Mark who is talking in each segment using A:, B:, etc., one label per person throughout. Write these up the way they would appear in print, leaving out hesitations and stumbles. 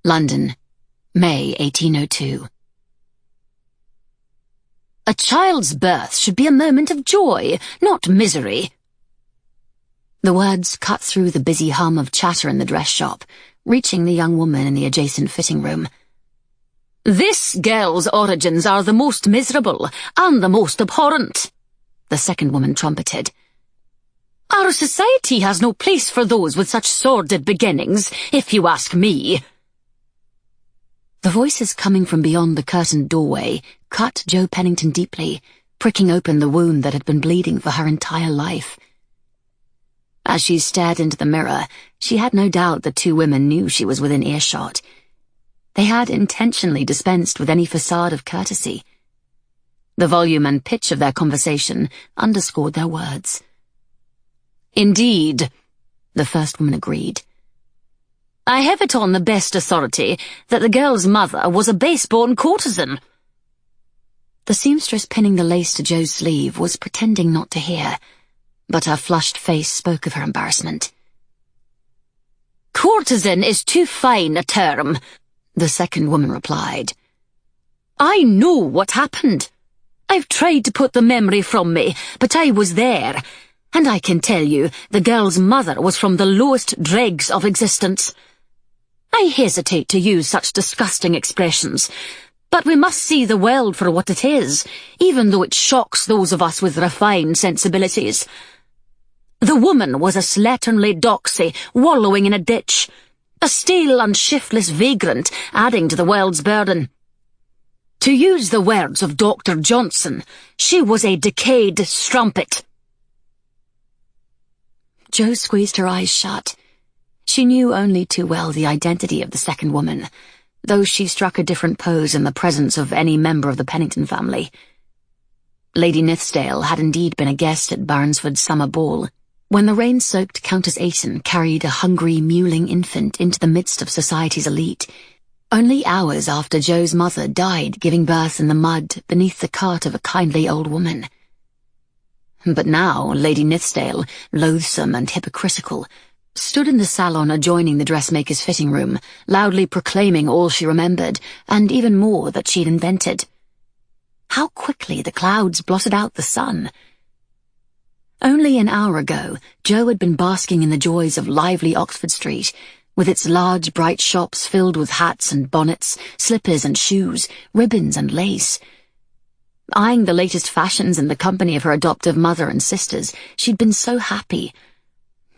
A: London, May 1802. A child's birth should be a moment of joy, not misery. The words cut through the busy hum of chatter in the dress shop, reaching the young woman in the adjacent fitting room. "This girl's origins are the most miserable and the most abhorrent," the second woman trumpeted. "Our society has no place for those with such sordid beginnings, if you ask me." The voices coming from beyond the curtained doorway cut Jo Pennington deeply, pricking open the wound that had been bleeding for her entire life. As she stared into the mirror, she had no doubt the two women knew she was within earshot. They had intentionally dispensed with any facade of courtesy. The volume and pitch of their conversation underscored their words. "Indeed," the first woman agreed. "I have it on the best authority that the girl's mother was a base-born courtesan." The seamstress pinning the lace to Jo's sleeve was pretending not to hear, but her flushed face spoke of her embarrassment. "Courtesan is too fine a term," the second woman replied. "I know what happened. I've tried to put the memory from me, but I was there, and I can tell you the girl's mother was from the lowest dregs of existence. I hesitate to use such disgusting expressions, but we must see the world for what it is, even though it shocks those of us with refined sensibilities. The woman was a slatternly doxy wallowing in a ditch, a stale and shiftless vagrant adding to the world's burden. To use the words of Dr. Johnson, she was a decayed strumpet." Jo squeezed her eyes shut. She knew only too well the identity of the second woman, though she struck a different pose in the presence of any member of the Pennington family. Lady Nithsdale had indeed been a guest at Barnsford's summer ball, when the rain-soaked Countess Ayton carried a hungry, mewling infant into the midst of society's elite, only hours after Jo's mother died giving birth in the mud beneath the cart of a kindly old woman. But now Lady Nithsdale, loathsome and hypocritical, stood in the salon adjoining the dressmaker's fitting room, loudly proclaiming all she remembered, and even more that she'd invented. How quickly the clouds blotted out the sun! Only an hour ago, Jo had been basking in the joys of lively Oxford Street, with its large, bright shops filled with hats and bonnets, slippers and shoes, ribbons and lace. Eyeing the latest fashions in the company of her adoptive mother and sisters, she'd been so happy,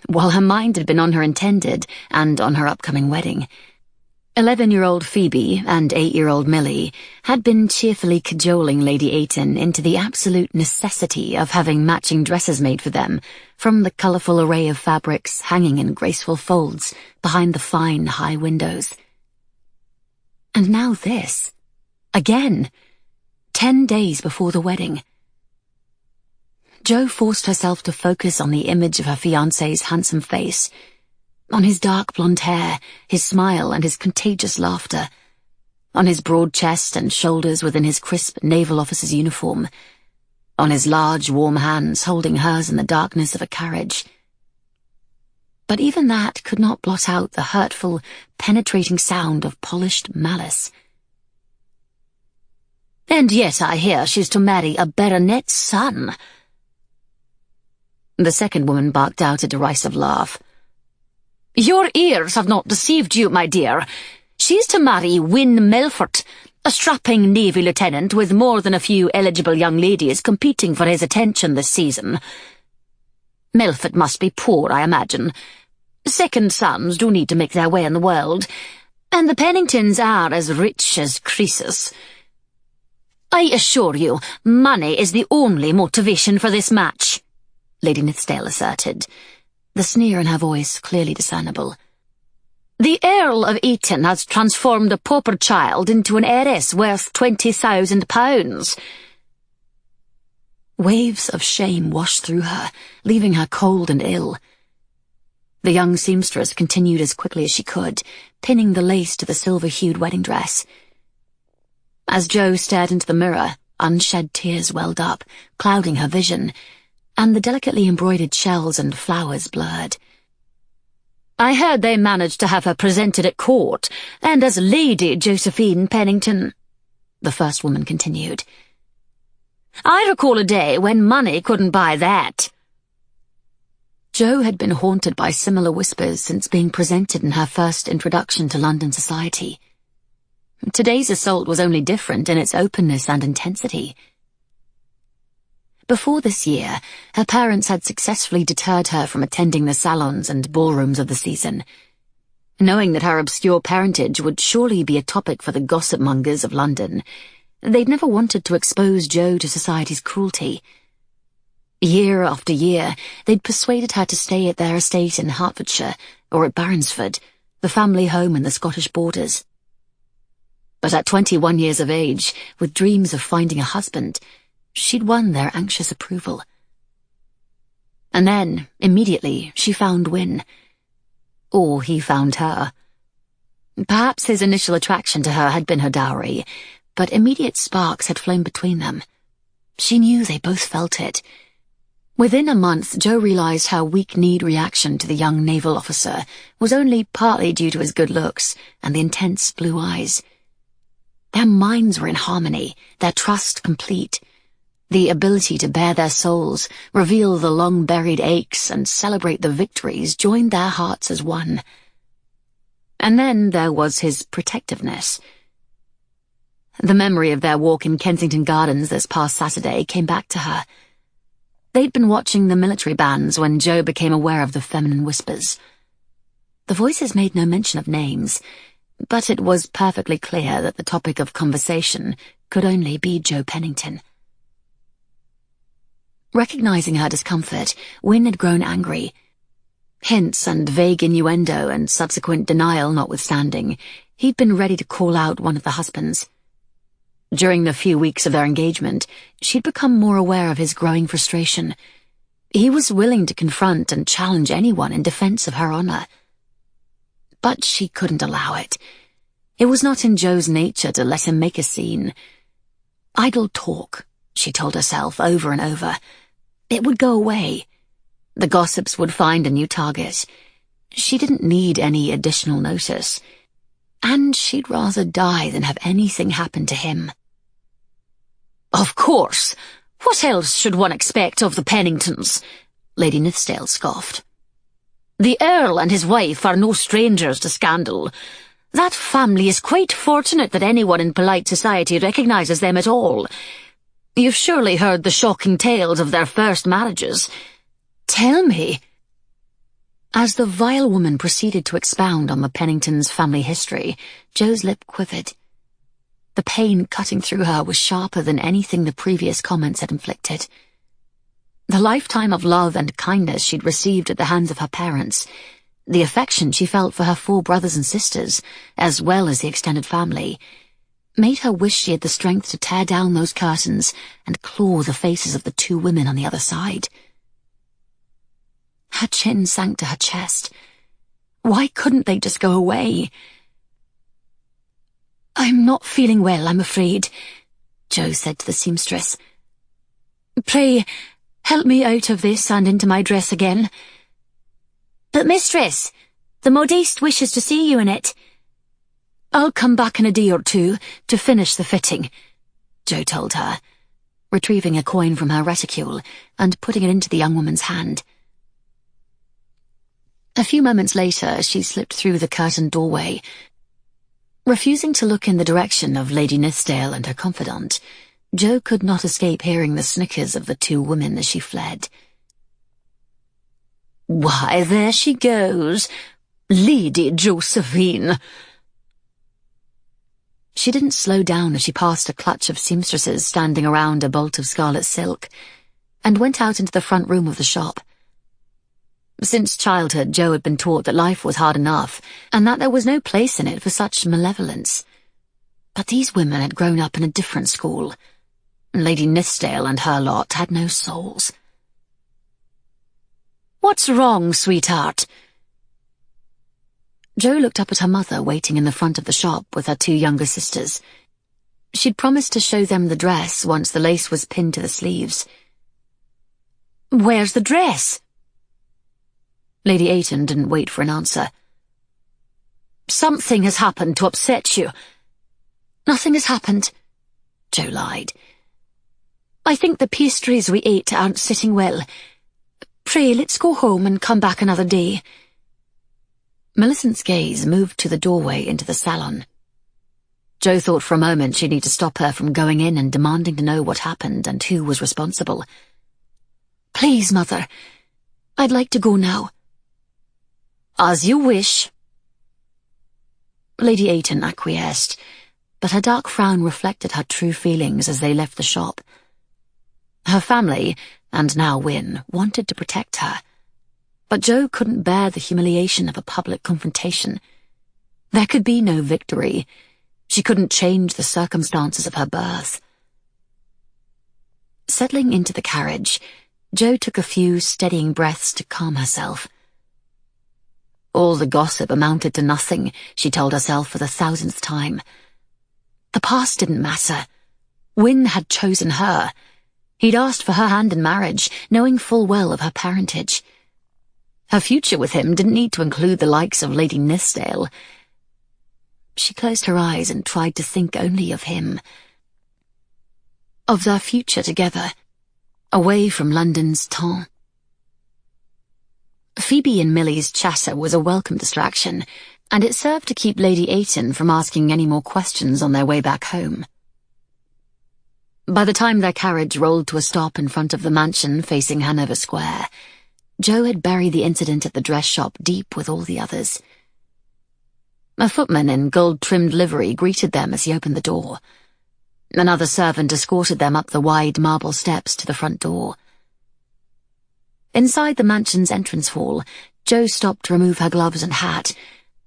A: while her mind had been on her intended and on her upcoming wedding. 11-year-old Phoebe and 8-year-old Millie had been cheerfully cajoling Lady Ayton into the absolute necessity of having matching dresses made for them from the colourful array of fabrics hanging in graceful folds behind the fine high windows. And now this. Again. 10 days before the wedding. Jo forced herself to focus on the image of her fiancé's handsome face, on his dark blonde hair, his smile and his contagious laughter, on his broad chest and shoulders within his crisp naval officer's uniform, on his large warm hands holding hers in the darkness of a carriage. But even that could not blot out the hurtful, penetrating sound of polished malice. "And yet I hear she's to marry a baronet's son." The second woman barked out a derisive laugh. "Your ears have not deceived you, my dear. She's to marry Wynne Melfort, a strapping Navy lieutenant with more than a few eligible young ladies competing for his attention this season. Melfort must be poor, I imagine. Second sons do need to make their way in the world, and the Penningtons are as rich as Croesus. I assure you, money is the only motivation for this match," Lady Nithsdale asserted, the sneer in her voice clearly discernible. "The Earl of Ayton has transformed a pauper child into an heiress worth £20,000. Waves of shame washed through her, leaving her cold and ill. The young seamstress continued as quickly as she could, pinning the lace to the silver-hued wedding dress. As Jo stared into the mirror, unshed tears welled up, clouding her vision, and the delicately embroidered shells and flowers blurred. I heard they managed to have her presented at court, and as Lady Josephine Pennington," the first woman continued. "I recall a day when money couldn't buy that." Jo had been haunted by similar whispers since being presented in her first introduction to London society. Today's assault was only different in its openness and intensity. Before this year, her parents had successfully deterred her from attending the salons and ballrooms of the season. Knowing that her obscure parentage would surely be a topic for the gossip-mongers of London, they'd never wanted to expose Jo to society's cruelty. Year after year, they'd persuaded her to stay at their estate in Hertfordshire or at Baronsford, the family home in the Scottish borders. But at 21 years of age, with dreams of finding a husband, she'd won their anxious approval. And then, immediately, she found Wynne. Or he found her. Perhaps his initial attraction to her had been her dowry, but immediate sparks had flamed between them. She knew they both felt it. Within a month, Jo realized her weak-kneed reaction to the young naval officer was only partly due to his good looks and the intense blue eyes. Their minds were in harmony, their trust complete. The ability to bare their souls, reveal the long-buried aches, and celebrate the victories joined their hearts as one. And then there was his protectiveness. The memory of their walk in Kensington Gardens this past Saturday came back to her. They'd been watching the military bands when Jo became aware of the feminine whispers. The voices made no mention of names, but it was perfectly clear that the topic of conversation could only be Jo Pennington. Recognizing her discomfort, Wynne had grown angry. Hints and vague innuendo and subsequent denial notwithstanding, he'd been ready to call out one of the husbands. During the few weeks of their engagement, she'd become more aware of his growing frustration. He was willing to confront and challenge anyone in defense of her honor. But she couldn't allow it. It was not in Jo's nature to let him make a scene. Idle talk, she told herself over and over. It would go away. The gossips would find a new target. She didn't need any additional notice. And she'd rather die than have anything happen to him. "Of course. What else should one expect of the Penningtons?" Lady Nithsdale scoffed. "The Earl and his wife are no strangers to scandal. That family is quite fortunate that anyone in polite society recognizes them at all. You've surely heard the shocking tales of their first marriages. Tell me." As the vile woman proceeded to expound on the Penningtons' family history, Jo's lip quivered. The pain cutting through her was sharper than anything the previous comments had inflicted. The lifetime of love and kindness she'd received at the hands of her parents, the affection she felt for her 4 brothers and sisters, as well as the extended family, made her wish she had the strength to tear down those curtains and claw the faces of the 2 women on the other side. Her chin sank to her chest. Why couldn't they just go away? "I'm not feeling well, I'm afraid," Jo said to the seamstress. "Pray, help me out of this and into my dress again." "But, mistress, the modiste wishes to see you in it." "I'll come back in a day or 2 to finish the fitting," Jo told her, retrieving a coin from her reticule and putting it into the young woman's hand. A few moments later, she slipped through the curtained doorway. Refusing to look in the direction of Lady Nithsdale and her confidant, Jo could not escape hearing the snickers of the 2 women as she fled. "Why, there she goes, Lady Josephine." She didn't slow down as she passed a clutch of seamstresses standing around a bolt of scarlet silk, and went out into the front room of the shop. Since childhood, Jo had been taught that life was hard enough, and that there was no place in it for such malevolence. But these women had grown up in a different school. Lady Nithsdale and her lot had no souls. "What's wrong, sweetheart?" Jo looked up at her mother waiting in the front of the shop with her 2 younger sisters. She'd promised to show them the dress once the lace was pinned to the sleeves. "Where's the dress?" Lady Ayton didn't wait for an answer. "Something has happened to upset you." "Nothing has happened," Jo lied. "I think the pastries we ate aren't sitting well. Pray, let's go home and come back another day." Millicent's gaze moved to the doorway into the salon. Jo thought for a moment she'd need to stop her from going in and demanding to know what happened and who was responsible. "Please, Mother, I'd like to go now." "As you wish." Lady Ayton acquiesced, but her dark frown reflected her true feelings as they left the shop. Her family, and now Wynne, wanted to protect her, but Jo couldn't bear the humiliation of a public confrontation. There could be no victory. She couldn't change the circumstances of her birth. Settling into the carriage, Jo took a few steadying breaths to calm herself. All the gossip amounted to nothing, she told herself for the 1000th time. The past didn't matter. Wynne had chosen her. He'd asked for her hand in marriage, knowing full well of her parentage. Her future with him didn't need to include the likes of Lady Nithsdale. She closed her eyes and tried to think only of him. Of their future together, away from London's ton. Phoebe and Millie's chatter was a welcome distraction, and it served to keep Lady Ayton from asking any more questions on their way back home. By the time their carriage rolled to a stop in front of the mansion facing Hanover Square, Jo had buried the incident at the dress shop deep with all the others. A footman in gold-trimmed livery greeted them as he opened the door. Another servant escorted them up the wide marble steps to the front door. Inside the mansion's entrance hall, Jo stopped to remove her gloves and hat,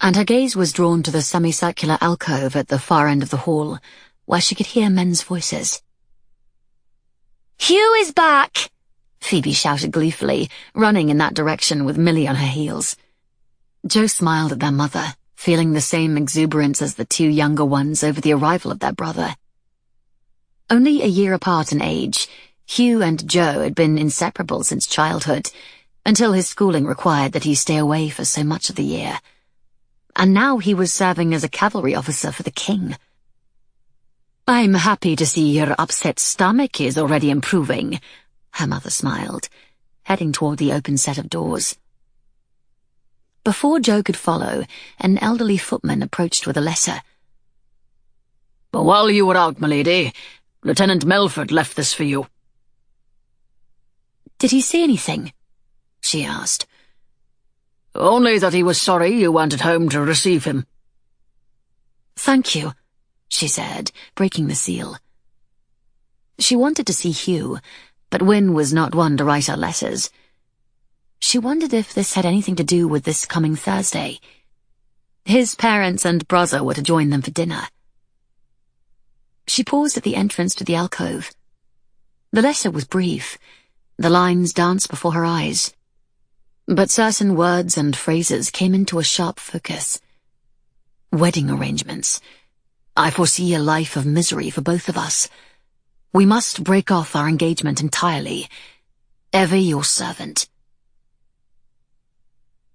A: and her gaze was drawn to the semicircular alcove at the far end of the hall, where she could hear men's voices. "Hugh is back!" Phoebe shouted gleefully, running in that direction with Millie on her heels. Jo smiled at their mother, feeling the same exuberance as the two younger ones over the arrival of their brother. Only a year apart in age, Hugh and Jo had been inseparable since childhood, until his schooling required that he stay away for so much of the year. And now he was serving as a cavalry officer for the king. "I'm happy to see your upset stomach is already improving," her mother smiled, heading toward the open set of doors. Before Jo could follow, an elderly footman approached with a letter.
B: "While you were out, milady, Lieutenant Melfort left this for you."
A: "Did he say anything?" she asked.
B: "Only that he was sorry you weren't at home to receive him."
A: "Thank you," she said, breaking the seal. She wanted to see Hugh, but Wynne was not one to write her letters. She wondered if this had anything to do with this coming Thursday. His parents and brother were to join them for dinner. She paused at the entrance to the alcove. The letter was brief. The lines danced before her eyes. But certain words and phrases came into a sharp focus. Wedding arrangements. "I foresee a life of misery for both of us. We must break off our engagement entirely. Ever your servant."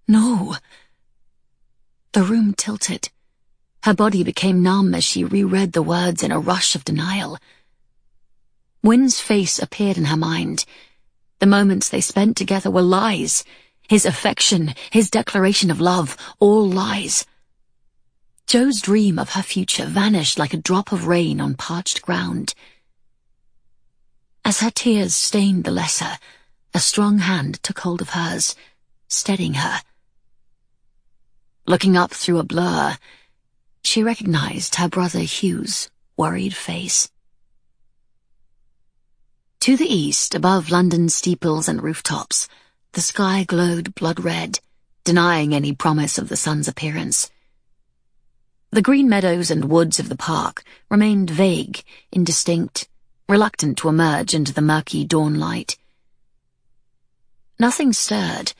A: No. The room tilted. Her body became numb as she reread the words in a rush of denial. Wynne's face appeared in her mind. The moments they spent together were lies. His affection, his declaration of love, all lies. Jo's dream of her future vanished like a drop of rain on parched ground. As her tears stained the letter, a strong hand took hold of hers, steadying her. Looking up through a blur, she recognized her brother Hugh's worried face. To the east, above London's steeples and rooftops, the sky glowed blood-red, denying any promise of the sun's appearance. The green meadows and woods of the park remained vague, indistinct, reluctant to emerge into the murky dawn light. Nothing stirred,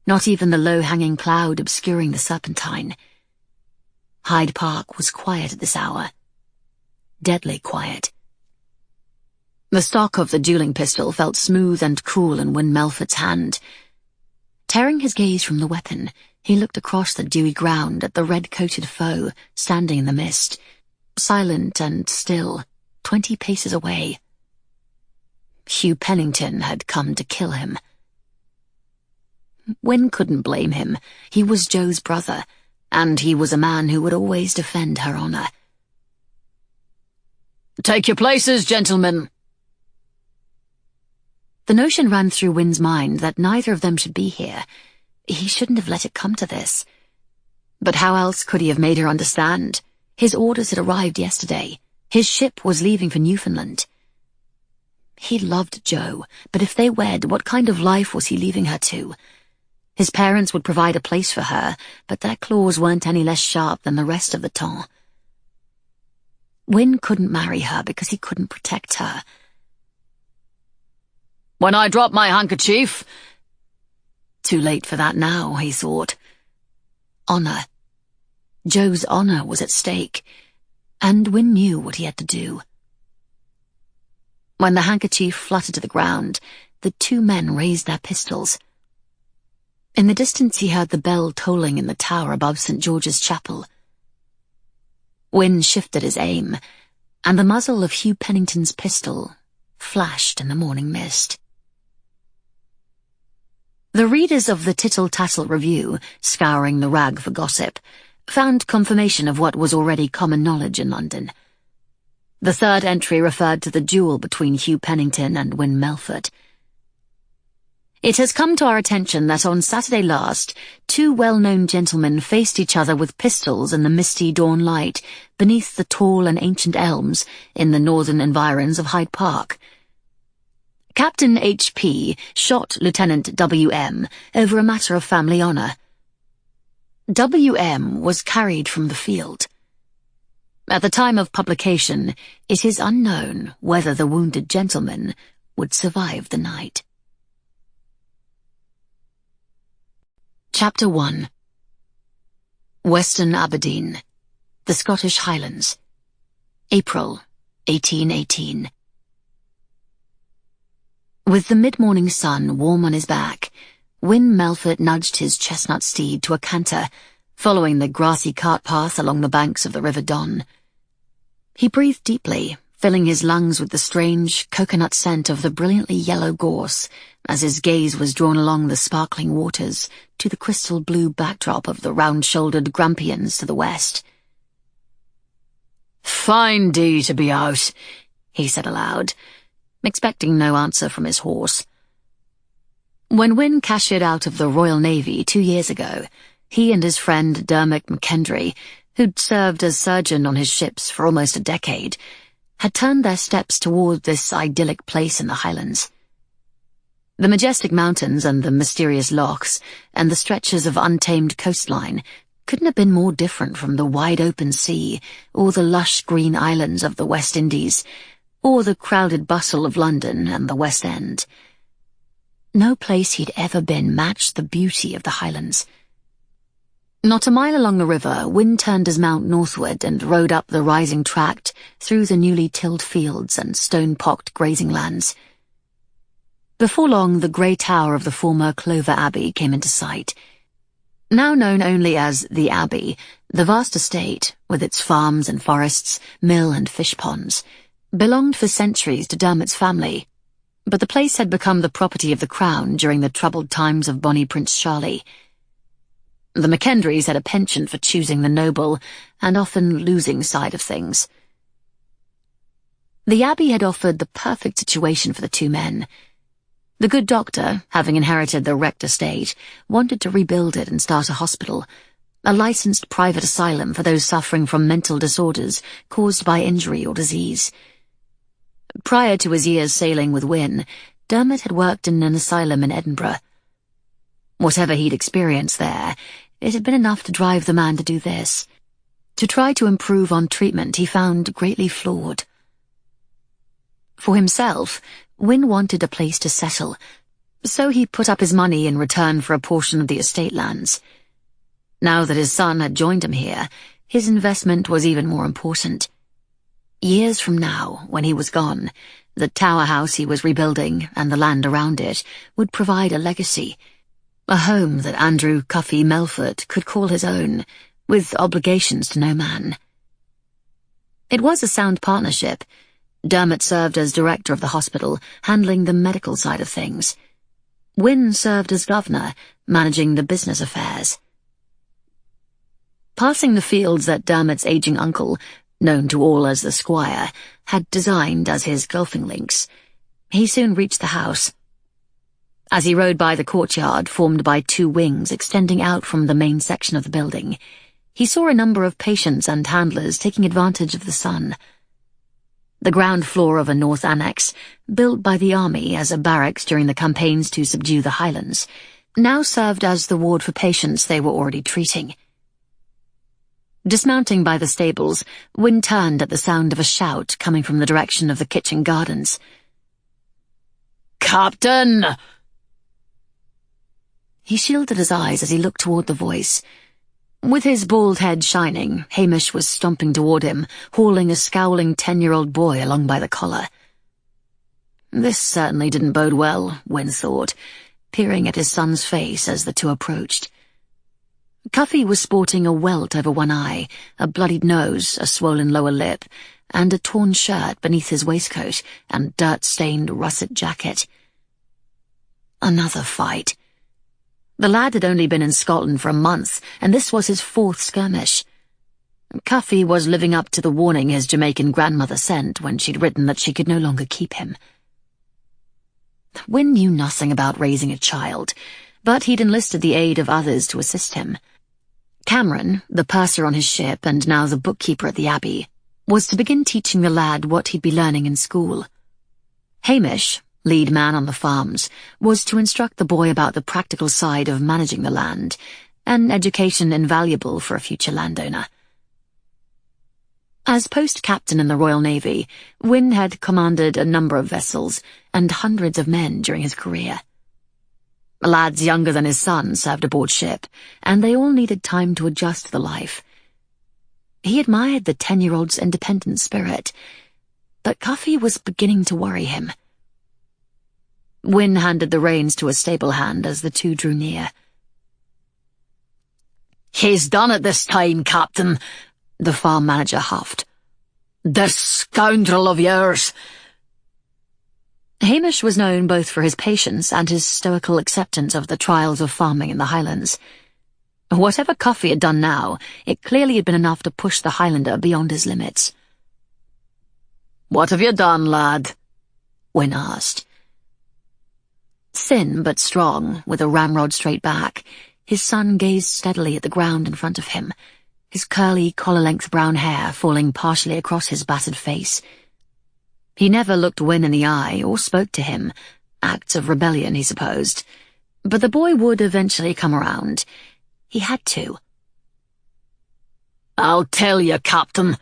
A: not even the low-hanging cloud obscuring the Serpentine. Hyde Park was quiet at this hour. Deadly quiet. The stock of the dueling pistol felt smooth and cool in Wynne Melfort's hand. Tearing his gaze from the weapon, he looked across the dewy ground at the red-coated foe standing in the mist, silent and still, 20 paces away. Hugh Pennington had come to kill him. Wynne couldn't blame him. He was Jo's brother, and he was a man who would always defend her honor.
B: "Take your places, gentlemen."
A: The notion ran through Wynne's mind that neither of them should be here. He shouldn't have let it come to this. But how else could he have made her understand? His orders had arrived yesterday. His ship was leaving for Newfoundland. He loved Jo, but if they wed, what kind of life was he leaving her to? His parents would provide a place for her, but their claws weren't any less sharp than the rest of the ton. Wynne couldn't marry her because he couldn't protect her.
B: "When I drop my handkerchief—"
A: Too late for that now, he thought. Honor. Jo's honor was at stake, and Wynne knew what he had to do. When the handkerchief fluttered to the ground, the two men raised their pistols. In the distance he heard the bell tolling in the tower above St. George's Chapel. Wynne shifted his aim, and the muzzle of Hugh Pennington's pistol flashed in the morning mist. The readers of the Tittle-Tattle Review, scouring the rag for gossip, found confirmation of what was already common knowledge in London. The third entry referred to the duel between Hugh Pennington and Wynne Melfort. "It has come to our attention that on Saturday last, two well-known gentlemen faced each other with pistols in the misty dawn light beneath the tall and ancient elms in the northern environs of Hyde Park. Captain H.P. shot Lieutenant W.M. over a matter of family honor. W.M. was carried from the field. At the time of publication, it is unknown whether the wounded gentleman would survive the night." Chapter 1. Western Aberdeen, the Scottish Highlands, April 1818. With the mid-morning sun warm on his back, Wynne Melfort nudged his chestnut steed to a canter, following the grassy cart path along the banks of the River Don. He breathed deeply, filling his lungs with the strange coconut scent of the brilliantly yellow gorse, as his gaze was drawn along the sparkling waters to the crystal blue backdrop of the round-shouldered Grampians to the west.
B: "Fine day to be out,"
A: he said aloud, expecting no answer from his horse. When Wynne cashiered out of the Royal Navy 2 years ago, he and his friend Dermot McKendry, who'd served as surgeon on his ships for almost a decade, had turned their steps toward this idyllic place in the Highlands. The majestic mountains and the mysterious lochs and the stretches of untamed coastline couldn't have been more different from the wide-open sea or the lush green islands of the West Indies, or the crowded bustle of London and the West End. No place he'd ever been matched the beauty of the Highlands. Not a mile along the river, Wynne turned his mount northward and rode up the rising tract through the newly tilled fields and stone-pocked grazing lands. Before long, the grey tower of the former Clover Abbey came into sight. Now known only as the Abbey, the vast estate, with its farms and forests, mill and fish ponds, belonged for centuries to Dermot's family, but the place had become the property of the Crown during the troubled times of Bonnie Prince Charlie. The McKendrys had a penchant for choosing the noble and often losing side of things. The Abbey had offered the perfect situation for the two men. The good doctor, having inherited the wrecked estate, wanted to rebuild it and start a hospital, a licensed private asylum for those suffering from mental disorders caused by injury or disease. Prior to his years sailing with Wynne, Dermot had worked in an asylum in Edinburgh. Whatever he'd experienced there, it had been enough to drive the man to do this. To try to improve on treatment he found greatly flawed. For himself, Wynne wanted a place to settle, so he put up his money in return for a portion of the estate lands. Now that his son had joined him here, his investment was even more important. Years from now, when he was gone, the tower house he was rebuilding and the land around it would provide a legacy. A home that Andrew Cuffy Melfort could call his own, with obligations to no man. It was a sound partnership. Dermot served as director of the hospital, handling the medical side of things. Wynne served as governor, managing the business affairs. Passing the fields that Dermot's aging uncle, known to all as the Squire, had designed as his golfing links, he soon reached the house. As he rode by the courtyard formed by two wings extending out from the main section of the building, he saw a number of patients and handlers taking advantage of the sun. The ground floor of a north annex, built by the army as a barracks during the campaigns to subdue the Highlands, now served as the ward for patients they were already treating. Dismounting by the stables, Wynne turned at the sound of a shout coming from the direction of the kitchen gardens.
B: "Captain!"
A: He shielded his eyes as he looked toward the voice. With his bald head shining, Hamish was stomping toward him, hauling a scowling 10-year-old boy along by the collar. This certainly didn't bode well, Wynne thought, peering at his son's face as the two approached. Cuffy was sporting a welt over one eye, a bloodied nose, a swollen lower lip, and a torn shirt beneath his waistcoat and dirt-stained russet jacket. Another fight. The lad had only been in Scotland for a month, and this was his fourth skirmish. Cuffy was living up to the warning his Jamaican grandmother sent when she'd written that she could no longer keep him. Wynne knew nothing about raising a child, but he'd enlisted the aid of others to assist him. Cameron, the purser on his ship and now the bookkeeper at the Abbey, was to begin teaching the lad what he'd be learning in school. Hamish, lead man on the farms, was to instruct the boy about the practical side of managing the land, an education invaluable for a future landowner. As post-captain in the Royal Navy, Wynne had commanded a number of vessels and hundreds of men during his career. Lads younger than his son served aboard ship, and they all needed time to adjust to the life. He admired the 10-year-old's independent spirit, but Cuffy was beginning to worry him. Wynne handed the reins to a stable hand as the two drew near.
B: "He's done it this time, Captain,"
A: the farm manager huffed.
B: "This scoundrel of yours."
A: Hamish was known both for his patience and his stoical acceptance of the trials of farming in the Highlands. Whatever Cuffy had done now, it clearly had been enough to push the Highlander beyond his limits.
B: "What have you done, lad?"
A: Wynne asked. Thin but strong, with a ramrod straight back, his son gazed steadily at the ground in front of him, his curly, collar-length brown hair falling partially across his battered face. He never looked Wynne in the eye or spoke to him, acts of rebellion, he supposed. But the boy would eventually come around. He had to.
B: "I'll tell you, Captain,"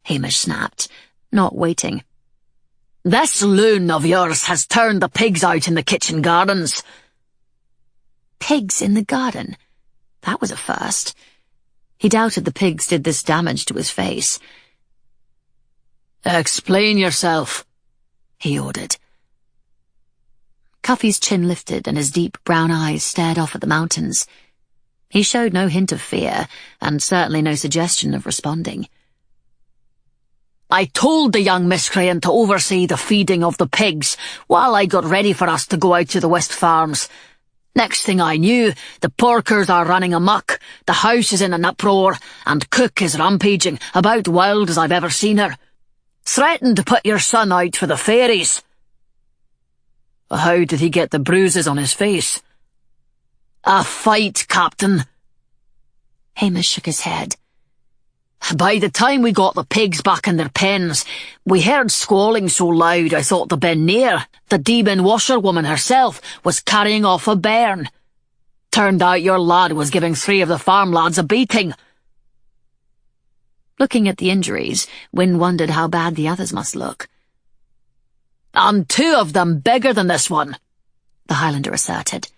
A: Hamish snapped, not waiting.
B: "This loon of yours has turned the pigs out in the kitchen gardens."
A: Pigs in the garden? That was a first. He doubted the pigs did this damage to his face.
B: "Explain yourself,"
A: he ordered. Cuffy's chin lifted and his deep brown eyes stared off at the mountains. He showed no hint of fear, and certainly no suggestion of responding.
B: "I told the young miscreant to oversee the feeding of the pigs while I got ready for us to go out to the West Farms. Next thing I knew, the porkers are running amok, the house is in an uproar, and cook is rampaging, about wild as I've ever seen her. Threatened to put your son out for the fairies." "How did he get the bruises on his face?" "A fight, Captain."
A: Hamish shook his head.
B: "By the time we got the pigs back in their pens, we heard squalling so loud I thought they'd been near. The demon washerwoman herself was carrying off a bairn. Turned out your lad was giving 3 of the farm lads a beating."
A: Looking at the injuries, Wynne wondered how bad the others must look.
B: "And 2 of them bigger than this one,"
A: the Highlander asserted.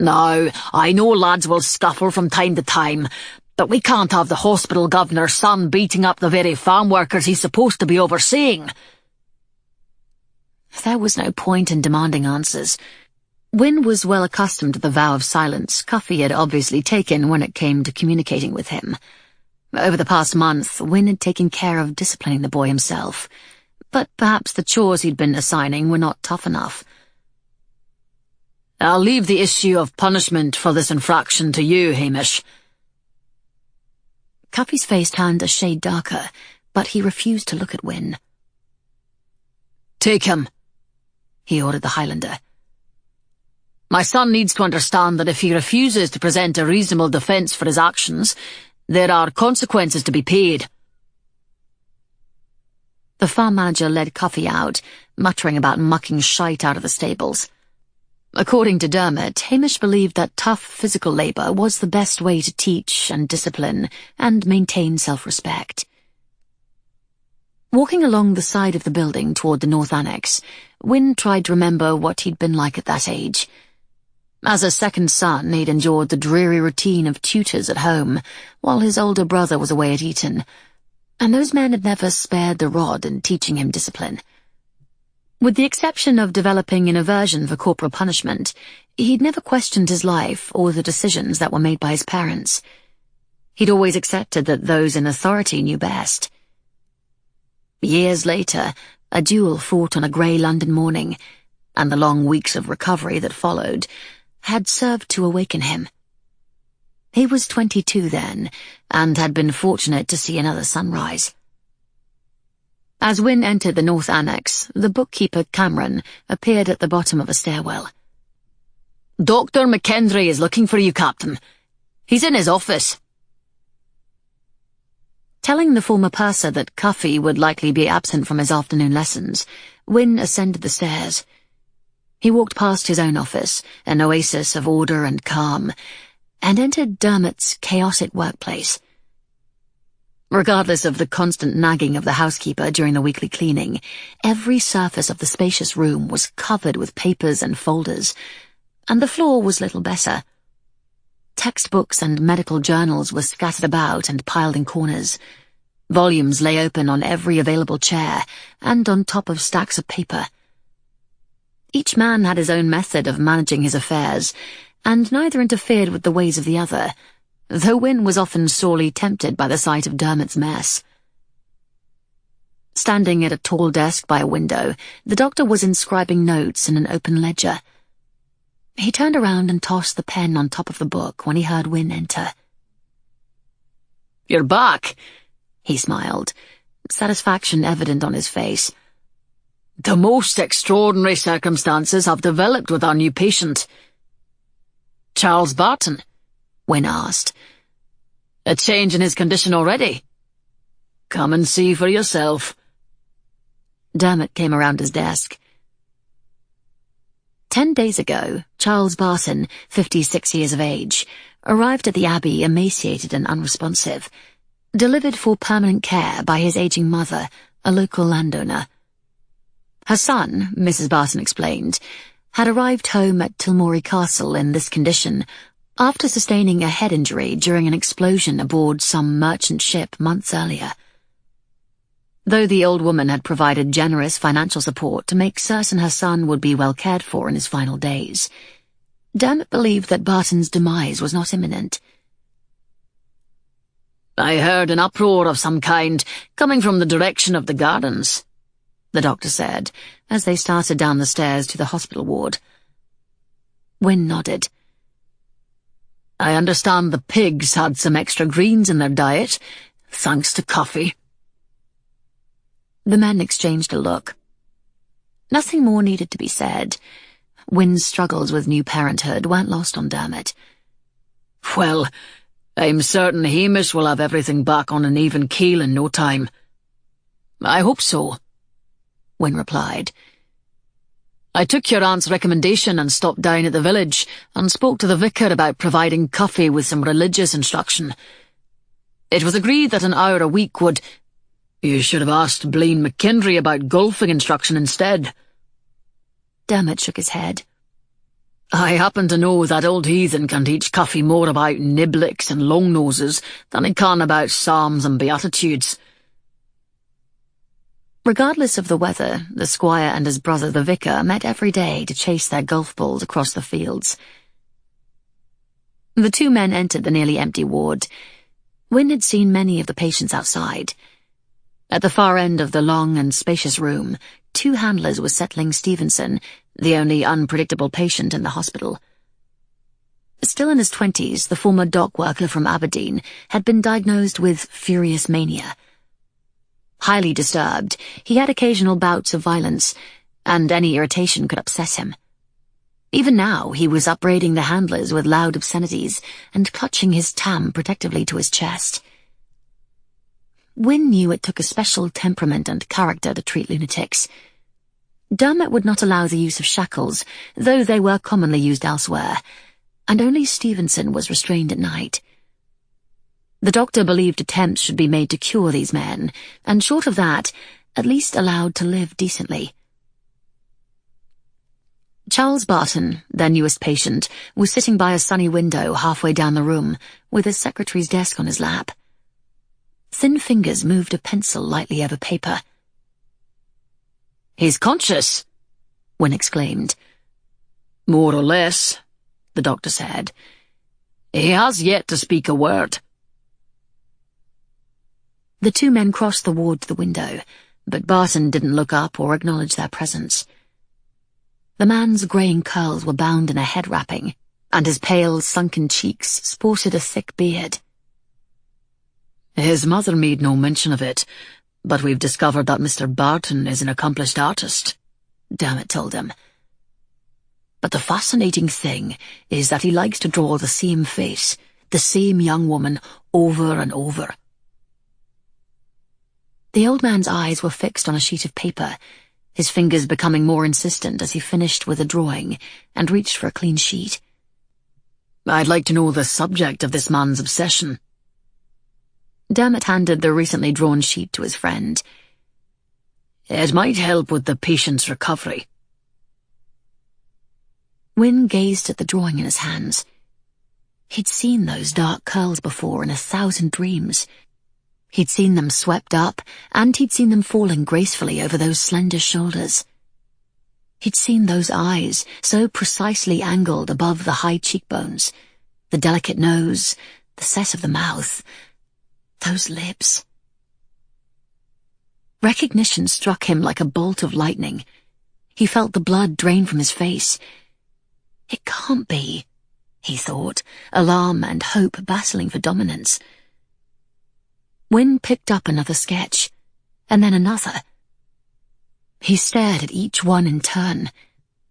B: "Now, I know lads will scuffle from time to time, but we can't have the hospital governor's son beating up the very farm workers he's supposed to be overseeing."
A: There was no point in demanding answers. Wynne was well accustomed to the vow of silence Cuffy had obviously taken when it came to communicating with him. Over the past month, Wynne had taken care of disciplining the boy himself, but perhaps the chores he'd been assigning were not tough enough.
B: "I'll leave the issue of punishment for this infraction to you, Hamish."
A: Cuffy's face turned a shade darker, but he refused to look at Wynne.
B: "Take him,"
A: he ordered the Highlander.
B: "My son needs to understand that if he refuses to present a reasonable defence for his actions, there are consequences to be paid."
A: The farm manager led Cuffy out, muttering about mucking shite out of the stables. According to Dermot, Hamish believed that tough physical labour was the best way to teach and discipline and maintain self-respect. Walking along the side of the building toward the North Annex, Wynne tried to remember what he'd been like at that age. As a second son, he'd endured the dreary routine of tutors at home, while his older brother was away at Eton, and those men had never spared the rod in teaching him discipline. With the exception of developing an aversion for corporal punishment, he'd never questioned his life or the decisions that were made by his parents. He'd always accepted that those in authority knew best. Years later, a duel fought on a grey London morning, and the long weeks of recovery that followed had served to awaken him. He was 22 then, and had been fortunate to see another sunrise. As Wynne entered the North Annex, the bookkeeper, Cameron, appeared at the bottom of a stairwell.
B: "Dr. McKendry is looking for you, Captain. He's in his office."
A: Telling the former purser that Cuffy would likely be absent from his afternoon lessons, Wynne ascended the stairs. He walked past his own office, an oasis of order and calm, and entered Dermot's chaotic workplace. Regardless of the constant nagging of the housekeeper during the weekly cleaning, every surface of the spacious room was covered with papers and folders, and the floor was little better. Textbooks and medical journals were scattered about and piled in corners. Volumes lay open on every available chair and on top of stacks of paper. Each man had his own method of managing his affairs, and neither interfered with the ways of the other, though Wynne was often sorely tempted by the sight of Dermot's mess. Standing at a tall desk by a window, the doctor was inscribing notes in an open ledger. He turned around and tossed the pen on top of the book when he heard Wynne enter.
B: "You're back,"
A: he smiled, satisfaction evident on his face.
B: "The most extraordinary circumstances have developed with our new patient." "Charles Barton?"
A: Wynne asked.
B: "A change in his condition already? Come and see for yourself."
A: Dermot came around his desk. 10 days ago, Charles Barton, 56 years of age, arrived at the Abbey emaciated and unresponsive, delivered for permanent care by his aging mother, a local landowner. Her son, Mrs. Barton explained, had arrived home at Tilmorey Castle in this condition after sustaining a head injury during an explosion aboard some merchant ship months earlier. Though the old woman had provided generous financial support to make certain her son would be well cared for in his final days, Dermot believed that Barton's demise was not imminent.
B: "I heard an uproar of some kind coming from the direction of the gardens," the doctor said, as they started down the stairs to the hospital ward.
A: Wynne nodded.
B: "I understand the pigs had some extra greens in their diet, thanks to Cuffy."
A: The men exchanged a look. Nothing more needed to be said. Wynne's struggles with new parenthood weren't lost on Dermot.
B: "Well, I'm certain Hamish will have everything back on an even keel in no time." "I hope so," Wynne replied. "I took your aunt's recommendation and stopped down at the village and spoke to the vicar about providing Cuffy with some religious instruction. It was agreed that an hour a week would— You should have asked Blaine McKendry about golfing instruction instead."
A: Dermot shook his head.
B: "I happen to know that old heathen can teach Cuffy more about niblicks and longnoses than he can about psalms and beatitudes."
A: Regardless of the weather, the squire and his brother the vicar met every day to chase their golf balls across the fields. The two men entered the nearly empty ward. Wynne had seen many of the patients outside. At the far end of the long and spacious room, two handlers were settling Stevenson, the only unpredictable patient in the hospital. Still in his 20s, the former dock worker from Aberdeen had been diagnosed with furious mania. Highly disturbed, he had occasional bouts of violence, and any irritation could upset him. Even now, he was upbraiding the handlers with loud obscenities and clutching his tam protectively to his chest. Wynne knew it took a special temperament and character to treat lunatics. Dermot would not allow the use of shackles, though they were commonly used elsewhere, and only Stevenson was restrained at night. The doctor believed attempts should be made to cure these men, and short of that, at least allowed to live decently. Charles Barton, their newest patient, was sitting by a sunny window halfway down the room, with his secretary's desk on his lap. Thin fingers moved a pencil lightly over paper.
B: "He's conscious,"
A: Wynne exclaimed.
B: "More or less," the doctor said. "He has yet to speak a word."
A: The two men crossed the ward to the window, but Barton didn't look up or acknowledge their presence. The man's greying curls were bound in a head wrapping, and his pale, sunken cheeks sported a thick beard.
B: "His mother made no mention of it, but we've discovered that Mr. Barton is an accomplished artist,"
A: Dermot told him.
B: "But the fascinating thing is that he likes to draw the same face, the same young woman, over and over."
A: The old man's eyes were fixed on a sheet of paper, his fingers becoming more insistent as he finished with a drawing and reached for a clean sheet.
B: "I'd like to know the subject of this man's obsession."
A: Dermot handed the recently drawn sheet to his friend.
B: "It might help with the patient's recovery."
A: Wynne gazed at the drawing in his hands. He'd seen those dark curls before in 1,000 dreams. He'd seen them swept up, and he'd seen them falling gracefully over those slender shoulders. He'd seen those eyes, so precisely angled above the high cheekbones, the delicate nose, the set of the mouth, those lips. Recognition struck him like a bolt of lightning. He felt the blood drain from his face. It can't be, he thought, alarm and hope battling for dominance. Wynne picked up another sketch, and then another. He stared at each one in turn,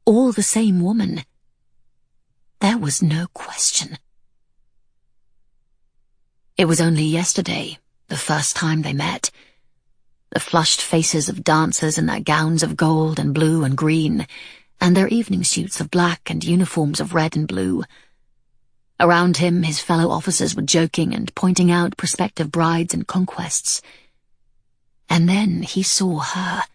A: all the same woman. There was no question. It was only yesterday, the first time they met. The flushed faces of dancers in their gowns of gold and blue and green, and their evening suits of black and uniforms of red and blue. Around him, his fellow officers were joking and pointing out prospective brides and conquests. And then he saw her.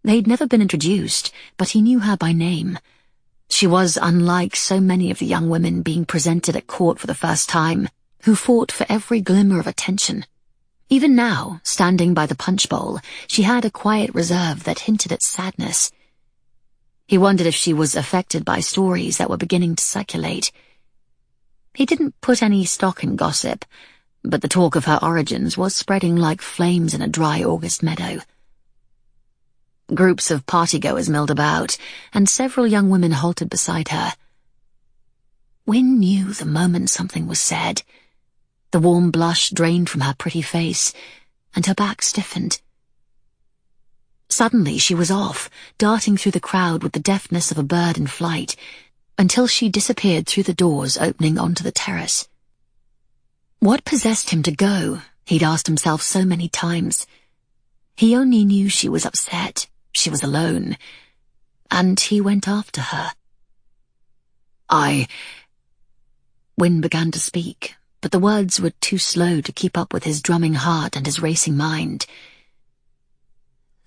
A: They'd never been introduced, but he knew her by name. She was unlike so many of the young women being presented at court for the first time, who fought for every glimmer of attention. Even now, standing by the punch bowl, she had a quiet reserve that hinted at sadness. He wondered if she was affected by stories that were beginning to circulate. He didn't put any stock in gossip, but the talk of her origins was spreading like flames in a dry August meadow. Groups of partygoers milled about, and several young women halted beside her. Wynne knew the moment something was said. The warm blush drained from her pretty face, and her back stiffened. Suddenly she was off, darting through the crowd with the deftness of a bird in flight, until she disappeared through the doors opening onto the terrace. What possessed him to go, he'd asked himself so many times. He only knew she was upset, she was alone, and he went after her.
B: Wynne began to speak, but the words were too slow to keep up with his drumming heart and his racing mind.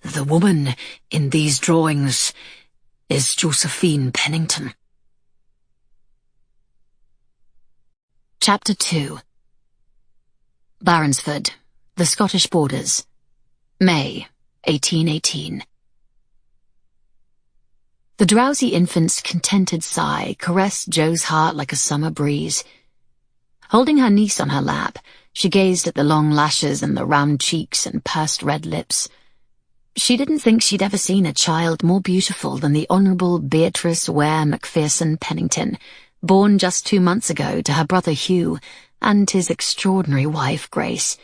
B: "The woman in these drawings is Josephine Pennington."
A: Chapter 2. Baronsford, the Scottish borders, May, 1818. The drowsy infant's contented sigh caressed Jo's heart like a summer breeze. Holding her niece on her lap, she gazed at the long lashes and the round cheeks and pursed red lips. She didn't think she'd ever seen a child more beautiful than the Honourable Beatrice Ware Macpherson Pennington, born just 2 months ago to her brother Hugh and his extraordinary wife Grace.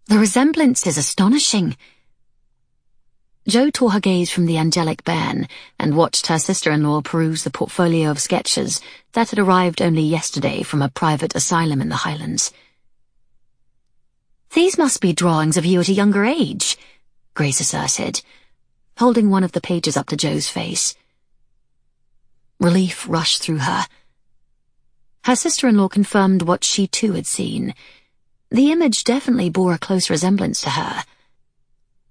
A: The resemblance is astonishing. Jo tore her gaze from the angelic bairn and watched her sister-in-law peruse the portfolio of sketches that had arrived only yesterday from a private asylum in the Highlands. "These must be drawings of you at a younger age," Grace asserted, holding one of the pages up to Jo's face. Relief rushed through her. Her sister-in-law confirmed what she too had seen. The image definitely bore a close resemblance to her.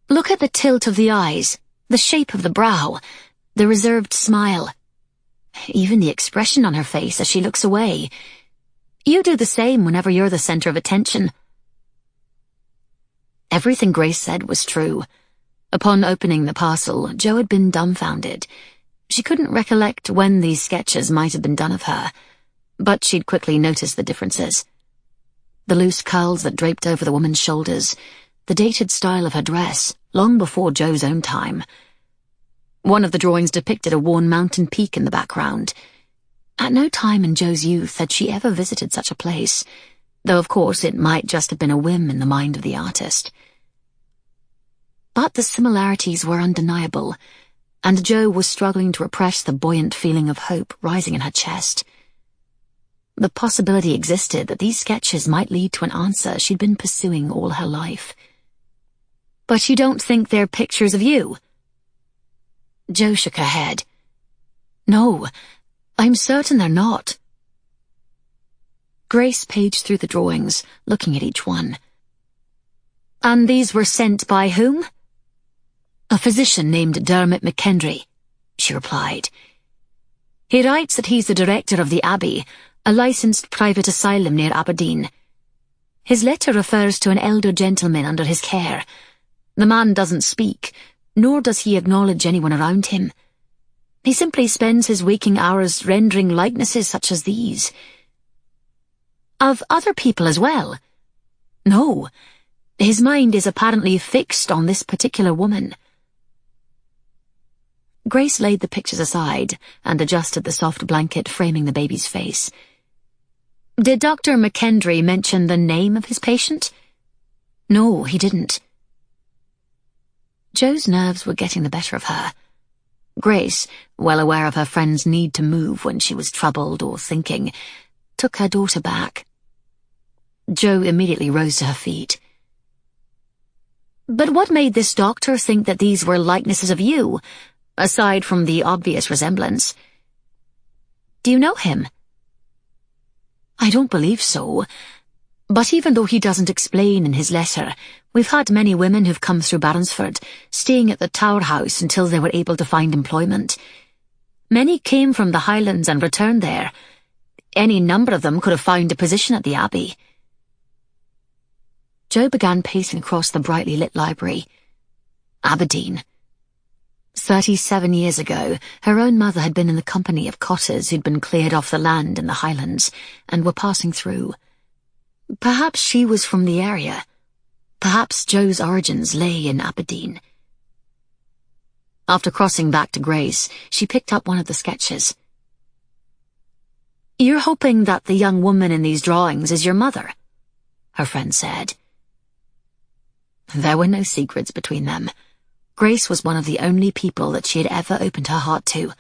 A: "Look at the tilt of the eyes, the shape of the brow, the reserved smile. Even the expression on her face as she looks away. You do the same whenever you're the center of attention." Everything Grace said was true. Upon opening the parcel, Jo had been dumbfounded. She couldn't recollect when these sketches might have been done of her, but she'd quickly noticed the differences. The loose curls that draped over the woman's shoulders, the dated style of her dress, long before Jo's own time. One of the drawings depicted a worn mountain peak in the background. At no time in Jo's youth had she ever visited such a place, though of course it might just have been a whim in the mind of the artist. But the similarities were undeniable, and Jo was struggling to repress the buoyant feeling of hope rising in her chest. The possibility existed that these sketches might lead to an answer she'd been pursuing all her life. "But you don't think they're pictures of you?" Jo shook her head. "No, I'm certain they're not." Grace paged through the drawings, looking at each one. "And these were sent by whom?" "A physician named Dermot McKendry," she replied. "He writes that he's the director of the Abbey, a licensed private asylum near Aberdeen. His letter refers to an elder gentleman under his care. The man doesn't speak, nor does he acknowledge anyone around him. He simply spends his waking hours rendering likenesses such as these." "Of other people as well?" "No. His mind is apparently fixed on this particular woman." Grace laid the pictures aside and adjusted the soft blanket framing the baby's face. "Did Dr. McKendry mention the name of his patient?" "No, he didn't." Jo's nerves were getting the better of her. Grace, well aware of her friend's need to move when she was troubled or thinking, took her daughter back. Jo immediately rose to her feet. "But what made this doctor think that these were likenesses of you, aside from the obvious resemblance? Do you know him?" "I don't believe so. But even though he doesn't explain in his letter, we've had many women who've come through Baronsford, staying at the Tower House until they were able to find employment. Many came from the Highlands and returned there. Any number of them could have found a position at the Abbey." Jo began pacing across the brightly lit library. Aberdeen. 37 years ago, her own mother had been in the company of cotters who'd been cleared off the land in the Highlands and were passing through. Perhaps she was from the area. Perhaps Jo's origins lay in Aberdeen. After crossing back to Grace, she picked up one of the sketches. "You're hoping that the young woman in these drawings is your mother," her friend said. There were no secrets between them. Grace was one of the only people that she had ever opened her heart to.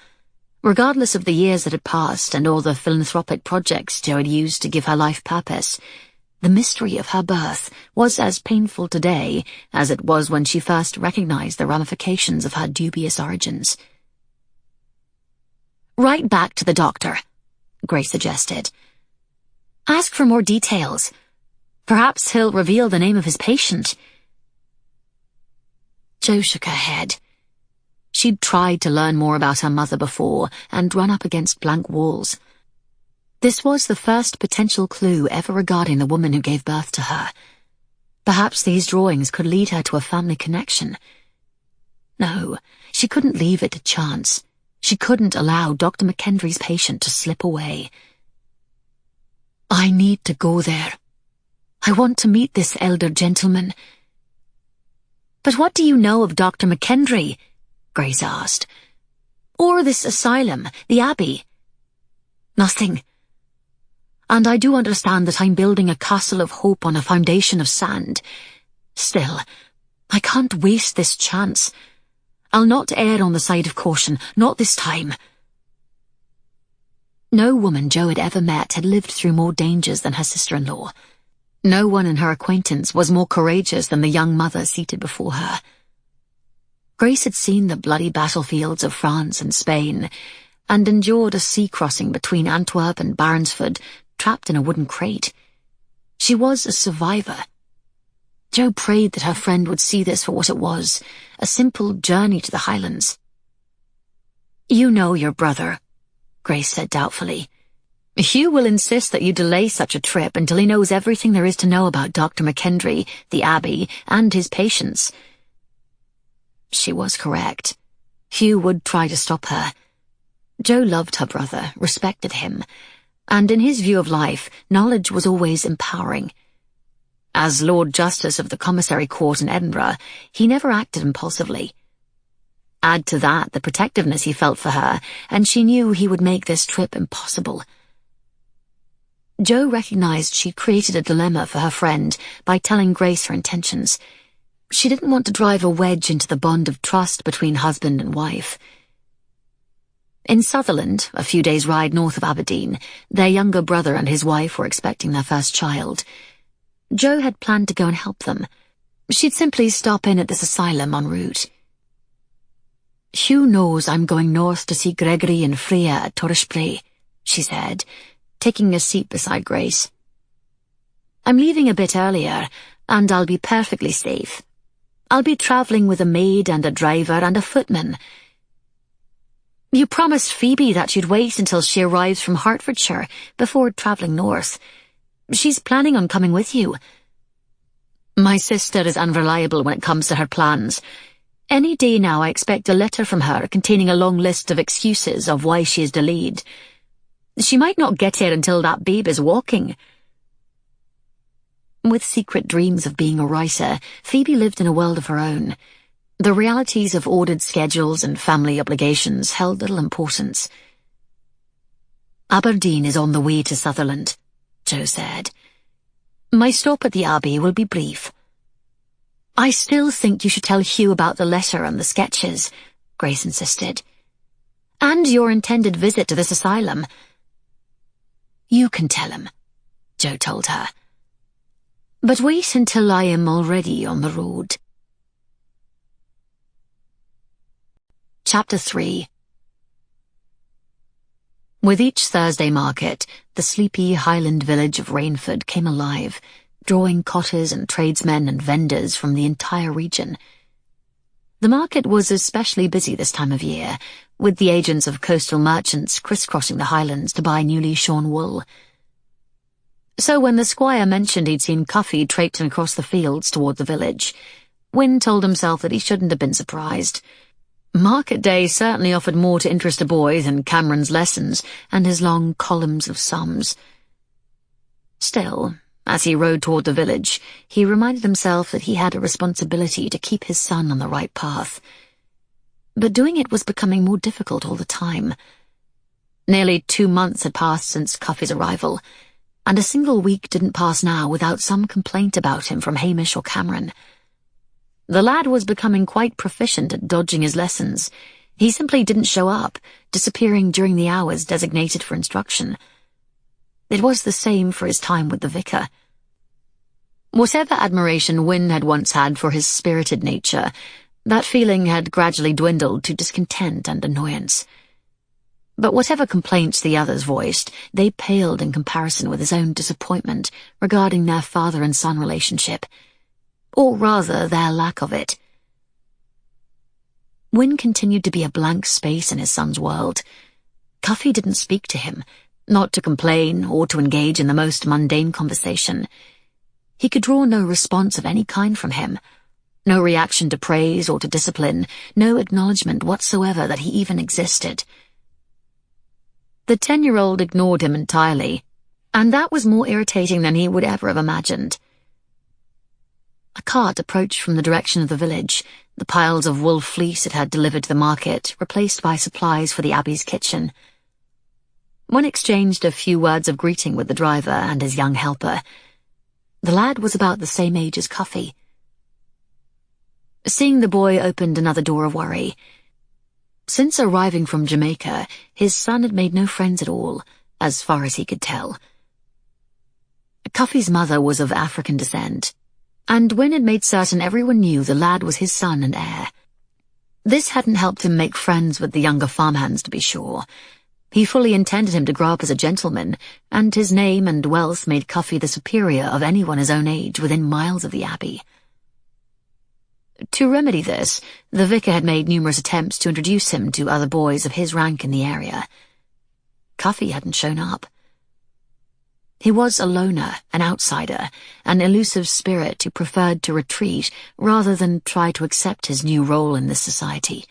A: Regardless of the years that had passed and all the philanthropic projects Jo had used to give her life purpose, the mystery of her birth was as painful today as it was when she first recognized the ramifications of her dubious origins. "Write back to the doctor," Grace suggested. "Ask for more details. Perhaps he'll reveal the name of his patient." Jo shook her head. She'd tried to learn more about her mother before and run up against blank walls. This was the first potential clue ever regarding the woman who gave birth to her. Perhaps these drawings could lead her to a family connection. No, she couldn't leave it to chance. She couldn't allow Dr. McKendry's patient to slip away. I need to go there. I want to meet this elder gentleman. But what do you know of Dr. McKendry? Grace asked. Or this asylum, the Abbey? Nothing. And I do understand that I'm building a castle of hope on a foundation of sand. Still, I can't waste this chance. I'll not err on the side of caution, not this time. No woman Jo had ever met had lived through more dangers than her sister-in-law. No one in her acquaintance was more courageous than the young mother seated before her. Grace had seen the bloody battlefields of France and Spain, and endured a sea crossing between Antwerp and Barnsford, trapped in a wooden crate. She was a survivor. Jo prayed that her friend would see this for what it was, a simple journey to the Highlands. You know your brother, Grace said doubtfully. Hugh will insist that you delay such a trip until he knows everything there is to know about Dr. McKendry, the Abbey, and his patients. She was correct. Hugh would try to stop her. Jo loved her brother, respected him, and in his view of life, knowledge was always empowering. As Lord Justice of the Commissary Court in Edinburgh, he never acted impulsively. Add to that the protectiveness he felt for her, and she knew he would make this trip impossible. Jo recognized she'd created a dilemma for her friend by telling Grace her intentions. She didn't want to drive a wedge into the bond of trust between husband and wife. In Sutherland, a few days' ride north of Aberdeen, their younger brother and his wife were expecting their first child. Jo had planned to go and help them. She'd simply stop in at this asylum en route. Hugh knows I'm going north to see Gregory and Freya at Torresprey, she said, taking a seat beside Grace. I'm leaving a bit earlier, and I'll be perfectly safe. I'll be travelling with a maid and a driver and a footman. You promised Phoebe that you'd wait until she arrives from Hertfordshire before travelling north. She's planning on coming with you. My sister is unreliable when it comes to her plans. Any day now I expect a letter from her containing a long list of excuses of why she is delayed. She might not get here until that babe is walking. With secret dreams of being a writer, Phoebe lived in a world of her own. The realities of ordered schedules and family obligations held little importance. Aberdeen is on the way to Sutherland, Jo said. My stop at the Abbey will be brief. I still think you should tell Hugh about the letter and the sketches, Grace insisted. And your intended visit to this asylum. You can tell him, Jo told her. But wait until I am already on the road. Chapter 3. With each Thursday market, the sleepy Highland village of Rainford came alive, drawing cotters and tradesmen and vendors from the entire region. The market was especially busy this time of year, with the agents of coastal merchants crisscrossing the Highlands to buy newly shorn wool. So when the squire mentioned he'd seen Cuffy traipsing across the fields toward the village, Wynne told himself that he shouldn't have been surprised. Market day certainly offered more to interest a boy than Cameron's lessons and his long columns of sums. Still, as he rode toward the village, he reminded himself that he had a responsibility to keep his son on the right path. But doing it was becoming more difficult all the time. Nearly 2 months had passed since Cuffy's arrival, and a single week didn't pass now without some complaint about him from Hamish or Cameron. The lad was becoming quite proficient at dodging his lessons. He simply didn't show up, disappearing during the hours designated for instruction. It was the same for his time with the vicar. Whatever admiration Wynne had once had for his spirited nature, that feeling had gradually dwindled to discontent and annoyance. But whatever complaints the others voiced, they paled in comparison with his own disappointment regarding their father and son relationship, or rather their lack of it. Wynne continued to be a blank space in his son's world. Cuffy didn't speak to him, not to complain or to engage in the most mundane conversation. He could draw no response of any kind from him. No reaction to praise or to discipline, no acknowledgement whatsoever that he even existed. The 10-year-old ignored him entirely, and that was more irritating than he would ever have imagined. A cart approached from the direction of the village, the piles of wool fleece it had delivered to the market, replaced by supplies for the Abbey's kitchen. One exchanged a few words of greeting with the driver and his young helper. The lad was about the same age as Cuffy. Seeing the boy opened another door of worry. Since arriving from Jamaica, his son had made no friends at all, as far as he could tell. Cuffy's mother was of African descent, and Wynne had made certain everyone knew the lad was his son and heir. This hadn't helped him make friends with the younger farmhands, to be sure. He fully intended him to grow up as a gentleman, and his name and wealth made Cuffy the superior of anyone his own age within miles of the Abbey. To remedy this, the vicar had made numerous attempts to introduce him to other boys of his rank in the area. Cuffy hadn't shown up. He was a loner, an outsider, an elusive spirit who preferred to retreat rather than try to accept his new role in this society.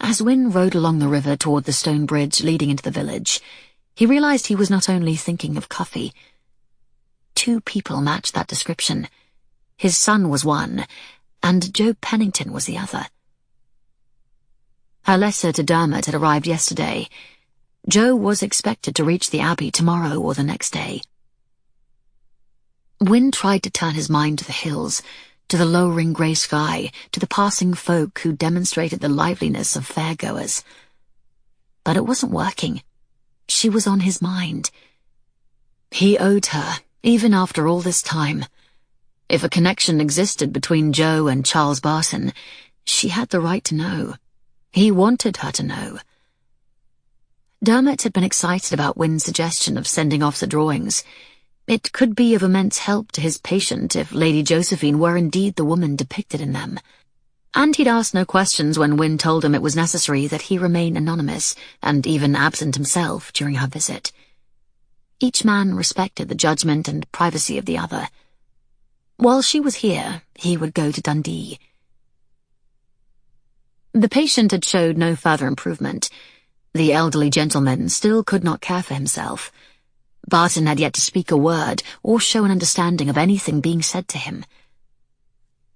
A: As Wynne rode along the river toward the stone bridge leading into the village, he realized he was not only thinking of Cuffy. 2 people matched that description. His son was one, and Jo Pennington was the other. Her letter to Dermot had arrived yesterday. Jo was expected to reach the Abbey tomorrow or the next day. Wynne tried to turn his mind to the hills, to the lowering grey sky, to the passing folk who demonstrated the liveliness of fairgoers. But it wasn't working. She was on his mind. He owed her, even after all this time. If a connection existed between Jo and Charles Barton, she had the right to know. He wanted her to know. Dermot had been excited about Wynne's suggestion of sending off the drawings. It could be of immense help to his patient if Lady Josephine were indeed the woman depicted in them. And he'd asked no questions when Wynne told him it was necessary that he remain anonymous and even absent himself during her visit. Each man respected the judgment and privacy of the other. While she was here, he would go to Dundee. The patient had showed no further improvement. The elderly gentleman still could not care for himself. Barton had yet to speak a word or show an understanding of anything being said to him.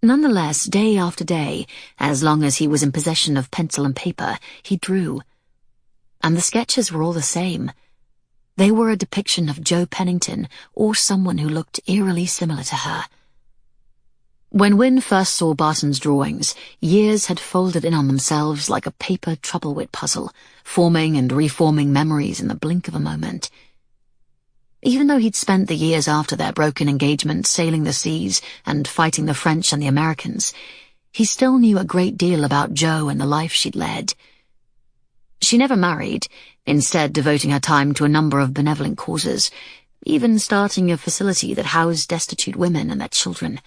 A: Nonetheless, day after day, as long as he was in possession of pencil and paper, he drew. And the sketches were all the same. They were a depiction of Jo Pennington or someone who looked eerily similar to her. When Wynne first saw Barton's drawings, years had folded in on themselves like a paper trouble-wit puzzle, forming and reforming memories in the blink of a moment. Even though he'd spent the years after their broken engagement sailing the seas and fighting the French and the Americans, he still knew a great deal about Jo and the life she'd led. She never married, instead devoting her time to a number of benevolent causes, even starting a facility that housed destitute women and their children.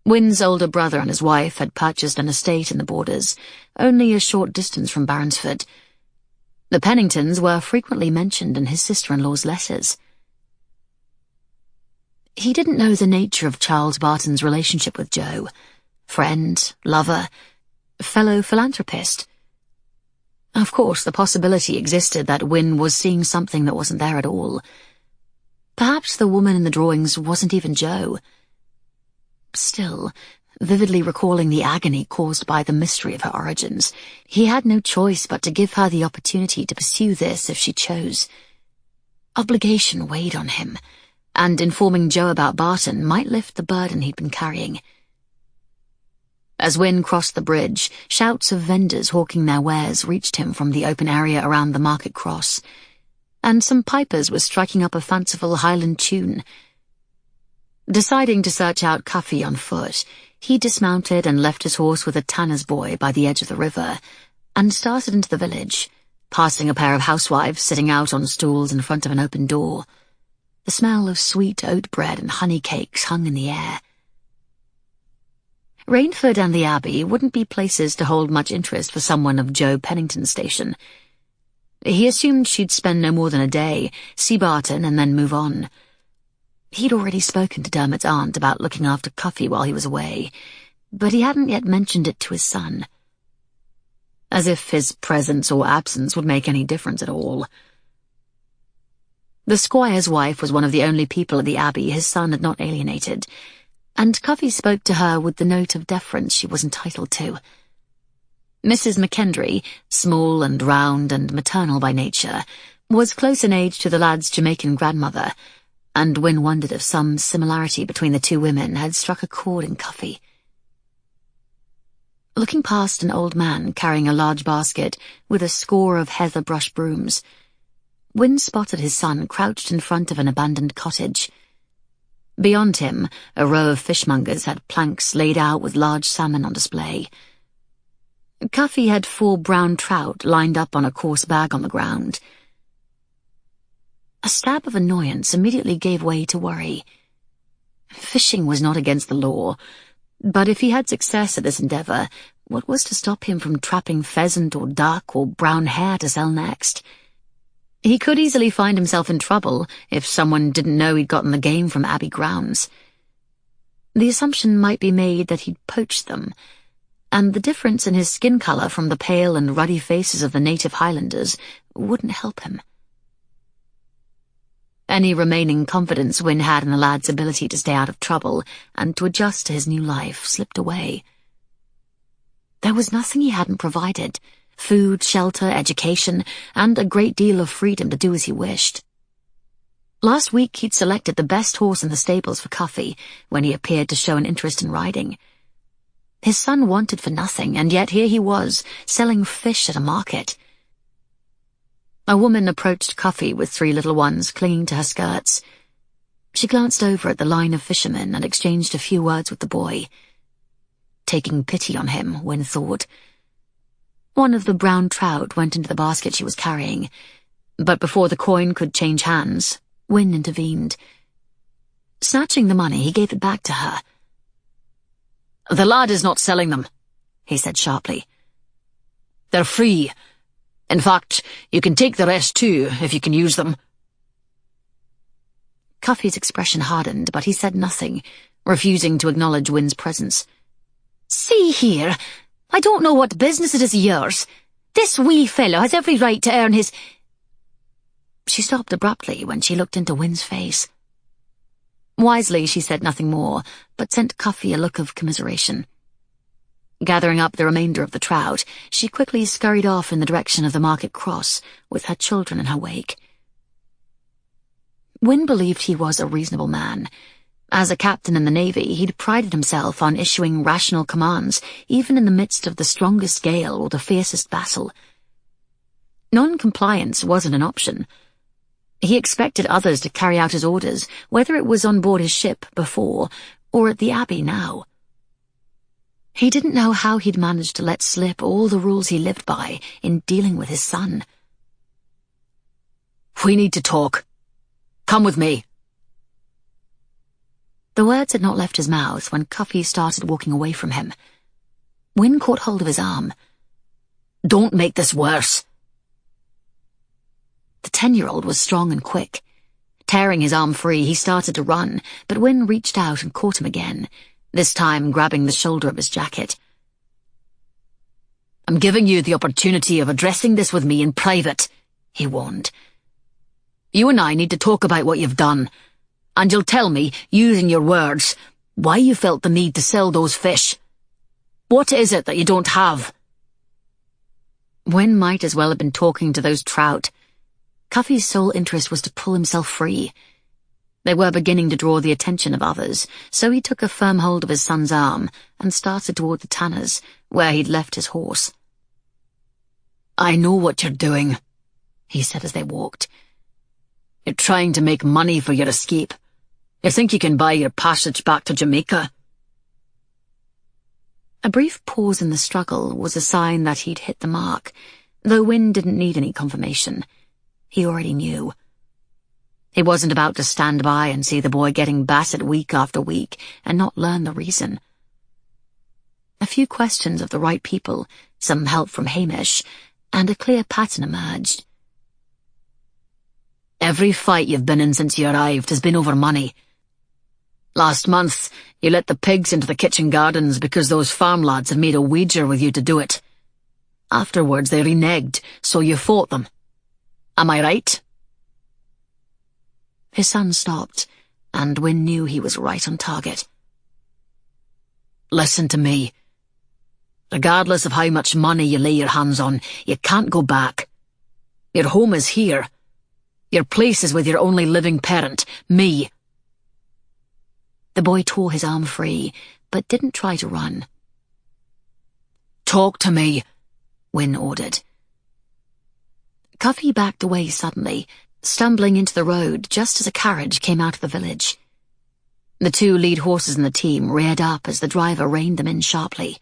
A: Wynne's older brother and his wife had purchased an estate in the borders, only a short distance from Baronsford. The Penningtons were frequently mentioned in his sister-in-law's letters. He didn't know the nature of Charles Barton's relationship with Jo. Friend, lover, fellow philanthropist. Of course, the possibility existed that Wynne was seeing something that wasn't there at all. Perhaps the woman in the drawings wasn't even Jo. Still, vividly recalling the agony caused by the mystery of her origins, he had no choice but to give her the opportunity to pursue this if she chose. Obligation weighed on him, and informing Jo about Barton might lift the burden he'd been carrying. As Wynne crossed the bridge, shouts of vendors hawking their wares reached him from the open area around the market cross, and some pipers were striking up a fanciful Highland tune. Deciding to search out Cuffy on foot, he dismounted and left his horse with a tanner's boy by the edge of the river, and started into the village, passing a pair of housewives sitting out on stools in front of an open door. The smell of sweet oat bread and honey cakes hung in the air. Rainford and the Abbey wouldn't be places to hold much interest for someone of Jo Pennington's station. He assumed she'd spend no more than a day, see Barton, and then move on. He'd already spoken to Dermot's aunt about looking after Cuffy while he was away, but he hadn't yet mentioned it to his son. As if his presence or absence would make any difference at all. The squire's wife was one of the only people at the Abbey his son had not alienated, and Cuffy spoke to her with the note of deference she was entitled to. Mrs. McKendry, small and round and maternal by nature, was close in age to the lad's Jamaican grandmother, and Wynne wondered if some similarity between the two women had struck a chord in Cuffy. Looking past an old man carrying a large basket with a score of heather brush brooms, Wynne spotted his son crouched in front of an abandoned cottage. Beyond him, a row of fishmongers had planks laid out with large salmon on display. Cuffy had 4 brown trout lined up on a coarse bag on the ground. A stab of annoyance immediately gave way to worry. Fishing was not against the law, but if he had success at this endeavour, what was to stop him from trapping pheasant or duck or brown hare to sell next? He could easily find himself in trouble if someone didn't know he'd gotten the game from Abbey grounds. The assumption might be made that he'd poached them, and the difference in his skin colour from the pale and ruddy faces of the native Highlanders wouldn't help him. Any remaining confidence Wynne had in the lad's ability to stay out of trouble and to adjust to his new life slipped away. There was nothing he hadn't provided: food, shelter, education, and a great deal of freedom to do as he wished. Last week he'd selected the best horse in the stables for Cuffy when he appeared to show an interest in riding. His son wanted for nothing, and yet here he was, selling fish at a market. A woman approached Cuffy with 3 little ones clinging to her skirts. She glanced over at the line of fishermen and exchanged a few words with the boy. Taking pity on him, Wynne thought. One of the brown trout went into the basket she was carrying, but before the coin could change hands, Wynne intervened. Snatching the money, he gave it back to her.
B: "The lad is not selling them," he said sharply. "They're free. In fact, you can take the rest too, if you can use them."
A: Cuffy's expression hardened, but he said nothing, refusing to acknowledge Wynne's presence.
C: "See here, I don't know what business it is of yours. This wee fellow has every right to earn his—"
A: She stopped abruptly when she looked into Wynne's face. Wisely, she said nothing more, but sent Cuffy a look of commiseration. Gathering up the remainder of the trout, she quickly scurried off in the direction of the market cross, with her children in her wake. Wynne believed he was a reasonable man. As a captain in the Navy, he'd prided himself on issuing rational commands, even in the midst of the strongest gale or the fiercest battle. Non-compliance wasn't an option. He expected others to carry out his orders, whether it was on board his ship before or at the Abbey now. He didn't know how he'd managed to let slip all the rules he lived by in dealing with his son.
B: "We need to talk. Come with me."
A: The words had not left his mouth when Cuffy started walking away from him. Wynne caught hold of his arm.
B: "Don't make this worse."
A: The 10-year-old was strong and quick. Tearing his arm free, he started to run, but Wynne reached out and caught him again, this time grabbing the shoulder of his jacket.
B: "I'm giving you the opportunity of addressing this with me in private," he warned. "You and I need to talk about what you've done, and you'll tell me, using your words, why you felt the need to sell those fish. What is it that you don't have?"
A: Wynne might as well have been talking to those trout. Cuffy's sole interest was to pull himself free. They were beginning to draw the attention of others, so he took a firm hold of his son's arm and started toward the tanner's, where he'd left his horse.
B: "I know what you're doing," he said as they walked. "You're trying to make money for your escape. You think you can buy your passage back to Jamaica."
A: A brief pause in the struggle was a sign that he'd hit the mark, though Wynne didn't need any confirmation. He already knew. He wasn't about to stand by and see the boy getting battered week after week and not learn the reason. A few questions of the right people, some help from Hamish, and a clear pattern emerged.
B: "Every fight you've been in since you arrived has been over money, Last month, you let the pigs into the kitchen gardens because those farm lads have made a wager with you to do it. Afterwards they reneged, so you fought them. Am I right?"
A: His son stopped, and Wynne knew he was right on target.
B: "Listen to me. Regardless of how much money you lay your hands on, you can't go back. Your home is here. Your place is with your only living parent, me."
A: The boy tore his arm free, but didn't try to run.
B: "Talk to me,"
A: Wynne ordered. Cuffy backed away suddenly, stumbling into the road just as a carriage came out of the village. The two lead horses in the team reared up as the driver reined them in sharply.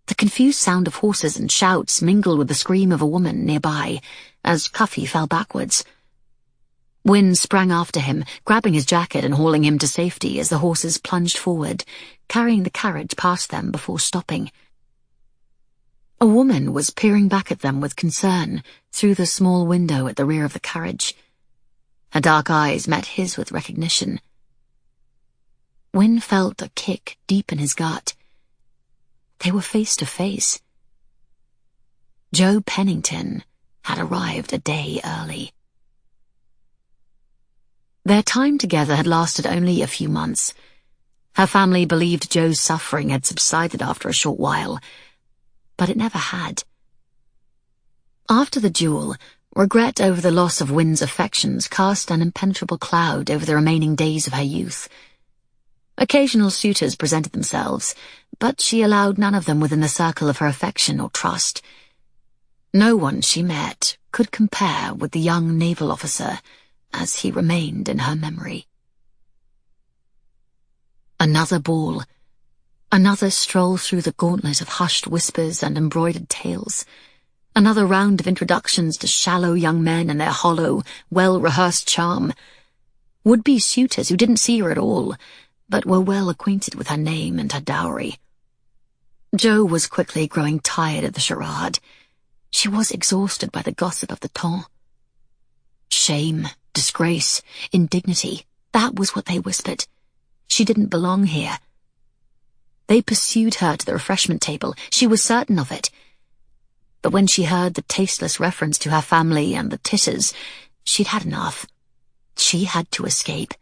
A: The confused sound of horses and shouts mingled with the scream of a woman nearby as Cuffy fell backwards. Wynne sprang after him, grabbing his jacket and hauling him to safety as the horses plunged forward, carrying the carriage past them before stopping. A woman was peering back at them with concern through the small window at the rear of the carriage. Her dark eyes met his with recognition. Wynne felt a kick deep in his gut. They were face to face. Jo Pennington had arrived a day early. Their time together had lasted only a few months. Her family believed Jo's suffering had subsided after a short while, but it never had. After the duel, regret over the loss of Wynne's affections cast an impenetrable cloud over the remaining days of her youth. Occasional suitors presented themselves, but she allowed none of them within the circle of her affection or trust. No one she met could compare with the young naval officer as he remained in her memory. Another ball. Another stroll through the gauntlet of hushed whispers and embroidered tales. Another round of introductions to shallow young men and their hollow, well-rehearsed charm. Would-be suitors who didn't see her at all, but were well acquainted with her name and her dowry. Jo was quickly growing tired of the charade. She was exhausted by the gossip of the temps. Shame, disgrace, indignity, that was what they whispered. She didn't belong here. They pursued her to the refreshment table, she was certain of it. But when she heard the tasteless reference to her family and the titters, she'd had enough. She had to escape.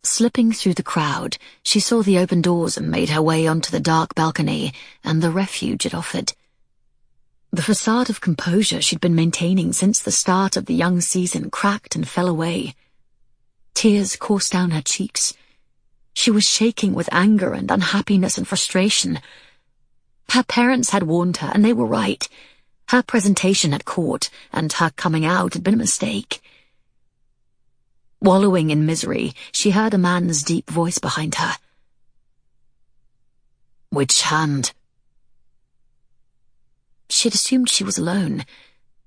A: Slipping through the crowd, she saw the open doors and made her way onto the dark balcony and the refuge it offered. The facade of composure she'd been maintaining since the start of the young season cracked and fell away. Tears coursed down her cheeks. She was shaking with anger and unhappiness and frustration. Her parents had warned her, and they were right. Her presentation at court and her coming out had been a mistake. Wallowing in misery, she heard a man's deep voice behind her.
B: "Which hand?"
A: She'd assumed she was alone.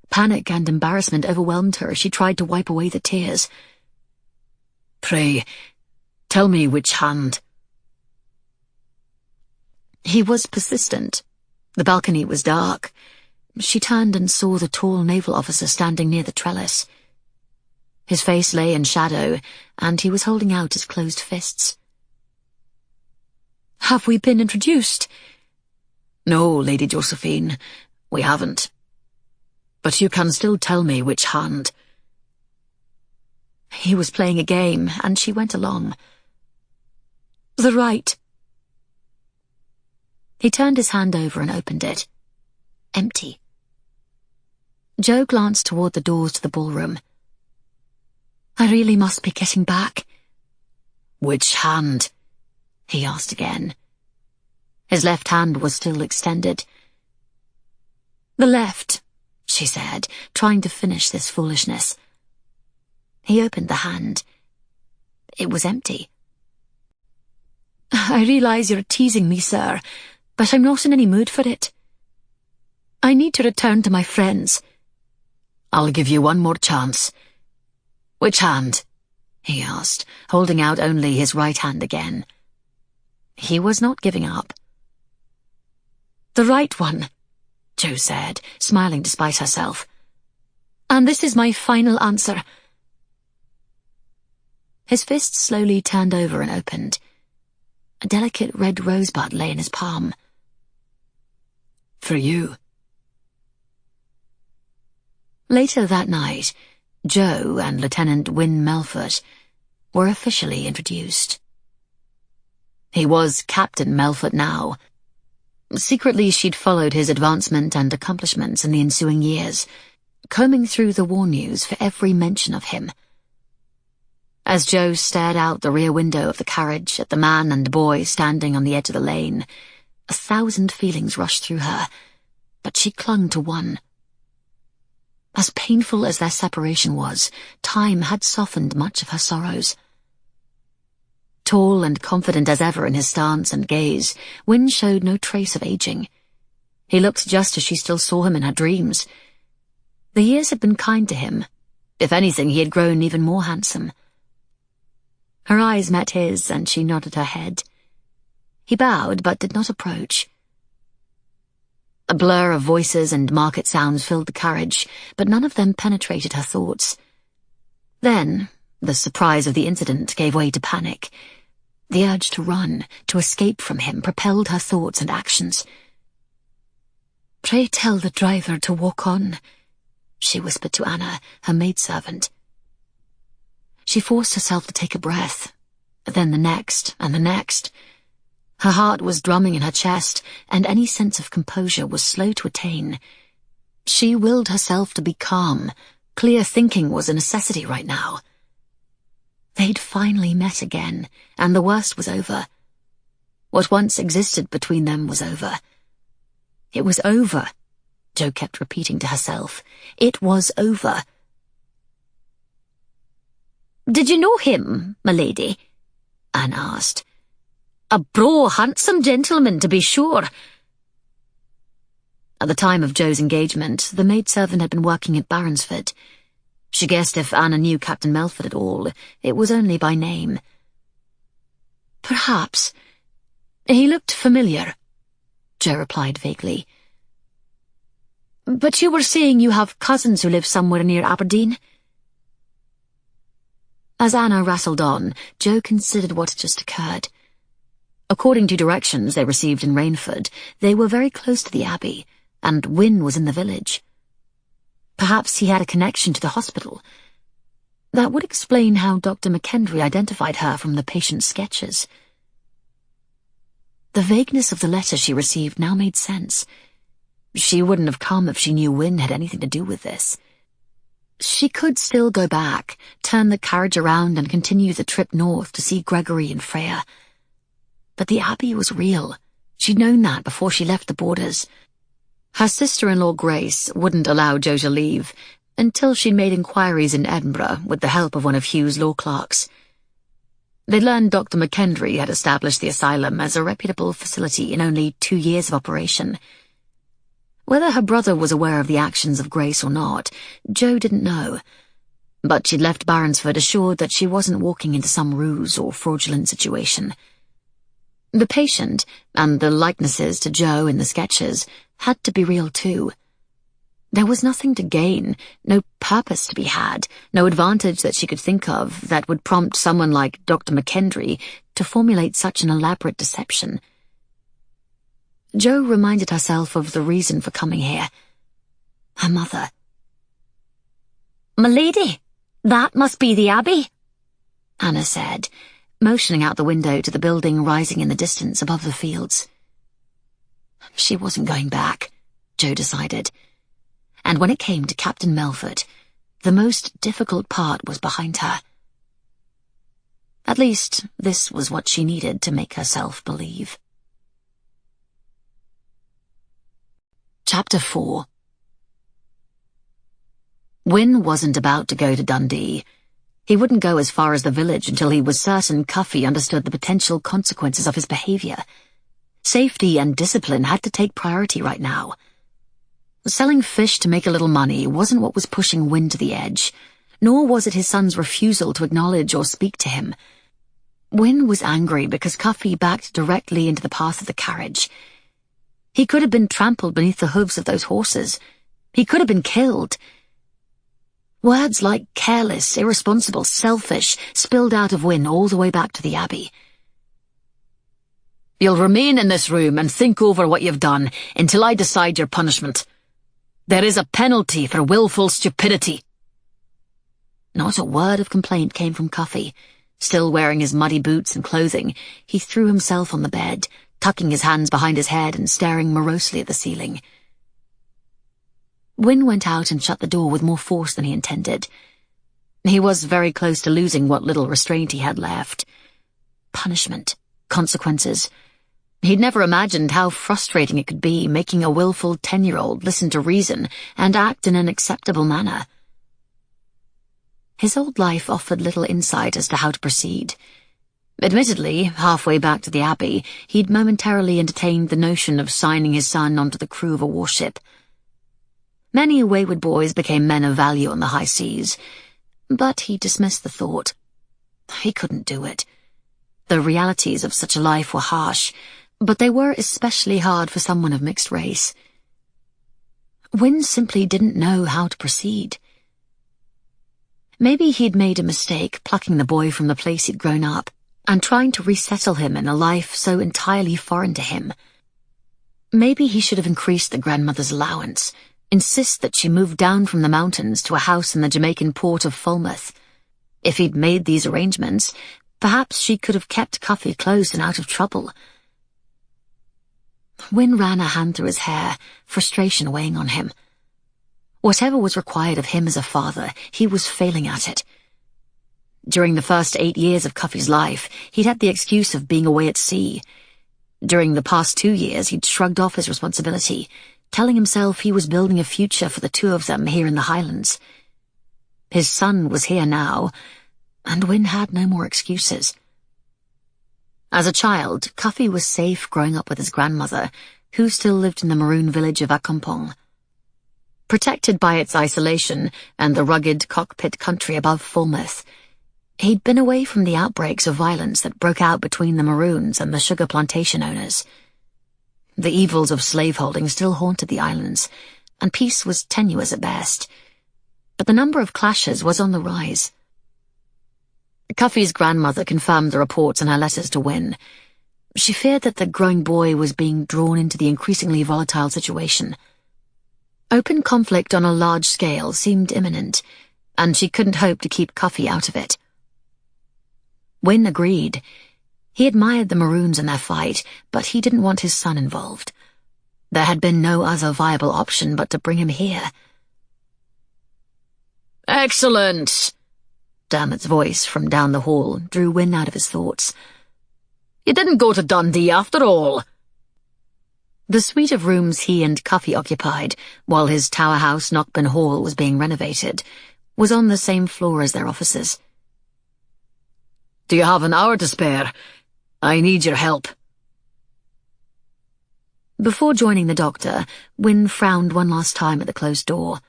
A: Panic and embarrassment overwhelmed her as she tried to wipe away the tears.
B: "Pray, tell me which hand."
A: He was persistent. The balcony was dark. She turned and saw the tall naval officer standing near the trellis. His face lay in shadow, and he was holding out his closed fists.
C: "Have we been introduced?"
B: "No, Lady Josephine, we haven't. But you can still tell me which hand."
A: He was playing a game, and she went along.
C: "The right."
A: He turned his hand over and opened it. Empty. Jo glanced toward the doors to the ballroom.
C: "I really must be getting back."
B: "Which hand?"
A: he asked again. His left hand was still extended.
C: "The left,"
A: she said, trying to finish this foolishness. He opened the hand. It was empty.
C: "I realize you're teasing me, sir, but I'm not in any mood for it. I need to return to my friends."
B: "I'll give you one more chance. Which hand?"
A: he asked, holding out only his right hand again. He was not giving up.
C: "The right one,"
A: Jo said, smiling despite herself.
C: "And this is my final answer."
A: His fist slowly turned over and opened. A delicate red rosebud lay in his palm.
B: For you.
A: Later that night, Jo and Lieutenant Wynne Melfort were officially introduced. He was Captain Melfort now. Secretly, she'd followed his advancement and accomplishments in the ensuing years, combing through the war news for every mention of him. As Jo stared out the rear window of the carriage at the man and boy standing on the edge of the lane, 1,000 feelings rushed through her, but she clung to one. As painful as their separation was, time had softened much of her sorrows. Tall and confident as ever in his stance and gaze, Wynne showed no trace of aging. He looked just as she still saw him in her dreams. The years had been kind to him. If anything, he had grown even more handsome. Her eyes met his, and she nodded her head. He bowed, but did not approach. A blur of voices and market sounds filled the carriage, but none of them penetrated her thoughts. Then, the surprise of the incident gave way to panic. The urge to run, to escape from him, propelled her thoughts and actions. "Pray tell the driver to walk on," she whispered to Anna, her maidservant. She forced herself to take a breath, then the next and the next. Her heart was drumming in her chest, and any sense of composure was slow to attain. She willed herself to be calm. Clear thinking was a necessity right now. They'd finally met again, and the worst was over. What once existed between them was over. It was over, Jo kept repeating to herself. It was over.
C: "Did you know him, my lady?"
A: Anne asked.
C: "A handsome gentleman, to be sure."
A: At the time of Jo's engagement, the maidservant had been working at Baronsford. She guessed if Anna knew Captain Melfort at all, it was only by name. "Perhaps. He looked familiar," Jo replied vaguely.
C: "But you were saying you have cousins who live somewhere near Aberdeen?"
A: As Anna rattled on, Jo considered what had just occurred. According to directions they received in Rainford, they were very close to the Abbey, and Wynne was in the village. Perhaps he had a connection to the hospital. That would explain how Dr. McKendry identified her from the patient's sketches. The vagueness of the letter she received now made sense. She wouldn't have come if she knew Wynne had anything to do with this. She could still go back, turn the carriage around and continue the trip north to see Gregory and Freya. But the Abbey was real. She'd known that before she left the borders. Her sister-in-law Grace wouldn't allow Jo to leave until she'd made inquiries in Edinburgh with the help of one of Hugh's law clerks. They'd learned Dr. McKendry had established the asylum as a reputable facility in only 2 years of operation. Whether her brother was aware of the actions of Grace or not, Jo didn't know. But she'd left Baronsford assured that she wasn't walking into some ruse or fraudulent situation. The patient, and the likenesses to Jo in the sketches, had to be real too. There was nothing to gain, no purpose to be had, no advantage that she could think of that would prompt someone like Dr. McKendry to formulate such an elaborate deception. Jo reminded herself of the reason for coming here. Her mother.
C: "My lady, that must be the Abbey,"
A: Anna said, motioning out the window to the building rising in the distance above the fields. She wasn't going back, Jo decided. And when it came to Captain Melfort, the most difficult part was behind her. At least, this was what she needed to make herself believe. Chapter 4. Wynne wasn't about to go to Dundee. He wouldn't go as far as the village until he was certain Cuffy understood the potential consequences of his behavior. Safety and discipline had to take priority right now. Selling fish to make a little money wasn't what was pushing Wynne to the edge, nor was it his son's refusal to acknowledge or speak to him. Wynne was angry because Cuffy backed directly into the path of the carriage. He could have been trampled beneath the hooves of those horses. He could have been killed. Words like careless, irresponsible, selfish spilled out of Wynne all the way back to the Abbey.
B: You'll remain in this room and think over what you've done until I decide your punishment. There is a penalty for willful stupidity.
A: Not a word of complaint came from Cuffy. Still wearing his muddy boots and clothing, he threw himself on the bed, tucking his hands behind his head and staring morosely at the ceiling. Wynne went out and shut the door with more force than he intended. He was very close to losing what little restraint he had left. Punishment, consequences. He'd never imagined how frustrating it could be making a willful 10-year-old listen to reason and act in an acceptable manner. His old life offered little insight as to how to proceed. Admittedly, halfway back to the Abbey, he'd momentarily entertained the notion of signing his son onto the crew of a warship. Many wayward boys became men of value on the high seas, but he dismissed the thought. He couldn't do it. The realities of such a life were harsh, but they were especially hard for someone of mixed race. Wynne simply didn't know how to proceed. Maybe he'd made a mistake plucking the boy from the place he'd grown up and trying to resettle him in a life so entirely foreign to him. Maybe he should have increased the grandmother's allowance, insist that she move down from the mountains to a house in the Jamaican port of Falmouth. If he'd made these arrangements, perhaps she could have kept Cuffy close and out of trouble. Wynne ran a hand through his hair, frustration weighing on him. Whatever was required of him as a father, he was failing at it. During the first 8 years of Cuffy's life, he'd had the excuse of being away at sea. During the past 2 years, he'd shrugged off his responsibility, telling himself he was building a future for the two of them here in the Highlands. His son was here now, and Wynne had no more excuses. As a child, Cuffy was safe growing up with his grandmother, who still lived in the maroon village of Accompong. Protected by its isolation and the rugged cockpit country above Falmouth, he'd been away from the outbreaks of violence that broke out between the Maroons and the sugar plantation owners. The evils of slaveholding still haunted the islands, and peace was tenuous at best, but the number of clashes was on the rise. Cuffy's grandmother confirmed the reports in her letters to Wynne. She feared that the growing boy was being drawn into the increasingly volatile situation. Open conflict on a large scale seemed imminent, and she couldn't hope to keep Cuffy out of it. Wynne agreed. He admired the Maroons in their fight, but he didn't want his son involved. There had been no other viable option but to bring him here.
B: "Excellent!"
A: Dermot's voice from down the hall drew Wynne out of his thoughts.
B: "You didn't go to Dundee after all."
A: The suite of rooms he and Cuffy occupied, while his tower house Knockburn Hall was being renovated, was on the same floor as their offices.
B: "Do you have an hour to spare? I need your help."
A: Before joining the doctor, Wynne frowned one last time at the closed door.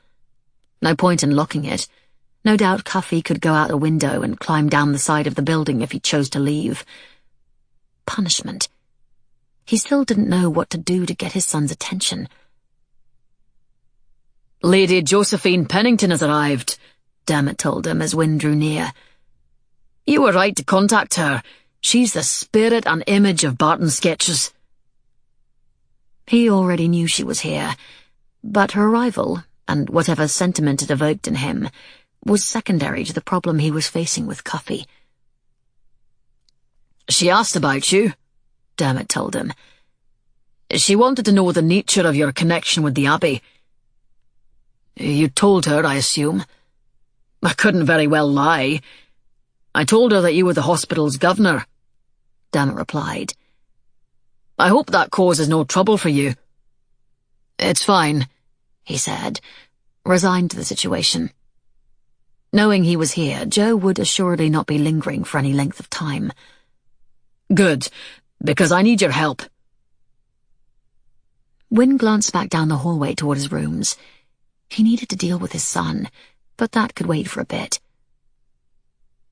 A: No point in locking it. No doubt Cuffy could go out a window and climb down the side of the building if he chose to leave. Punishment. He still didn't know what to do to get his son's attention.
B: "Lady Josephine Pennington has arrived," Dermot told him as Wynne drew near. "You were right to contact her. She's the spirit and image of Barton's sketches."
A: He already knew she was here, but her arrival, and whatever sentiment it evoked in him, was secondary to the problem he was facing with Cuffy.
B: "She asked about you," Dermot told him. "She wanted to know the nature of your connection with the Abbey. You told her, I assume?" "I couldn't very well lie. I told her that you were the hospital's governor," Dermot replied. "I hope that causes no trouble for you." "It's fine," he said, resigned to the situation. Knowing he was here, Jo would assuredly not be lingering for any length of time. "Good, because I need your help."
A: Wynne glanced back down the hallway toward his rooms. He needed to deal with his son, but that could wait for a bit.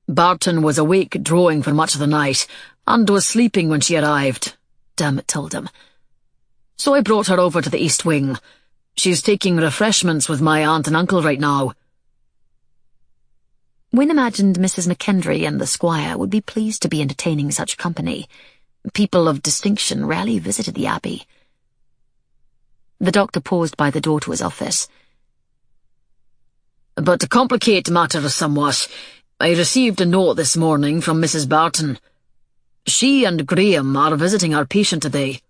B: "Barton was awake drawing for much of the night, and was sleeping when she arrived," Dermot told him. "So I brought her over to the East Wing. She's taking refreshments with my aunt and uncle right now."
A: Wynne imagined Mrs. McKendry and the squire would be pleased to be entertaining such company. People of distinction rarely visited the abbey. The doctor paused by the door to his office.
B: "But to complicate matters somewhat, I received a note this morning from Mrs. Barton. She and Graham are visiting our patient today."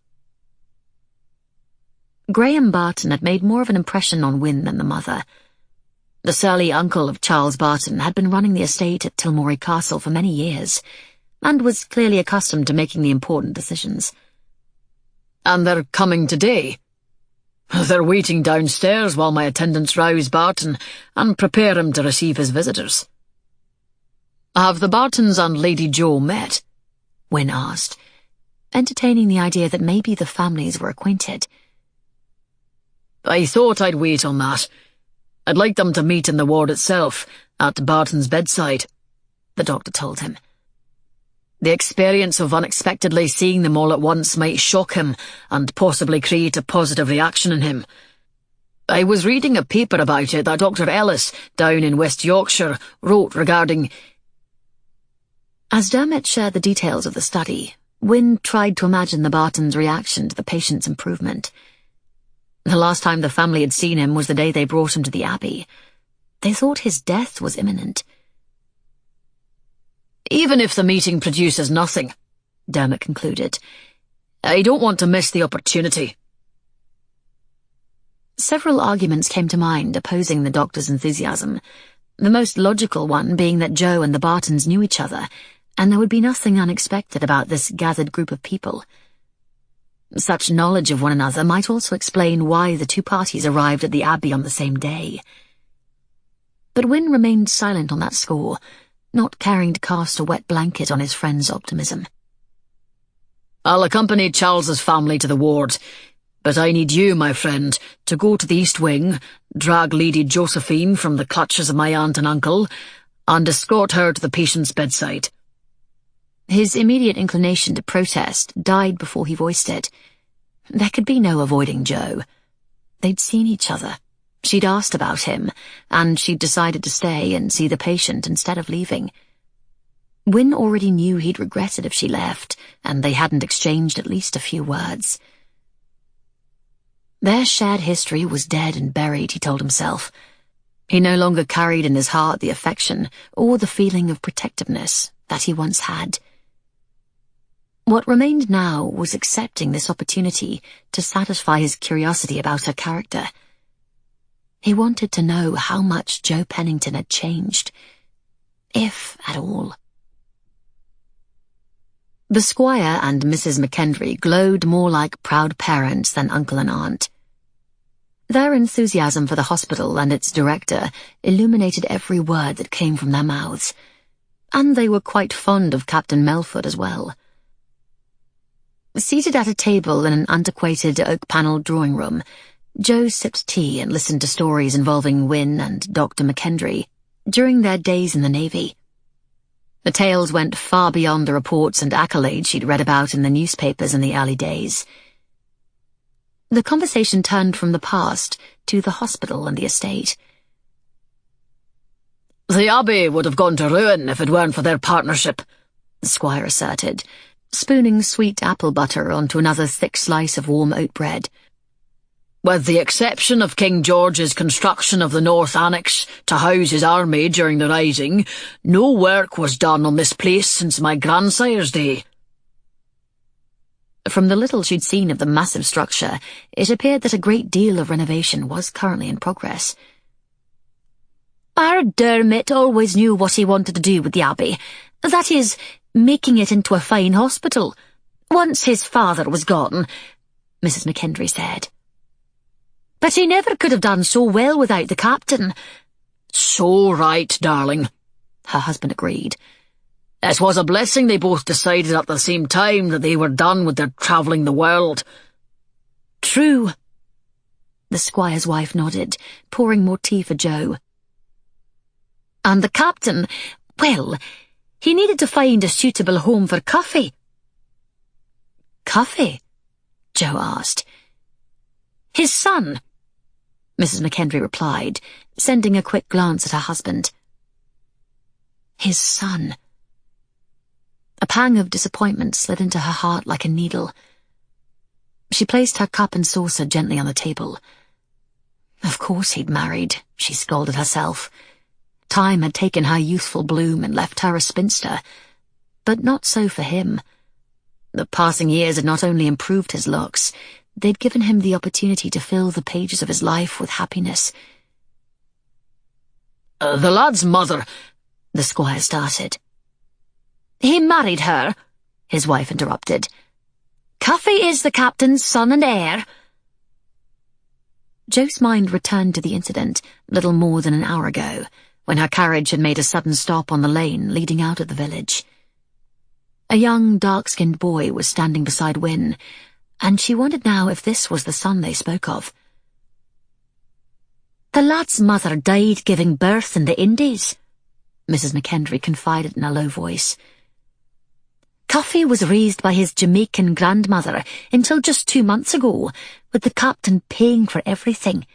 A: Graham Barton had made more of an impression on Wynne than the mother. The surly uncle of Charles Barton had been running the estate at Tilmorey Castle for many years, and was clearly accustomed to making the important decisions.
B: "And they're coming today? They're waiting downstairs while my attendants rouse Barton and prepare him to receive his visitors." "Have the Bartons and Lady Jo met?"
A: Wynne asked, entertaining the idea that maybe the families were acquainted.
B: "I thought I'd wait on that. I'd like them to meet in the ward itself, at Barton's bedside," the doctor told him. "The experience of unexpectedly seeing them all at once might shock him and possibly create a positive reaction in him. I was reading a paper about it that Dr. Ellis, down in West Yorkshire, wrote regarding—"
A: As Dermot shared the details of the study, Wynne tried to imagine the Bartons' reaction to the patient's improvement. The last time the family had seen him was the day they brought him to the abbey. They thought his death was imminent.
B: "Even if the meeting produces nothing," Dermot concluded, "I don't want to miss the opportunity."
A: Several arguments came to mind opposing the doctor's enthusiasm, the most logical one being that Jo and the Bartons knew each other, and there would be nothing unexpected about this gathered group of people. Such knowledge of one another might also explain why the two parties arrived at the abbey on the same day. But Wynne remained silent on that score, not caring to cast a wet blanket on his friend's optimism.
B: "I'll accompany Charles's family to the ward, but I need you, my friend, to go to the East Wing, drag Lady Josephine from the clutches of my aunt and uncle, and escort her to the patient's bedside."
A: His immediate inclination to protest died before he voiced it. There could be no avoiding Jo. They'd seen each other. She'd asked about him, and she'd decided to stay and see the patient instead of leaving. Wynne already knew he'd regret it if she left, and they hadn't exchanged at least a few words. Their shared history was dead and buried, he told himself. He no longer carried in his heart the affection or the feeling of protectiveness that he once had. What remained now was accepting this opportunity to satisfy his curiosity about her character. He wanted to know how much Jo Pennington had changed, if at all. The squire and Mrs. McKendry glowed more like proud parents than uncle and aunt. Their enthusiasm for the hospital and its director illuminated every word that came from their mouths, and they were quite fond of Captain Melfort as well. Seated at a table in an antiquated oak-panelled drawing room, Jo sipped tea and listened to stories involving Wynne and Dr. McKendry during their days in the Navy. The tales went far beyond the reports and accolades she'd read about in the newspapers in the early days. The conversation turned from the past to the hospital and the estate.
B: "The abbey would have gone to ruin if it weren't for their partnership," the squire asserted, spooning sweet apple butter onto another thick slice of warm oat bread. "With the exception of King George's construction of the North Annex to house his army during the Rising, no work was done on this place since my grandsire's day."
A: From the little she'd seen of the massive structure, it appeared that a great deal of renovation was currently in progress.
C: Our Dermot always knew what he wanted to do with the abbey. That is, making it into a fine hospital. Once his father was gone,
A: Mrs. McKendry said.
C: But he never could have done so well without the captain.
B: "So right, darling,"
A: her husband agreed.
B: "It was a blessing they both decided at the same time that they were done with their travelling the world."
C: "True."
A: The squire's wife nodded, pouring more tea for Jo.
C: "And the captain, well, he needed to find a suitable home for Cuffy."
A: "Cuffy?" Jo asked.
C: "His son,"
A: Mrs. McKendry replied, sending a quick glance at her husband.
C: His son. A pang of disappointment slid into her heart like a needle. She placed her cup and saucer gently on the table. Of course he'd married, she scolded herself. Time had taken her youthful bloom and left her a spinster. But not so for him. The passing years had not only improved his looks, they'd given him the opportunity to fill the pages of his life with happiness.
B: The lad's mother,
C: the squire started. He married her, his wife interrupted. Cuffy is the captain's son and heir. Jo's mind returned to the incident little more than an hour ago, when her carriage had made a sudden stop on the lane leading out of the village. A young, dark-skinned boy was standing beside Wynne, and she wondered now if this was the son they spoke of. The lad's mother died giving birth in the Indies, Mrs. McKendry confided in a low voice. Cuffy was raised by his Jamaican grandmother until just 2 months ago, with the captain paying for everything.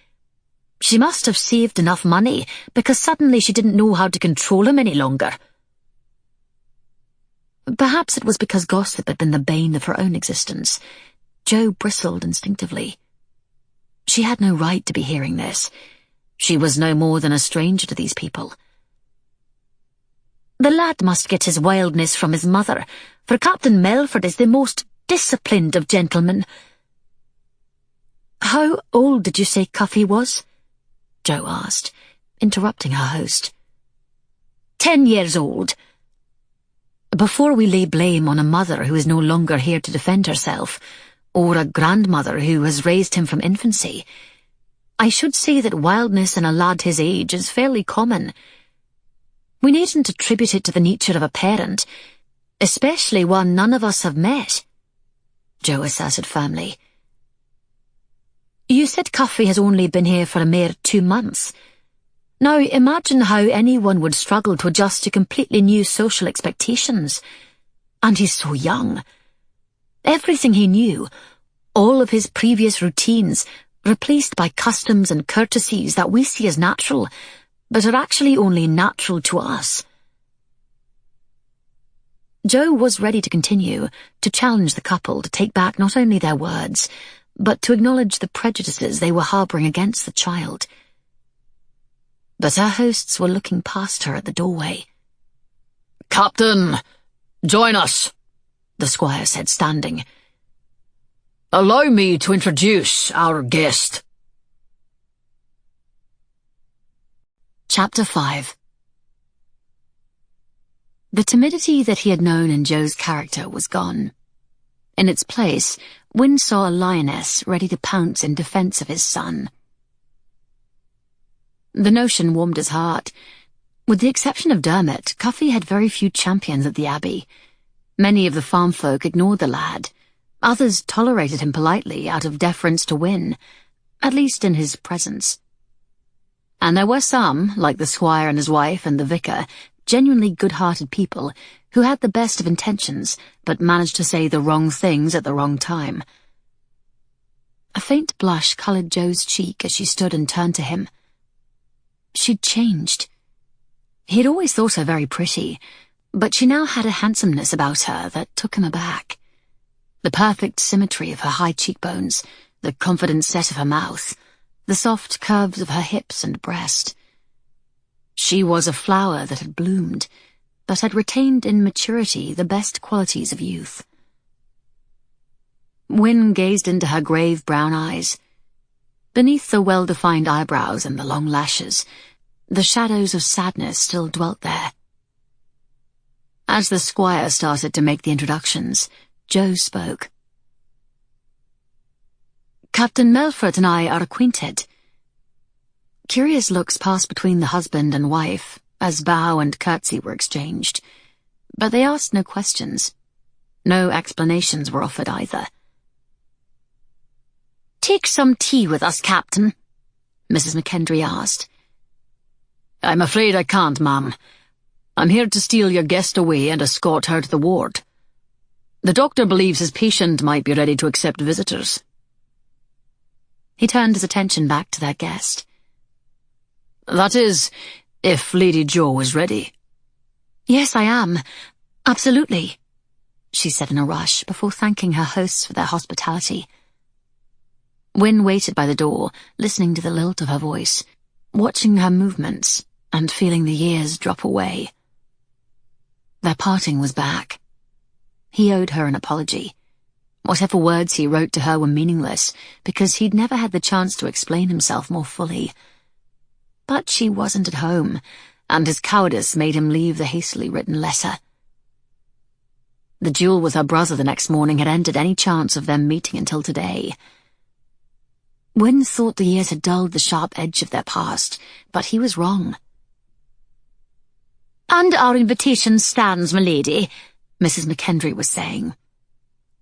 C: She must have saved enough money, because suddenly she didn't know how to control him any longer. Perhaps it was because gossip had been the bane of her own existence. Jo bristled instinctively. She had no right to be hearing this. She was no more than a stranger to these people. The lad must get his wildness from his mother, for Captain Melfort is the most disciplined of gentlemen. How old did you say Cuffy was? Jo asked, interrupting her host. 10 years old. Before we lay blame on a mother who is no longer here to defend herself, or a grandmother who has raised him from infancy, I should say that wildness in a lad his age is fairly common. We needn't attribute it to the nature of a parent, especially one none of us have met, Jo asserted firmly. You said Cuffy has only been here for a mere 2 months. Now imagine how anyone would struggle to adjust to completely new social expectations. And he's so young. Everything he knew, all of his previous routines, replaced by customs and courtesies that we see as natural, but are actually only natural to us. Jo was ready to continue, to challenge the couple to take back not only their words, but to acknowledge the prejudices they were harbouring against the child. But her hosts were looking past her at the doorway.
B: Captain, join us,
C: the squire said, standing.
B: Allow me to introduce our guest.
C: Chapter 5. The timidity that he had known in Jo's character was gone. In its place, Wynne saw a lioness ready to pounce in defence of his son. The notion warmed his heart. With the exception of Dermot, Cuffy had very few champions at the Abbey. Many of the farm folk ignored the lad. Others tolerated him politely out of deference to Wynne, at least in his presence. And there were some, like the squire and his wife and the vicar, genuinely good-hearted people who had the best of intentions but managed to say the wrong things at the wrong time. A faint blush coloured Jo's cheek as she stood and turned to him. She'd changed. He'd always thought her very pretty, but she now had a handsomeness about her that took him aback. The perfect symmetry of her high cheekbones, the confident set of her mouth, the soft curves of her hips and breast. She was a flower that had bloomed, but had retained in maturity the best qualities of youth. Wynne gazed into her grave brown eyes. Beneath the well-defined eyebrows and the long lashes, the shadows of sadness still dwelt there. As the squire started to make the introductions, Jo spoke. Captain Melfort and I are acquainted. Curious looks passed between the husband and wife, as bow and curtsy were exchanged, but they asked no questions. No explanations were offered either. Take some tea with us, Captain, Mrs. McKendry asked.
B: I'm afraid I can't, ma'am. I'm here to steal your guest away and escort her to the ward. The doctor believes his patient might be ready to accept visitors.
C: He turned his attention back to their guest.
B: That is, if Lady Jo is ready.
C: Yes, I am. Absolutely, she said in a rush before thanking her hosts for their hospitality. Wynne waited by the door, listening to the lilt of her voice, watching her movements and feeling the years drop away. Their parting was back. He owed her an apology. Whatever words he wrote to her were meaningless, because he'd never had the chance to explain himself more fully. But she wasn't at home, and his cowardice made him leave the hastily written letter. The duel with her brother the next morning had ended any chance of them meeting until today. Wynne thought the years had dulled the sharp edge of their past, but he was wrong.
A: "And our invitation stands, milady," Mrs. McKendry was saying.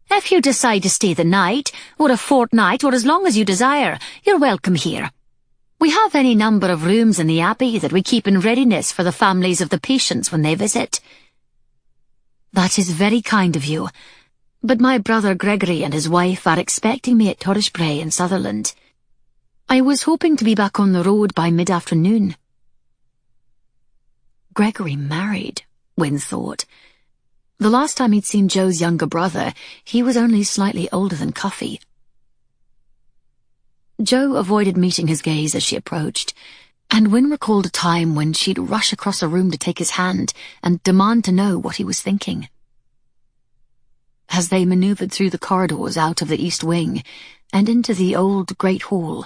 A: "If you decide to stay the night, or a fortnight, or as long as you desire, you're welcome here. We have any number of rooms in the Abbey that we keep in readiness for the families of the patients when they visit."
C: "That is very kind of you, but my brother Gregory and his wife are expecting me at Torrisbray in Sutherland. I was hoping to be back on the road by mid-afternoon." Gregory married, Wynne thought. The last time he'd seen Joe's younger brother, he was only slightly older than Cuffy. Jo avoided meeting his gaze as she approached, and Wynne recalled a time when she'd rush across a room to take his hand and demand to know what he was thinking. As they maneuvered through the corridors out of the East Wing and into the old Great Hall,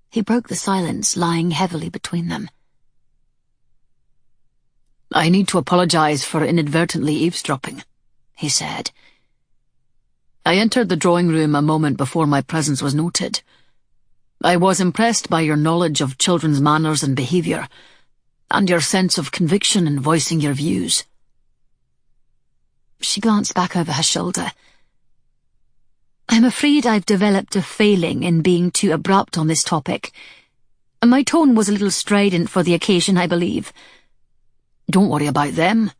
C: he broke the silence lying heavily between them.
B: "I need to apologize for inadvertently eavesdropping," he said. "I entered the drawing room a moment before my presence was noted. I was impressed by your knowledge of children's manners and behavior, and your sense of conviction in voicing your views."
C: She glanced back over her shoulder. "I'm afraid I've developed a failing in being too abrupt on this topic. My tone was a little strident for the occasion, I believe."
B: "Don't worry about them.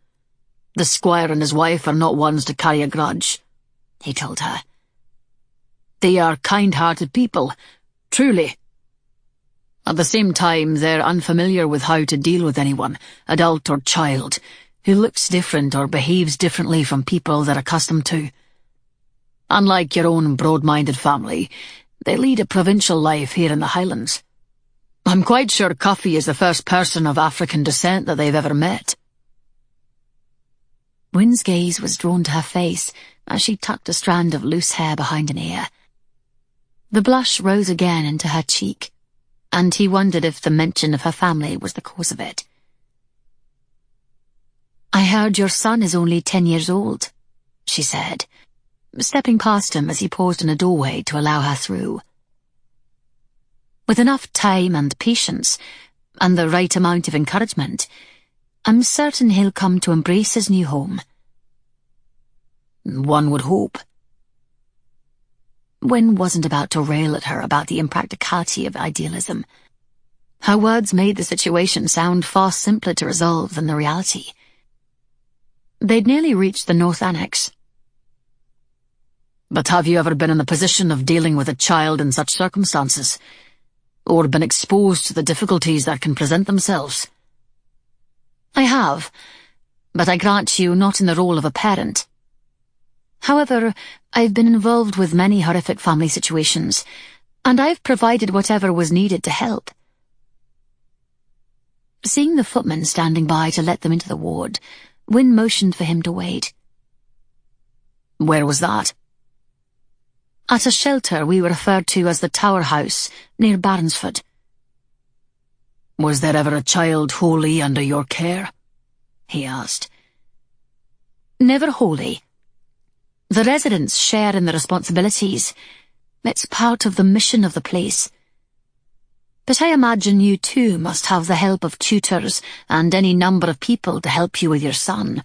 B: The squire and his wife are not ones to carry a grudge," he told her. "They are kind-hearted people, truly. At the same time, they're unfamiliar with how to deal with anyone, adult or child, who looks different or behaves differently from people they're accustomed to. Unlike your own broad-minded family, they lead a provincial life here in the Highlands. I'm quite sure Cuffy is the first person of African descent that they've ever met."
C: Wynne's gaze was drawn to her face as she tucked a strand of loose hair behind an ear. The blush rose again into her cheek, and he wondered if the mention of her family was the cause of it. "I heard your son is only 10 years old," she said, stepping past him as he paused in a doorway to allow her through. "With enough time and patience, and the right amount of encouragement, I'm certain he'll come to embrace his new home."
B: "One would hope."
C: Wynne wasn't about to rail at her about the impracticality of idealism. Her words made the situation sound far simpler to resolve than the reality. They'd nearly reached the North Annex.
B: "But have you ever been in the position of dealing with a child in such circumstances? Or been exposed to the difficulties that can present themselves?"
C: "I have, but I grant you not in the role of a parent. However, I've been involved with many horrific family situations, and I've provided whatever was needed to help." Seeing the footman standing by to let them into the ward, Wynne motioned for him to wait.
B: "Where was that?"
C: "At a shelter we referred to as the Tower House, near Barnsford."
B: "Was there ever a child wholly under your care?" he asked.
C: "Never wholly. The residents share in the responsibilities. It's part of the mission of the place. But I imagine you too must have the help of tutors and any number of people to help you with your son."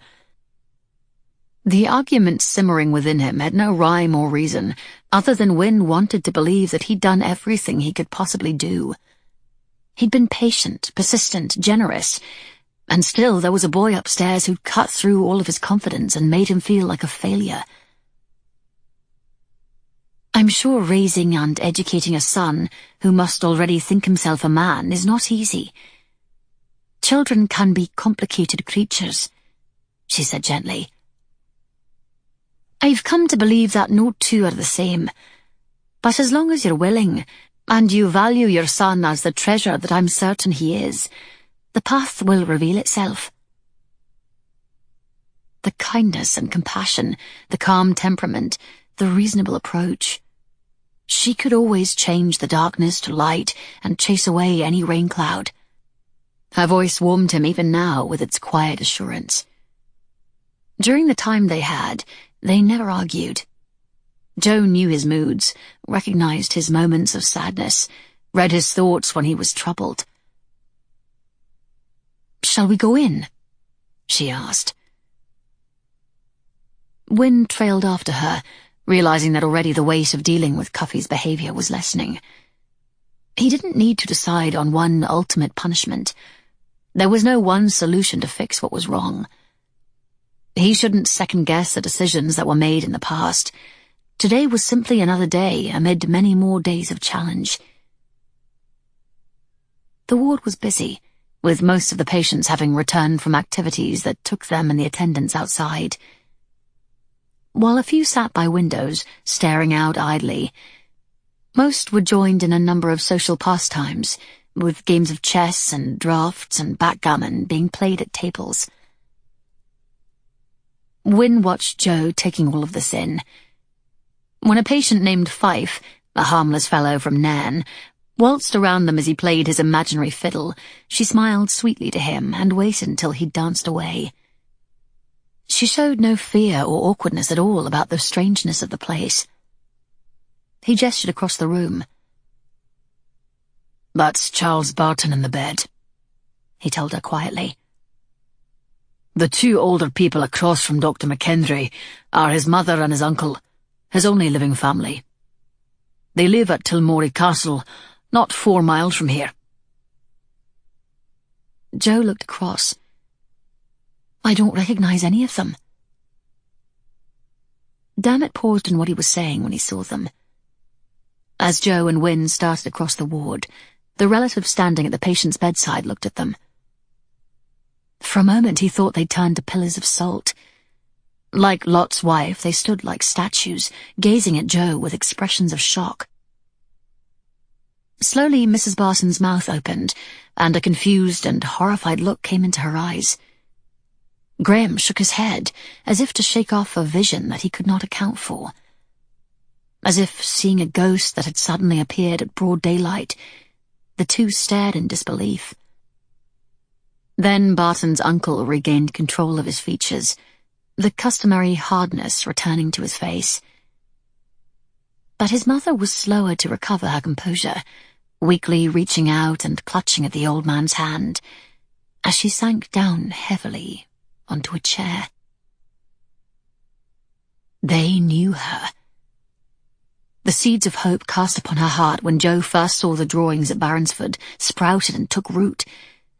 C: The argument simmering within him had no rhyme or reason, other than Wynne wanted to believe that he'd done everything he could possibly do. He'd been patient, persistent, generous, and still there was a boy upstairs who'd cut through all of his confidence and made him feel like a failure. "I'm sure raising and educating a son who must already think himself a man is not easy. Children can be complicated creatures, she said gently. I've come to believe that no two are the same. But as long as you're willing, and you value your son as the treasure that I'm certain he is, the path will reveal itself. The kindness and compassion, the calm temperament, the reasonable approach. She could always change the darkness to light and chase away any rain cloud. Her voice warmed him even now with its quiet assurance. During the time they had, they never argued. Jo knew his moods, recognized his moments of sadness, read his thoughts when he was troubled. "Shall we go in?" she asked. Wynne trailed after her, realizing that already the weight of dealing with Cuffy's behavior was lessening. He didn't need to decide on one ultimate punishment. There was no one solution to fix what was wrong. He shouldn't second-guess the decisions that were made in the past. Today was simply another day amid many more days of challenge. The ward was busy, with most of the patients having returned from activities that took them and the attendants outside. While a few sat by windows, staring out idly, most were joined in a number of social pastimes, with games of chess and draughts and backgammon being played at tables. Wynne watched Jo taking all of this in. When a patient named Fife, a harmless fellow from Nairn, waltzed around them as he played his imaginary fiddle, she smiled sweetly to him and waited until he'd danced away. She showed no fear or awkwardness at all about the strangeness of the place. He gestured across the room. "That's Charles Barton in the bed," he told her quietly. "The two older people across from Dr. McKendry are his mother and his uncle, his only living family. They live at Tilmorey Castle, not 4 miles from here." Jo looked across. "I don't recognize any of them." Dermot paused in what he was saying when he saw them. As Jo and Wynne started across the ward, the relative standing at the patient's bedside looked at them. For a moment he thought they'd turned to pillars of salt. Like Lot's wife, they stood like statues, gazing at Jo with expressions of shock. Slowly Mrs. Barton's mouth opened, and a confused and horrified look came into her eyes. Graham shook his head, as if to shake off a vision that he could not account for. As if seeing a ghost that had suddenly appeared at broad daylight, the two stared in disbelief. Then Barton's uncle regained control of his features, the customary hardness returning to his face. But his mother was slower to recover her composure, weakly reaching out and clutching at the old man's hand, as she sank down heavily onto a chair. They knew her. The seeds of hope cast upon her heart when Jo first saw the drawings at Baronsford sprouted and took root,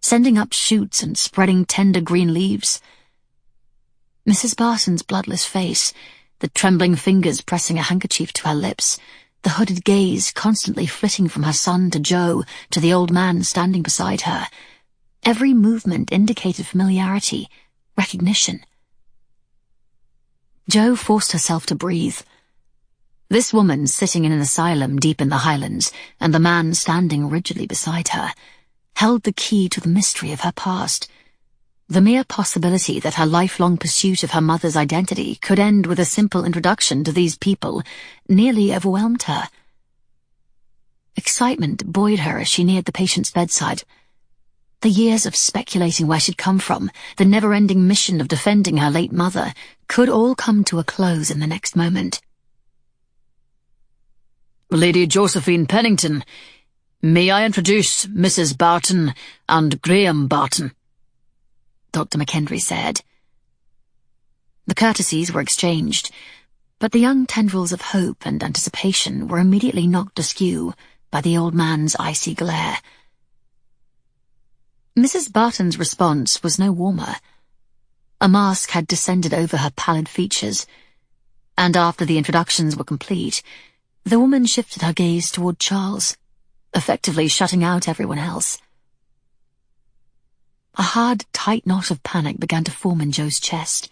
C: sending up shoots and spreading tender green leaves. Mrs. Barton's bloodless face, the trembling fingers pressing a handkerchief to her lips, the hooded gaze constantly flitting from her son to Jo to the old man standing beside her. Every movement indicated familiarity, recognition. Jo forced herself to breathe. This woman sitting in an asylum deep in the Highlands, and the man standing rigidly beside her, held the key to the mystery of her past. The mere possibility that her lifelong pursuit of her mother's identity could end with a simple introduction to these people nearly overwhelmed her. Excitement buoyed her as she neared the patient's bedside. The years of speculating where she'd come from, the never-ending mission of defending her late mother, could all come to a close in the next moment.
B: "Lady Josephine Pennington, may I introduce Mrs. Barton and Graham Barton?"
C: Dr. McKendry said. The courtesies were exchanged, but the young tendrils of hope and anticipation were immediately knocked askew by the old man's icy glare. Mrs. Barton's response was no warmer. A mask had descended over her pallid features, and after the introductions were complete, the woman shifted her gaze toward Charles, effectively shutting out everyone else. A hard, tight knot of panic began to form in Jo's chest.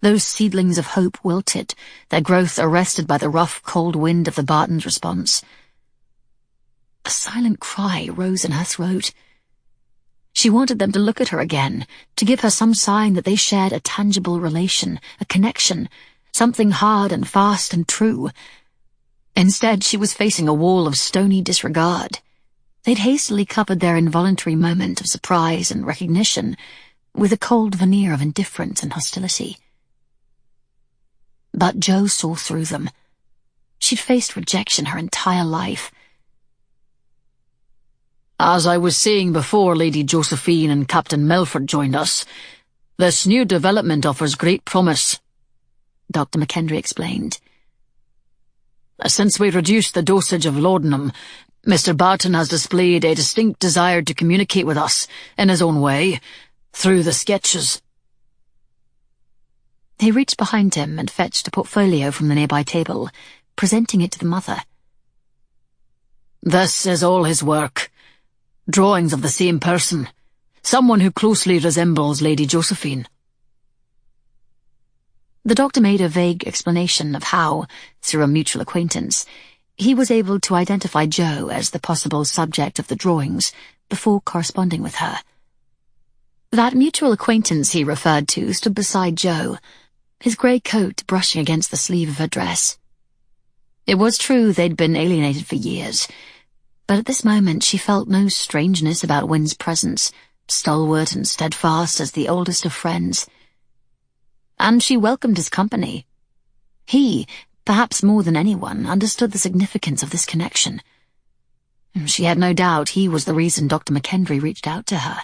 C: Those seedlings of hope wilted, their growth arrested by the rough, cold wind of the Bartons' response. A silent cry rose in her throat. She wanted them to look at her again, to give her some sign that they shared a tangible relation, a connection, something hard and fast and true. Instead, she was facing a wall of stony disregard. They'd hastily covered their involuntary moment of surprise and recognition with a cold veneer of indifference and hostility. But Jo saw through them. She'd faced rejection her entire life.
B: As I was saying before Lady Josephine and Captain Melfort joined us, this new development offers great promise,
C: Dr. McKendry explained.
B: Since we reduced the dosage of laudanum, Mr. Barton has displayed a distinct desire to communicate with us, in his own way, through the sketches.
C: He reached behind him and fetched a portfolio from the nearby table, presenting it to the mother.
B: This is all his work. Drawings of the same person, someone who closely resembles Lady Josephine.
C: The doctor made a vague explanation of how, through a mutual acquaintance, he was able to identify Jo as the possible subject of the drawings before corresponding with her. That mutual acquaintance he referred to stood beside Jo, his grey coat brushing against the sleeve of her dress. It was true they'd been alienated for years, but at this moment she felt no strangeness about Wynne's presence, stalwart and steadfast as the oldest of friends. And she welcomed his company. He, perhaps more than anyone, understood the significance of this connection. She had no doubt he was the reason Dr. McKendry reached out to her.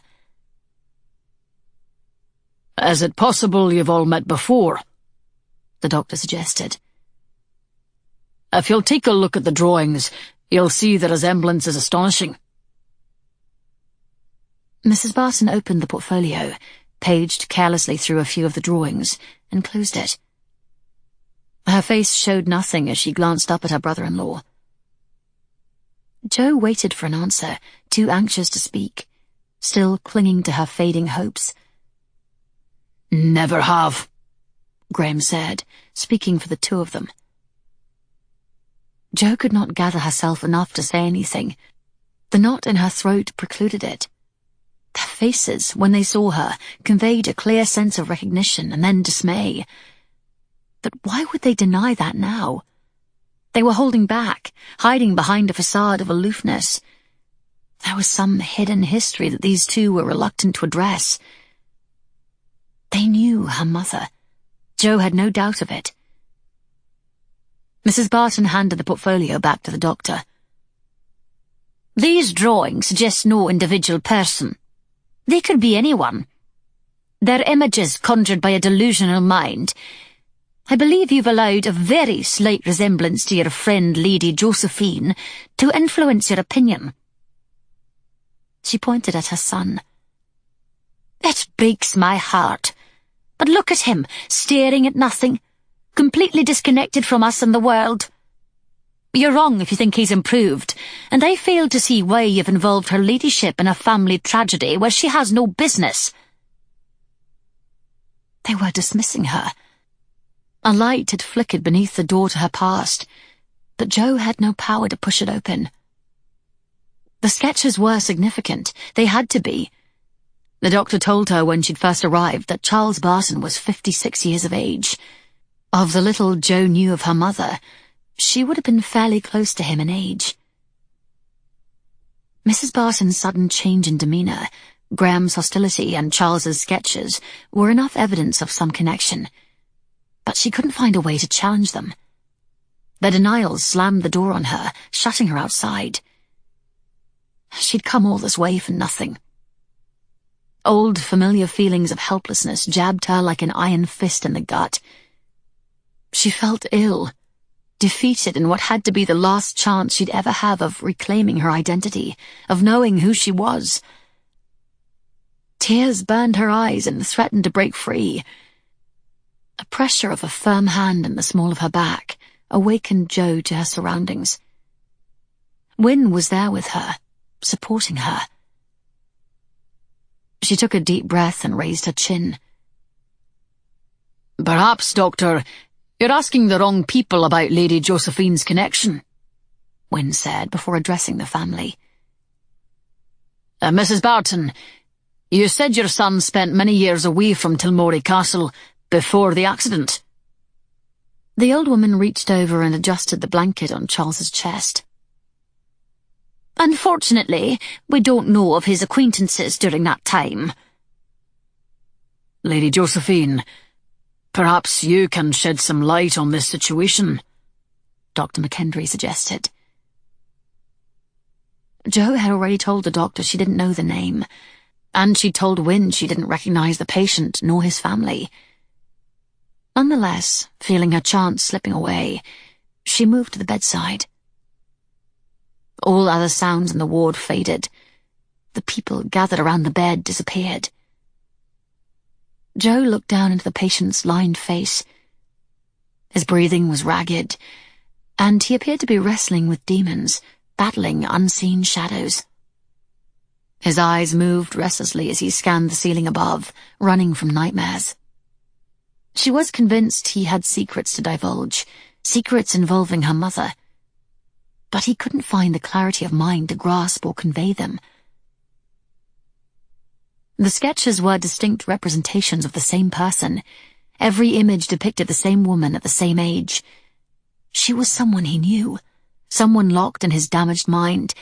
B: Is it possible you've all met before?
C: The doctor suggested.
B: If you'll take a look at the drawings, you'll see the resemblance is astonishing.
C: Mrs. Barton opened the portfolio, paged carelessly through a few of the drawings, and closed it. Her face showed nothing as she glanced up at her brother-in-law. Jo waited for an answer, too anxious to speak, still clinging to her fading hopes.
B: Never have,
C: Graham said, speaking for the two of them. Jo could not gather herself enough to say anything. The knot in her throat precluded it. Their faces, when they saw her, conveyed a clear sense of recognition and then dismay. But why would they deny that now? They were holding back, hiding behind a facade of aloofness. There was some hidden history that these two were reluctant to address. They knew her mother. Jo had no doubt of it. Mrs. Barton handed the portfolio back to the doctor.
D: These drawings suggest no individual person. They could be anyone. They're images conjured by a delusional mind. I believe you've allowed a very slight resemblance to your friend Lady Josephine to influence your opinion.
C: She pointed at her son.
D: It breaks my heart. But look at him, staring at nothing, completely disconnected from us and the world. You're wrong if you think he's improved, and I fail to see why you've involved her ladyship in a family tragedy where she has no business.
C: They were dismissing her. A light had flickered beneath the door to her past, but Jo had no power to push it open. The sketches were significant. They had to be. The doctor told her when she'd first arrived that Charles Barton was 56 years of age. Of the little Jo knew of her mother, she would have been fairly close to him in age. Mrs. Barton's sudden change in demeanour, Graham's hostility and Charles's sketches were enough evidence of some connection, but she couldn't find a way to challenge them. Their denials slammed the door on her, shutting her outside. She'd come all this way for nothing. Old, familiar feelings of helplessness jabbed her like an iron fist in the gut. She felt ill, defeated in what had to be the last chance she'd ever have of reclaiming her identity, of knowing who she was. Tears burned her eyes and threatened to break free. A pressure of a firm hand in the small of her back awakened Jo to her surroundings. Wynne was there with her, supporting her. She took a deep breath and raised her chin.
B: "Perhaps, Doctor, you're asking the wrong people about Lady Josephine's connection,"
C: Wynne said before addressing the family.
B: Mrs. Barton, you said your son spent many years away from Tilmorey Castle before the accident."
C: The old woman reached over and adjusted the blanket on Charles's chest.
D: "Unfortunately, we don't know of his acquaintances during that time."
B: "Lady Josephine, perhaps you can shed some light on this situation,"
C: Dr. McKendry suggested. Jo had already told the doctor she didn't know the name, and she told Wynne she didn't recognize the patient nor his family. Nonetheless, feeling her chance slipping away, she moved to the bedside. All other sounds in the ward faded. The people gathered around the bed disappeared. Jo looked down into the patient's lined face. His breathing was ragged, and he appeared to be wrestling with demons, battling unseen shadows. His eyes moved restlessly as he scanned the ceiling above, running from nightmares. She was convinced he had secrets to divulge, secrets involving her mother, but he couldn't find the clarity of mind to grasp or convey them. The sketches were distinct representations of the same person. Every image depicted the same woman at the same age. She was someone he knew, someone locked in his damaged mind,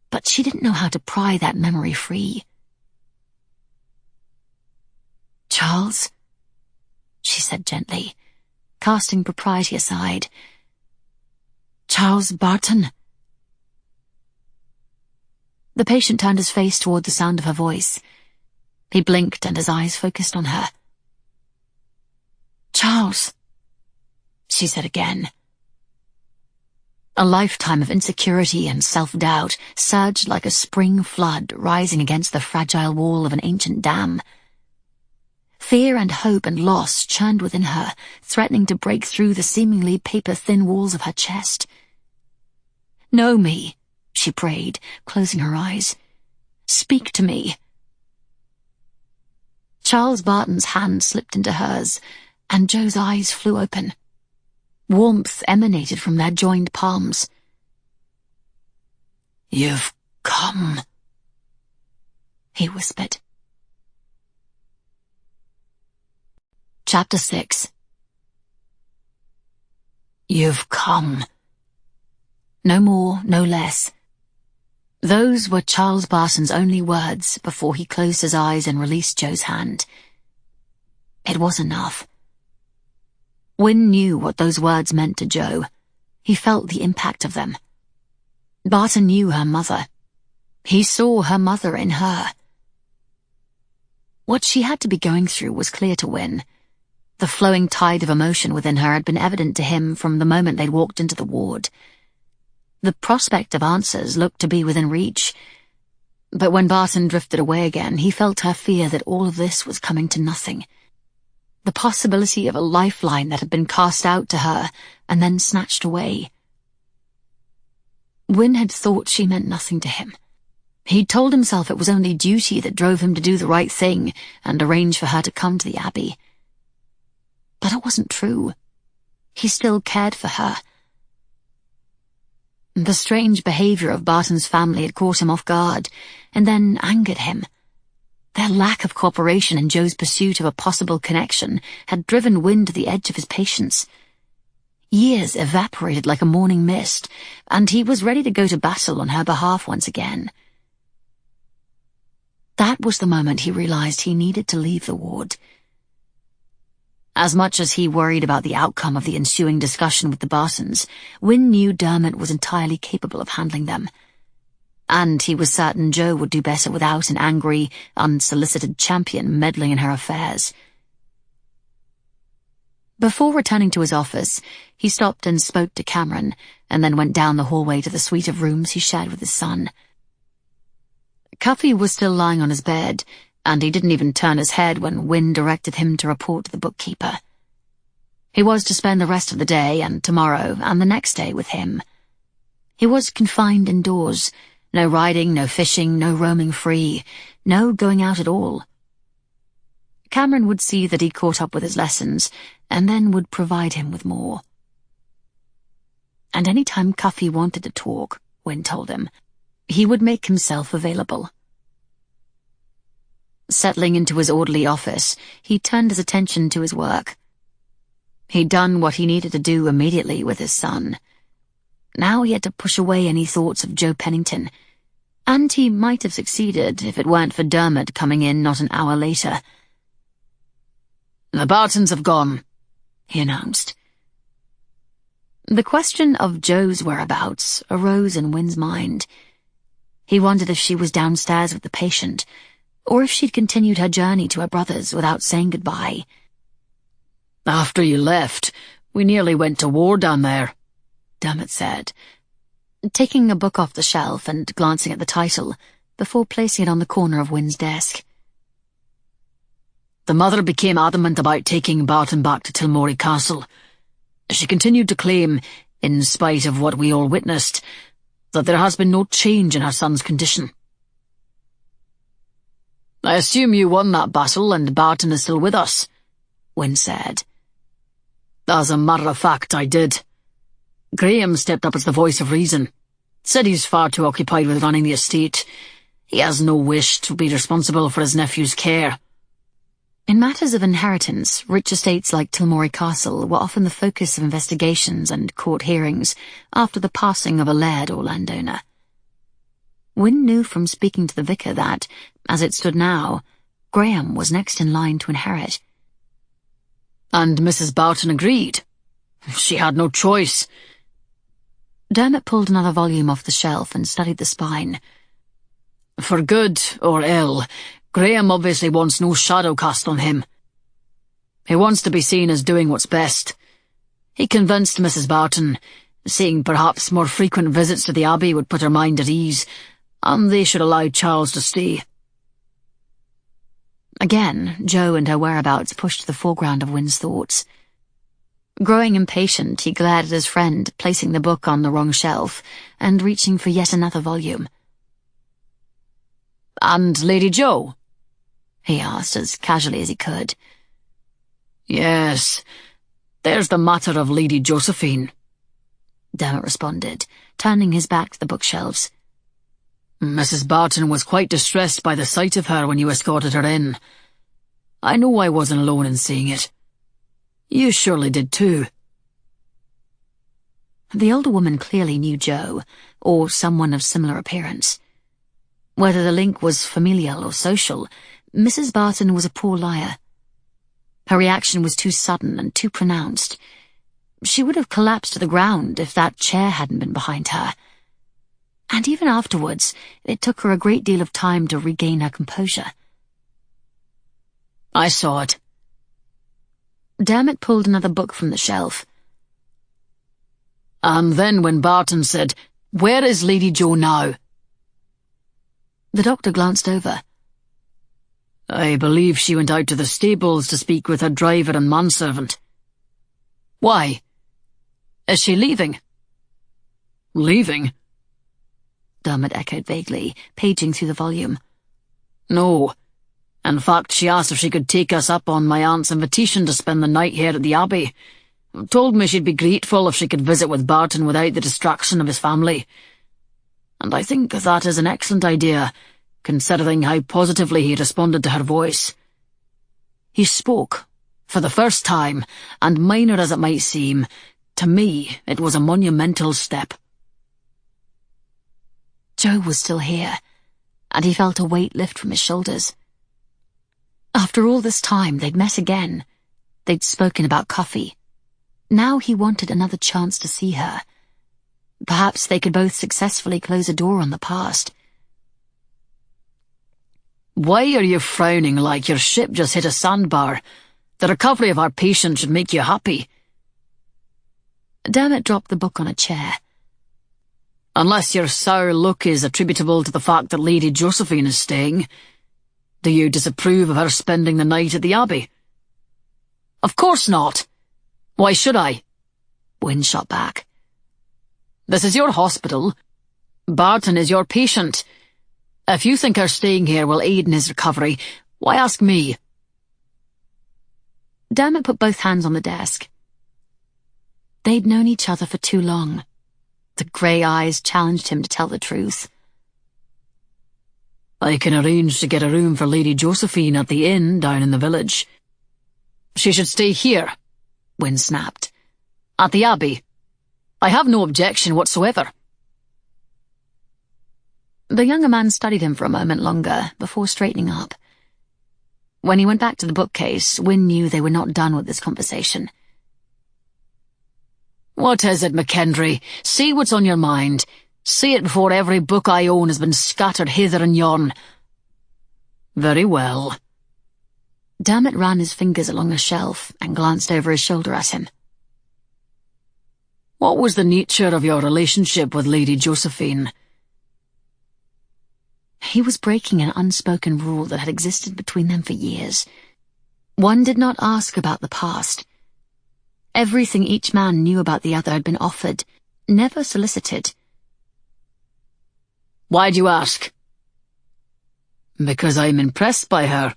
C: but she didn't know how to pry that memory free. "Charles," she said gently, casting propriety aside. "Charles Barton." The patient turned his face toward the sound of her voice. He blinked and his eyes focused on her. "Charles," she said again. A lifetime of insecurity and self-doubt surged like a spring flood rising against the fragile wall of an ancient dam. Fear and hope and loss churned within her, threatening to break through the seemingly paper-thin walls of her chest. "Know me," she prayed, closing her eyes. "Speak to me." Charles Barton's hand slipped into hers, and Jo's eyes flew open. Warmth emanated from their joined palms.
B: "You've come,"
C: he whispered. Chapter 6.
B: "You've come."
C: No more, no less. Those were Charles Barton's only words before he closed his eyes and released Jo's hand. It was enough. Wynne knew what those words meant to Jo. He felt the impact of them. Barton knew her mother. He saw her mother in her. What she had to be going through was clear to Wynne. The flowing tide of emotion within her had been evident to him from the moment they'd walked into the ward. The prospect of answers looked to be within reach, but when Barton drifted away again, he felt her fear that all of this was coming to nothing. The possibility of a lifeline that had been cast out to her and then snatched away. Wynne had thought she meant nothing to him. He'd told himself it was only duty that drove him to do the right thing and arrange for her to come to the Abbey. But it wasn't true. He still cared for her. The strange behavior of Barton's family had caught him off guard, and then angered him. Their lack of cooperation in Jo's pursuit of a possible connection had driven Wynne to the edge of his patience. Years evaporated like a morning mist, and he was ready to go to battle on her behalf once again. That was the moment he realized he needed to leave the ward. As much as he worried about the outcome of the ensuing discussion with the Bartons, Wynne knew Dermot was entirely capable of handling them. And he was certain Jo would do better without an angry, unsolicited champion meddling in her affairs. Before returning to his office, he stopped and spoke to Cameron, and then went down the hallway to the suite of rooms he shared with his son. Cuffy was still lying on his bed, and he didn't even turn his head when Wynne directed him to report to the bookkeeper. He was to spend the rest of the day and tomorrow and the next day with him. He was confined indoors. No riding, no fishing, no roaming free, No going out at all. Cameron would see that he caught up with his lessons, and then would provide him with more. And any time Cuffy wanted to talk, Wynne told him, he would make himself available. Settling into his orderly office, he turned his attention to his work. He'd done what he needed to do immediately with his son. Now he had to push away any thoughts of Jo Pennington, and he might have succeeded if it weren't for Dermot coming in not an hour later.
B: "The Bartons have gone," he announced.
C: The question of Jo's whereabouts arose in Wynne's mind. He wondered if she was downstairs with the patient, or if she'd continued her journey to her brother's without saying goodbye.
B: "After you left, we nearly went to war down there,"
C: Dermot said, taking a book off the shelf and glancing at the title before placing it on the corner of Wynne's desk.
B: "The mother became adamant about taking Barton back to Tilmorey Castle. She continued to claim, in spite of what we all witnessed, that there has been no change in her son's condition. I assume you won that battle and Barton is still with us," Wynne said. "As a matter of fact, I did. Graham stepped up as the voice of reason. Said he's far too occupied with running the estate. He has no wish to be responsible for his nephew's care."
C: In matters of inheritance, rich estates like Tilmorey Castle were often the focus of investigations and court hearings after the passing of a laird or landowner. Wynne knew from speaking to the vicar that, as it stood now, Graham was next in line to inherit.
B: "And Mrs. Barton agreed. She had no choice."
C: Dermot pulled another volume off the shelf and studied the spine.
B: "For good or ill, Graham obviously wants no shadow cast on him. He wants to be seen as doing what's best. He convinced Mrs. Barton, saying perhaps more frequent visits to the Abbey would put her mind at ease, and they should allow Charles to stay."
C: Again, Jo and her whereabouts pushed to the foreground of Wynne's thoughts. Growing impatient, he glared at his friend, placing the book on the wrong shelf and reaching for yet another volume.
B: "And Lady Jo?"
C: he asked as casually as he could.
B: "Yes, there's the matter of Lady Josephine,"
C: Dermot responded, turning his back to the bookshelves.
B: "Mrs. Barton was quite distressed by the sight of her when you escorted her in. I know I wasn't alone in seeing it. You surely did too."
C: The older woman clearly knew Jo, or someone of similar appearance. Whether the link was familial or social, Mrs. Barton was a poor liar. Her reaction was too sudden and too pronounced. She would have collapsed to the ground if that chair hadn't been behind her. And even afterwards, it took her a great deal of time to regain her composure.
B: "I saw it."
C: Dermot pulled another book from the shelf.
B: "And then when Barton said, 'Where is Lady Jo now?'
C: The doctor glanced over.
B: "I believe she went out to the stables to speak with her driver and manservant." "Why? Is she leaving?" "Leaving?"
C: Dermot echoed vaguely, paging through the volume.
B: "No. In fact, she asked if she could take us up on my aunt's invitation to spend the night here at the Abbey. Told me she'd be grateful if she could visit with Barton without the distraction of his family. And I think that is an excellent idea, considering how positively he responded to her voice. He spoke, for the first time, and minor as it might seem, to me it was a monumental step."
C: Jo was still here, and he felt a weight lift from his shoulders. After all this time, they'd met again. They'd spoken about Cuffy. Now he wanted another chance to see her. Perhaps they could both successfully close a door on the past.
B: "Why are you frowning like your ship just hit a sandbar? The recovery of our patient should make you happy."
C: Dermot dropped the book on a chair.
B: "Unless your sour look is attributable to the fact that Lady Josephine is staying. Do you disapprove of her spending the night at the Abbey?" "Of course not. Why should I?"
C: Wynne shot back.
B: "This is your hospital. Barton is your patient. If you think our staying here will aid in his recovery, why ask me?
C: Dermot put both hands on the desk. They'd known each other for too long. The grey eyes challenged him to tell the truth.
B: I can arrange to get a room for Lady Josephine at the inn down in the village. She should stay here, Wynne snapped. At the Abbey. I have no objection whatsoever.
C: The younger man studied him for a moment longer before straightening up. When he went back to the bookcase, Wynne knew they were not done with this conversation.
B: What is it, McKendry? Say what's on your mind. Say it before every book I own has been scattered hither and yon. Very well.
C: Dermot ran his fingers along a shelf and glanced over his shoulder at him.
B: What was the nature of your relationship with Lady Josephine?
C: He was breaking an unspoken rule that had existed between them for years. One did not ask about the past. Everything each man knew about the other had been offered, never solicited.
B: Why do you ask? Because I'm impressed by her.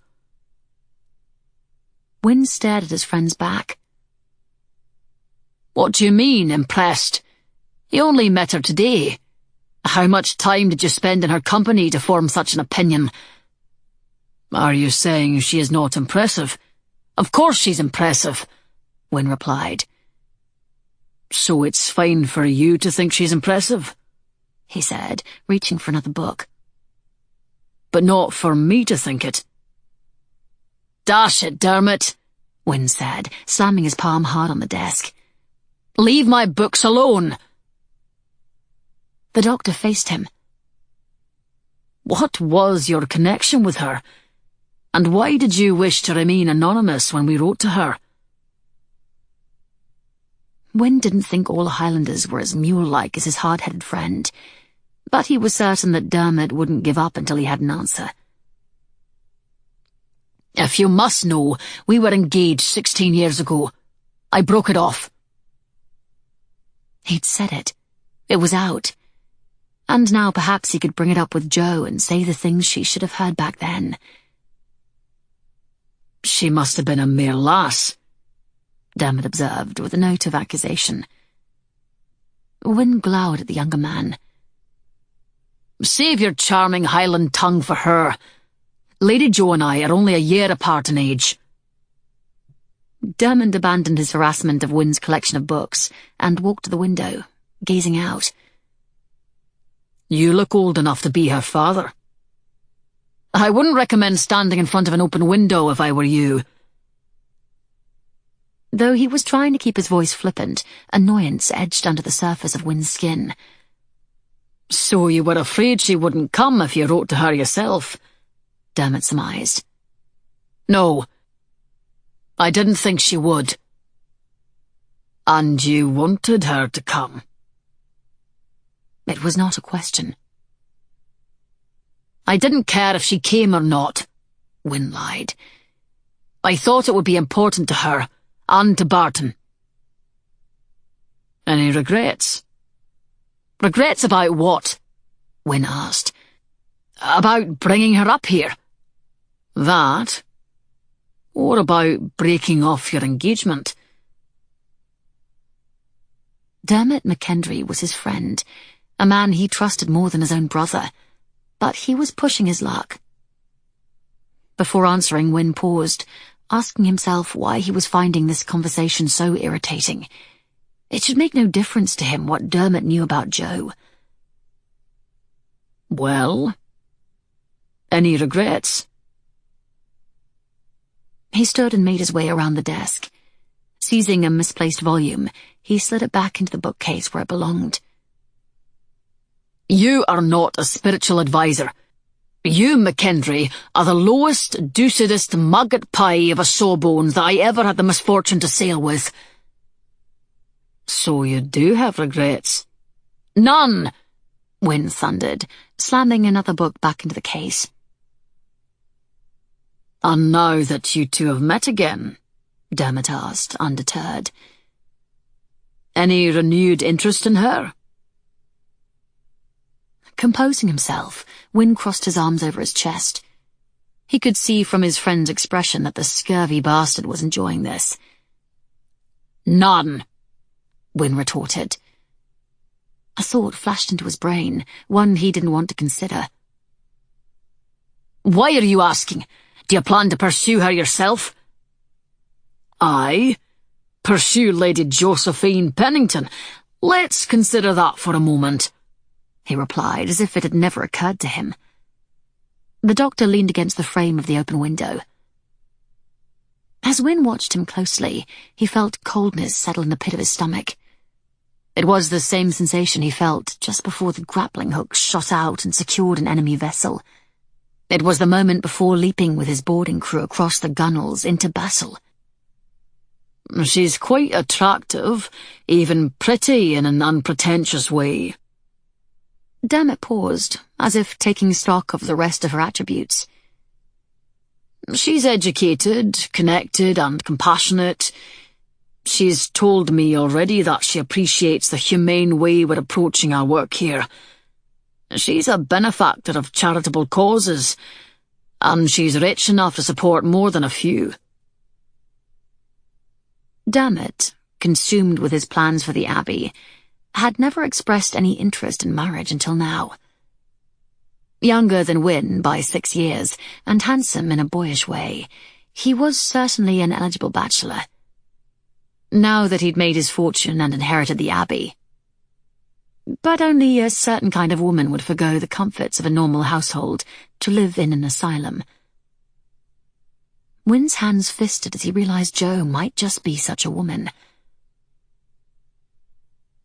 C: Wynne stared at his friend's back.
B: What do you mean, impressed? You only met her today. How much time did you spend in her company to form such an opinion? Are you saying she is not impressive? Of course she's impressive, Wynne replied. So it's fine for you to think she's impressive, he said, reaching for another book. But not for me to think it. Dash it, Dermot, Wynne said, slamming his palm hard on the desk. Leave my books alone.
C: The doctor faced him.
B: What was your connection with her? And why did you wish to remain anonymous when we wrote to her?
C: Wynne didn't think all Highlanders were as mule-like as his hard-headed friend, but he was certain that Dermot wouldn't give up until he had an answer.
B: If you must know, we were engaged 16 years ago. I broke it off.
C: He'd said it. It was out. And now perhaps he could bring it up with Jo and say the things she should have heard back then.
B: She must have been a mere lass,
C: Dermot observed with a note of accusation. Wynne glowered at the younger man.
B: Save your charming Highland tongue for her. Lady Jo and I are only a year apart in age.
C: Dermot abandoned his harassment of Wynne's collection of books and walked to the window, gazing out.
B: You look old enough to be her father. I wouldn't recommend standing in front of an open window if I were you.
C: Though he was trying to keep his voice flippant, annoyance edged under the surface of Wynne's skin.
B: So you were afraid she wouldn't come if you wrote to her yourself, Dermot surmised. No, I didn't think she would. And you wanted her to come.
C: It was not a question.
B: I didn't care if she came or not, Wynne lied. I thought it would be important to her, and to Barton. Any regrets? Regrets about what? Wynne asked. About bringing her up here. That? Or about breaking off your engagement?
C: Dermot McKendry was his friend, a man he trusted more than his own brother, but he was pushing his luck. Before answering, Wynne paused, asking himself why he was finding this conversation so irritating. It should make no difference to him what Dermot knew about Jo.
B: Well, any regrets?
C: He stood and made his way around the desk. Seizing a misplaced volume, he slid it back into the bookcase where it belonged.
B: You are not a spiritual advisor. You, McKendry, are the lowest, deucedest maggot pie of a sawbones that I ever had the misfortune to sail with. So you do have regrets? None,
C: Wynne thundered, slamming another book back into the case.
B: And now that you two have met again,
C: Dermot asked, undeterred.
B: Any renewed interest in her?
C: Composing himself, Wynne crossed his arms over his chest. He could see from his friend's expression that the scurvy bastard was enjoying this.
B: "None,"
C: Wynne retorted. A thought flashed into his brain, one he didn't want to consider.
B: "Why are you asking? Do you plan to pursue her yourself?" "Aye. Pursue Lady Josephine Pennington. Let's consider that for a moment,"
C: he replied, as if it had never occurred to him. The doctor leaned against the frame of the open window. As Wynne watched him closely, he felt coldness settle in the pit of his stomach. It was the same sensation he felt just before the grappling hook shot out and secured an enemy vessel. It was the moment before leaping with his boarding crew across the gunwales into battle.
B: "She's quite attractive, even pretty in an unpretentious way."
C: Dermot paused, as if taking stock of the rest of her attributes.
B: "She's educated, connected, and compassionate. She's told me already that she appreciates the humane way we're approaching our work here. She's a benefactor of charitable causes, and she's rich enough to support more than a few."
C: Dermot, consumed with his plans for the Abbey, had never expressed any interest in marriage until now. Younger than Wynne by 6 years, and handsome in a boyish way, he was certainly an eligible bachelor. Now that he'd made his fortune and inherited the Abbey. But only a certain kind of woman would forgo the comforts of a normal household to live in an asylum. Wynne's hands fisted as he realized Jo might just be such a woman.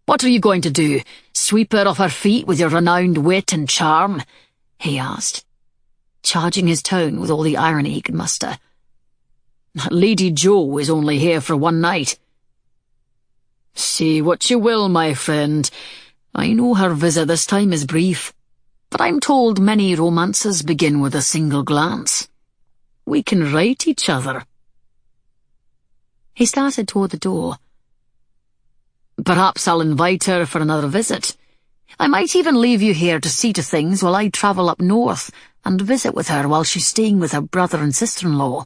B: "What are you going to do? Sweep her off her feet with your renowned wit and charm?" he asked, charging his tone with all the irony he could muster. "Lady Jo is only here for one night." "Say what you will, my friend. I know her visit this time is brief, but I'm told many romances begin with a single glance. We can write each other."
C: He started toward the door.
B: "Perhaps I'll invite her for another visit. I might even leave you here to see to things while I travel up north and visit with her while she's staying with her brother and sister-in-law."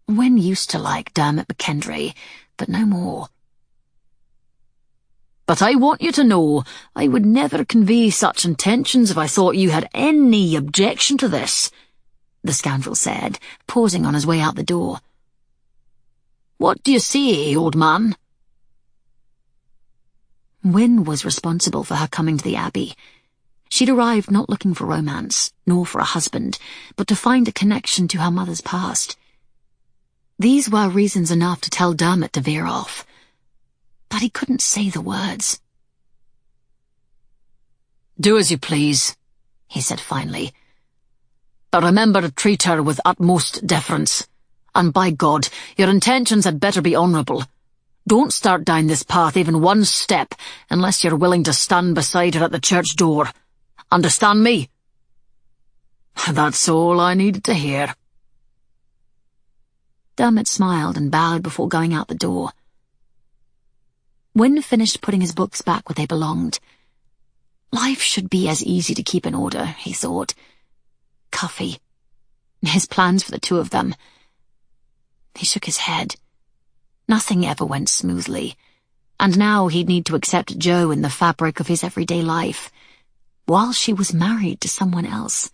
C: Wynne used to like Dermot McKendry, but no more.
B: "But I want you to know I would never convey such intentions if I thought you had any objection to this,"
C: the scoundrel said, pausing on his way out the door.
B: "What do you say, old man?"
C: Wynne was responsible for her coming to the Abbey. She'd arrived not looking for romance, nor for a husband, but to find a connection to her mother's past. These were reasons enough to tell Dermot to veer off, but he couldn't say the words.
B: "Do as you please,"
C: he said finally.
B: "But remember to treat her with utmost deference. And by God, your intentions had better be honourable. Don't start down this path even one step unless you're willing to stand beside her at the church door. Understand me?" "That's all I needed to hear."
C: Dermot smiled and bowed before going out the door. Wynne finished putting his books back where they belonged. Life should be as easy to keep in order, he thought. Cuffy. His plans for the two of them. He shook his head. Nothing ever went smoothly, and now he'd need to accept Jo in the fabric of his everyday life, while she was married to someone else.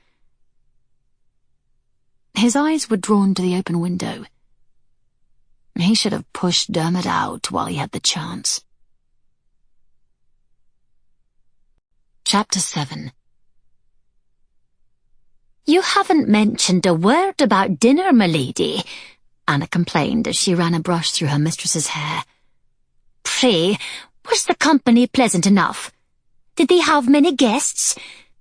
C: His eyes were drawn to the open window. He should have pushed Dermot out while he had the chance. Chapter 7.
D: "You haven't mentioned a word about dinner, my lady,"
C: Anna complained as she ran a brush through her mistress's hair.
D: "Pray, was the company pleasant enough? Did they have many guests?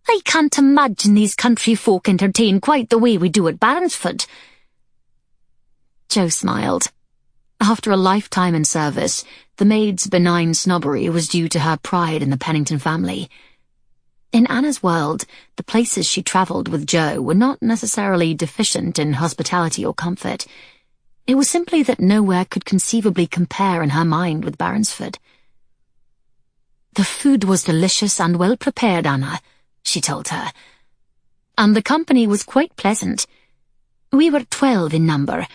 D: I can't imagine these country folk entertain quite the way we do at Baronsford."
C: Jo smiled. After a lifetime in service, the maid's benign snobbery was due to her pride in the Pennington family. In Anna's world, the places she travelled with Jo were not necessarily deficient in hospitality or comfort. It was simply that nowhere could conceivably compare in her mind with Baronsford. "The food was delicious and well prepared, Anna," she told her, "and the company was quite pleasant. We were 12 in number,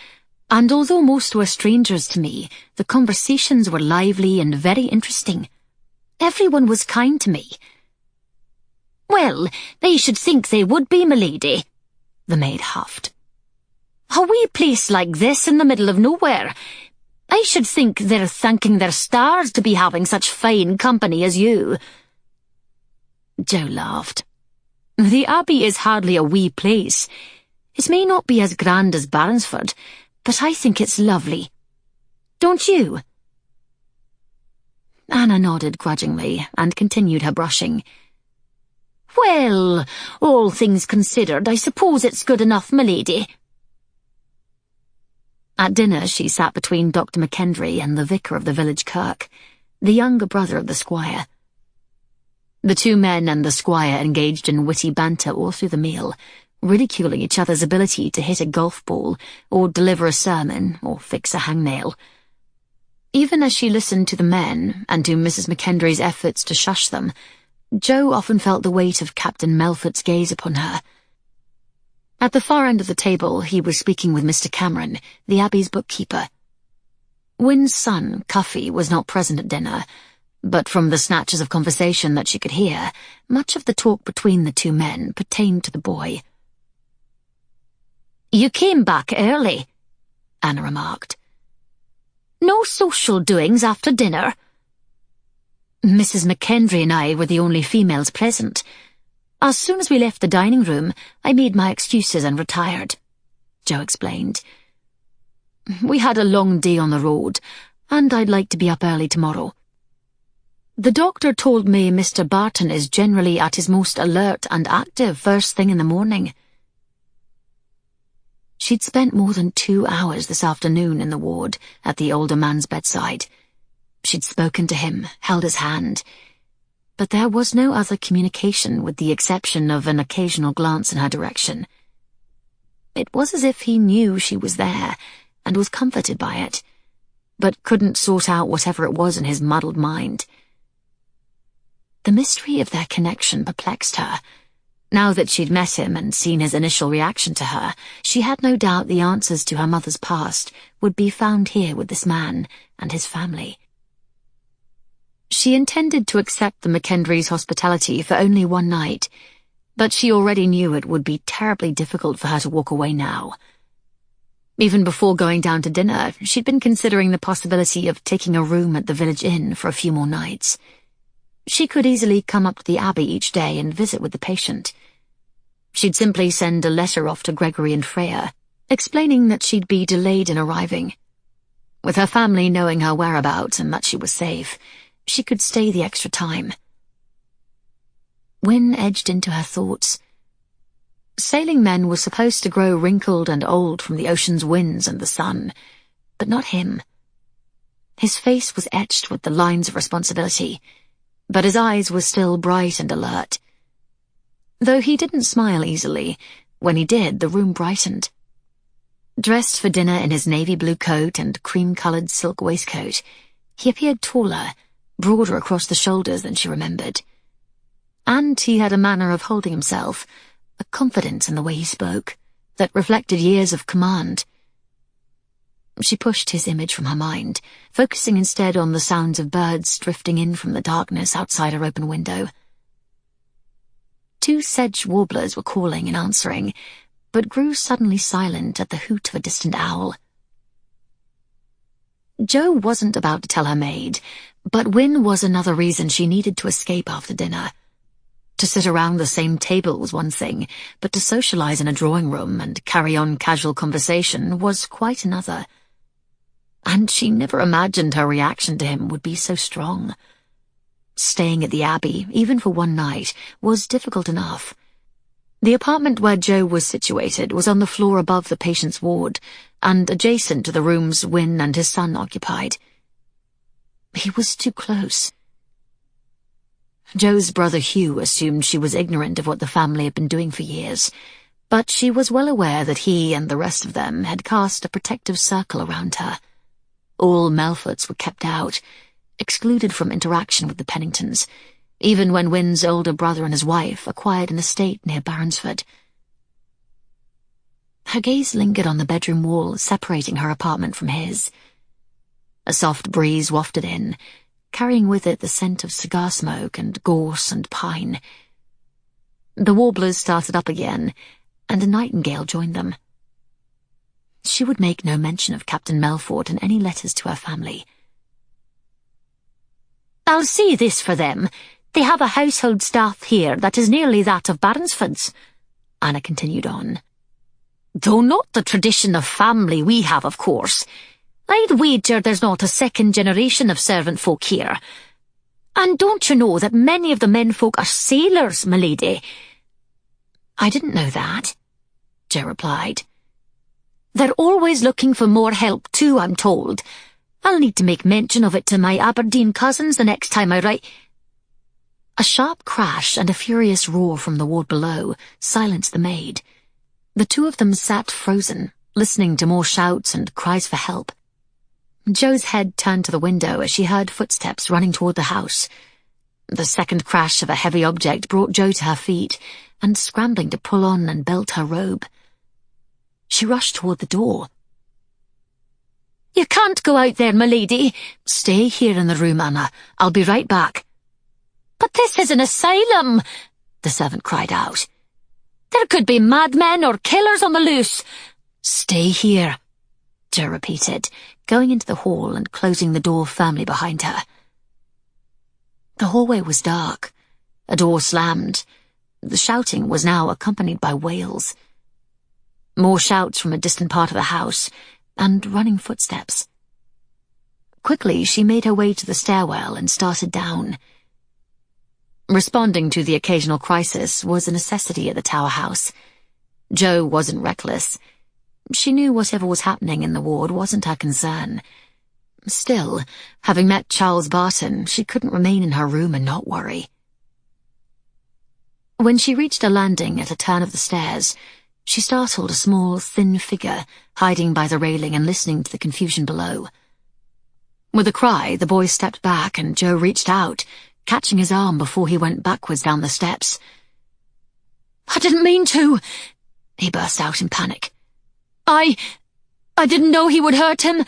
C: and although most were strangers to me, the conversations were lively and very interesting. Everyone was kind to me."
D: "Well, they should think they would be, milady," the maid huffed. "A wee place like this in the middle of nowhere. I should think they're thanking their stars to be having such fine company as you."
C: Jo laughed. "The Abbey is hardly a wee place. It may not be as grand as Baronsford, but I think it's lovely. Don't you?" Anna nodded grudgingly and continued her brushing.
D: "Well, all things considered, I suppose it's good enough, milady."
C: At dinner she sat between Dr. McKendry and the vicar of the village kirk, the younger brother of the squire. The two men and the squire engaged in witty banter all through the meal, ridiculing each other's ability to hit a golf ball, or deliver a sermon, or fix a hangnail. Even as she listened to the men, and to Mrs. McKendry's efforts to shush them, Jo often felt the weight of Captain Melfort's gaze upon her. At the far end of the table he was speaking with Mr. Cameron, the Abbey's bookkeeper. Wynne's son, Cuffy, was not present at dinner, but from the snatches of conversation that she could hear, much of the talk between the two men pertained to the boy.
D: "You came back early,"
C: Anna remarked.
D: "No social doings after dinner?"
C: "Mrs. McKendry and I were the only females present. As soon as we left the dining room, I made my excuses and retired," Jo explained. "We had a long day on the road, and I'd like to be up early tomorrow. The doctor told me Mr. Barton is generally at his most alert and active first thing in the morning." She'd spent more than 2 hours this afternoon in the ward, at the older man's bedside. She'd spoken to him, held his hand, but there was no other communication with the exception of an occasional glance in her direction. It was as if he knew she was there and was comforted by it, but couldn't sort out whatever it was in his muddled mind. The mystery of their connection perplexed her. Now that she'd met him and seen his initial reaction to her, she had no doubt the answers to her mother's past would be found here with this man and his family. She intended to accept the McKendry's hospitality for only one night, but she already knew it would be terribly difficult for her to walk away now. Even before going down to dinner, she'd been considering the possibility of taking a room at the village inn for a few more nights. She could easily come up to the Abbey each day and visit with the patient. She'd simply send a letter off to Gregory and Freya, explaining that she'd be delayed in arriving. With her family knowing her whereabouts and that she was safe, she could stay the extra time. Wynne edged into her thoughts. Sailing men were supposed to grow wrinkled and old from the ocean's winds and the sun, but not him. His face was etched with the lines of responsibility, but his eyes were still bright and alert. Though he didn't smile easily, when he did, the room brightened. Dressed for dinner in his navy blue coat and cream-coloured silk waistcoat, he appeared taller, broader across the shoulders than she remembered. And he had a manner of holding himself, a confidence in the way he spoke, that reflected years of command. She pushed his image from her mind, focusing instead on the sounds of birds drifting in from the darkness outside her open window. 2 sedge warblers were calling and answering, but grew suddenly silent at the hoot of a distant owl. Jo wasn't about to tell her maid, but Wynne was another reason she needed to escape after dinner. To sit around the same table was one thing, but to socialize in a drawing room and carry on casual conversation was quite another. And she never imagined her reaction to him would be so strong. Staying at the Abbey, even for one night, was difficult enough. The apartment where Jo was situated was on the floor above the patient's ward, and adjacent to the rooms Wynne and his son occupied. He was too close. Jo's brother Hugh assumed she was ignorant of what the family had been doing for years, but she was well aware that he and the rest of them had cast a protective circle around her. All Melforts were kept out, excluded from interaction with the Penningtons, even when Wynne's older brother and his wife acquired an estate near Baronsford. Her gaze lingered on the bedroom wall separating her apartment from his. A soft breeze wafted in, carrying with it the scent of cigar smoke and gorse and pine. The warblers started up again, and a nightingale joined them. She would make no mention of Captain Melfort in any letters to her family.
D: "I'll say this for them. They have a household staff here that is nearly that of Baronsford's," Anna continued on. "Though not the tradition of family we have, of course. I'd wager there's not a second generation of servant folk here. And don't you know that many of the menfolk are sailors, my lady?"
C: "I didn't know that," Jo replied.
D: "They're always looking for more help too, I'm told. I'll need to make mention of it to my Aberdeen cousins the next time I write—"
C: A sharp crash and a furious roar from the ward below silenced the maid. The two of them sat frozen, listening to more shouts and cries for help. Jo's head turned to the window as she heard footsteps running toward the house. The second crash of a heavy object brought Jo to her feet, and scrambling to pull on and belt her robe. She rushed toward the door.
D: "You can't go out there, my lady."
C: "Stay here in the room, Anna. I'll be right back."
D: "But this is an asylum,"
C: the servant cried out.
D: "There could be madmen or killers on the loose."
C: "Stay here," Jo repeated, going into the hall and closing the door firmly behind her. The hallway was dark. A door slammed. The shouting was now accompanied by wails. More shouts from a distant part of the house, and running footsteps. Quickly, she made her way to the stairwell and started down. Responding to the occasional crisis was a necessity at the tower house. Jo wasn't reckless. She knew whatever was happening in the ward wasn't her concern. Still, having met Charles Barton, she couldn't remain in her room and not worry. When she reached a landing at a turn of the stairs, she startled a small, thin figure hiding by the railing and listening to the confusion below. With a cry, the boy stepped back and Jo reached out, catching his arm before he went backwards down the steps.
B: "I didn't mean to,"
C: he burst out in panic.
B: I didn't know he would hurt him."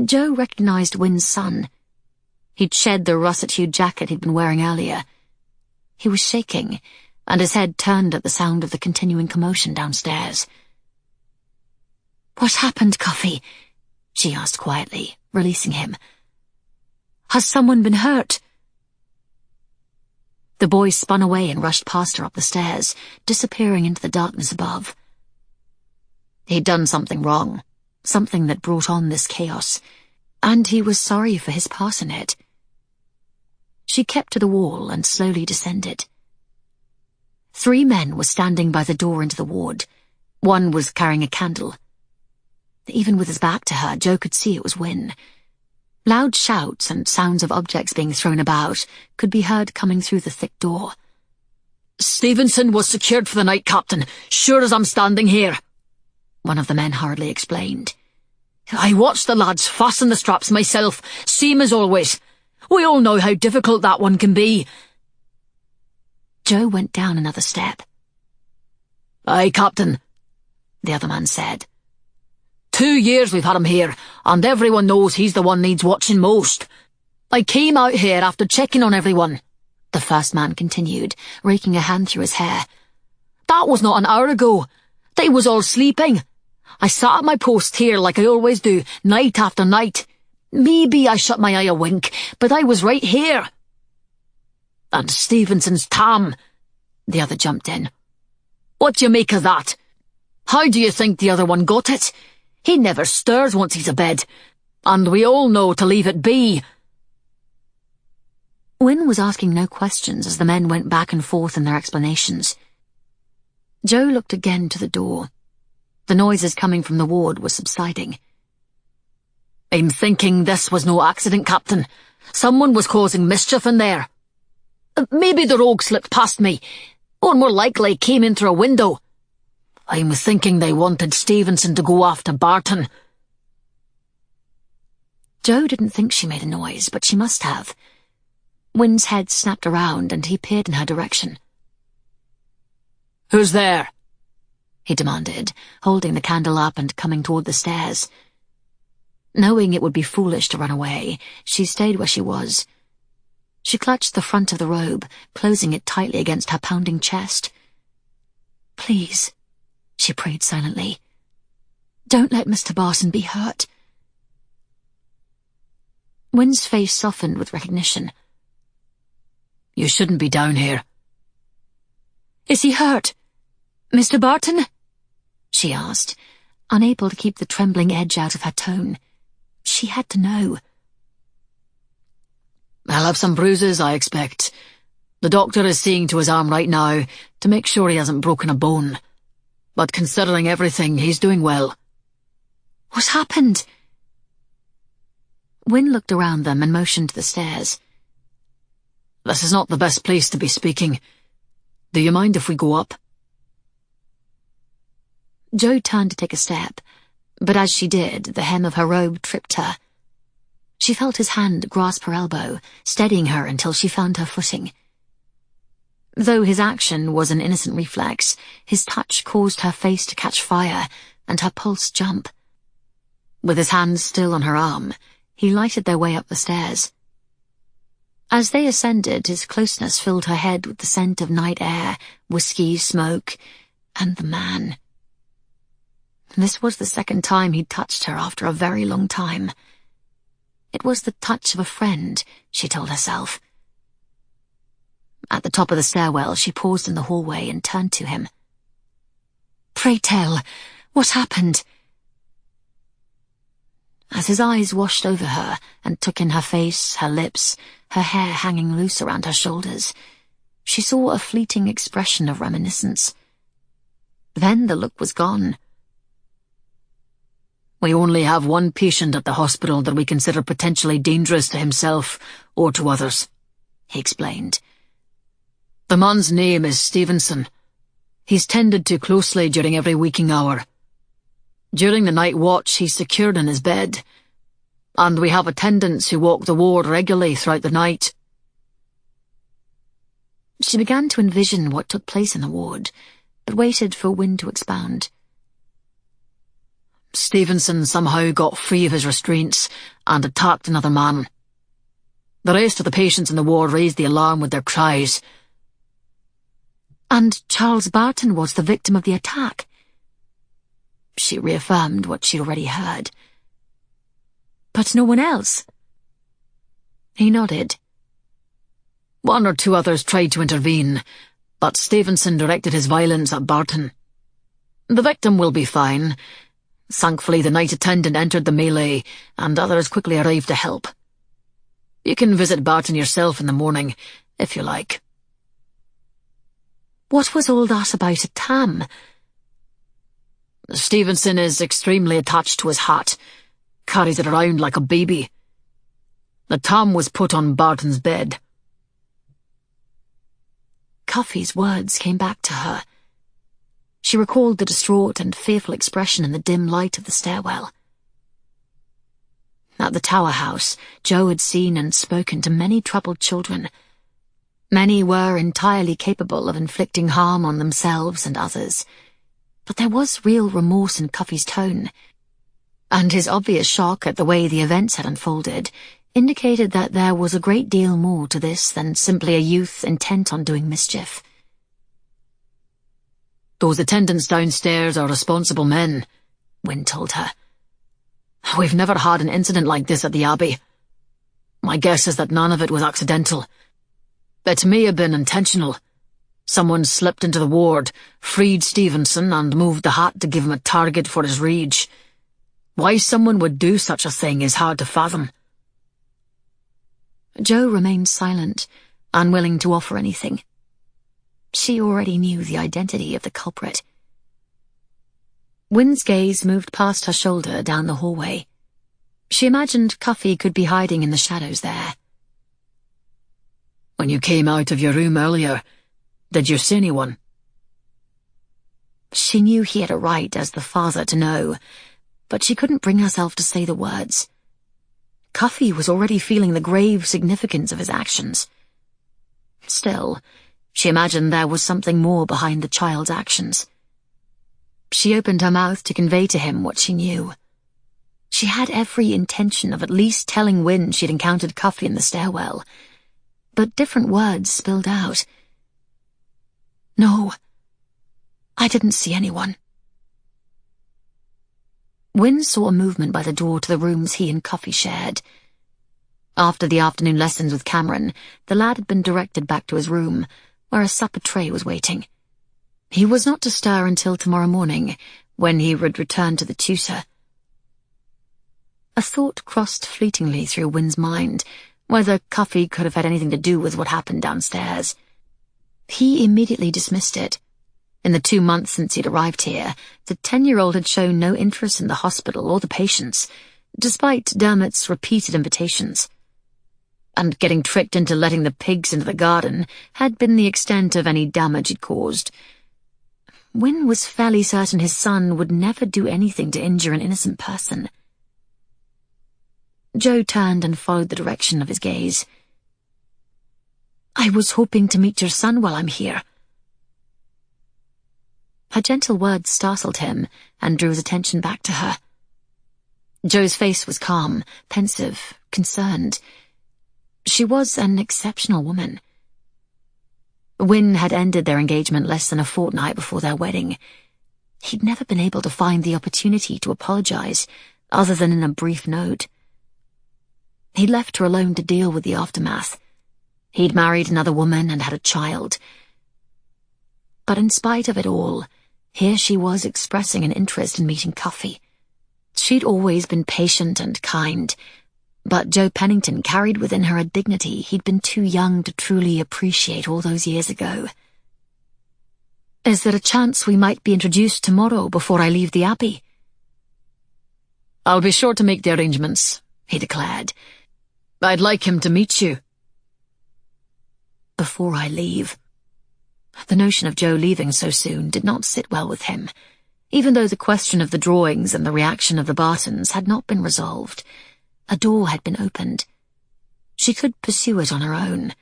C: Jo recognized Wynne's son. He'd shed the russet-hued jacket he'd been wearing earlier. He was shaking, and his head turned at the sound of the continuing commotion downstairs. "What happened, Cuffy?" she asked quietly, releasing him. "Has someone been hurt?" The boy spun away and rushed past her up the stairs, disappearing into the darkness above. He'd done something wrong, something that brought on this chaos, and he was sorry for his part in it. She kept to the wall and slowly descended. 3 men were standing by the door into the ward. One was carrying a candle. Even with his back to her, Jo could see it was Wynne. Loud shouts and sounds of objects being thrown about could be heard coming through the thick door.
B: "Stevenson was secured for the night, Captain, sure as I'm standing here,"
C: one of the men hurriedly explained.
B: "I watched the lads fasten the straps myself, same as always. We all know how difficult that one can be."
C: Jo went down another step.
B: "Aye, Captain,"
C: the other man said.
B: 2 years we've had him here, and everyone knows he's the one needs watching most. I came out here after checking on everyone,"
C: the first man continued, raking a hand through his hair.
B: "That was not an hour ago. They was all sleeping. I sat at my post here like I always do, night after night. Maybe I shut my eye a wink, but I was right here." "And Stevenson's tam,"
C: the other jumped in.
B: "What do you make of that? How do you think the other one got it? He never stirs once he's abed, and we all know to leave it be."
C: Wynne was asking no questions as the men went back and forth in their explanations. Jo looked again to the door. The noises coming from the ward were subsiding.
B: "I'm thinking this was no accident, Captain. Someone was causing mischief in there. Maybe the rogue slipped past me, or more likely came in through a window. I'm thinking they wanted Stevenson to go after Barton."
C: Jo didn't think she made a noise, but she must have. Wynne's head snapped around and he peered in her direction.
B: "Who's there?"
C: he demanded, holding the candle up and coming toward the stairs. Knowing it would be foolish to run away, she stayed where she was. She clutched the front of the robe, closing it tightly against her pounding chest. "Please," she prayed silently, "don't let Mr. Barton be hurt." Wynne's face softened with recognition.
B: "You shouldn't be down here."
C: "Is he hurt? Mr. Barton?" she asked, unable to keep the trembling edge out of her tone. She had to know.
B: "I'll have some bruises, I expect. The doctor is seeing to his arm right now to make sure he hasn't broken a bone. But considering everything, he's doing well."
C: "What happened?" Wynne looked around them and motioned to the stairs.
B: "This is not the best place to be speaking. Do you mind if we go up?"
C: Jo turned to take a step, but as she did, the hem of her robe tripped her. She felt his hand grasp her elbow, steadying her until she found her footing. Though his action was an innocent reflex, his touch caused her face to catch fire and her pulse jump. With his hand still on her arm, he lighted their way up the stairs. As they ascended, his closeness filled her head with the scent of night air, whiskey, smoke, and the man. This was the second time he'd touched her after a very long time. It was the touch of a friend, she told herself. At the top of the stairwell, she paused in the hallway and turned to him. "Pray tell, what happened?" As his eyes washed over her and took in her face, her lips, her hair hanging loose around her shoulders, she saw a fleeting expression of reminiscence. Then the look was gone.
B: "We only have one patient at the hospital that we consider potentially dangerous to himself or to others," he explained. "The man's name is Stevenson. He's tended to closely during every waking hour. During the night watch, he's secured in his bed, and we have attendants who walk the ward regularly throughout the night."
C: She began to envision what took place in the ward, but waited for Wynne to expound.
B: "Stevenson somehow got free of his restraints and attacked another man. The rest of the patients in the ward raised the alarm with their cries."
C: "And Charles Barton was the victim of the attack?" She reaffirmed what she'd already heard. "But no one else?" He nodded.
B: "One or two others tried to intervene, but Stevenson directed his violence at Barton. The victim will be fine. Thankfully, the night attendant entered the melee, and others quickly arrived to help. You can visit Barton yourself in the morning, if you like."
C: "What was all that about a tam?"
B: "Stevenson is extremely attached to his hat, carries it around like a baby. The tam was put on Barton's bed."
C: Cuffy's words came back to her. She recalled the distraught and fearful expression in the dim light of the stairwell. At the Tower House, Jo had seen and spoken to many troubled children. Many were entirely capable of inflicting harm on themselves and others. But there was real remorse in Cuffy's tone, and his obvious shock at the way the events had unfolded indicated that there was a great deal more to this than simply a youth intent on doing mischief.
B: "Those attendants downstairs are responsible men," Wynne told her. "We've never had an incident like this at the Abbey. My guess is that none of it was accidental. It may have been intentional. Someone slipped into the ward, freed Stevenson, and moved the hat to give him a target for his rage. Why someone would do such a thing is hard to fathom."
C: Jo remained silent, unwilling to offer anything. She already knew the identity of the culprit. Wynne's gaze moved past her shoulder down the hallway. She imagined Cuffy could be hiding in the shadows there.
B: "When you came out of your room earlier, did you see anyone?"
C: She knew he had a right as the father to know, but she couldn't bring herself to say the words. Cuffy was already feeling the grave significance of his actions. Still, she imagined there was something more behind the child's actions. She opened her mouth to convey to him what she knew. She had every intention of at least telling Wynne she'd encountered Cuffy in the stairwell, but different words spilled out. "No, I didn't see anyone." Wynne saw a movement by the door to the rooms he and Cuffy shared. After the afternoon lessons with Cameron, the lad had been directed back to his room, where a supper tray was waiting. He was not to stir until tomorrow morning, when he would return to the tutor. A thought crossed fleetingly through Wynne's mind, whether Cuffy could have had anything to do with what happened downstairs. He immediately dismissed it. In the 2 months since he'd arrived here, the 10-year-old had shown no interest in the hospital or the patients, despite Dermot's repeated invitations. And getting tricked into letting the pigs into the garden had been the extent of any damage he'd caused. Wynne was fairly certain his son would never do anything to injure an innocent person. Jo turned and followed the direction of his gaze. "I was hoping to meet your son while I'm here." Her gentle words startled him and drew his attention back to her. Jo's face was calm, pensive, concerned. She was an exceptional woman. Wynne had ended their engagement less than a fortnight before their wedding. He'd never been able to find the opportunity to apologize, other than in a brief note. He'd left her alone to deal with the aftermath. He'd married another woman and had a child. But in spite of it all, here she was expressing an interest in meeting Cuffy. She'd always been patient and kind, but Jo Pennington carried within her a dignity he'd been too young to truly appreciate all those years ago. "Is there a chance we might be introduced tomorrow before I leave the Abbey?"
B: "I'll be sure to make the arrangements," he declared. "I'd like him to meet you."
C: "Before I leave." The notion of Jo leaving so soon did not sit well with him, even though the question of the drawings and the reaction of the Bartons had not been resolved. A door had been opened. She could pursue it on her own.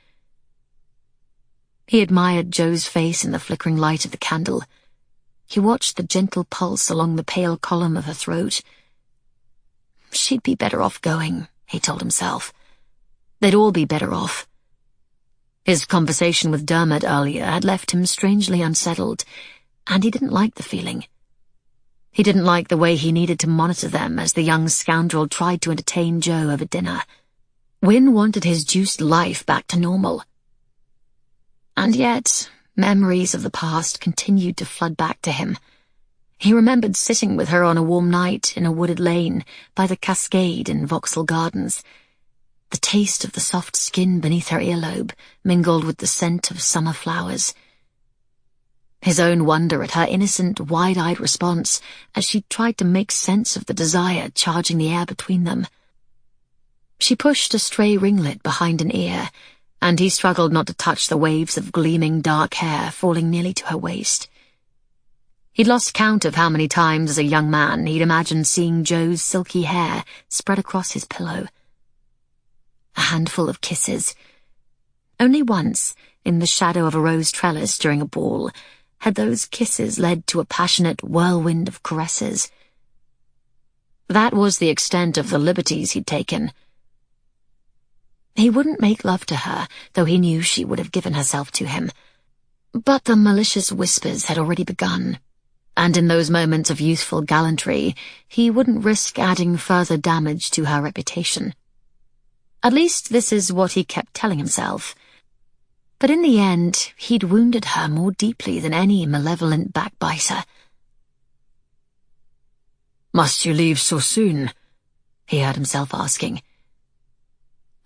C: He admired Jo's face in the flickering light of the candle. He watched the gentle pulse along the pale column of her throat. She'd be better off going, he told himself. They'd all be better off. His conversation with Dermot earlier had left him strangely unsettled, and he didn't like the feeling. He didn't like the way he needed to monitor them as the young scoundrel tried to entertain Jo over dinner. Wynne wanted his juiced life back to normal. And yet, memories of the past continued to flood back to him. He remembered sitting with her on a warm night in a wooded lane by the cascade in Vauxhall Gardens. The taste of the soft skin beneath her earlobe mingled with the scent of summer flowers. His own wonder at her innocent, wide-eyed response as she tried to make sense of the desire charging the air between them. She pushed a stray ringlet behind an ear, and he struggled not to touch the waves of gleaming dark hair falling nearly to her waist. He'd lost count of how many times as a young man he'd imagined seeing Jo's silky hair spread across his pillow. A handful of kisses. Only once, in the shadow of a rose trellis during a ball, had those kisses led to a passionate whirlwind of caresses. That was the extent of the liberties he'd taken. He wouldn't make love to her, though he knew she would have given herself to him. But the malicious whispers had already begun, and in those moments of youthful gallantry, he wouldn't risk adding further damage to her reputation. At least this is what he kept telling himself. But in the end, he'd wounded her more deeply than any malevolent backbiter.
B: "Must you leave so soon?" he heard himself asking.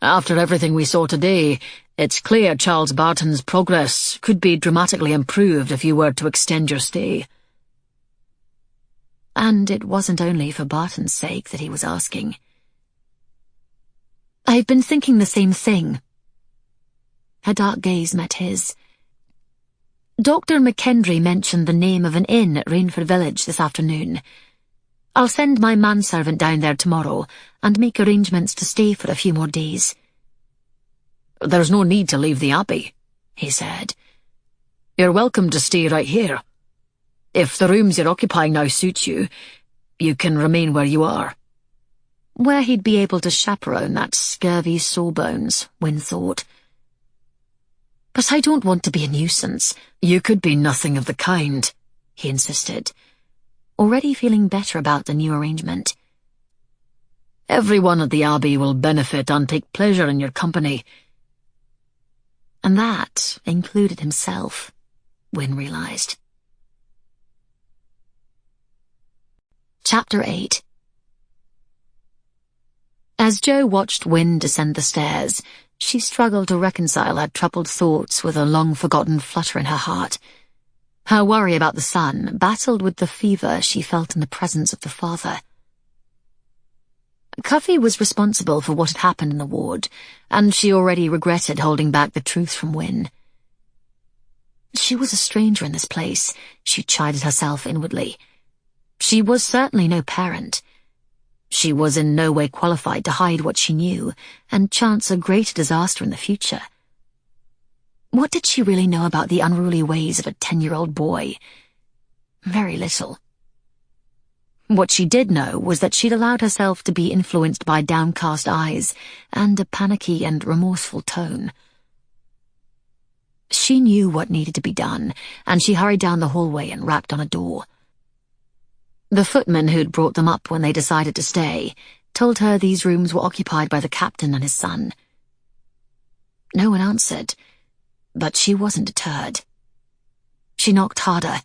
B: "After everything we saw today, it's clear Charles Barton's progress could be dramatically improved if you were to extend your stay."
C: And it wasn't only for Barton's sake that he was asking. "I've been thinking the same thing." Her dark gaze met his. "Dr. McKendry mentioned the name of an inn at Rainford Village this afternoon. I'll send my manservant down there tomorrow and make arrangements to stay for a few more days."
B: "There's no need to leave the Abbey," he said. "You're welcome to stay right here. If the rooms you're occupying now suit you, you can remain where you are."
C: Where he'd be able to chaperone that scurvy sawbones, Wynne thought. "But I don't want to be a nuisance."
B: "You could be nothing of the kind," he insisted,
C: already feeling better about the new arrangement.
B: "Everyone at the Abbey will benefit and take pleasure in your company."
C: And that included himself, Wynne realized. Chapter 8. As Jo watched Wynne descend the stairs, she struggled to reconcile her troubled thoughts with a long-forgotten flutter in her heart. Her worry about the son battled with the fever she felt in the presence of the father. Cuffy was responsible for what had happened in the ward, and she already regretted holding back the truth from Wynne. She was a stranger in this place, she chided herself inwardly. She was certainly no parent. She was in no way qualified to hide what she knew and chance a greater disaster in the future. What did she really know about the unruly ways of a 10-year-old boy? Very little. What she did know was that she'd allowed herself to be influenced by downcast eyes and a panicky and remorseful tone. She knew what needed to be done, and she hurried down the hallway and rapped on a door. The footman who'd brought them up when they decided to stay told her these rooms were occupied by the captain and his son. No one answered, but she wasn't deterred. She knocked harder.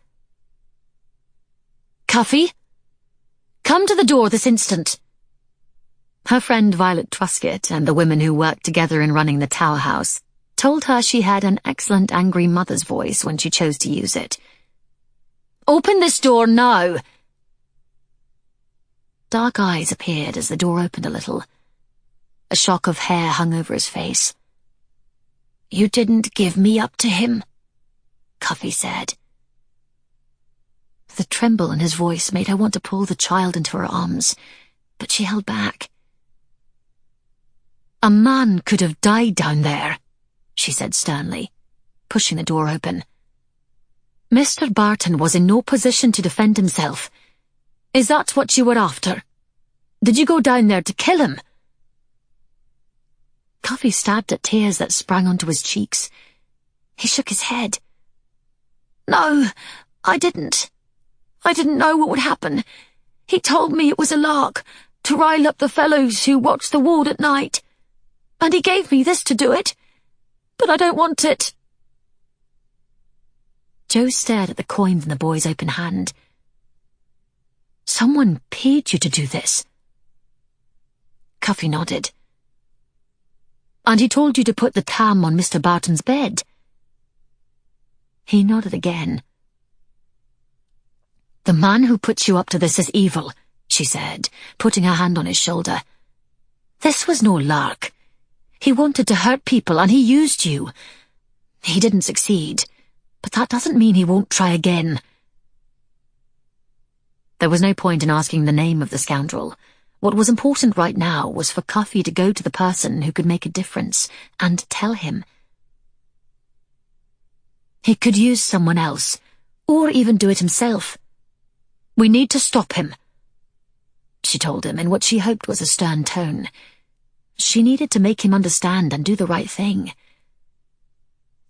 C: "Cuffy? Come to the door this instant." Her friend Violet Truscott and the women who worked together in running the Tower House told her she had an excellent angry mother's voice when she chose to use it. "Open this door now!" Dark eyes appeared as the door opened a little. A shock of hair hung over his face. "You didn't give me up to him," Cuffy said. The tremble in his voice made her want to pull the child into her arms, but she held back. "A man could have died down there," she said sternly, pushing the door open. "Mr. Barton was in no position to defend himself. Is that what you were after? Did you go down there to kill him?" Cuffy stabbed at tears that sprang onto his cheeks. He shook his head. "No, I didn't. I didn't know what would happen. He told me it was a lark, to rile up the fellows who watched the ward at night. And he gave me this to do it. But I don't want it." Jo stared at the coins in the boy's open hand. "Someone paid you to do this?" Cuffy nodded. "And he told you to put the tam on Mr. Barton's bed?" He nodded again. "The man who puts you up to this is evil," she said, putting her hand on his shoulder. "This was no lark. He wanted to hurt people and he used you. He didn't succeed, but that doesn't mean he won't try again." There was no point in asking the name of the scoundrel. What was important right now was for Cuffy to go to the person who could make a difference and tell him. He could use someone else, or even do it himself. "We need to stop him," she told him in what she hoped was a stern tone. She needed to make him understand and do the right thing.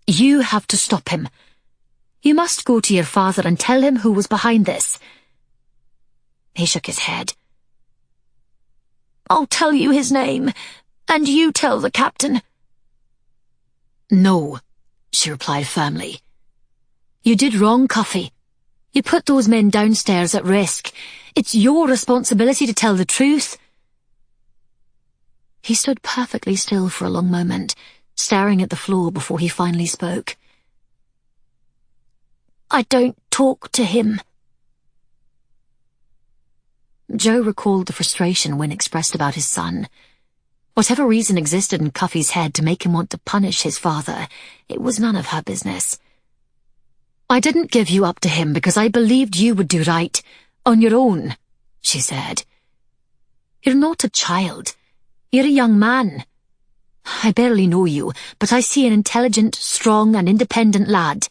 C: "You have to stop him. You must go to your father and tell him who was behind this." He shook his head. "I'll tell you his name, and you tell the captain." "No," she replied firmly. "You did wrong, Cuffy. You put those men downstairs at risk. It's your responsibility to tell the truth." He stood perfectly still for a long moment, staring at the floor before he finally spoke. "I don't talk to him." Jo recalled the frustration Wynne expressed about his son. Whatever reason existed in Cuffy's head to make him want to punish his father, it was none of her business. "I didn't give you up to him because I believed you would do right, on your own," she said. "You're not a child. You're a young man. I barely know you, but I see an intelligent, strong and independent lad.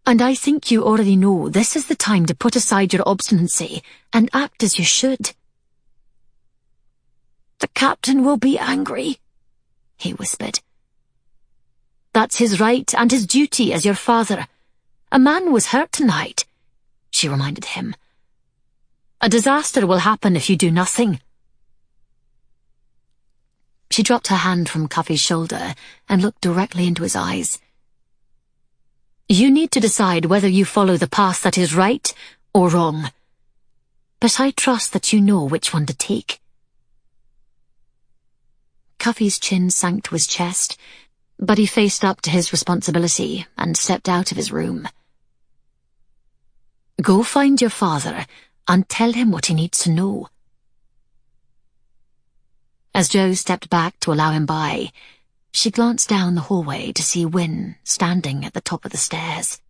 C: And I think you already know this is the time to put aside your obstinacy and act as you should." "The captain will be angry," he whispered. "That's his right and his duty as your father. A man was hurt tonight," she reminded him. "A disaster will happen if you do nothing." She dropped her hand from Cuffy's shoulder and looked directly into his eyes. "You need to decide whether you follow the path that is right or wrong. But I trust that you know which one to take." Cuffy's chin sank to his chest, but he faced up to his responsibility and stepped out of his room. "Go find your father and tell him what he needs to know." As Jo stepped back to allow him by, she glanced down the hallway to see Wynne standing at the top of the stairs.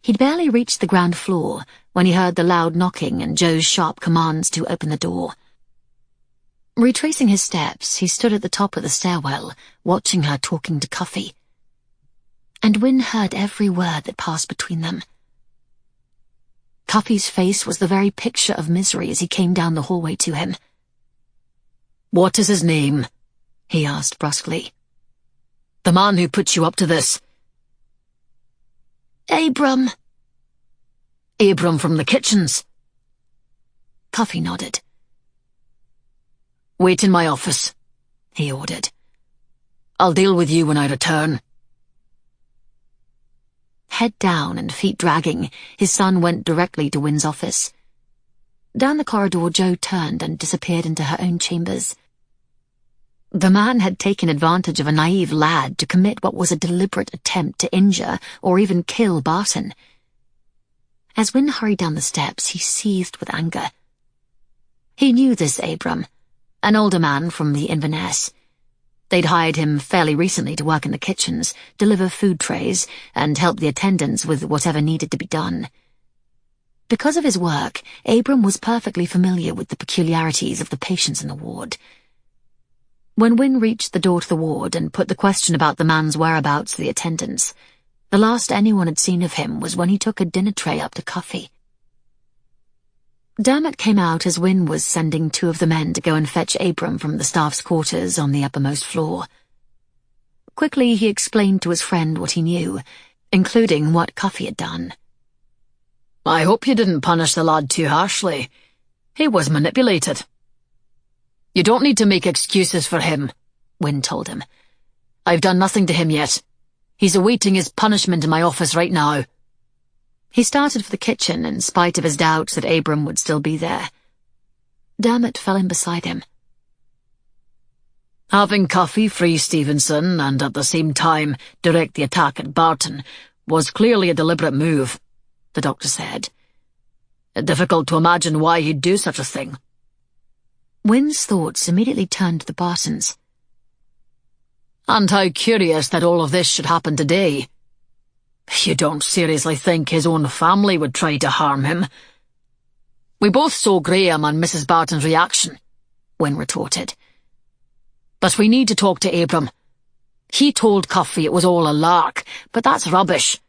C: He'd barely reached the ground floor when he heard the loud knocking and Jo's sharp commands to open the door. Retracing his steps, he stood at the top of the stairwell, watching her talking to Cuffy. And Wynne heard every word that passed between them. Cuffy's face was the very picture of misery as he came down the hallway to him.
B: "What is his name?" he asked brusquely. "The man who put you up to this."
C: "Abram."
B: "Abram from the kitchens?"
C: Cuffy nodded.
B: "Wait in my office," he ordered. "I'll deal with you when I return."
C: Head down and feet dragging, his son went directly to Wynne's office. Down the corridor, Jo turned and disappeared into her own chambers. The man had taken advantage of a naive lad to commit what was a deliberate attempt to injure or even kill Barton. As Wynne hurried down the steps, he seethed with anger. He knew this Abram, an older man from the Inverness. They'd hired him fairly recently to work in the kitchens, deliver food trays, and help the attendants with whatever needed to be done. Because of his work, Abram was perfectly familiar with the peculiarities of the patients in the ward. When Wynne reached the door to the ward and put the question about the man's whereabouts to the attendants, the last anyone had seen of him was when he took a dinner tray up to Cuffy. Dermot came out as Wynne was sending two of the men to go and fetch Abram from the staff's quarters on the uppermost floor. Quickly he explained to his friend what he knew, including what Cuffy had done.
B: "I hope you didn't punish the lad too harshly. He was manipulated." "You don't need to make excuses for him," Wynne told him. "I've done nothing to him yet. He's awaiting his punishment in my office right now."
C: He started for the kitchen in spite of his doubts that Abram would still be there. Dermot fell in beside him.
B: "Having Cuffy free Stevenson and at the same time direct the attack at Barton was clearly a deliberate move," the doctor said. "Difficult to imagine why he'd do such a thing."
C: Wynne's thoughts immediately turned to the Bartons.
B: "And how curious that all of this should happen today. You don't seriously think his own family would try to harm him?" "We both saw Graham and Mrs. Barton's reaction," Wynne retorted. "But we need to talk to Abram. He told Cuffy it was all a lark, but that's rubbish.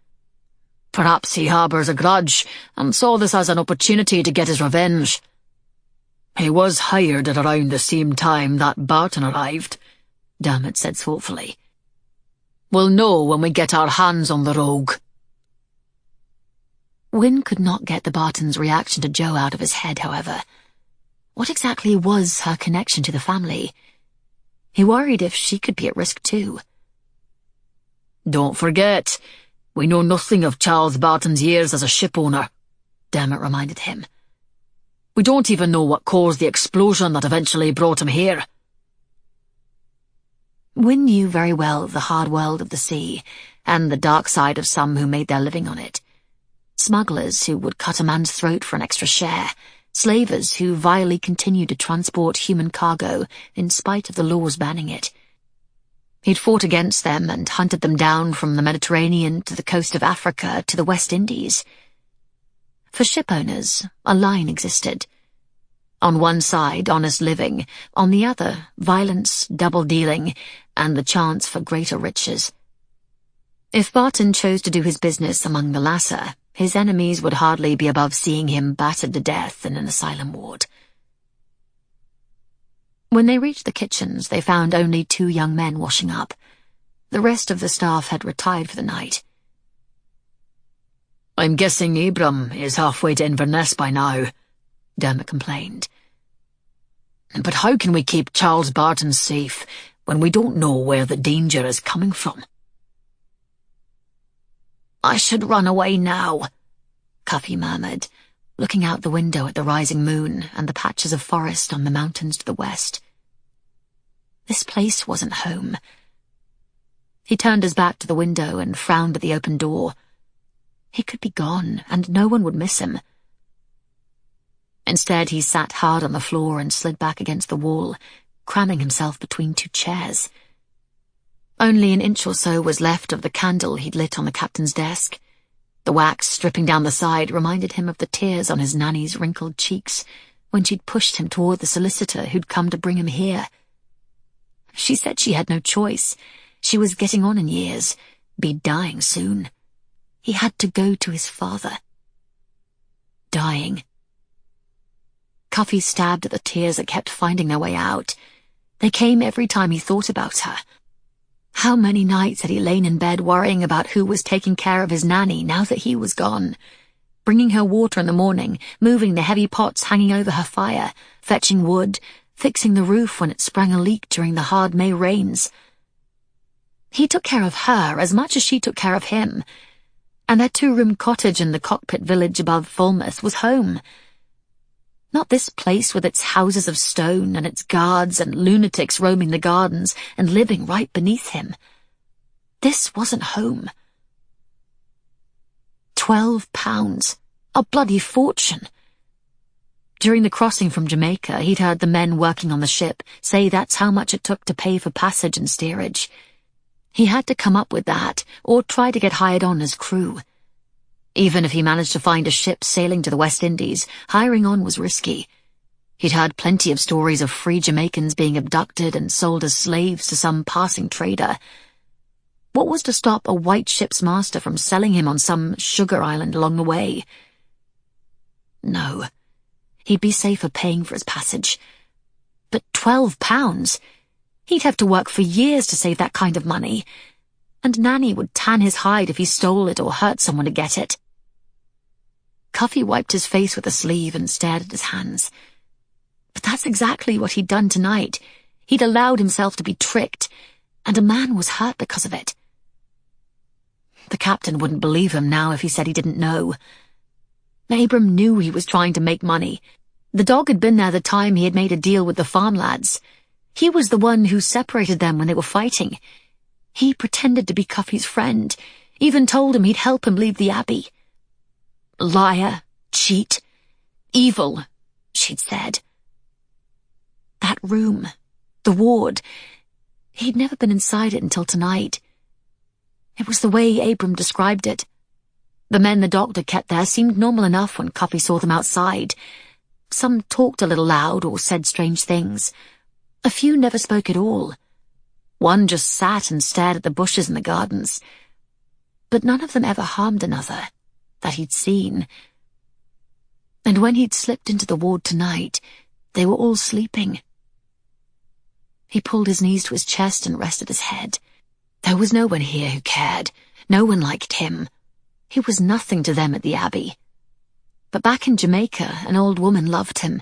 B: Perhaps he harbours a grudge and saw this as an opportunity to get his revenge. He was hired at around the same time that Barton arrived," Dermot said thoughtfully. "We'll know when we get our hands on the rogue."
C: Wynne could not get the Bartons' reaction to Jo out of his head, however. What exactly was her connection to the family? He worried if she could be at risk too.
B: "Don't forget, we know nothing of Charles Barton's years as a ship owner," Dermot reminded him. "We don't even know what caused the explosion that eventually brought him here."
C: Wynne knew very well the hard world of the sea, and the dark side of some who made their living on it. Smugglers who would cut a man's throat for an extra share, slavers who vilely continued to transport human cargo in spite of the laws banning it. He'd fought against them and hunted them down from the Mediterranean to the coast of Africa to the West Indies. For ship owners, a line existed. On one side, honest living, on the other, violence, double-dealing, and the chance for greater riches. If Barton chose to do his business among the latter, his enemies would hardly be above seeing him battered to death in an asylum ward. When they reached the kitchens, they found only 2 young men washing up. The rest of the staff had retired for the night.
B: "I'm guessing Abram is halfway to Inverness by now," Dermot complained. "But how can we keep Charles Barton safe when we don't know where the danger is coming from?"
C: "I should run away now," Cuffy murmured, looking out the window at the rising moon and the patches of forest on the mountains to the west. This place wasn't home. He turned his back to the window and frowned at the open door. He could be gone, and no one would miss him. Instead, he sat hard on the floor and slid back against the wall, cramming himself between 2 chairs. Only an inch or so was left of the candle he'd lit on the captain's desk. The wax stripping down the side reminded him of the tears on his nanny's wrinkled cheeks when she'd pushed him toward the solicitor who'd come to bring him here. She said she had no choice. She was getting on in years, be dying soon. He had to go to his father. Dying. Cuffy stabbed at the tears that kept finding their way out. They came every time he thought about her. How many nights had he lain in bed worrying about who was taking care of his nanny now that he was gone? Bringing her water in the morning, moving the heavy pots hanging over her fire, fetching wood, fixing the roof when it sprang a leak during the hard May rains. He took care of her as much as she took care of him, and their 2-room cottage in the cockpit village above Falmouth was home. Not this place with its houses of stone and its guards and lunatics roaming the gardens and living right beneath him. This wasn't home. £12. A bloody fortune. During the crossing from Jamaica, he'd heard the men working on the ship say that's how much it took to pay for passage and steerage. He had to come up with that, or try to get hired on as crew. Even if he managed to find a ship sailing to the West Indies, hiring on was risky. He'd heard plenty of stories of free Jamaicans being abducted and sold as slaves to some passing trader. What was to stop a white ship's master from selling him on some sugar island along the way? No, he'd be safer paying for his passage. But £12? He'd have to work for years to save that kind of money, and Nanny would tan his hide if he stole it or hurt someone to get it. Cuffy wiped his face with a sleeve and stared at his hands. But that's exactly what he'd done tonight. He'd allowed himself to be tricked, and a man was hurt because of it. The captain wouldn't believe him now if he said he didn't know. Abram knew he was trying to make money. The dog had been there the time he had made a deal with the farm lads. He was the one who separated them when they were fighting. He pretended to be Cuffy's friend, even told him he'd help him leave the abbey. Liar, cheat, evil, she'd said. That room, the ward, he'd never been inside it until tonight. It was the way Abram described it. The men the doctor kept there seemed normal enough when Cuffy saw them outside. Some talked a little loud or said strange things. A few never spoke at all. One just sat and stared at the bushes in the gardens. But none of them ever harmed another, that he'd seen. And when he'd slipped into the ward tonight, they were all sleeping. He pulled his knees to his chest and rested his head. There was no one here who cared. No one liked him. He was nothing to them at the Abbey. But back in Jamaica, an old woman loved him.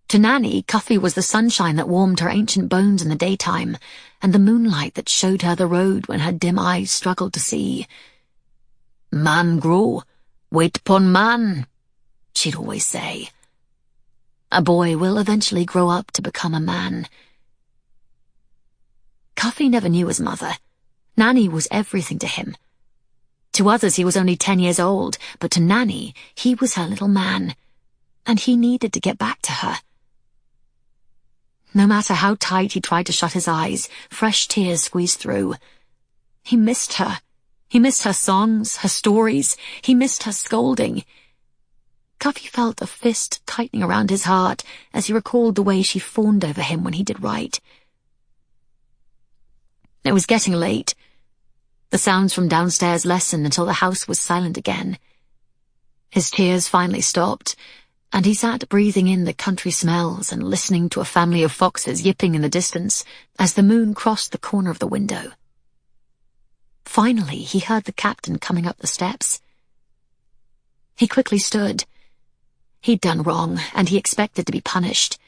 C: To Nanny, Cuffy was the sunshine that warmed her ancient bones in the daytime, and the moonlight that showed her the road when her dim eyes struggled to see. "Man grow, wait upon man," she'd always say. A boy will eventually grow up to become a man. Cuffy never knew his mother. Nanny was everything to him. To others he was only 10 years old, but to Nanny he was her little man, and he needed to get back to her. No matter how tight he tried to shut his eyes, fresh tears squeezed through. He missed her. He missed her songs, her stories. He missed her scolding. Cuffy felt a fist tightening around his heart as he recalled the way she fawned over him when he did right. It was getting late. The sounds from downstairs lessened until the house was silent again. His tears finally stopped, and he sat breathing in the country smells and listening to a family of foxes yipping in the distance as the moon crossed the corner of the window. Finally, he heard the captain coming up the steps. He quickly stood. He'd done wrong, and he expected to be punished.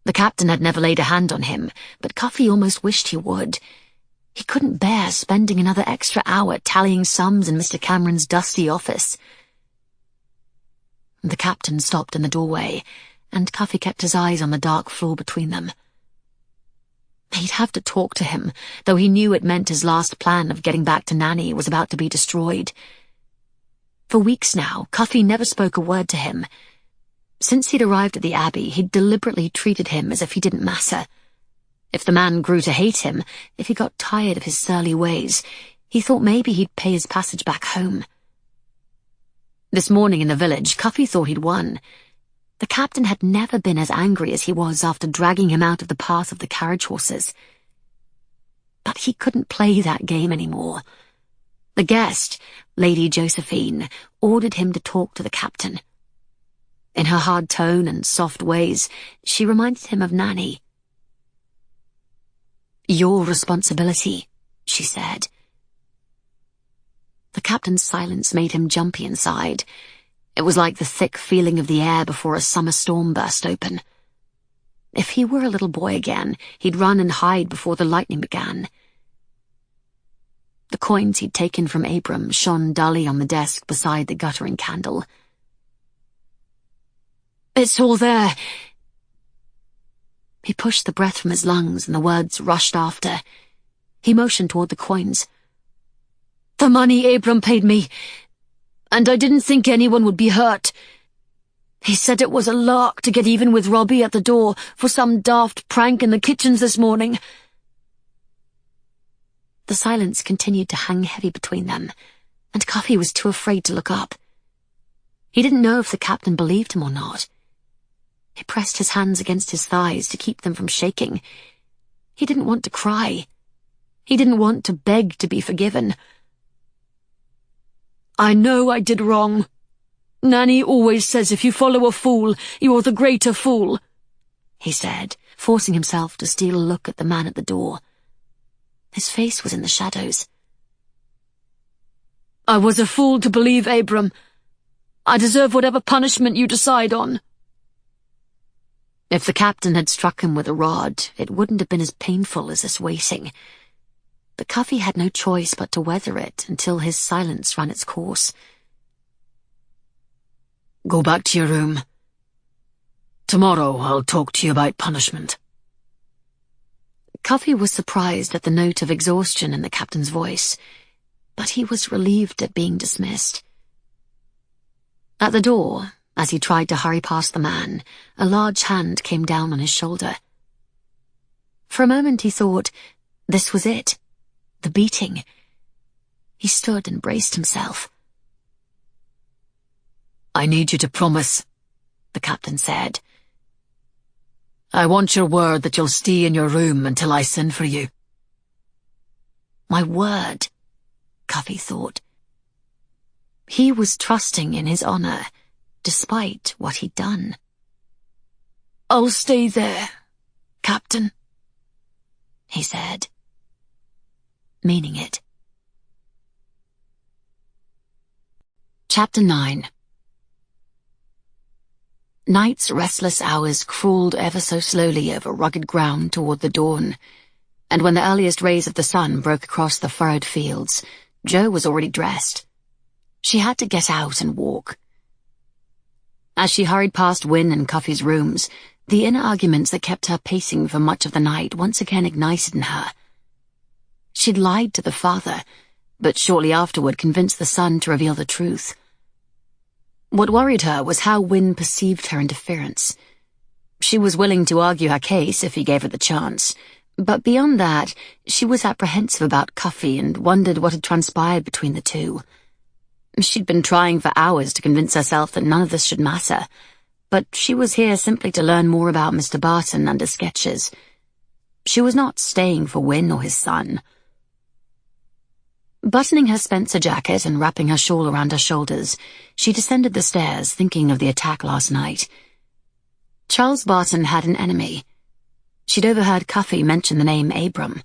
C: The captain had never laid a hand on him, but Cuffy almost wished he would. He couldn't bear spending another extra hour tallying sums in Mr. Cameron's dusty office. The captain stopped in the doorway, and Cuffy kept his eyes on the dark floor between them. He'd have to talk to him, though he knew it meant his last plan of getting back to Nanny was about to be destroyed. For weeks now, Cuffy never spoke a word to him. Since he'd arrived at the Abbey, he'd deliberately treated him as if he didn't matter. If the man grew to hate him, if he got tired of his surly ways, he thought maybe he'd pay his passage back home. This morning in the village, Cuffy thought he'd won. The captain had never been as angry as he was after dragging him out of the path of the carriage horses. But he couldn't play that game anymore. The guest, Lady Josephine, ordered him to talk to the captain. In her hard tone and soft ways, she reminded him of Nanny. "Your responsibility," she said. The captain's silence made him jumpy inside. It was like the thick feeling of the air before a summer storm burst open. If he were a little boy again, he'd run and hide before the lightning began. The coins he'd taken from Abram shone dully on the desk beside the guttering candle. "It's all there." He pushed the breath from his lungs and the words rushed after. He motioned toward the coins. "The money Abram paid me, and I didn't think anyone would be hurt. He said it was a lark to get even with Robbie at the door for some daft prank in the kitchens this morning." The silence continued to hang heavy between them, and Cuffy was too afraid to look up. He didn't know if the captain believed him or not. He pressed his hands against his thighs to keep them from shaking. He didn't want to cry. He didn't want to beg to be forgiven. "I know I did wrong. Nanny always says if you follow a fool, you're the greater fool," he said, forcing himself to steal a look at the man at the door. His face was in the shadows. "I was a fool to believe Abram. I deserve whatever punishment you decide on." If the captain had struck him with a rod, it wouldn't have been as painful as this waiting. But Cuffy had no choice but to weather it until his silence ran its course. "Go back to your room. Tomorrow I'll talk to you about punishment." Cuffy was surprised at the note of exhaustion in the captain's voice, but he was relieved at being dismissed. At the door, as he tried to hurry past the man, a large hand came down on his shoulder. For a moment he thought, this was it, the beating. He stood and braced himself. "I need you to promise," the captain said. "I want your word that you'll stay in your room until I send for you." My word, Cuffy thought. He was trusting in his honor, despite what he'd done. "I'll stay there, Captain," he said, meaning it. Chapter 9. Night's restless hours crawled ever so slowly over rugged ground toward the dawn, and when the earliest rays of the sun broke across the furrowed fields, Jo was already dressed. She had to get out and walk. As she hurried past Wynne and Cuffy's rooms, the inner arguments that kept her pacing for much of the night once again ignited in her. She'd lied to the father, but shortly afterward convinced the son to reveal the truth. What worried her was how Wynne perceived her interference. She was willing to argue her case if he gave her the chance, but beyond that, she was apprehensive about Cuffy and wondered what had transpired between the two. She'd been trying for hours to convince herself that none of this should matter, but she was here simply to learn more about Mr. Barton and his sketches. She was not staying for Wynne or his son. Buttoning her Spencer jacket and wrapping her shawl around her shoulders, she descended the stairs, thinking of the attack last night. Charles Barton had an enemy. She'd overheard Cuffy mention the name Abram.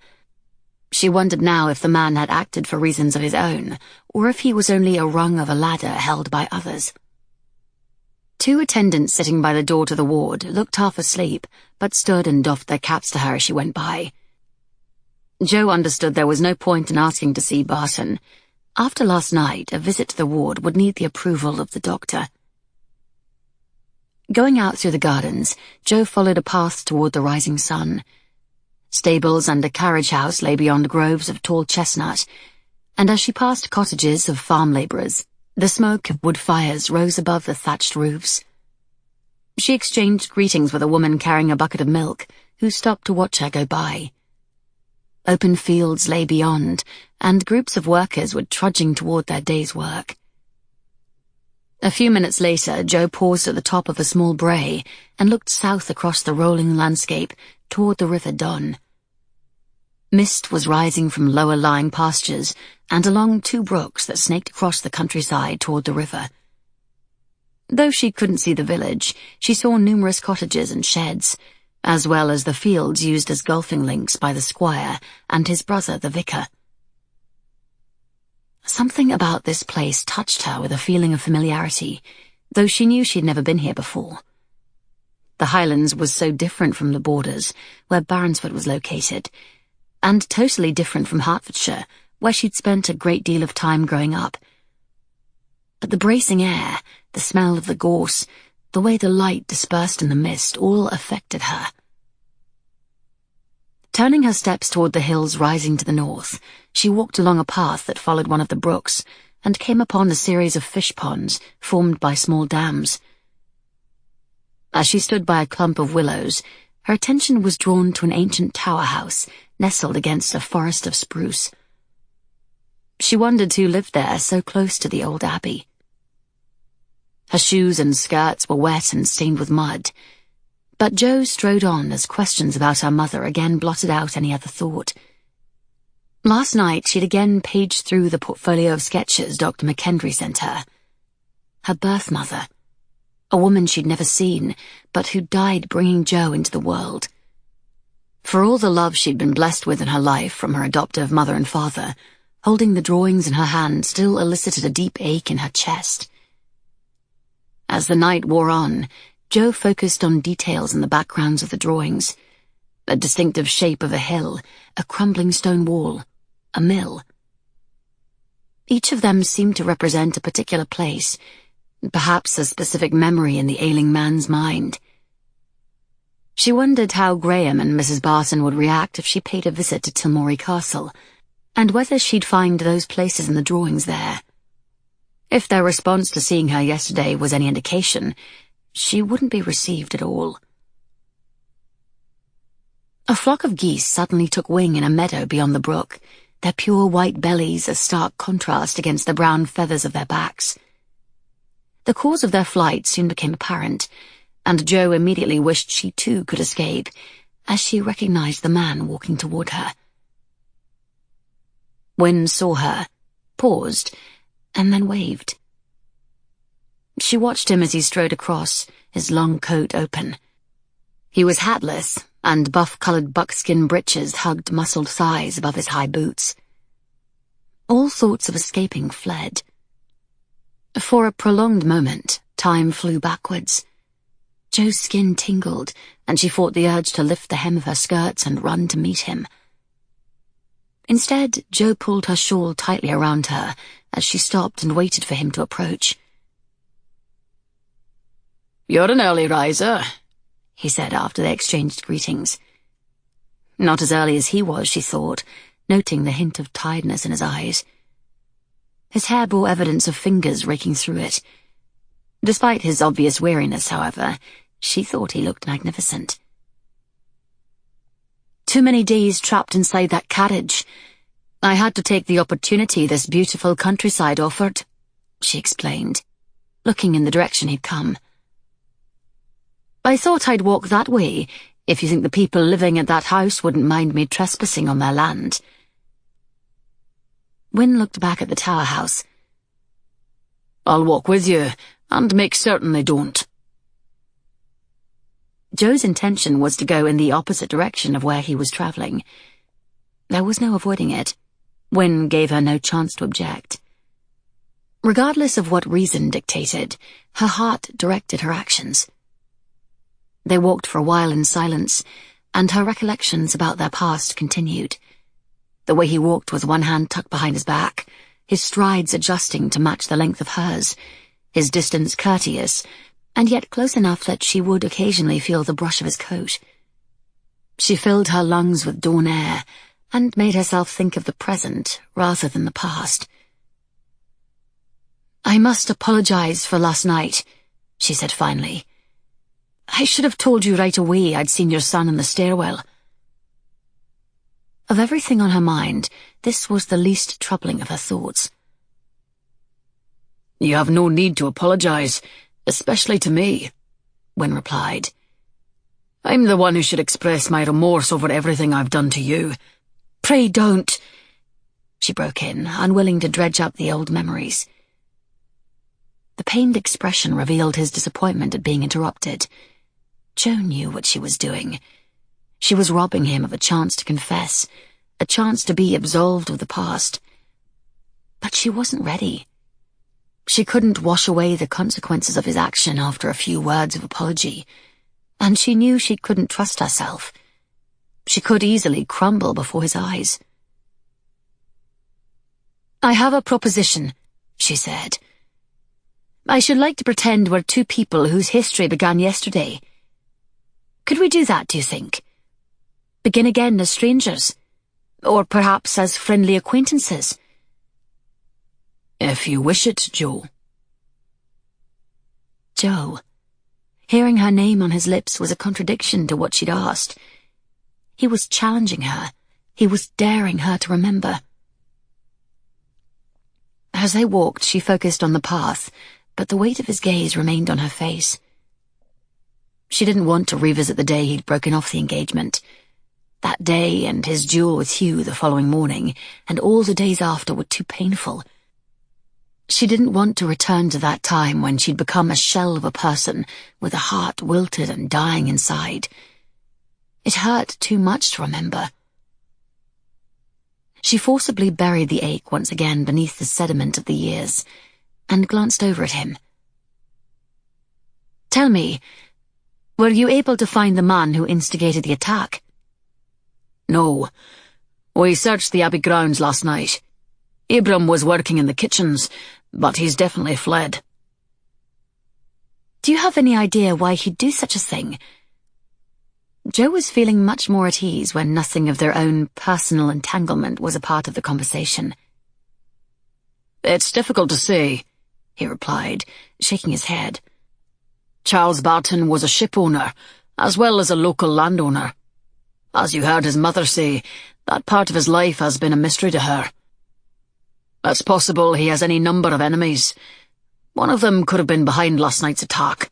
C: She wondered now if the man had acted for reasons of his own, or if he was only a rung of a ladder held by others. 2 attendants sitting by the door to the ward looked half asleep, but stood and doffed their caps to her as she went by. Jo understood there was no point in asking to see Barton. After last night, a visit to the ward would need the approval of the doctor. Going out through the gardens, Jo followed a path toward the rising sun. Stables and a carriage house lay beyond groves of tall chestnut, and as she passed cottages of farm labourers, the smoke of wood fires rose above the thatched roofs. She exchanged greetings with a woman carrying a bucket of milk, who stopped to watch her go by. Open fields lay beyond, and groups of workers were trudging toward their day's work. A few minutes later, Jo paused at the top of a small brae and looked south across the rolling landscape toward the River Don. Mist was rising from lower-lying pastures and along 2 brooks that snaked across the countryside toward the river. Though she couldn't see the village, she saw numerous cottages and sheds, as well as the fields used as golfing links by the squire and his brother, the vicar. Something about this place touched her with a feeling of familiarity, though she knew she'd never been here before. The Highlands was so different from the borders, where Baronsford was located, and totally different from Hertfordshire, where she'd spent a great deal of time growing up. But the bracing air, the smell of the gorse, the way the light dispersed in the mist, all affected her. Turning her steps toward the hills rising to the north, she walked along a path that followed one of the brooks and came upon a series of fish ponds formed by small dams. As she stood by a clump of willows, her attention was drawn to an ancient tower house nestled against a forest of spruce. She wondered who lived there so close to the old abbey. Her shoes and skirts were wet and stained with mud, but Jo strode on as questions about her mother again blotted out any other thought. Last night she'd again paged through the portfolio of sketches Dr. McKendry sent her. Her birth mother, a woman she'd never seen, but who died bringing Jo into the world. For all the love she'd been blessed with in her life from her adoptive mother and father, holding the drawings in her hand still elicited a deep ache in her chest. As the night wore on, Jo focused on details in the backgrounds of the drawings. A distinctive shape of a hill, a crumbling stone wall, a mill. Each of them seemed to represent a particular place, perhaps a specific memory in the ailing man's mind. She wondered how Graham and Mrs. Barton would react if she paid a visit to Tilmorey Castle, and whether she'd find those places in the drawings there. If their response to seeing her yesterday was any indication, she wouldn't be received at all. A flock of geese suddenly took wing in a meadow beyond the brook, their pure white bellies a stark contrast against the brown feathers of their backs. The cause of their flight soon became apparent, and Jo immediately wished she too could escape, as she recognized the man walking toward her. Wynne saw her, paused, and then waved. She watched him as he strode across, his long coat open. He was hatless, and buff-coloured buckskin breeches hugged muscled thighs above his high boots. All thoughts of escaping fled. For a prolonged moment, time flew backwards. Jo's skin tingled, and she fought the urge to lift the hem of her skirts and run to meet him. Instead, Jo pulled her shawl tightly around her as she stopped and waited for him to approach.
B: "You're an early riser,"
C: he said after they exchanged greetings. Not as early as he was, she thought, noting the hint of tiredness in his eyes. His hair bore evidence of fingers raking through it. Despite his obvious weariness, however, she thought he looked magnificent. "Too many days trapped inside that carriage. I had to take the opportunity this beautiful countryside offered," she explained, looking in the direction he'd come. "I thought I'd walk that way, if you think the people living at that house wouldn't mind me trespassing on their land." Wynne looked back at the tower house.
B: "I'll walk with you, and make certain they don't."
C: Jo's intention was to go in the opposite direction of where he was travelling. There was no avoiding it. Wynne gave her no chance to object. Regardless of what reason dictated, her heart directed her actions. They walked for a while in silence, and her recollections about their past continued. The way he walked with one hand tucked behind his back, his strides adjusting to match the length of hers, his distance courteous, and yet close enough that she would occasionally feel the brush of his coat. She filled her lungs with dawn air, and made herself think of the present rather than the past. "I must apologize for last night," she said finally. "I should have told you right away I'd seen your son in the stairwell." Of everything on her mind, this was the least troubling of her thoughts.
B: "You have no need to apologize, especially to me," Wynne replied. "I'm the one who should express my remorse over everything I've done to you."
C: "Pray don't," she broke in, unwilling to dredge up the old memories. The pained expression revealed his disappointment at being interrupted. Jo knew what she was doing. She was robbing him of a chance to confess, a chance to be absolved of the past. But she wasn't ready. She couldn't wash away the consequences of his action after a few words of apology, and she knew she couldn't trust herself. She could easily crumble before his eyes. "I have a proposition," she said. "I should like to pretend we're two people whose history began yesterday. Could we do that, do you think? Begin again as strangers? Or perhaps as friendly acquaintances?"
B: "If you wish it, Jo."
C: Jo. Hearing her name on his lips was a contradiction to what she'd asked. He was challenging her. He was daring her to remember. As they walked, she focused on the path, but the weight of his gaze remained on her face. She didn't want to revisit the day he'd broken off the engagement. That day and his duel with Hugh the following morning, and all the days after were too painful. She didn't want to return to that time when she'd become a shell of a person with a heart wilted and dying inside. It hurt too much to remember. She forcibly buried the ache once again beneath the sediment of the years, and glanced over at him. "Tell me, were you able to find the man who instigated the attack?"
B: "No. We searched the Abbey grounds last night. Abram was working in the kitchens, but he's definitely fled."
C: "Do you have any idea why he'd do such a thing?" Jo was feeling much more at ease when nothing of their own personal entanglement was a part of the conversation.
B: "It's difficult to say," he replied, shaking his head. "Charles Barton was a ship owner, as well as a local landowner. As you heard his mother say, that part of his life has been a mystery to her. It's possible he has any number of enemies. One of them could have been behind last night's attack."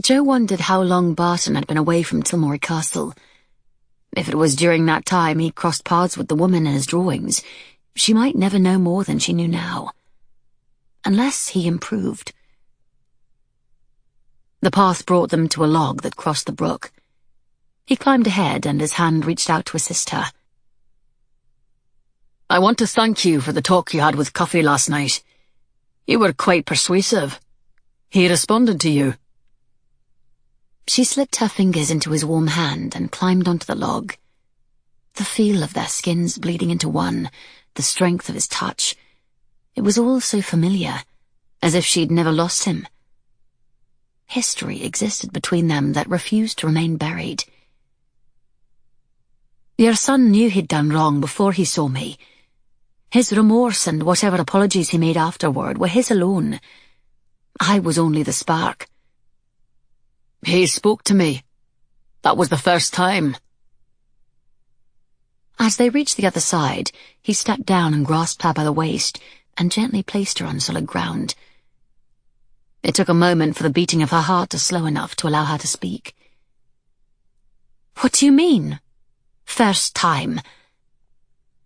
C: Jo wondered how long Barton had been away from Tilmore Castle. If it was during that time he crossed paths with the woman in his drawings, she might never know more than she knew now. Unless he improved. The path brought them to a log that crossed the brook. He climbed ahead, and his hand reached out to assist her.
B: "I want to thank you for the talk you had with Cuffy last night. You were quite persuasive. He responded to you."
C: She slipped her fingers into his warm hand and climbed onto the log. The feel of their skins bleeding into one, the strength of his touch. It was all so familiar, as if she'd never lost him. History existed between them that refused to remain buried. "Your son knew he'd done wrong before he saw me. His remorse and whatever apologies he made afterward were his alone. I was only the spark."
B: "He spoke to me. That was the first time."
C: As they reached the other side, he stepped down and grasped her by the waist, and gently placed her on solid ground. It took a moment for the beating of her heart to slow enough to allow her to speak. "What do you mean? First time?"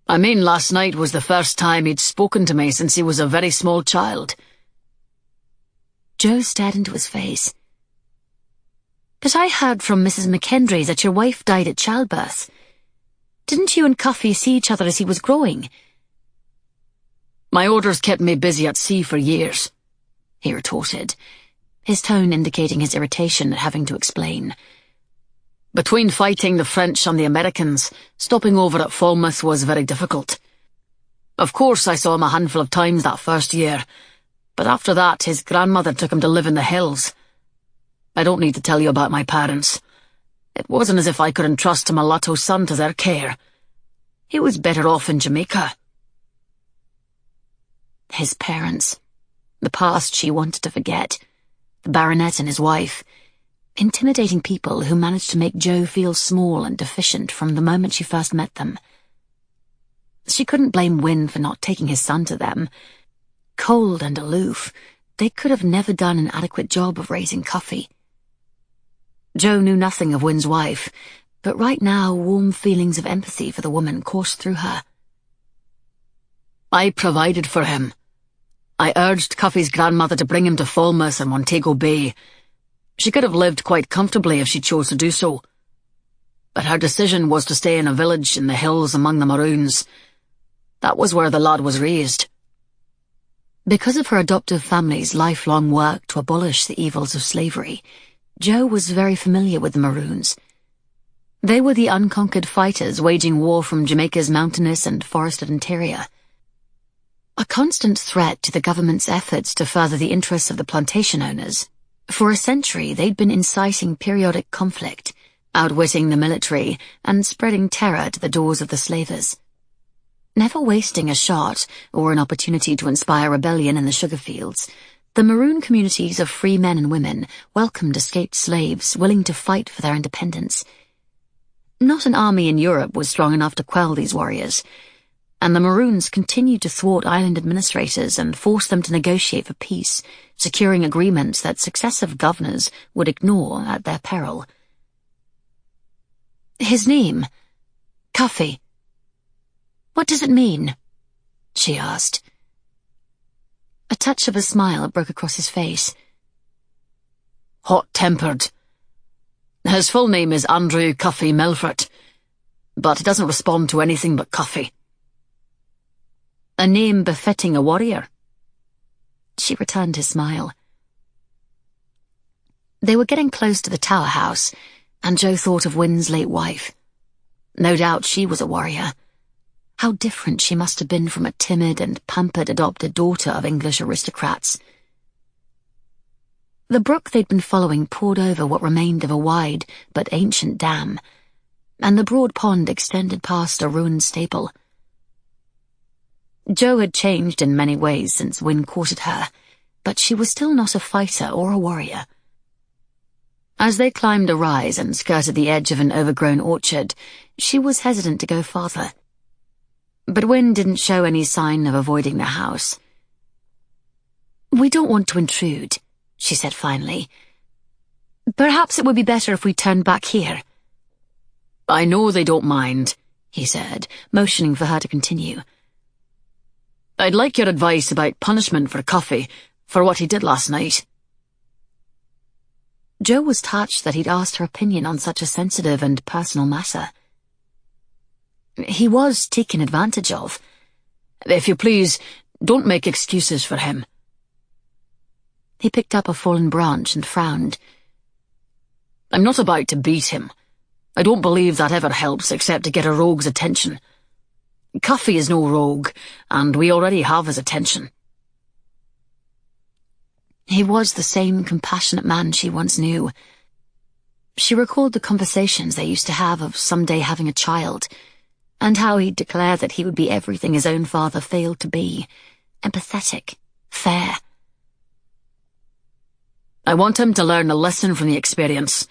B: "I mean, last night was the first time he'd spoken to me since he was a very small child."
C: Jo stared into his face. "But I heard from Mrs. McKendry that your wife died at childbirth. Didn't you and Cuffy see each other as he was growing?"
B: "My orders kept me busy at sea for years," he retorted, his tone indicating his irritation at having to explain. "Between fighting the French and the Americans, stopping over at Falmouth was very difficult. Of course I saw him a handful of times that first year, but after that his grandmother took him to live in the hills. I don't need to tell you about my parents. It wasn't as if I could entrust a mulatto son to their care. He was better off in Jamaica."
C: His parents, the past she wanted to forget, the baronet and his wife, intimidating people who managed to make Jo feel small and deficient from the moment she first met them. She couldn't blame Wynne for not taking his son to them. Cold and aloof, they could have never done an adequate job of raising Cuffy. Jo knew nothing of Wynne's wife, but right now warm feelings of empathy for the woman coursed through her.
B: "I provided for him. I urged Cuffy's grandmother to bring him to Falmouth and Montego Bay. She could have lived quite comfortably if she chose to do so. But her decision was to stay in a village in the hills among the Maroons. That was where the lad was raised."
C: Because of her adoptive family's lifelong work to abolish the evils of slavery, Jo was very familiar with the Maroons. They were the unconquered fighters waging war from Jamaica's mountainous and forested interior. A constant threat to the government's efforts to further the interests of the plantation owners. For a century, they'd been inciting periodic conflict, outwitting the military, and spreading terror to the doors of the slavers. Never wasting a shot or an opportunity to inspire rebellion in the sugar fields, the Maroon communities of free men and women welcomed escaped slaves willing to fight for their independence. Not an army in Europe was strong enough to quell these warriors, and the Maroons continued to thwart island administrators and force them to negotiate for peace, securing agreements that successive governors would ignore at their peril. "His name? Cuffy. What does it mean?" she asked. A touch of a smile broke across his face.
B: "Hot-tempered. His full name is Andrew Cuffy Melfort, but he doesn't respond to anything but Cuffy."
C: "A name befitting a warrior." She returned his smile. They were getting close to the tower house, and Jo thought of Wynne's late wife. No doubt she was a warrior. How different she must have been from a timid and pampered adopted daughter of English aristocrats. The brook they'd been following poured over what remained of a wide but ancient dam, and the broad pond extended past a ruined stable. Jo had changed in many ways since Wynne courted her, but she was still not a fighter or a warrior. As they climbed a rise and skirted the edge of an overgrown orchard, she was hesitant to go farther. But Wynne didn't show any sign of avoiding the house. "We don't want to intrude," she said finally. "Perhaps it would be better if we turned back here."
B: "I know they don't mind,"
C: he said, motioning for her to continue.
B: "I'd like your advice about punishment for Cuffy, for what he did last night."
C: Jo was touched that he'd asked her opinion on such a sensitive and personal matter. "He was taken advantage of."
B: "If you please, don't make excuses for him."
C: He picked up a fallen branch and frowned.
B: "I'm not about to beat him. I don't believe that ever helps except to get a rogue's attention. Cuffy is no rogue, and we already have his attention."
C: He was the same compassionate man she once knew. She recalled the conversations they used to have of someday having a child, and how he'd declare that he would be everything his own father failed to be: empathetic, fair.
B: "I want him to learn a lesson from the experience.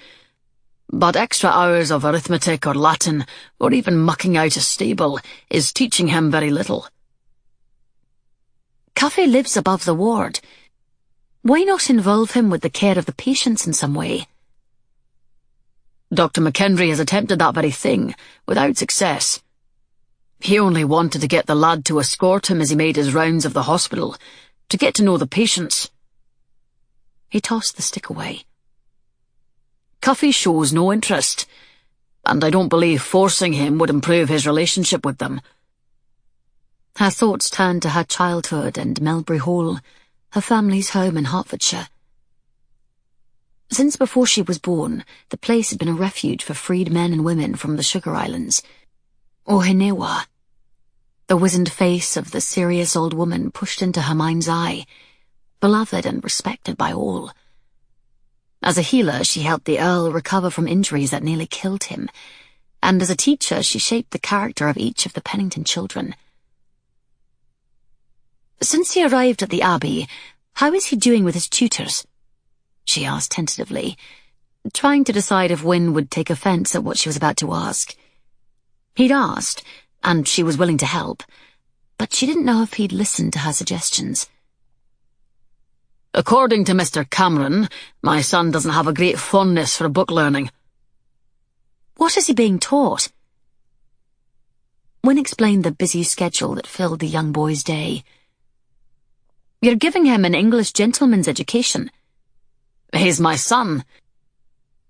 B: But extra hours of arithmetic or Latin, or even mucking out a stable, is teaching him very little."
C: Cuffy lives above the ward. Why not involve him with the care of the patients in some way?
B: Dr. McHenry has attempted that very thing, without success. He only wanted to get the lad to escort him as he made his rounds of the hospital, to get to know the patients.
C: He tossed the stick away.
B: Cuffy shows no interest, and I don't believe forcing him would improve his relationship with them.
C: Her thoughts turned to her childhood and Melbury Hall, her family's home in Hertfordshire. Since before she was born, the place had been a refuge for freed men and women from the Sugar Islands. Ohinewa. The wizened face of the serious old woman pushed into her mind's eye, beloved and respected by all. As a healer, she helped the Earl recover from injuries that nearly killed him, and as a teacher, she shaped the character of each of the Pennington children. Since he arrived at the Abbey, how is he doing with his tutors? She asked tentatively, trying to decide if Wynne would take offence at what she was about to ask. He'd asked, and she was willing to help, but she didn't know if he'd listened to her suggestions.
B: According to Mr. Cameron, my son doesn't have a great fondness for book learning.
C: What is he being taught? Wynne explained the busy schedule that filled the young boy's day. You're giving him an English gentleman's education.
B: He's my son.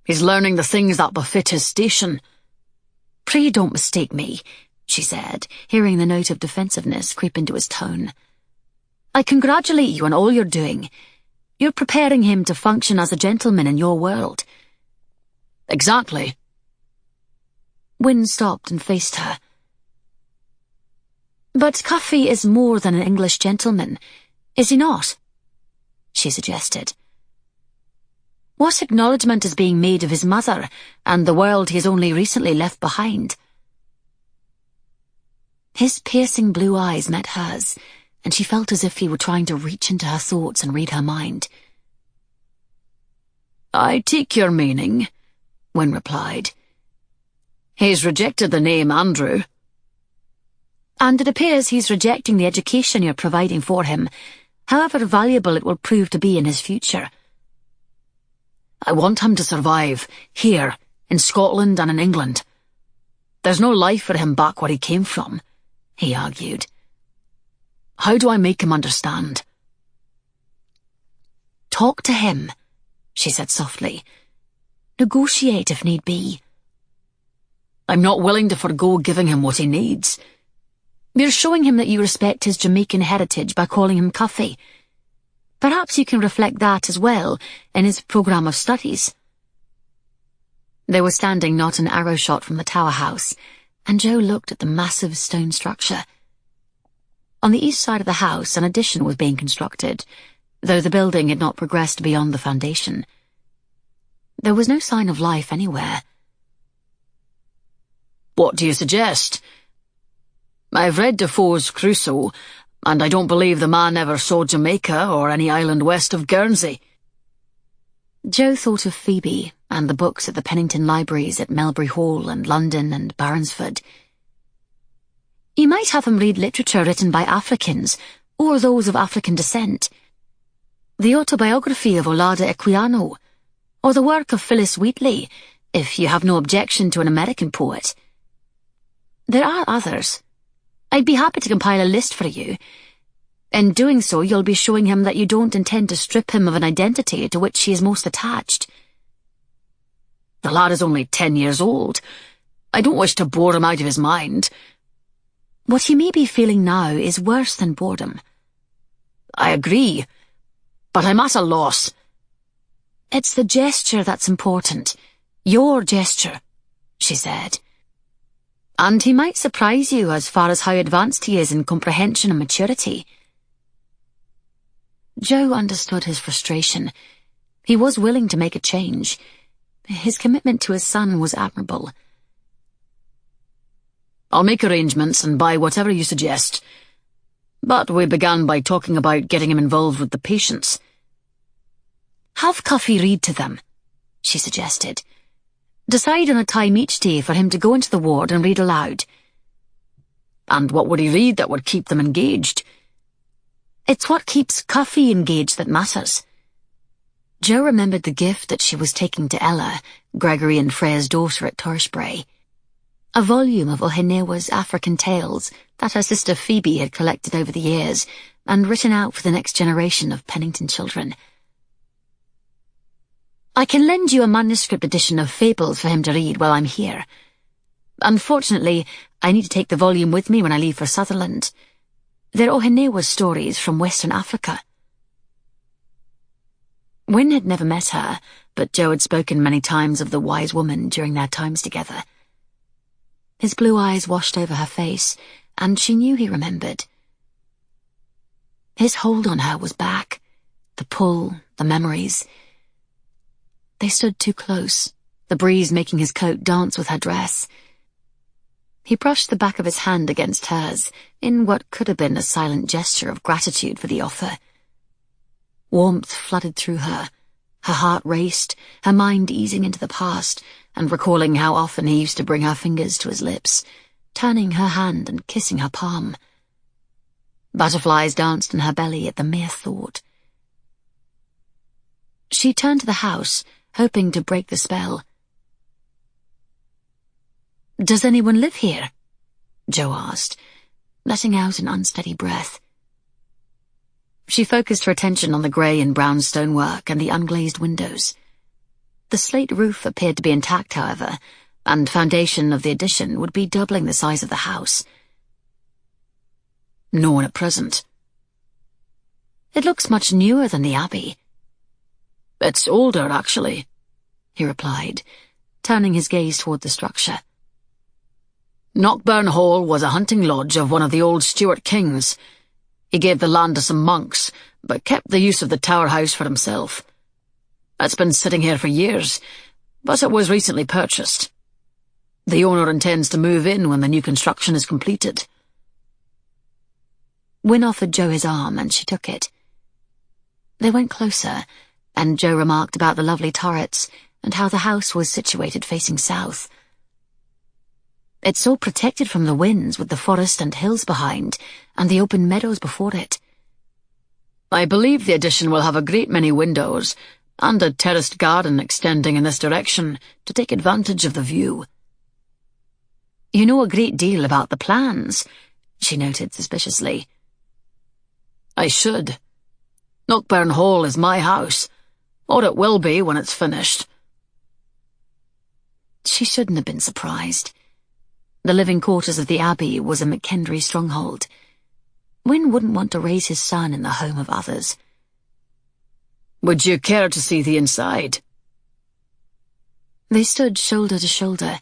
B: He's learning the things that befit his station.
C: Pray don't mistake me, she said, hearing the note of defensiveness creep into his tone. I congratulate you on all you're doing. You're preparing him to function as a gentleman in your world.
B: Exactly.
C: Wynne stopped and faced her. But Cuffy is more than an English gentleman, is he not? She suggested. What acknowledgement is being made of his mother and the world he has only recently left behind? His piercing blue eyes met hers, and she felt as if he were trying to reach into her thoughts and read her mind.
B: I take your meaning, Wynne replied. He's rejected the name Andrew.
C: And it appears he's rejecting the education you're providing for him, however valuable it will prove to be in his future.
B: I want him to survive, here, in Scotland and in England. There's no life for him back where he came from, he argued. How do I make him understand?
C: Talk to him, she said softly. Negotiate if need be.
B: I'm not willing to forgo giving him what he needs.
C: You're showing him that you respect his Jamaican heritage by calling him Cuffy. Perhaps you can reflect that as well in his programme of studies. They were standing not an arrow shot from the tower house, and Jo looked at the massive stone structure. On the east side of the house, an addition was being constructed, though the building had not progressed beyond the foundation. There was no sign of life anywhere.
B: What do you suggest? I've read Defoe's Crusoe, and I don't believe the man ever saw Jamaica or any island west of Guernsey.
C: Jo thought of Phoebe and the books at the Pennington libraries at Melbury Hall and London and Barnsford. You might have him read literature written by Africans, or those of African descent. The autobiography of Olaudah Equiano, or the work of Phyllis Wheatley, if you have no objection to an American poet. There are others. I'd be happy to compile a list for you. In doing so, you'll be showing him that you don't intend to strip him of an identity to which he is most attached.
B: The lad is only 10 years old. I don't wish to bore him out of his mind.
C: What he may be feeling now is worse than boredom.
B: I agree, but I'm at a loss.
C: It's the gesture that's important. Your gesture, she said. And he might surprise you as far as how advanced he is in comprehension and maturity. Jo understood his frustration. He was willing to make a change. His commitment to his son was admirable.
B: I'll make arrangements and buy whatever you suggest. But we began by talking about getting him involved with the patients.
C: Have Cuffy read to them, she suggested. Decide on a time each day for him to go into the ward and read aloud.
B: And what would he read that would keep them engaged?
C: It's what keeps Cuffy engaged that matters. Jo remembered the gift that she was taking to Ella, Gregory and Freya's daughter at Torshbray. A volume of Ohinewa's African tales that her sister Phoebe had collected over the years and written out for the next generation of Pennington children. I can lend you a manuscript edition of Fables for him to read while I'm here. Unfortunately, I need to take the volume with me when I leave for Sutherland. They're Ohinewa's stories from Western Africa. Wynne had never met her, but Jo had spoken many times of the wise woman during their times together. His blue eyes washed over her face, and she knew he remembered. His hold on her was back, the pull, the memories. They stood too close, the breeze making his coat dance with her dress. He brushed the back of his hand against hers, in what could have been a silent gesture of gratitude for the offer. Warmth flooded through her. Her heart raced, her mind easing into the past, and recalling how often he used to bring her fingers to his lips, turning her hand and kissing her palm. Butterflies danced in her belly at the mere thought. She turned to the house, hoping to break the spell. "Does anyone live here?" Jo asked, letting out an unsteady breath. She focused her attention on the grey and brown stonework and the unglazed windows. The slate roof appeared to be intact, however, and foundation of the addition would be doubling the size of the house. "No one at present." "It looks much newer than the Abbey."
B: "It's older, actually,"
C: he replied, turning his gaze toward the structure.
B: "Knockburn Hall was a hunting lodge of one of the old Stuart kings. He gave the land to some monks, but kept the use of the tower house for himself. It's been sitting here for years, but it was recently purchased. The owner intends to move in when the new construction is completed."
C: Wynne offered Jo his arm, and she took it. They went closer, and Jo remarked about the lovely turrets and how the house was situated facing south. "It's so protected from the winds with the forest and hills behind, and the open meadows before it."
B: "I believe the addition will have a great many windows, and a terraced garden extending in this direction to take advantage of the view."
C: "You know a great deal about the plans," she noted suspiciously.
B: "I should. Knockburn Hall is my house, or it will be when it's finished."
C: She shouldn't have been surprised. The living quarters of the Abbey was a McKendry stronghold. Wynne wouldn't want to raise his son in the home of others.
B: "Would you care to see the inside?"
C: They stood shoulder to shoulder.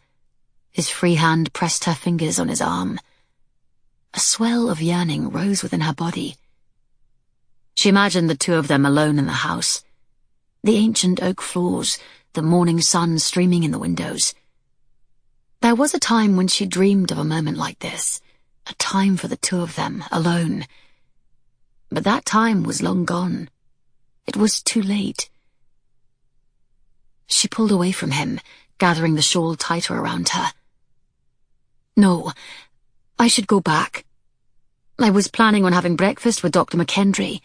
C: His free hand pressed her fingers on his arm. A swell of yearning rose within her body. She imagined the two of them alone in the house. The ancient oak floors, the morning sun streaming in the windows. There was a time when she dreamed of a moment like this, a time for the two of them, alone. But that time was long gone. It was too late. She pulled away from him, gathering the shawl tighter around her. "No, I should go back. I was planning on having breakfast with Dr. McKendry.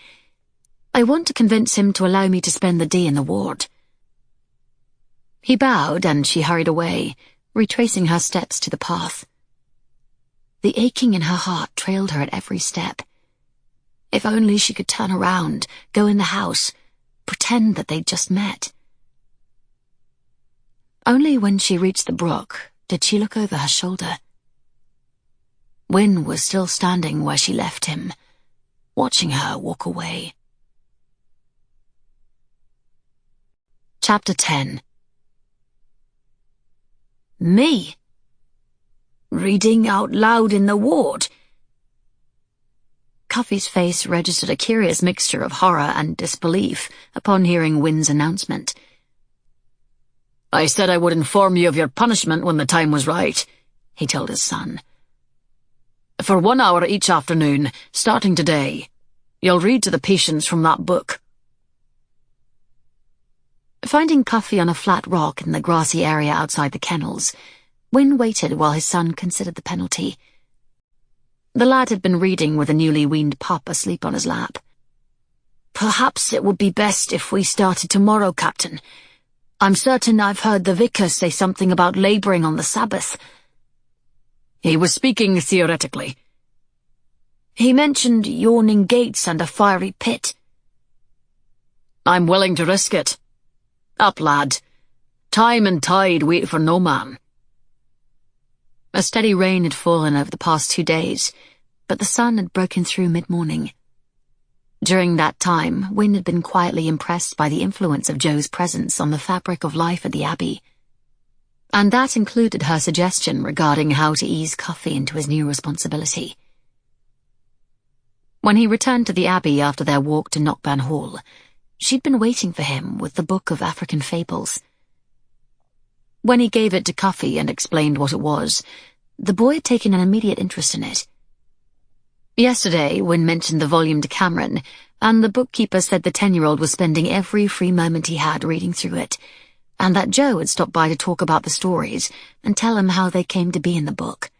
C: I want to convince him to allow me to spend the day in the ward." He bowed, and she hurried away, retracing her steps to the path. The aching in her heart trailed her at every step. If only she could turn around, go in the house, pretend that they'd just met. Only when she reached the brook did she look over her shoulder. Wynne was still standing where she left him, watching her walk away. Chapter 10.
B: "Me? Reading out loud in the ward?"
C: Cuffy's face registered a curious mixture of horror and disbelief upon hearing Wynne's announcement.
B: "I said I would inform you of your punishment when the time was right," he told his son. "For 1 hour each afternoon, starting today, you'll read to the patients from that book."
C: Finding Cuffy on a flat rock in the grassy area outside the kennels, Wynne waited while his son considered the penalty. The lad had been reading with a newly weaned pup asleep on his lap.
B: Perhaps it would be best if we started tomorrow, Captain. I'm certain I've heard the vicar say something about labouring on the Sabbath. He was speaking theoretically. He mentioned yawning gates and a fiery pit. I'm willing to risk it. Up, lad. Time and tide wait for no man.
C: A steady rain had fallen over the past 2 days, but the sun had broken through mid-morning. During that time, Wynne had been quietly impressed by the influence of Jo's presence on the fabric of life at the Abbey. And that included her suggestion regarding how to ease Cuffy into his new responsibility. When he returned to the Abbey after their walk to Knockburn Hall, she'd been waiting for him with the book of African fables. When he gave it to Cuffy and explained what it was, the boy had taken an immediate interest in it. Yesterday, Wynne mentioned the volume to Cameron, and the bookkeeper said the 10-year-old was spending every free moment he had reading through it, and that Jo had stopped by to talk about the stories and tell him how they came to be in the book.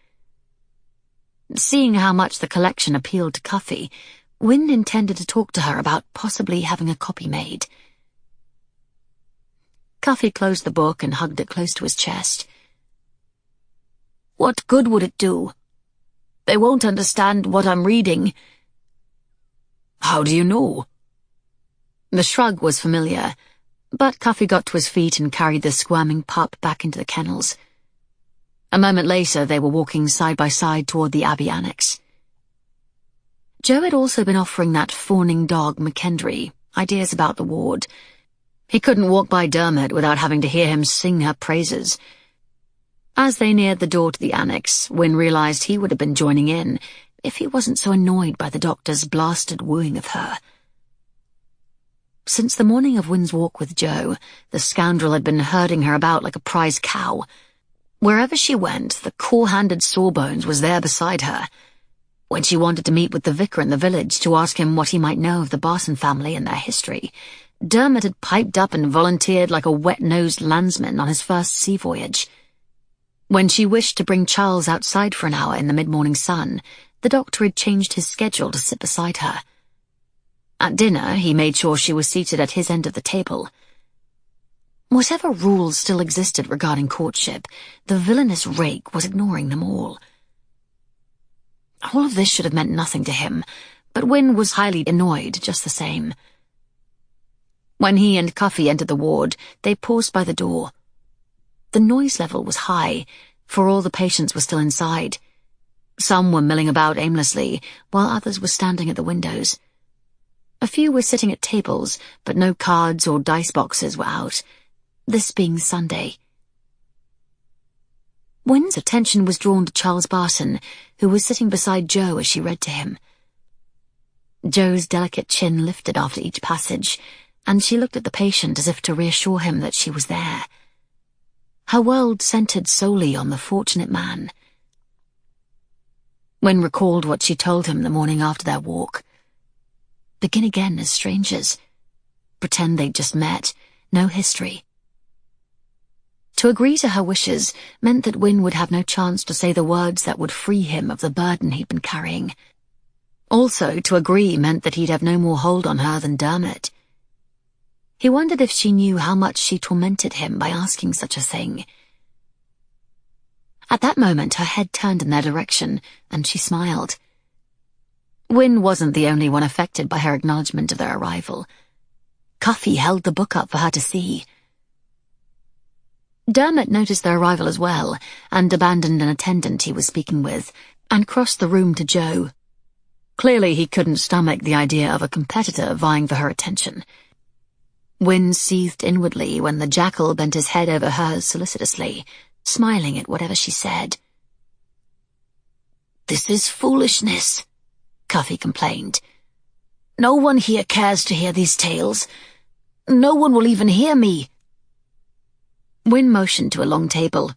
C: Seeing how much the collection appealed to Cuffy, Wynne intended to talk to her about possibly having a copy made. Cuffy closed the book and hugged it close to his chest.
B: What good would it do? They won't understand what I'm reading.
C: How do you know? The shrug was familiar, but Cuffy got to his feet and carried the squirming pup back into the kennels. A moment later, they were walking side by side toward the Abbey Annex. Jo had also been offering that fawning dog, McKendry, ideas about the ward. He couldn't walk by Dermot without having to hear him sing her praises. As they neared the door to the annex, Wynne realized he would have been joining in if he wasn't so annoyed by the doctor's blasted wooing of her. Since the morning of Wynne's walk with Jo, the scoundrel had been herding her about like a prize cow. Wherever she went, the cool-handed Sawbones was there beside her. When she wanted to meet with the vicar in the village to ask him what he might know of the Barson family and their history, Dermot had piped up and volunteered like a wet-nosed landsman on his first sea voyage. When she wished to bring Charles outside for an hour in the mid-morning sun, the doctor had changed his schedule to sit beside her. At dinner, he made sure she was seated at his end of the table. Whatever rules still existed regarding courtship, the villainous rake was ignoring them all. All of this should have meant nothing to him, but Wynne was highly annoyed just the same. When he and Cuffy entered the ward, they paused by the door. The noise level was high, for all the patients were still inside. Some were milling about aimlessly, while others were standing at the windows. A few were sitting at tables, but no cards or dice boxes were out, this being Sunday. Wynne's attention was drawn to Charles Barton, who was sitting beside Jo as she read to him. Jo's delicate chin lifted after each passage, and she looked at the patient as if to reassure him that she was there. Her world centered solely on the fortunate man. Wynne recalled what she told him the morning after their walk. Begin again as strangers. Pretend they'd just met. No history. To agree to her wishes meant that Wynne would have no chance to say the words that would free him of the burden he'd been carrying. Also, to agree meant that he'd have no more hold on her than Dermot. He wondered if she knew how much she tormented him by asking such a thing. At that moment, her head turned in their direction, and she smiled. Wynne wasn't the only one affected by her acknowledgement of their arrival. Cuffy held the book up for her to see. Dermot noticed their arrival as well, and abandoned an attendant he was speaking with, and crossed the room to Jo. Clearly he couldn't stomach the idea of a competitor vying for her attention. Wynne seethed inwardly when the jackal bent his head over hers solicitously, smiling at whatever she said.
B: "This is foolishness," Cuffy complained. "No one here cares to hear these tales. No one will even hear me."
C: Wynne motioned to a long table.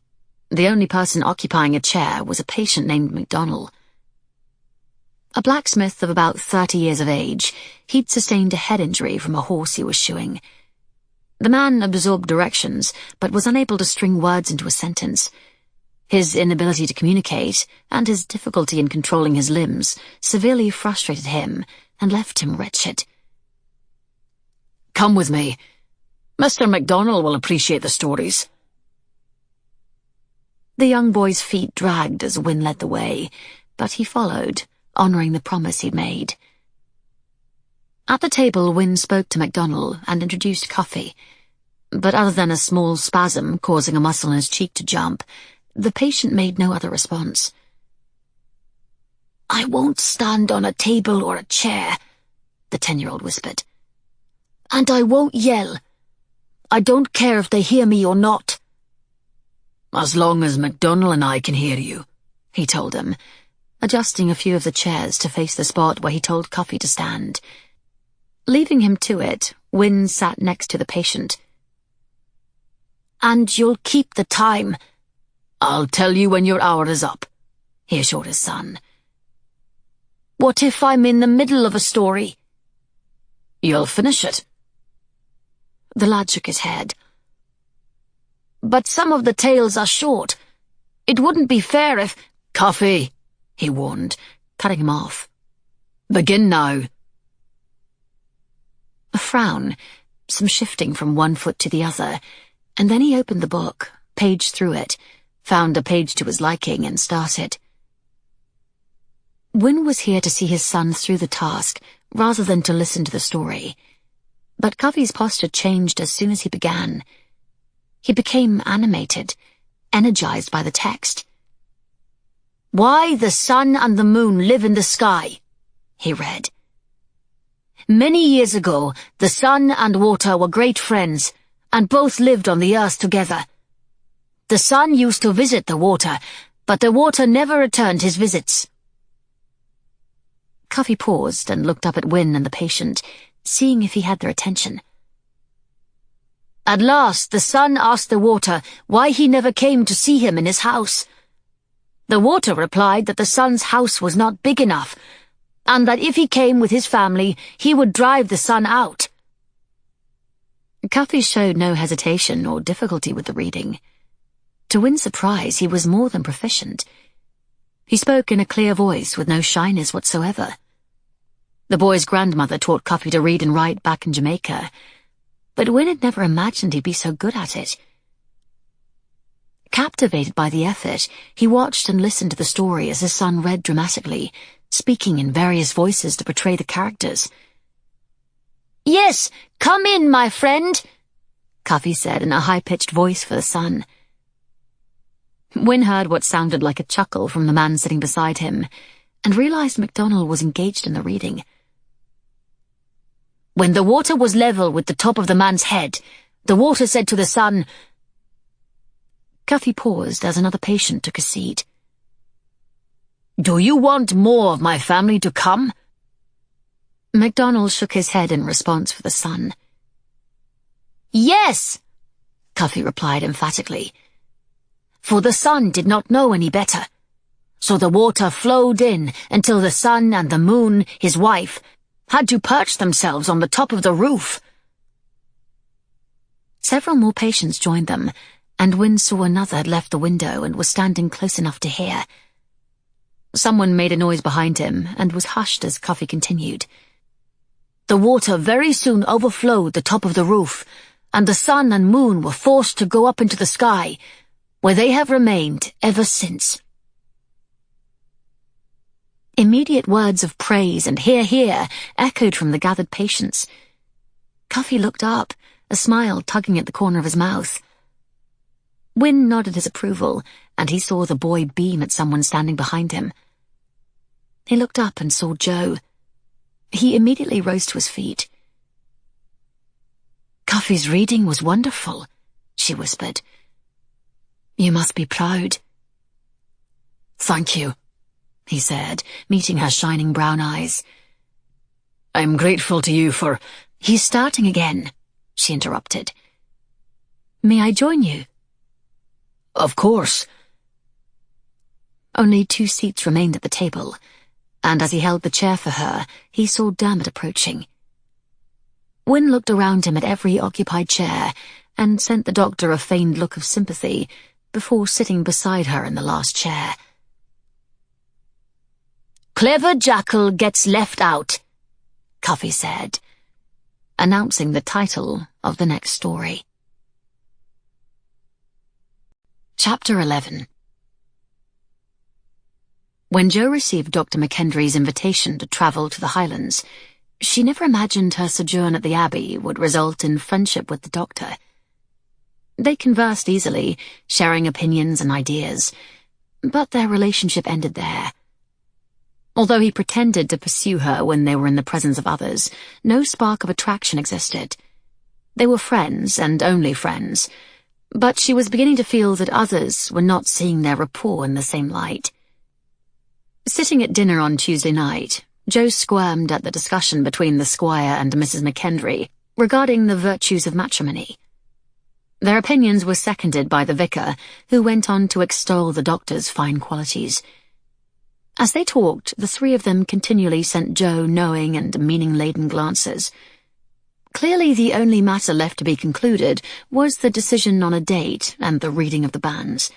C: The only person occupying a chair was a patient named MacDonnell. A blacksmith of about 30 years of age, he'd sustained a head injury from a horse he was shoeing. The man absorbed directions, but was unable to string words into a sentence. His inability to communicate, and his difficulty in controlling his limbs, severely frustrated him and left him wretched.
B: Come with me. Mr. MacDonald will appreciate the stories."
C: The young boy's feet dragged as Wynne led the way, but he followed, honouring the promise he'd made. At the table, Wynne spoke to MacDonald and introduced Cuffy, but other than a small spasm causing a muscle in his cheek to jump, the patient made no other response.
D: "I won't stand on a table or a chair," the 10-year-old whispered. "And I won't yell. I don't care if they hear me or not."
B: "As long as MacDonald and I can hear you," he told him,
C: adjusting a few of the chairs to face the spot where he told Cuffy to stand. Leaving him to it, Wynne sat next to the patient.
D: "And you'll keep the time."
B: "I'll tell you when your hour is up," he assured his son.
D: "What if I'm in the middle of a story?"
B: "You'll finish it."
C: The lad shook his head.
D: "But some of the tales are short. It wouldn't be fair if—"
B: "Cuffy," he warned,
C: cutting him off.
B: "Begin now."
C: A frown, some shifting from one foot to the other, and then he opened the book, paged through it, found a page to his liking, and started. Wynne was here to see his son through the task, rather than to listen to the story. But Cuffy's posture changed as soon as he began. He became animated, energized by the text.
D: "Why the sun and the moon live in the sky," he read. "Many years ago, the sun and water were great friends, and both lived on the earth together. The sun used to visit the water, but the water never returned his visits."
C: Cuffy paused and looked up at Wynne and the patient, seeing if he had their attention.
D: At last the sun asked the water why he never came to see him in his house. The water replied that the sun's house was not big enough, and that if he came with his family, he would drive the sun out.
C: Cuffy showed no hesitation or difficulty with the reading. To Wynne's surprise, he was more than proficient. He spoke in a clear voice with no shyness whatsoever. The boy's grandmother taught Cuffy to read and write back in Jamaica, but Wynne had never imagined he'd be so good at it. Captivated by the effort, he watched and listened to the story as his son read dramatically, speaking in various voices to portray the characters.
D: "Yes, come in, my friend,"
C: Cuffy said in a high-pitched voice for the son. Wynne heard what sounded like a chuckle from the man sitting beside him, and realized MacDonald was engaged in the reading.
D: "When the water was level with the top of the man's head, the water said to the sun—"
C: Cuffy paused as another patient took a seat.
B: "Do you want more of my family to come?"
C: MacDonald shook his head in response for the son.
D: "Yes,"
C: Cuffy replied emphatically.
D: "For the sun did not know any better. So the water flowed in until the sun and the moon, his wife, had to perch themselves on the top of the roof."
C: Several more patients joined them, and Wynne saw another had left the window and was standing close enough to hear. Someone made a noise behind him and was hushed as Cuffy continued.
D: "The water very soon overflowed the top of the roof, and the sun and moon were forced to go up into the sky, where they have remained ever since."
C: Immediate words of praise and "hear, hear" echoed from the gathered patients. Cuffy looked up, a smile tugging at the corner of his mouth. Wynne nodded his approval, and he saw the boy beam at someone standing behind him. He looked up and saw Jo. He immediately rose to his feet. "Cuffy's reading was wonderful," she whispered. "You must be proud."
B: "Thank you,"
C: he said, meeting her shining brown eyes.
B: "I'm grateful to you for—"
C: "He's starting again," she interrupted. "May I join you?"
B: "Of course."
C: Only 2 seats remained at the table, and as he held the chair for her, he saw Dermot approaching. Wynne looked around him at every occupied chair and sent the doctor a feigned look of sympathy before sitting beside her in the last chair.
D: "Clever jackal gets left out," Cuffy said.
C: announcing the title of the next story. Chapter 11. When Jo received Dr. McKendry's invitation to travel to the Highlands, she never imagined her sojourn at the Abbey would result in friendship with the doctor. They conversed easily, sharing opinions and ideas, but their relationship ended there. Although he pretended to pursue her when they were in the presence of others, no spark of attraction existed. They were friends, and only friends, but she was beginning to feel that others were not seeing their rapport in the same light. Sitting at dinner on Tuesday night, Jo squirmed at the discussion between the Squire and Mrs. McKendry regarding the virtues of matrimony. Their opinions were seconded by the vicar, who went on to extol the doctor's fine qualities. As they talked, the three of them continually sent Jo knowing and meaning-laden glances. Clearly the only matter left to be concluded was the decision on a date and the reading of the banns.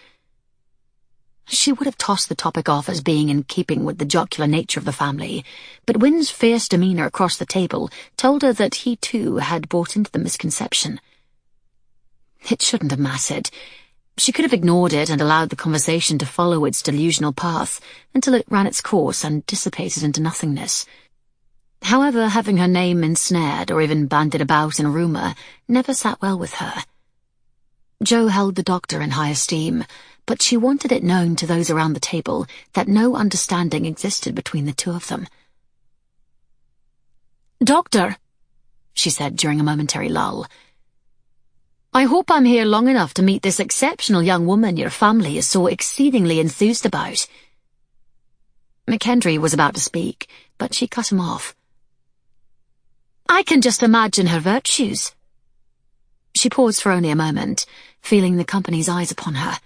C: She would have tossed the topic off as being in keeping with the jocular nature of the family, but Wynne's fierce demeanour across the table told her that he too had bought into the misconception. It shouldn't have mattered. She could have ignored it and allowed the conversation to follow its delusional path until it ran its course and dissipated into nothingness. However, having her name ensnared or even bandied about in rumour never sat well with her. Jo held the doctor in high esteem, but she wanted it known to those around the table that no understanding existed between the two of them. "Doctor," she said during a momentary lull, "I hope I'm here long enough to meet this exceptional young woman your family is so exceedingly enthused about." McKendry was about to speak, but she cut him off. "I can just imagine her virtues." She paused for only a moment, feeling the company's eyes upon her.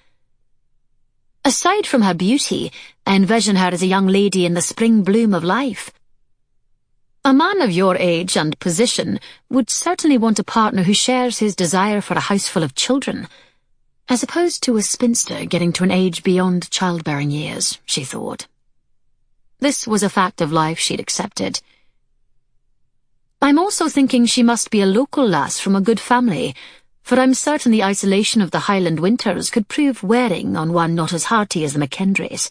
C: "Aside from her beauty, I envision her as a young lady in the spring bloom of life. A man of your age and position would certainly want a partner who shares his desire for a house full of children, as opposed to a spinster getting to an age beyond childbearing years," she thought. This was a fact of life she'd accepted. "I'm also thinking she must be a local lass from a good family, for I'm certain the isolation of the Highland winters could prove wearing on one not as hearty as the McKendrys."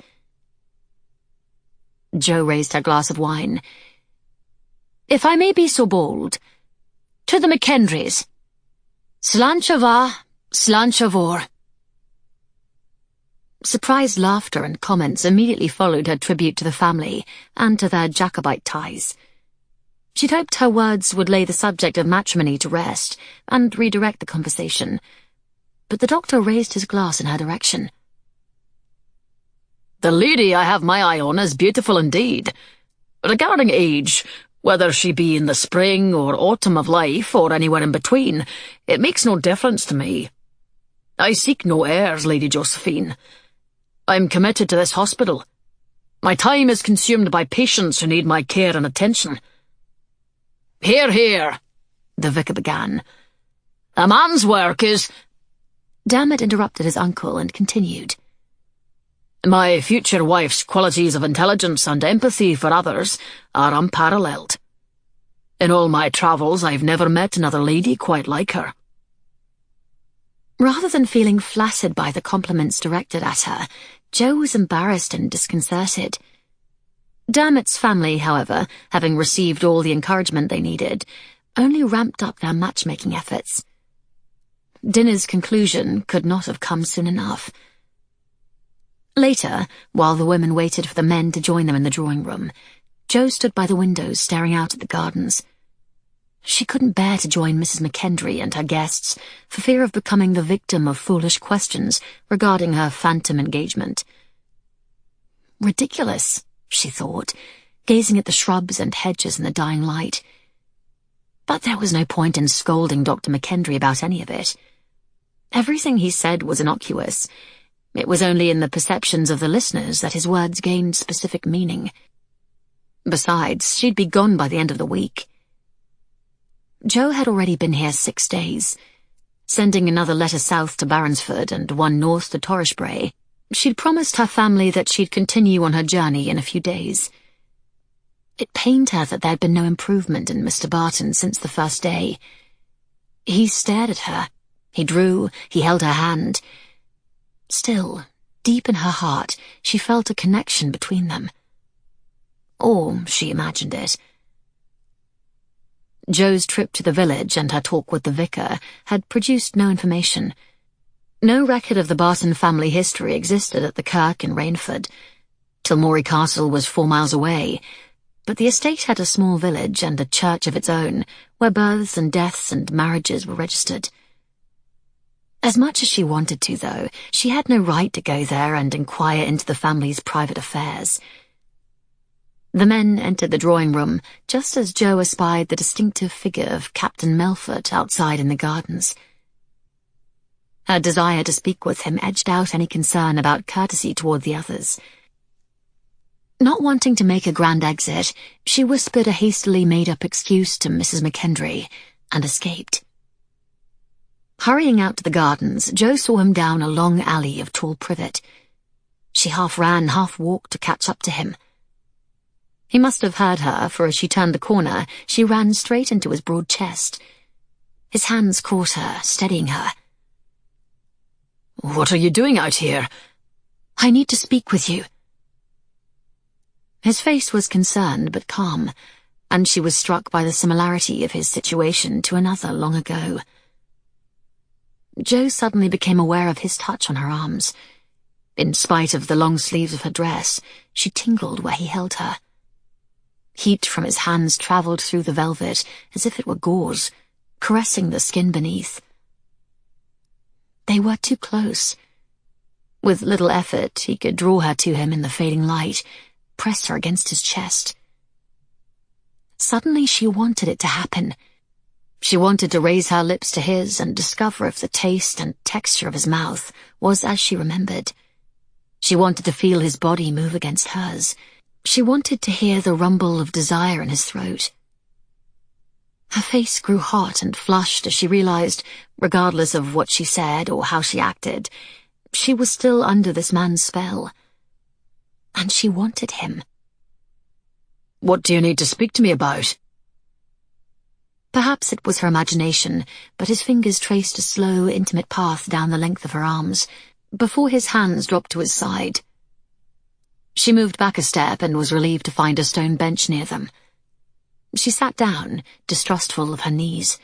C: Jo raised her glass of wine. "If I may be so bold, to the McKendrys, sláinte mhath, sláinte mhór." Surprised laughter and comments immediately followed her tribute to the family and to their Jacobite ties. She'd hoped her words would lay the subject of matrimony to rest and redirect the conversation, but the doctor raised his glass in her direction.
B: "The lady I have my eye on is beautiful indeed. Regarding age, whether she be in the spring or autumn of life or anywhere in between, it makes no difference to me. I seek no heirs, Lady Josephine. I'm committed to this hospital. My time is consumed by patients who need my care and attention." "Hear, hear," the vicar began. "A man's work is—"
C: Dermot interrupted his uncle and continued.
B: "My future wife's qualities of intelligence and empathy for others are unparalleled. In all my travels I've never met another lady quite like her."
C: Rather than feeling flattered by the compliments directed at her, Jo was embarrassed and disconcerted. Dermot's family, however, having received all the encouragement they needed, only ramped up their matchmaking efforts. Dinner's conclusion could not have come soon enough. Later, while the women waited for the men to join them in the drawing room, Jo stood by the windows staring out at the gardens. She couldn't bear to join Mrs. McKendry and her guests for fear of becoming the victim of foolish questions regarding her phantom engagement. Ridiculous, she thought, gazing at the shrubs and hedges in the dying light. But there was no point in scolding Dr. McKendry about any of it. Everything he said was innocuous. It was only in the perceptions of the listeners that his words gained specific meaning. Besides, she'd be gone by the end of the week. Jo had already been here 6 days. Sending another letter south to Baronsford and one north to Torrisbray, she'd promised her family that she'd continue on her journey in a few days. It pained her that there had been no improvement in Mr. Barton since the first day. He stared at her. He drew. He held her hand. Still, deep in her heart, she felt a connection between them. Or she imagined it. Jo's trip to the village and her talk with the vicar had produced no information. No record of the Barton family history existed at the kirk in Rainford. Tilmorey Castle was 4 miles away, but the estate had a small village and a church of its own, where births and deaths and marriages were registered. As much as she wanted to, though, she had no right to go there and inquire into the family's private affairs. The men entered the drawing room just as Jo espied the distinctive figure of Captain Melfort outside in the gardens. Her desire to speak with him edged out any concern about courtesy toward the others. Not wanting to make a grand exit, she whispered a hastily made-up excuse to Mrs. McKendry and escaped. Hurrying out to the gardens, Jo saw him down a long alley of tall privet. She half ran, half walked to catch up to him. He must have heard her, for as she turned the corner, she ran straight into his broad chest. His hands caught her, steadying her.
B: "What are you doing out here?"
C: "I need to speak with you." His face was concerned but calm, and she was struck by the similarity of his situation to another long ago. Jo suddenly became aware of his touch on her arms. In spite of the long sleeves of her dress, she tingled where he held her. Heat from his hands travelled through the velvet as if it were gauze, caressing the skin beneath. They were too close. With little effort, he could draw her to him in the fading light, press her against his chest. Suddenly she wanted it to happen. She wanted to raise her lips to his and discover if the taste and texture of his mouth was as she remembered. She wanted to feel his body move against hers. She wanted to hear the rumble of desire in his throat. Her face grew hot and flushed as she realized, regardless of what she said or how she acted, she was still under this man's spell. And she wanted him.
B: "What do you need to speak to me about?"
C: Perhaps it was her imagination, but his fingers traced a slow, intimate path down the length of her arms, before his hands dropped to his side. She moved back a step and was relieved to find a stone bench near them. She sat down, distrustful of her knees.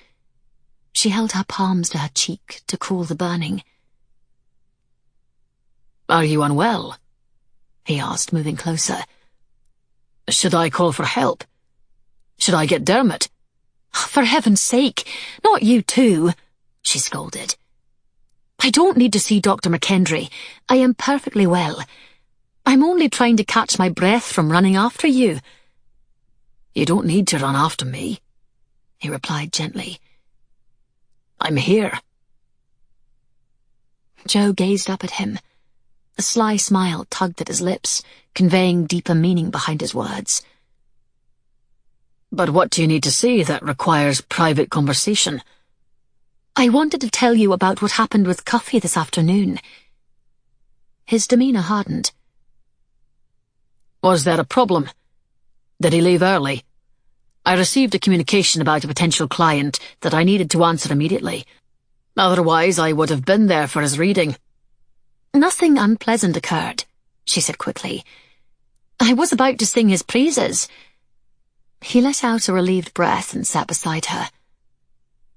C: She held her palms to her cheek to cool the burning.
B: "Are you unwell?"
C: he asked, moving closer.
B: "Should I call for help? Should I get Dermot?"
C: "For heaven's sake, not you too," she scolded. "I don't need to see Dr. McKendry. I am perfectly well. I'm only trying to catch my breath from running after you."
B: "You don't need to run after me," he replied gently. "I'm here."
C: Jo gazed up at him. A sly smile tugged at his lips, conveying deeper meaning behind his words.
B: "But what do you need to say that requires private conversation?"
C: "I wanted to tell you about what happened with Cuffy this afternoon." His demeanor hardened.
B: "Was there a problem? Did he leave early? I received a communication about a potential client that I needed to answer immediately. Otherwise, I would have been there for his reading."
C: "Nothing unpleasant occurred," she said quickly. "I was about to sing his praises." He let out a relieved breath and sat beside her.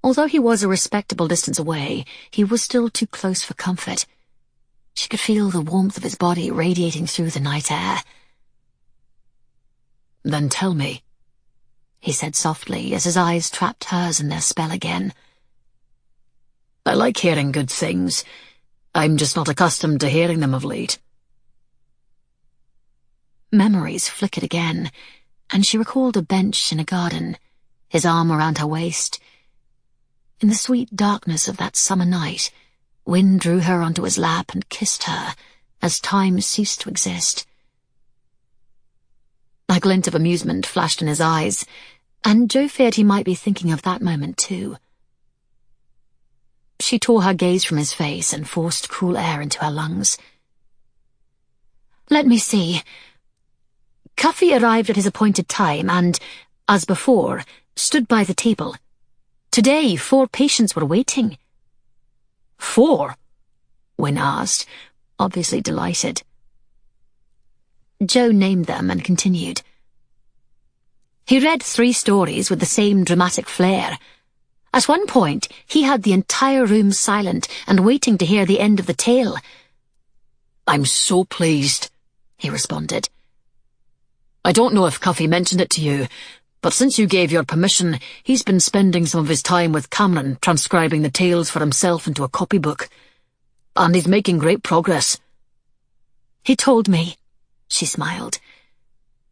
C: Although he was a respectable distance away, he was still too close for comfort. She could feel the warmth of his body radiating through the night air.
B: "Then tell me,"
C: he said softly as his eyes trapped hers in their spell again.
B: "I like hearing good things. I'm just not accustomed to hearing them of late."
C: Memories flickered again, and she recalled a bench in a garden, his arm around her waist. In the sweet darkness of that summer night, Wynne drew her onto his lap and kissed her as time ceased to exist. A glint of amusement flashed in his eyes, and Jo feared he might be thinking of that moment too. She tore her gaze from his face and forced cool air into her lungs. "Let me see. Cuffy arrived at his appointed time and, as before, stood by the table. Today, 4 patients were waiting.
B: 4?
C: Wynne asked, obviously delighted. Jo named them and continued. He read 3 stories with the same dramatic flair. At one point, he had the entire room silent and waiting to hear the end of the tale.
B: "I'm so pleased," he responded. "I don't know if Cuffy mentioned it to you, but since you gave your permission, he's been spending some of his time with Cameron transcribing the tales for himself into a copybook. And he's making great progress."
C: "He told me," she smiled.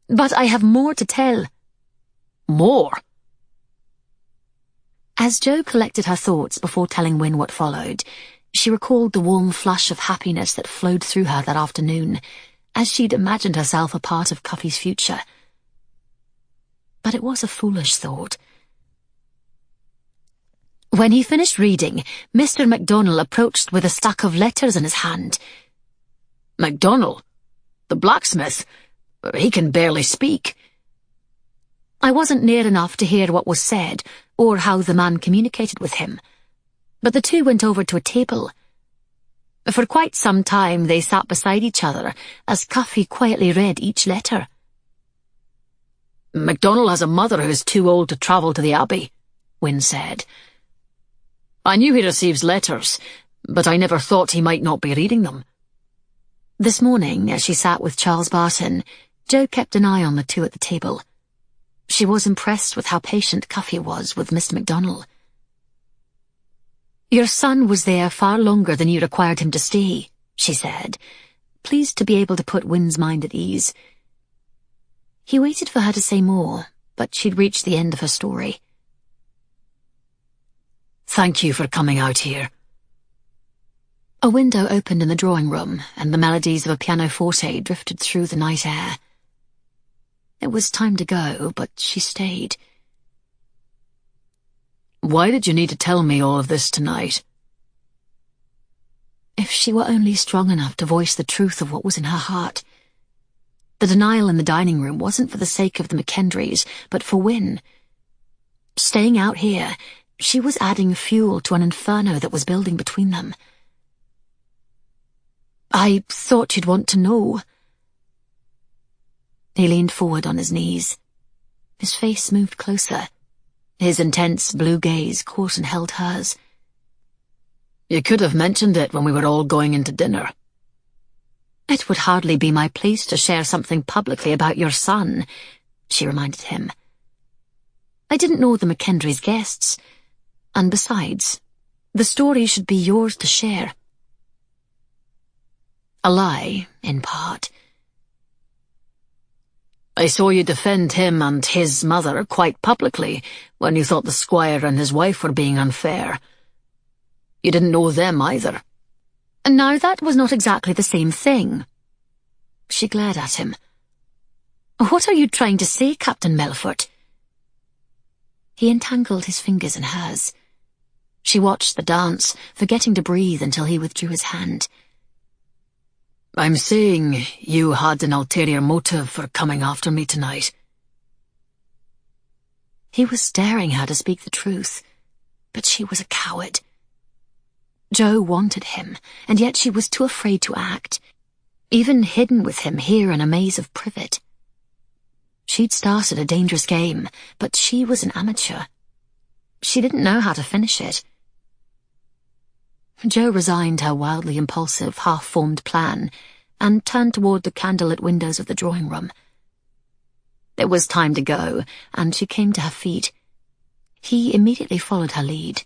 C: "But I have more to tell."
B: "More?"
C: As Jo collected her thoughts before telling Wynne what followed, she recalled the warm flush of happiness that flowed through her that afternoon, as she'd imagined herself a part of Cuffy's future. But it was a foolish thought. When he finished reading, Mr. MacDonald approached with a stack of letters in his hand.
B: "MacDonald? The blacksmith? He can barely speak."
C: I wasn't near enough to hear what was said, or how the man communicated with him, but the two went over to a table. For quite some time they sat beside each other, as Cuffy quietly read each letter.
B: "MacDonald has a mother who is too old to travel to the Abbey," Wynne said. "I knew he receives letters, but I never thought he might not be reading them."
C: This morning, as she sat with Charles Barton, Jo kept an eye on the two at the table. She was impressed with how patient Cuffy was with Mr. MacDonald. "Your son was there far longer than you required him to stay," she said, pleased to be able to put Wynne's mind at ease. He waited for her to say more, but she'd reached the end of her story.
B: "Thank you for coming out here."
C: A window opened in the drawing room, and the melodies of a pianoforte drifted through the night air. It was time to go, but she stayed.
B: "Why did you need to tell me all of this tonight?"
C: If she were only strong enough to voice the truth of what was in her heart. The denial in the dining room wasn't for the sake of the McKendrys, but for Wynne. Staying out here, she was adding fuel to an inferno that was building between them. "I thought you'd want to know." He leaned forward on his knees. His face moved closer. His intense blue gaze caught and held hers.
B: "You could have mentioned it when we were all going into dinner."
C: "It would hardly be my place to share something publicly about your son," she reminded him. "I didn't know the McKendrys' guests. And besides, the story should be yours to share." A lie, in part.
B: "I saw you defend him and his mother quite publicly when you thought the squire and his wife were being unfair. You didn't know them either."
C: "Now that was not exactly the same thing." She glared at him. "What are you trying to say, Captain Melfort?" He entangled his fingers in hers. She watched the dance, forgetting to breathe until he withdrew his hand.
B: "I'm saying you had an ulterior motive for coming after me tonight."
C: He was daring her to speak the truth, but she was a coward. Jo wanted him, and yet she was too afraid to act, even hidden with him here in a maze of privet. She'd started a dangerous game, but she was an amateur. She didn't know how to finish it. Jo resigned her wildly impulsive, half-formed plan and turned toward the candlelit windows of the drawing room. It was time to go, and she came to her feet. He immediately followed her lead.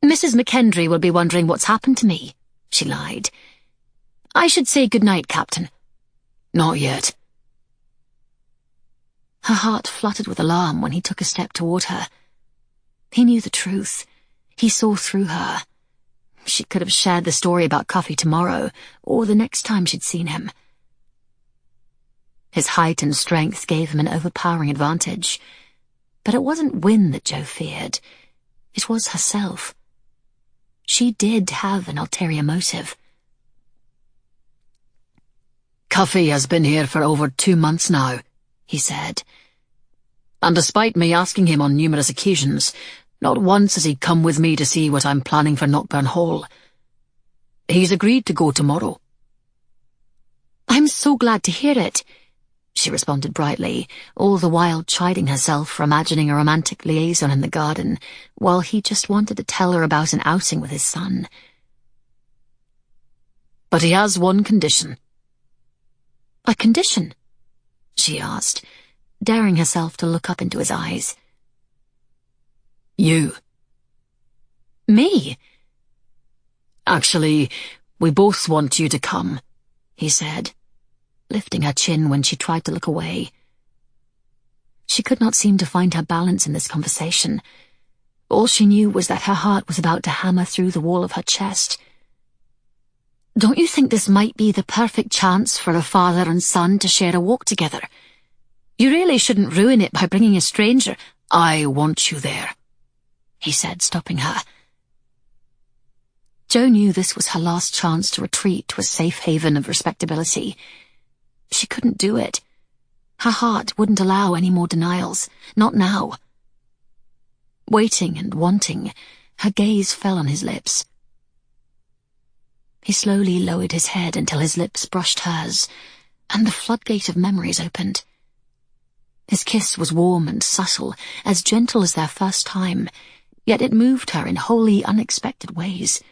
C: "Mrs. McKendry will be wondering what's happened to me," she lied. "I should say good night, Captain."
B: "Not yet."
C: Her heart fluttered with alarm when he took a step toward her. He knew the truth. He saw through her. She could have shared the story about Cuffy tomorrow, or the next time she'd seen him. His height and strength gave him an overpowering advantage. But it wasn't Wynne that Jo feared. It was herself. She did have an ulterior motive.
B: Cuffy has been here for over 2 months now, he said. And despite me asking him on numerous occasions, not once has he come with me to see what I'm planning for Knockburn Hall. He's agreed to go tomorrow.
C: I'm so glad to hear it, she responded brightly, all the while chiding herself for imagining a romantic liaison in the garden, while he just wanted to tell her about an outing with his son.
B: But he has one condition.
C: A condition? She asked, daring herself to look up into his eyes.
B: You.
C: Me?
B: Actually, we both want you to come, he said, lifting her chin when she tried to look away.
C: She could not seem to find her balance in this conversation. All she knew was that her heart was about to hammer through the wall of her chest. Don't you think this might be the perfect chance for a father and son to share a walk together? You really shouldn't ruin it by bringing a stranger.
B: I want you there, he said, stopping her.
C: Jo knew this was her last chance to retreat to a safe haven of respectability. She couldn't do it. Her heart wouldn't allow any more denials, not now. Waiting and wanting, her gaze fell on his lips. He slowly lowered his head until his lips brushed hers, and the floodgate of memories opened. His kiss was warm and subtle, as gentle as their first time, yet it moved her in wholly unexpected ways.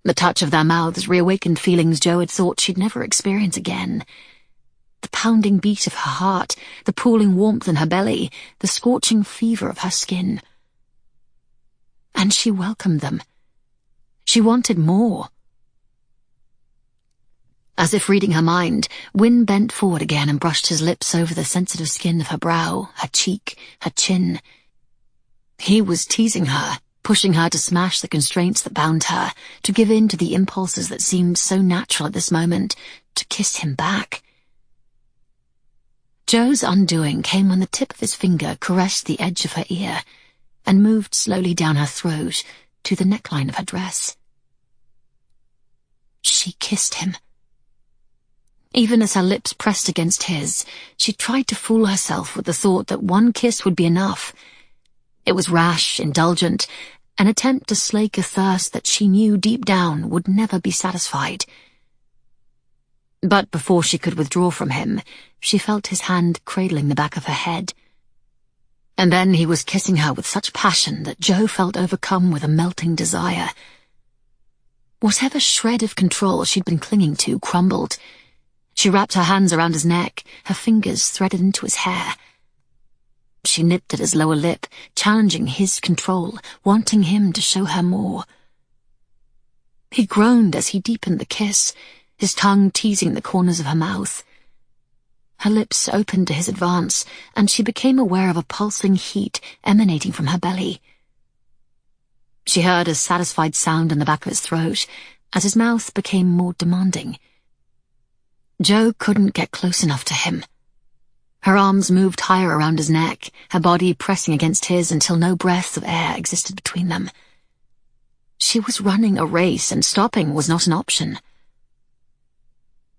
C: The touch of their mouths reawakened feelings Jo had thought she'd never experience again. The pounding beat of her heart, the pooling warmth in her belly, the scorching fever of her skin. And she welcomed them. She wanted more. As if reading her mind, Wynne bent forward again and brushed his lips over the sensitive skin of her brow, her cheek, her chin. He was teasing her, pushing her to smash the constraints that bound her, to give in to the impulses that seemed so natural at this moment, to kiss him back. Jo's undoing came when the tip of his finger caressed the edge of her ear and moved slowly down her throat to the neckline of her dress. She kissed him. Even as her lips pressed against his, she tried to fool herself with the thought that one kiss would be enough. It was rash, indulgent, an attempt to slake a thirst that she knew deep down would never be satisfied. But before she could withdraw from him, she felt his hand cradling the back of her head. And then he was kissing her with such passion that Jo felt overcome with a melting desire. Whatever shred of control she'd been clinging to crumbled. She wrapped her hands around his neck, her fingers threaded into his hair. She nipped at his lower lip, challenging his control, wanting him to show her more. He groaned as he deepened the kiss, his tongue teasing the corners of her mouth. Her lips opened to his advance, and she became aware of a pulsing heat emanating from her belly. She heard a satisfied sound in the back of his throat, as his mouth became more demanding. Jo couldn't get close enough to him. Her arms moved higher around his neck, her body pressing against his until no breath of air existed between them. She was running a race, and stopping was not an option.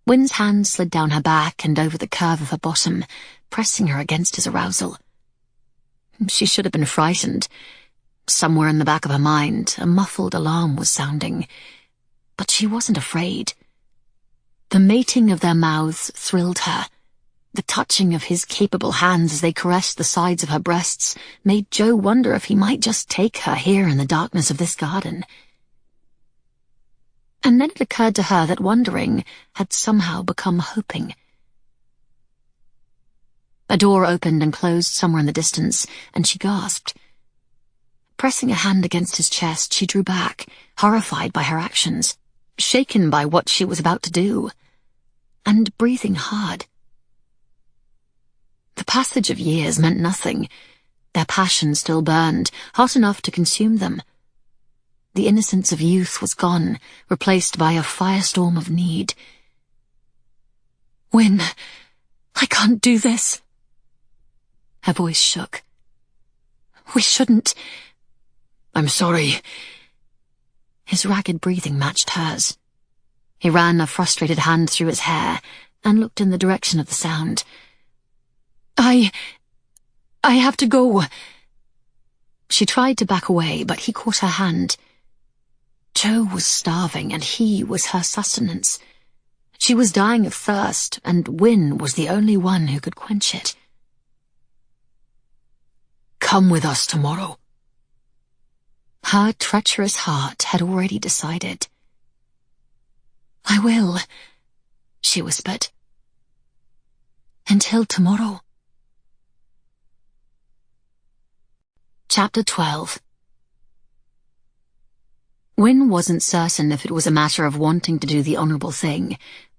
C: Wynne's hand slid down her back and over the curve of her bottom, pressing her against his arousal. She should have been frightened. Somewhere in the back of her mind, a muffled alarm was sounding. But she wasn't afraid. The mating of their mouths thrilled her. The touching of his capable hands as they caressed the sides of her breasts made Jo wonder if he might just take her here in the darkness of this garden. And then it occurred to her that wondering had somehow become hoping. A door opened and closed somewhere in the distance, and she gasped. Pressing a hand against his chest, she drew back, horrified by her actions, shaken by what she was about to do, and breathing hard. The passage of years meant nothing. Their passion still burned, hot enough to consume them. The innocence of youth was gone, replaced by a firestorm of need. "Wynne, I can't do this." Her voice shook. "We shouldn't."
B: "I'm sorry."
C: His ragged breathing matched hers. He ran a frustrated hand through his hair and looked in the direction of the sound. I have to go. She tried to back away, but he caught her hand. Jo was starving, and he was her sustenance. She was dying of thirst, and Wynne was the only one who could quench it.
B: Come with us tomorrow.
C: Her treacherous heart had already decided. I will, she whispered. Until tomorrow. Chapter 12. Wynne wasn't certain if it was a matter of wanting to do the honourable thing,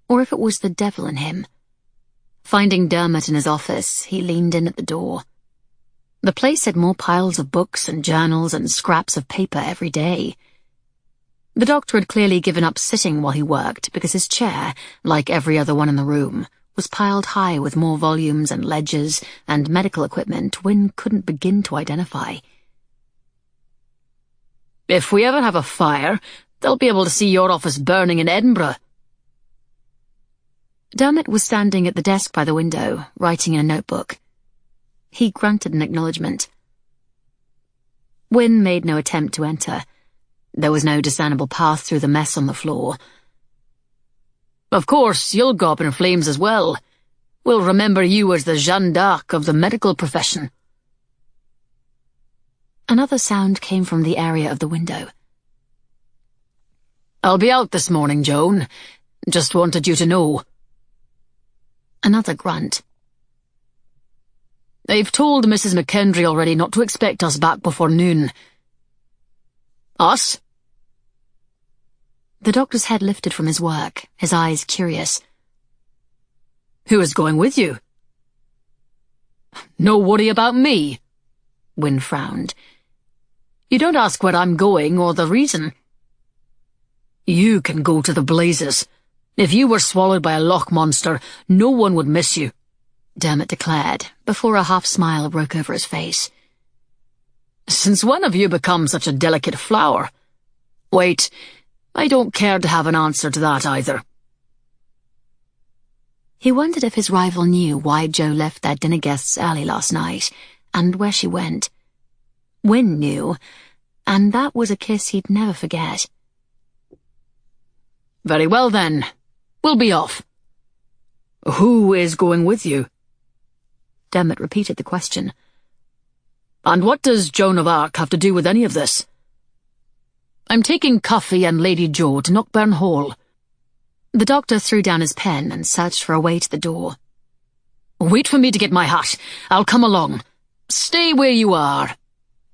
C: or if it was the devil in him. Finding Dermot in his office, he leaned in at the door. The place had more piles of books and journals and scraps of paper every day. The doctor had clearly given up sitting while he worked because his chair, like every other one in the room, was piled high with more volumes and ledgers and medical equipment Wynne couldn't begin to identify.
B: If we ever have a fire, they'll be able to see your office burning in Edinburgh.
C: Dermot was standing at the desk by the window, writing in a notebook. He grunted in acknowledgement. Wynne made no attempt to enter. There was no discernible path through the mess on the floor.
B: Of course, you'll go up in flames as well. We'll remember you as the Jeanne d'Arc of the medical profession.
C: Another sound came from the area of the window.
B: I'll be out this morning, Joan. Just wanted you to know.
C: Another grunt.
B: I've told Mrs. McKendry already not to expect us back before noon. Us?
C: The doctor's head lifted from his work, his eyes curious.
B: Who is going with you? No worry about me, Wynne frowned. You don't ask where I'm going or the reason. You can go to the blazes. If you were swallowed by a loch monster, no one would miss you,
C: Dermot declared, before a half-smile broke over his face.
B: Since when have you become such a delicate flower? Wait, I don't care to have an answer to that either.
C: He wondered if his rival knew why Jo left their dinner guests early last night, and where she went. Wynne knew, and that was a kiss he'd never forget.
B: Very well then, we'll be off. Who is going with you?
C: Dermot repeated the question.
B: And what does Joan of Arc have to do with any of this? I'm taking Cuffy and Lady Jo to Knockburn Hall.
C: The doctor threw down his pen and searched for a way to the door.
B: Wait for me to get my hat. I'll come along. Stay where you are,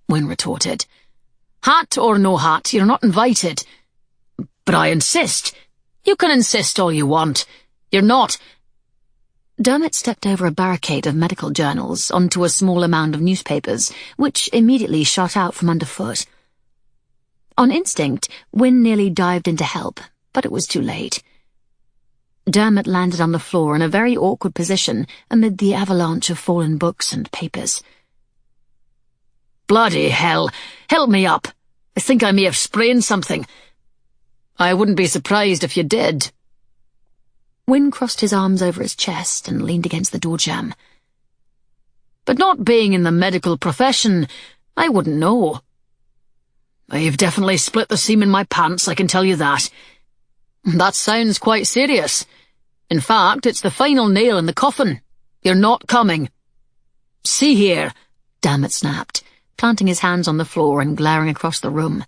B: Wynne retorted. Hat or no hat, you're not invited. But I insist. You can insist all you want. You're not.
C: Dermot stepped over a barricade of medical journals onto a small amount of newspapers, which immediately shot out from underfoot. On instinct, Wynne nearly dived in to help, but it was too late. Dermot landed on the floor in a very awkward position amid the avalanche of fallen books and papers.
B: Bloody hell! Help me up! I think I may have sprained something. I wouldn't be surprised if you did.
C: Wynne crossed his arms over his chest and leaned against the door jamb.
B: But not being in the medical profession, I wouldn't know. I've definitely split the seam in my pants, I can tell you that. That sounds quite serious. In fact, it's the final nail in the coffin. You're not coming. See here,
C: Dermot snapped, planting his hands on the floor and glaring across the room.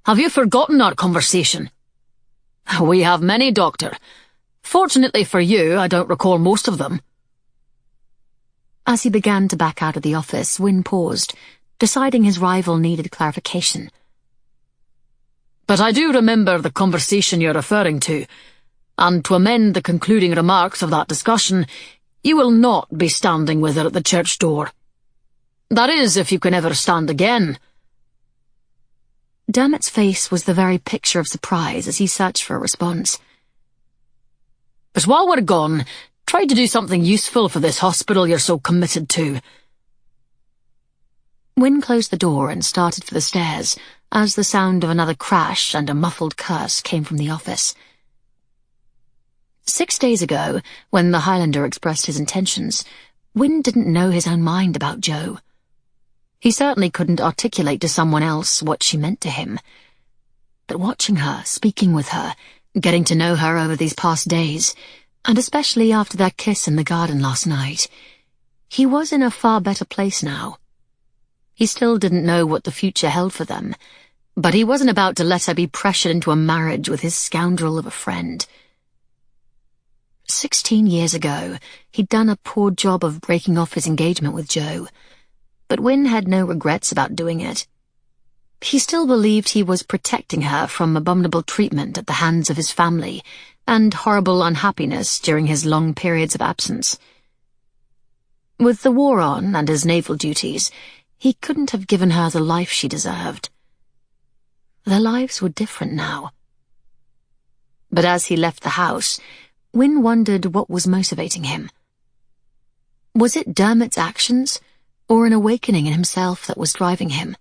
B: Have you forgotten our conversation? We have many, Doctor. Fortunately for you, I don't recall most of them.
C: As he began to back out of the office, Wynne paused, deciding his rival needed clarification.
B: But I do remember the conversation you're referring to, and to amend the concluding remarks of that discussion, you will not be standing with her at the church door. That is, if you can ever stand again.
C: Dermot's face was the very picture of surprise as he searched for a response.
B: But while we're gone, try to do something useful for this hospital you're so committed to.
C: Wynne closed the door and started for the stairs, as the sound of another crash and a muffled curse came from the office. 6 days ago, when the Highlander expressed his intentions, Wynne didn't know his own mind about Jo. He certainly couldn't articulate to someone else what she meant to him. But watching her, speaking with her, getting to know her over these past days, and especially after that kiss in the garden last night, he was in a far better place now. He still didn't know what the future held for them, but he wasn't about to let her be pressured into a marriage with his scoundrel of a friend. 16 years ago, he'd done a poor job of breaking off his engagement with Jo, but Wynne had no regrets about doing it. He still believed he was protecting her from abominable treatment at the hands of his family and horrible unhappiness during his long periods of absence. With the war on and his naval duties, he couldn't have given her the life she deserved. Their lives were different now. But as he left the house, Wynne wondered what was motivating him. Was it Dermot's actions, or an awakening in himself that was driving him?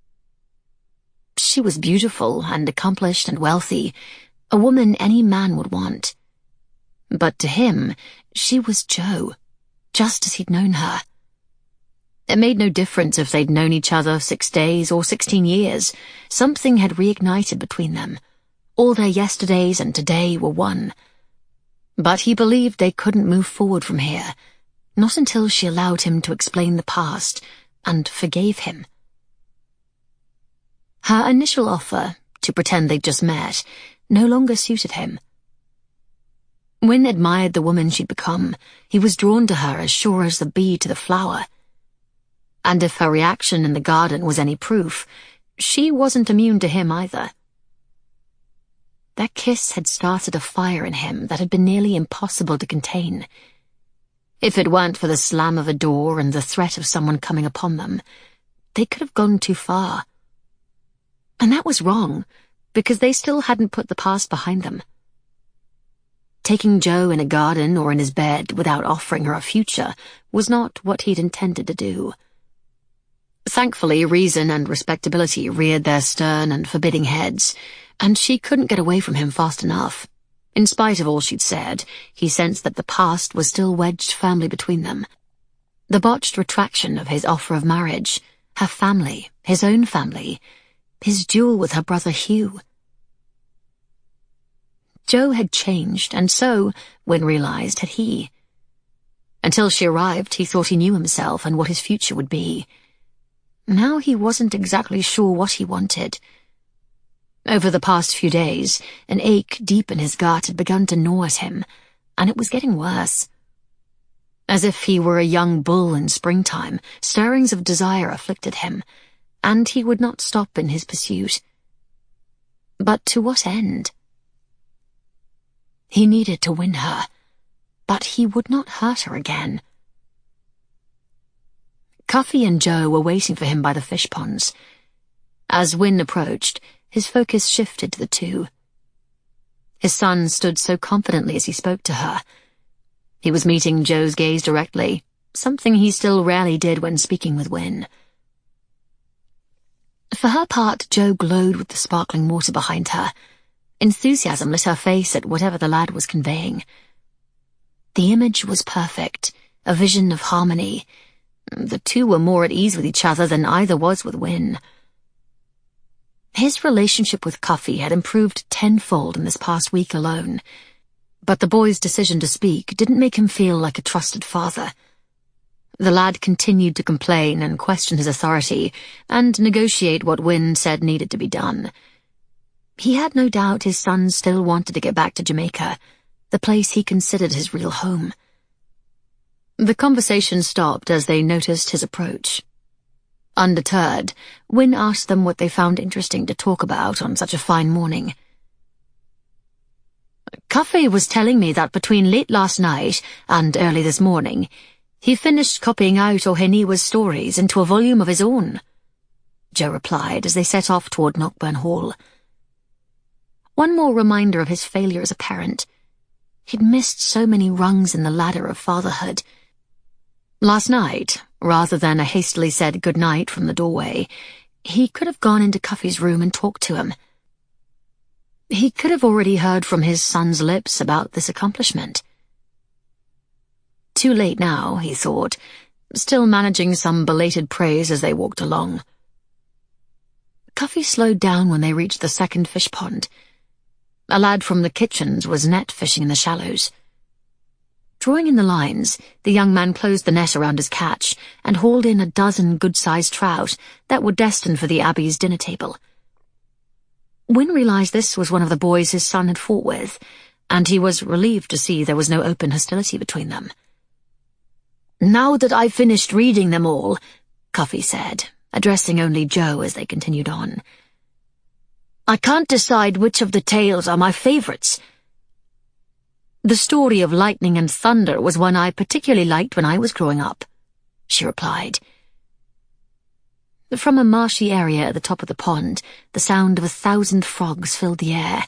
C: She was beautiful and accomplished and wealthy, a woman any man would want. But to him, she was Jo, just as he'd known her. It made no difference if they'd known each other 6 days or 16 years. Something had reignited between them. All their yesterdays and today were one. But he believed they couldn't move forward from here, not until she allowed him to explain the past and forgave him. Her initial offer, to pretend they'd just met, no longer suited him. Wynne admired the woman she'd become. He was drawn to her as sure as the bee to the flower. And if her reaction in the garden was any proof, she wasn't immune to him either. That kiss had started a fire in him that had been nearly impossible to contain. If it weren't for the slam of a door and the threat of someone coming upon them, they could have gone too far. And that was wrong, because they still hadn't put the past behind them. Taking Jo in a garden or in his bed without offering her a future was not what he'd intended to do. Thankfully, reason and respectability reared their stern and forbidding heads, and she couldn't get away from him fast enough. In spite of all she'd said, he sensed that the past was still wedged firmly between them. The botched retraction of his offer of marriage, her family, his own family, his duel with her brother Hugh. Jo had changed, and so, Wynne realized, had he. Until she arrived, he thought he knew himself and what his future would be. Now he wasn't exactly sure what he wanted. Over the past few days, an ache deep in his gut had begun to gnaw at him, and it was getting worse. As if he were a young bull in springtime, stirrings of desire afflicted him, and he would not stop in his pursuit. But to what end? He needed to win her, but he would not hurt her again. Cuffy and Jo were waiting for him by the fish ponds. As Wynne approached, his focus shifted to the two. His son stood so confidently as he spoke to her. He was meeting Jo's gaze directly, something he still rarely did when speaking with Wynne. For her part, Jo glowed with the sparkling water behind her. Enthusiasm lit her face at whatever the lad was conveying. The image was perfect, a vision of harmony. The two were more at ease with each other than either was with Wynne. His relationship with Cuffy had improved tenfold in this past week alone, but the boy's decision to speak didn't make him feel like a trusted father. The lad continued to complain and question his authority and negotiate what Wynne said needed to be done. He had no doubt his son still wanted to get back to Jamaica, the place he considered his real home. The conversation stopped as they noticed his approach. Undeterred, Wynne asked them what they found interesting to talk about on such a fine morning. "Cuffy was telling me that between late last night and early this morning, he finished copying out Oheniwa's stories into a volume of his own," Jo replied as they set off toward Knockburn Hall. One more reminder of his failure as a parent. He'd missed so many rungs in the ladder of fatherhood. Last night, rather than a hastily said good night from the doorway, He could have gone into Cuffy's room and talked to him. He could have already heard from his son's lips about this accomplishment. Too late now, he thought, still managing some belated praise as they walked along. Cuffy slowed down when they reached the second fish pond. A lad from the kitchens was net fishing in the shallows. Drawing in the lines, the young man closed the net around his catch and hauled in a dozen good-sized trout that were destined for the Abbey's dinner table. Wynne realized this was one of the boys his son had fought with, and he was relieved to see there was no open hostility between them.
B: "Now that I've finished reading them all," Cuffy said, addressing only Jo as they continued on, "I can't decide which of the tales are my favorites. The story of lightning and thunder was one I particularly liked when I was growing up," she replied.
C: From a marshy area at the top of the pond, the sound of 1,000 frogs filled the air,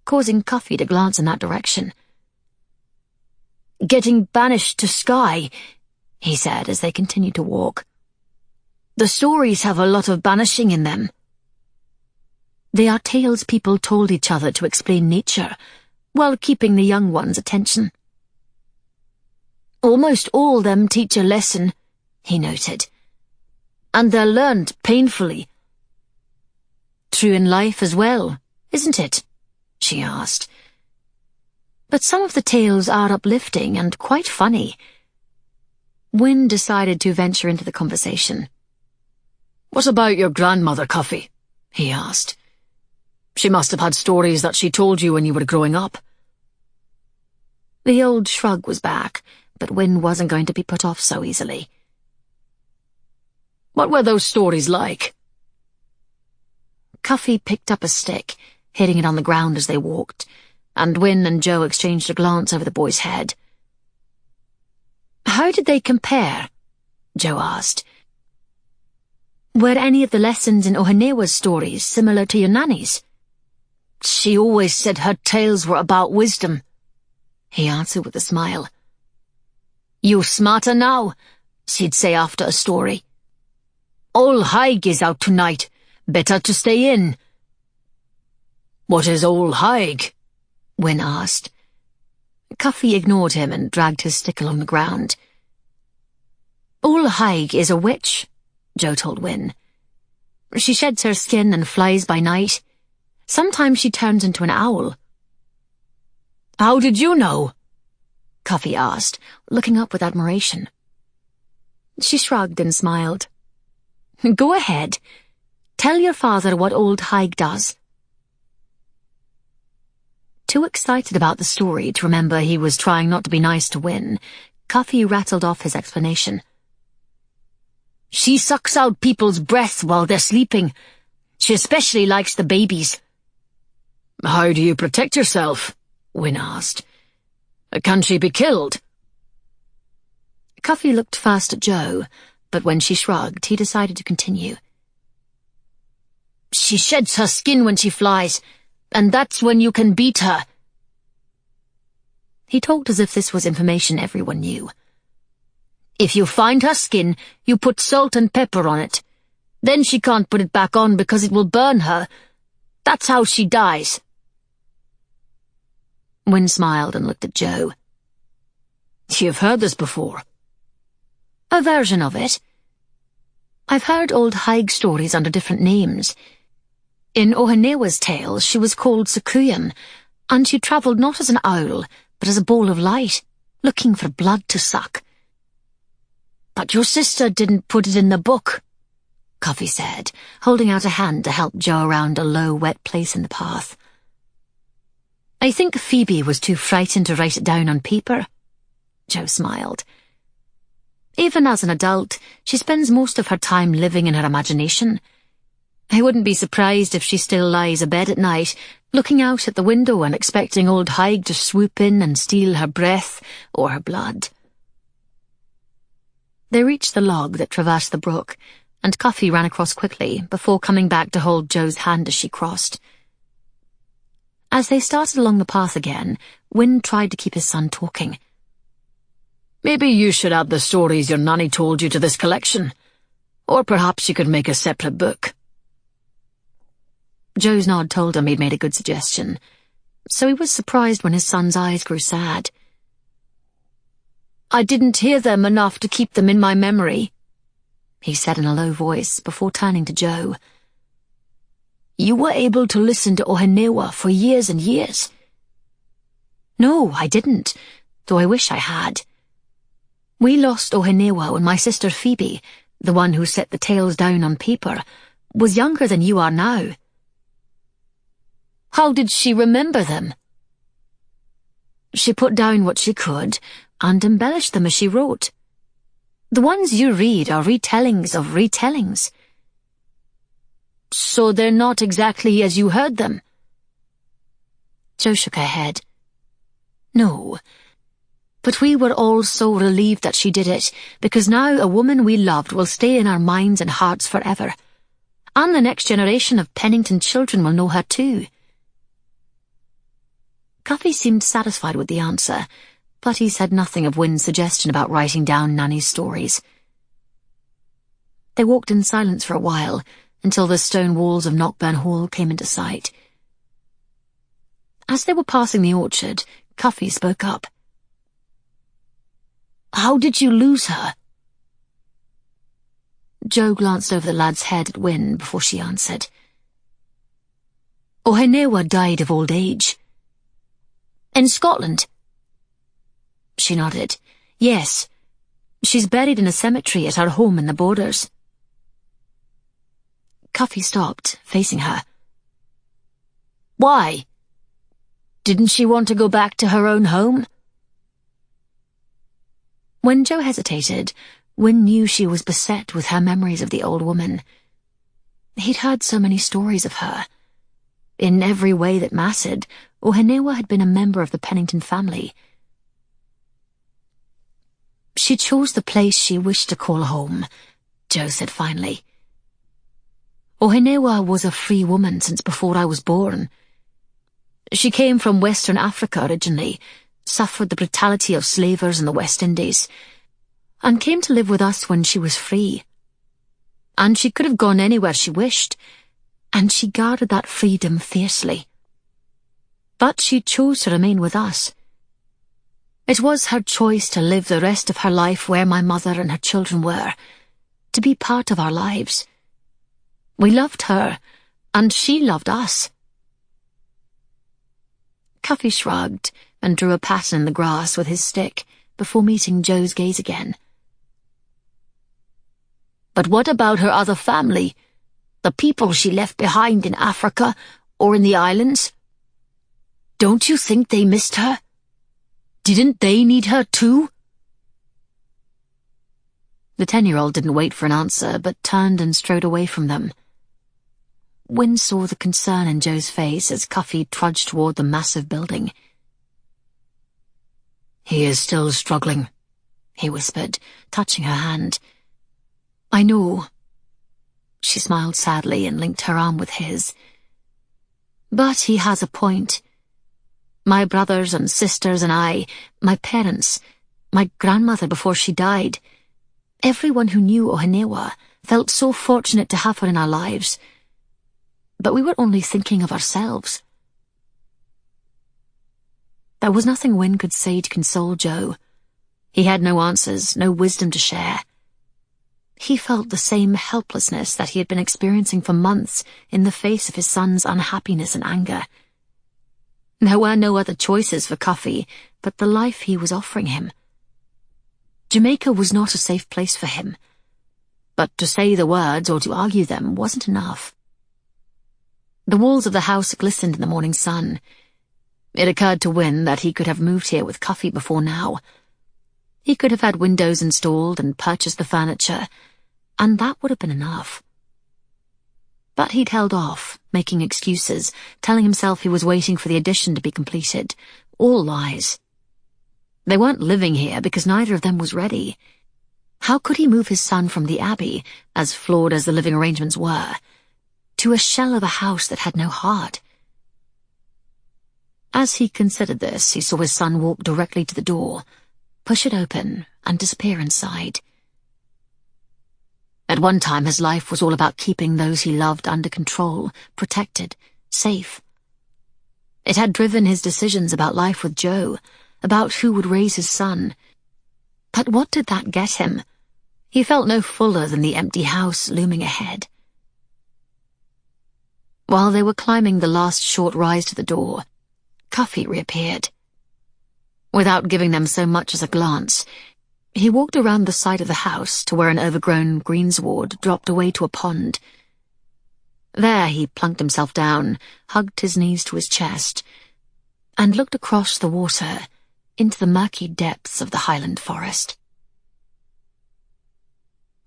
C: causing Cuffy to glance in that direction.
B: "Getting banished to Skye," he said as they continued to walk. "The stories have a lot of banishing in them."
C: "They are tales people told each other to explain nature, while keeping the young one's attention."
B: "Almost all them teach a lesson," he noted. "And they're learned painfully."
C: "True in life as well, isn't it?" she asked. "But some of the tales are uplifting and quite funny." Wynne decided to venture into the conversation.
B: "What about your grandmother, Cuffy?" he asked. "She must have had stories that she told you when you were growing up."
C: The old shrug was back, but Wynne wasn't going to be put off so easily.
B: "What were those stories like?"
C: Cuffy picked up a stick, hitting it on the ground as they walked, and Wynne and Jo exchanged a glance over the boy's head.
B: "How did they compare?" Jo asked.
C: "Were any of the lessons in Ohanewa's stories similar to your nanny's?"
B: "She always said her tales were about wisdom,"
C: he answered with a smile.
B: "You smarter now," she'd say after a story. "Old Haig is out tonight. Better to stay in." "What is Old Haig?"
C: Wynne asked. Cuffy ignored him and dragged his stick along the ground. "Old Haig is a witch," Jo told Wynne. "She sheds her skin and flies by night. Sometimes she turns into an owl."
B: "How did you know?"
C: Cuffy asked, looking up with admiration. She shrugged and smiled. "Go ahead. Tell your father what old Haig does." Too excited about the story to remember he was trying not to be nice to Wynne, Cuffy rattled off his explanation.
B: "She sucks out people's breath while they're sleeping. She especially likes the babies." "How do you protect yourself?" Wynne asked. "Can she be killed?"
C: Cuffy looked first at Jo, but when she shrugged, he decided to continue.
B: "She sheds her skin when she flies, and that's when you can beat her."
C: He talked as if this was information everyone knew.
B: "If you find her skin, you put salt and pepper on it. Then she can't put it back on because it will burn her. That's how she dies."
C: Wynne smiled and looked at Jo.
B: "You've heard this before?"
C: "A version of it. I've heard old Haig stories under different names. In Ohanewa's tales, she was called Sakuyan, and she travelled not as an owl, but as a ball of light, looking for blood to suck."
B: "But your sister didn't put it in the book,"
C: Cuffy said, holding out a hand to help Jo around a low, wet place in the path. "I think Phoebe was too frightened to write it down on paper," Jo smiled. "Even as an adult, she spends most of her time living in her imagination. I wouldn't be surprised if she still lies abed at night, looking out at the window and expecting old Haig to swoop in and steal her breath or her blood." They reached the log that traversed the brook, and Cuffy ran across quickly before coming back to hold Jo's hand as she crossed. As they started along the path again, Wynne tried to keep his son talking.
B: "Maybe you should add the stories your nanny told you to this collection. Or perhaps you could make a separate book,"
C: Jo's nod told him he'd made a good suggestion, so he was surprised when his son's eyes grew sad.
B: "I didn't hear them enough to keep them in my memory,"
C: he said in a low voice before turning to Jo.
B: "You were able to listen to Ohenewa for years and years."
C: "No, I didn't, though I wish I had. We lost Ohenewa when my sister Phoebe, the one who set the tales down on paper, was younger than you are now."
B: "How did she remember them?"
C: "She put down what she could and embellished them as she wrote. The ones you read are retellings of retellings."
B: "So they're not exactly as you heard them?"
C: Jo shook her head. "No. But we were all so relieved that she did it, because now a woman we loved will stay in our minds and hearts forever. And the next generation of Pennington children will know her too." Cuffy seemed satisfied with the answer, but he said nothing of Wynne's suggestion about writing down Nanny's stories. They walked in silence for a while, until the stone walls of Knockburn Hall came into sight. As they were passing the orchard, Cuffy spoke up.
B: "How did you lose her?"
C: Jo glanced over the lad's head at Wynne before she answered.
B: "Ohenewa died of old age." "In Scotland?"
C: She nodded. "Yes. She's buried in a cemetery at her home in the Borders." Cuffy stopped, facing her.
B: "Why? Didn't she want to go back to her own home?"
C: When Jo hesitated, Wynne knew she was beset with her memories of the old woman. He'd heard so many stories of her. In every way that mattered, Ohenewa had been a member of the Pennington family. "She chose the place she wished to call home," Jo said finally. "Ohenewa was a free woman since before I was born. She came from Western Africa originally, suffered the brutality of slavers in the West Indies, and came to live with us when she was free. And she could have gone anywhere she wished, and she guarded that freedom fiercely. But she chose to remain with us. It was her choice to live the rest of her life where my mother and her children were, to be part of our lives. We loved her, and she loved us." Cuffy shrugged and drew a pattern in the grass with his stick before meeting Jo's gaze again.
B: "But what about her other family? The people she left behind in Africa or in the islands? Don't you think they missed her? Didn't they need her too?"
C: The 10-year-old didn't wait for an answer, but turned and strode away from them. Wynne saw the concern in Jo's face as Cuffy trudged toward the massive building.
B: "He is still struggling," he whispered, touching her hand.
C: "I know." She smiled sadly and linked her arm with his. "But he has a point. My brothers and sisters and I, my parents, my grandmother before she died, everyone who knew Ohenewa felt so fortunate to have her in our lives. But we were only thinking of ourselves." There was nothing Wynne could say to console Jo. He had no answers, no wisdom to share. He felt the same helplessness that he had been experiencing for months in the face of his son's unhappiness and anger. There were no other choices for Cuffy but the life he was offering him. Jamaica was not a safe place for him, but to say the words or to argue them wasn't enough. The walls of the house glistened in the morning sun. It occurred to Wynne that he could have moved here with Cuffy before now. He could have had windows installed and purchased the furniture, and that would have been enough. But he'd held off, making excuses, telling himself he was waiting for the addition to be completed. All lies. They weren't living here because neither of them was ready. How could he move his son from the Abbey, as flawed as the living arrangements were, to a shell of a house that had no heart? As he considered this, he saw his son walk directly to the door, push it open, and disappear inside. At one time, his life was all about keeping those he loved under control, protected, safe. It had driven his decisions about life with Jo, about who would raise his son. But what did that get him? He felt no fuller than the empty house looming ahead. While they were climbing the last short rise to the door, Cuffy reappeared. Without giving them so much as a glance, he walked around the side of the house to where an overgrown greensward dropped away to a pond. There he plunked himself down, hugged his knees to his chest, and looked across the water into the murky depths of the Highland forest.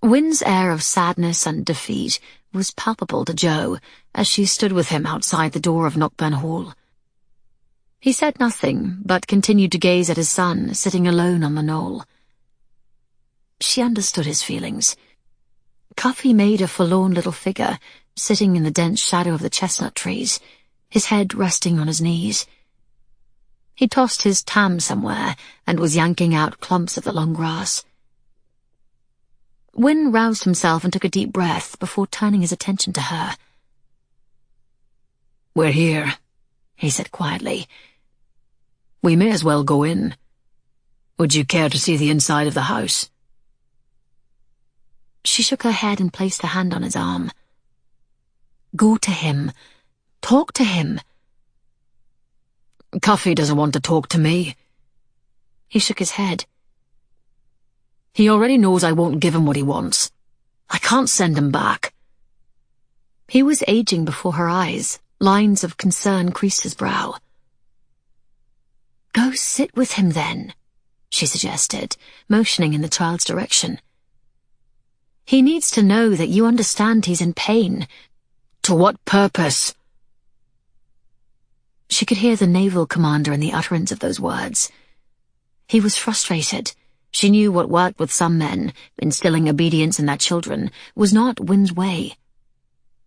C: Wynne's air of sadness and defeat was palpable to Jo as she stood with him outside the door of Knockburn Hall. He said nothing, but continued to gaze at his son, sitting alone on the knoll. She understood his feelings. Cuffy made a forlorn little figure, sitting in the dense shadow of the chestnut trees, his head resting on his knees. He tossed his tam somewhere and was yanking out clumps of the long grass. Wynne roused himself and took a deep breath before turning his attention to her.
B: "We're here," he said quietly. "We may as well go in. Would you care to see the inside of the house?"
C: She shook her head and placed a hand on his arm. "Go to him. Talk to him."
B: "Cuffy doesn't want to talk to me."
C: He shook his head.
B: "He already knows I won't give him what he wants. I can't send him back."
C: He was aging before her eyes. Lines of concern creased his brow. "Go sit with him, then," she suggested, motioning in the child's direction. "He needs to know that you understand he's in pain."
B: "To what purpose?"
C: She could hear the naval commander in the utterance of those words. He was frustrated. She knew what worked with some men, instilling obedience in their children, was not Wynne's way.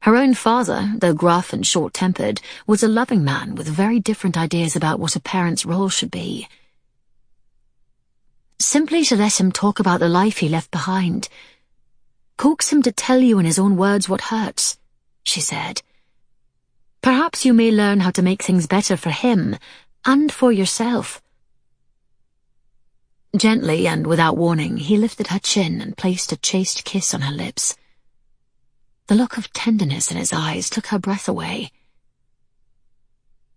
C: Her own father, though gruff and short-tempered, was a loving man with very different ideas about what a parent's role should be. Simply to let him talk about the life he left behind. Coax him to tell you in his own words what hurts, she said. Perhaps you may learn how to make things better for him, and for yourself. Gently and without warning, he lifted her chin and placed a chaste kiss on her lips. The look of tenderness in his eyes took her breath away.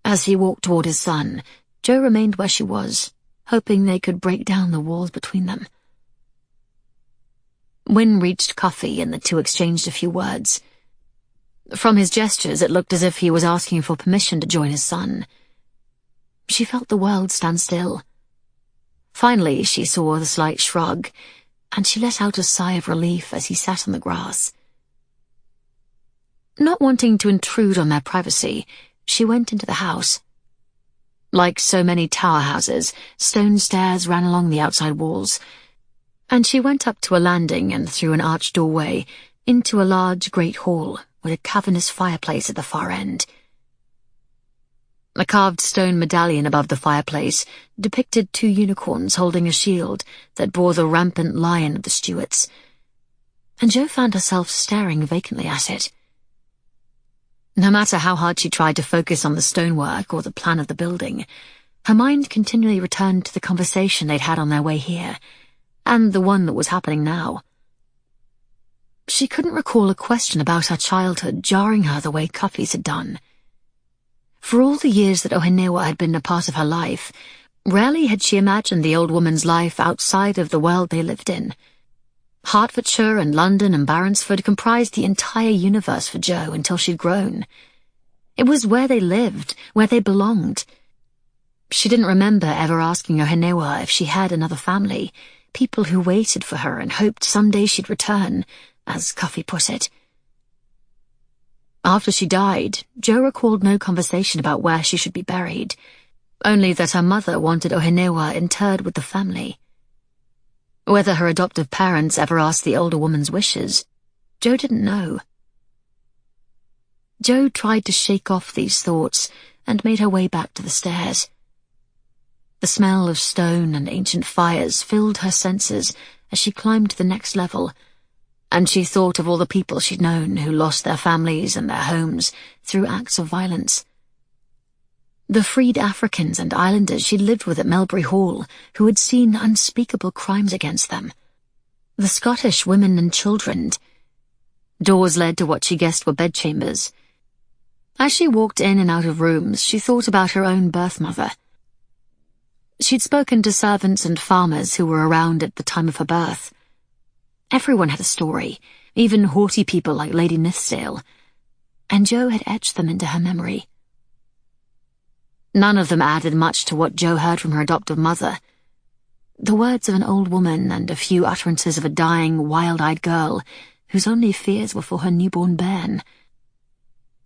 C: As he walked toward his son, Jo remained where she was, hoping they could break down the walls between them. Wynne reached Cuffy and the two exchanged a few words. From his gestures, it looked as if he was asking for permission to join his son. She felt the world stand still. Finally, she saw the slight shrug, and she let out a sigh of relief as he sat on the grass. Not wanting to intrude on their privacy, she went into the house. Like so many tower houses, stone stairs ran along the outside walls, and she went up to a landing and through an arched doorway into a large great hall with a cavernous fireplace at the far end. A carved stone medallion above the fireplace depicted two unicorns holding a shield that bore the rampant lion of the Stuarts, and Jo found herself staring vacantly at it. No matter how hard she tried to focus on the stonework or the plan of the building, her mind continually returned to the conversation they'd had on their way here, and the one that was happening now. She couldn't recall a question about her childhood jarring her the way Cuffy's had done. For all the years that Ohenewa had been a part of her life, rarely had she imagined the old woman's life outside of the world they lived in. Hertfordshire and London and Baronsford comprised the entire universe for Jo until she'd grown. It was where they lived, where they belonged. She didn't remember ever asking Ohenewa if she had another family, people who waited for her and hoped someday she'd return, as Cuffy put it. After she died, Jo recalled no conversation about where she should be buried, only that her mother wanted Ohenewa interred with the family. Whether her adoptive parents ever asked the older woman's wishes, Jo didn't know. Jo tried to shake off these thoughts and made her way back to the stairs. The smell of stone and ancient fires filled her senses as she climbed to the next level, and she thought of all the people she'd known who lost their families and their homes through acts of violence. The freed Africans and islanders she'd lived with at Melbury Hall, who had seen unspeakable crimes against them. The Scottish women and children. Doors led to what she guessed were bedchambers. As she walked in and out of rooms, she thought about her own birth mother. She'd spoken to servants and farmers who were around at the time of her birth. Everyone had a story, even haughty people like Lady Nithsdale, and Jo had etched them into her memory. None of them added much to what Jo heard from her adoptive mother. The words of an old woman and a few utterances of a dying, wild-eyed girl whose only fears were for her newborn bairn.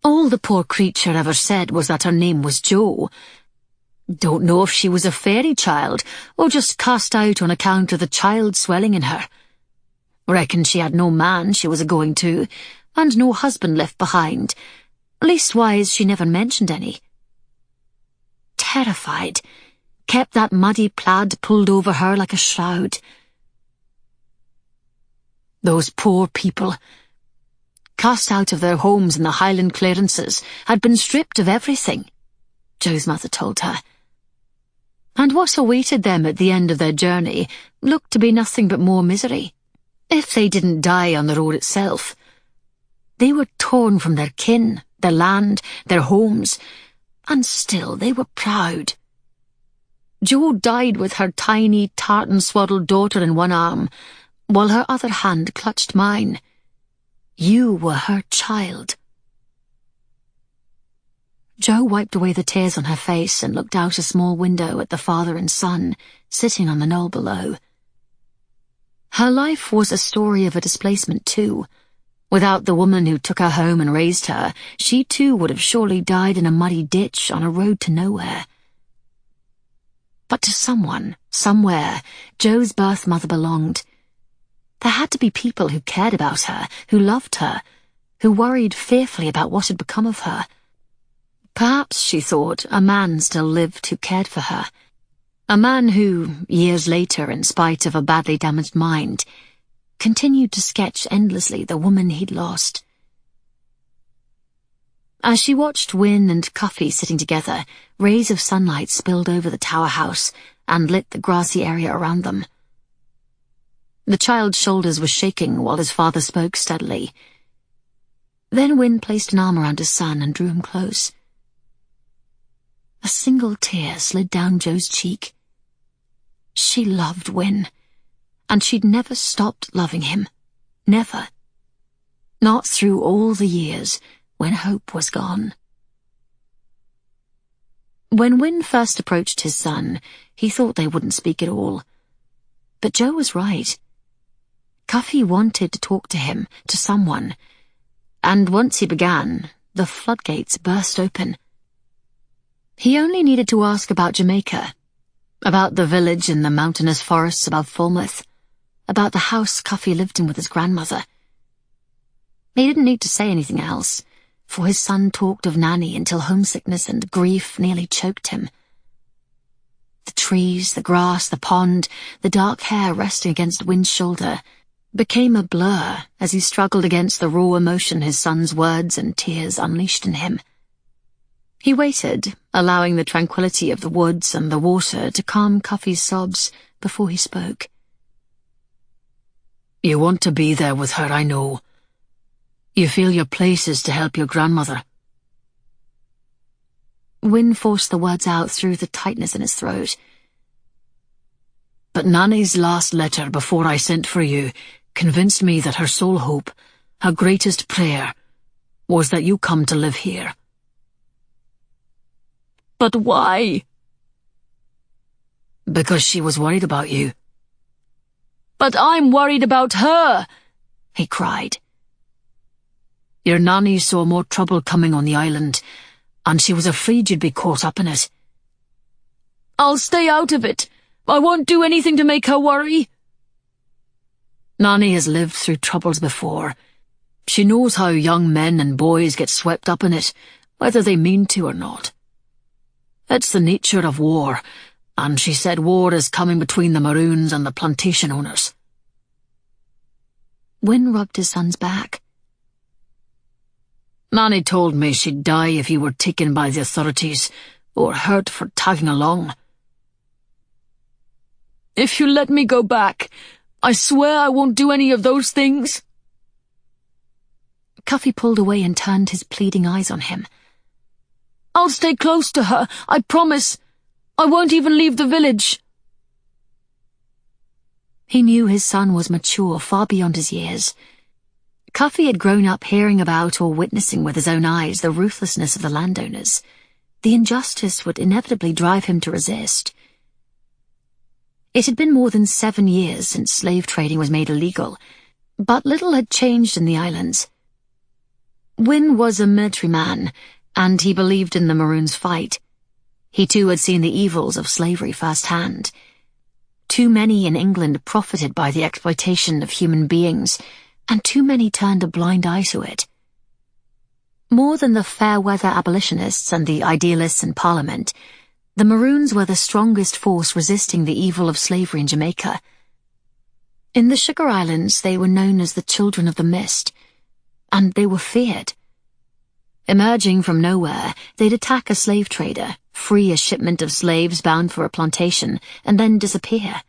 C: All the poor creature ever said was that her name was Jo. Don't know if she was a fairy child or just cast out on account of the child swelling in her. Reckoned she had no man she was a-going to, and no husband left behind. Leastwise, she never mentioned any. Terrified, kept that muddy plaid pulled over her like a shroud. Those poor people, cast out of their homes in the Highland clearances, had been stripped of everything, Jo's mother told her. And what awaited them at the end of their journey looked to be nothing but more misery, if they didn't die on the road itself. They were torn from their kin, their land, their homes, and still they were proud. Jo died with her tiny, tartan-swaddled daughter in one arm, while her other hand clutched mine. You were her child. Jo wiped away the tears on her face and looked out a small window at the father and son sitting on the knoll below. Her life was a story of a displacement too. Without the woman who took her home and raised her, she too would have surely died in a muddy ditch on a road to nowhere. But to someone, somewhere, Jo's birth mother belonged. There had to be people who cared about her, who loved her, who worried fearfully about what had become of her. Perhaps, she thought, a man still lived who cared for her. A man who, years later, in spite of a badly damaged mind, continued to sketch endlessly the woman he'd lost. As she watched Wynne and Cuffy sitting together, rays of sunlight spilled over the tower house and lit the grassy area around them. The child's shoulders were shaking while his father spoke steadily. Then Wynne placed an arm around his son and drew him close. A single tear slid down Jo's cheek. She loved Wynne, and she'd never stopped loving him. Never. Not through all the years when hope was gone. When Wynne first approached his son, he thought they wouldn't speak at all. But Jo was right. Cuffy wanted to talk to him, to someone, and once he began, the floodgates burst open. He only needed to ask about Jamaica, about the village in the mountainous forests above Falmouth, about the house Cuffy lived in with his grandmother. He didn't need to say anything else, for his son talked of Nanny until homesickness and grief nearly choked him. The trees, the grass, the pond, the dark hair resting against Wynne's shoulder became a blur as he struggled against the raw emotion his son's words and tears unleashed in him. He waited, allowing the tranquility of the woods and the water to calm Cuffy's sobs before he spoke.
B: You want to be there with her, I know. You feel your place is to help your grandmother.
C: Wynne forced the words out through the tightness in his throat.
B: But Nanny's last letter before I sent for you convinced me that her sole hope, her greatest prayer, was that you come to live here.
D: But why?
B: Because she was worried about you.
D: But I'm worried about her, he cried.
B: Your Nanny saw more trouble coming on the island, and she was afraid you'd be caught up in it.
D: I'll stay out of it. I won't do anything to make her worry.
B: Nanny has lived through troubles before. She knows how young men and boys get swept up in it, whether they mean to or not. It's the nature of war, and she said war is coming between the Maroons and the plantation owners.
C: Wynne rubbed his son's back.
B: Nanny told me she'd die if you were taken by the authorities or hurt for tagging along. If you let me go back, I swear I won't do any of those things.
C: Cuffy pulled away and turned his pleading eyes on him.
B: I'll stay close to her, I promise. I won't even leave the village.
C: He knew his son was mature far beyond his years. Cuffy had grown up hearing about or witnessing with his own eyes the ruthlessness of the landowners. The injustice would inevitably drive him to resist. It had been more than 7 years since slave trading was made illegal, but little had changed in the islands. Wynne was a military man, and he believed in the Maroons' fight. He too had seen the evils of slavery firsthand. Too many in England profited by the exploitation of human beings, and too many turned a blind eye to it. More than the fair-weather abolitionists and the idealists in Parliament, the Maroons were the strongest force resisting the evil of slavery in Jamaica. In the Sugar Islands, they were known as the Children of the Mist, and they were feared. Emerging from nowhere, they'd attack a slave trader, free a shipment of slaves bound for a plantation, and then disappear.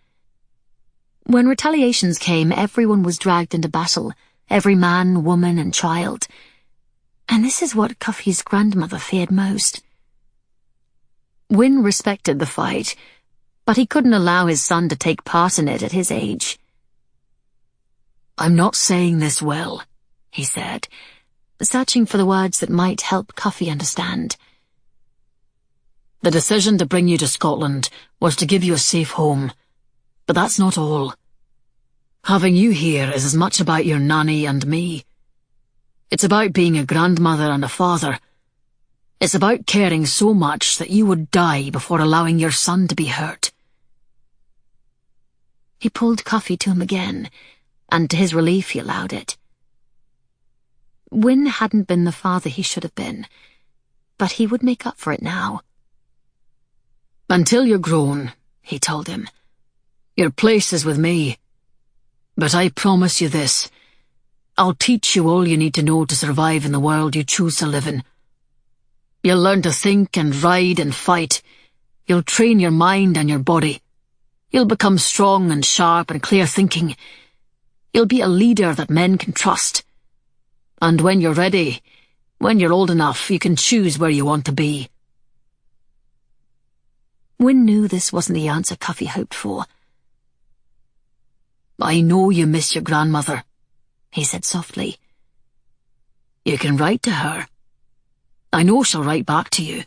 C: When retaliations came, everyone was dragged into battle, every man, woman, and child. And this is what Cuffy's grandmother feared most. Wynne respected the fight, but he couldn't allow his son to take part in it at his age.
B: I'm not saying this well, he said,
C: searching for the words that might help Cuffy understand.
B: The decision to bring you to Scotland was to give you a safe home, but that's not all. Having you here is as much about your nanny and me. It's about being a grandmother and a father. It's about caring so much that you would die before allowing your son to be hurt.
C: He pulled Cuffy to him again, and to his relief he allowed it. Wynne hadn't been the father he should have been, but he would make up for it now.
B: Until you're grown, he told him, your place is with me. But I promise you this, I'll teach you all you need to know to survive in the world you choose to live in. You'll learn to think and ride and fight. You'll train your mind and your body. You'll become strong and sharp and clear-thinking. You'll be a leader that men can trust. And when you're ready, when you're old enough, you can choose where you want to be.
C: Wynne knew this wasn't the answer Cuffy hoped for.
B: I know you miss your grandmother, he said softly. You can write to her. I know she'll write back to you.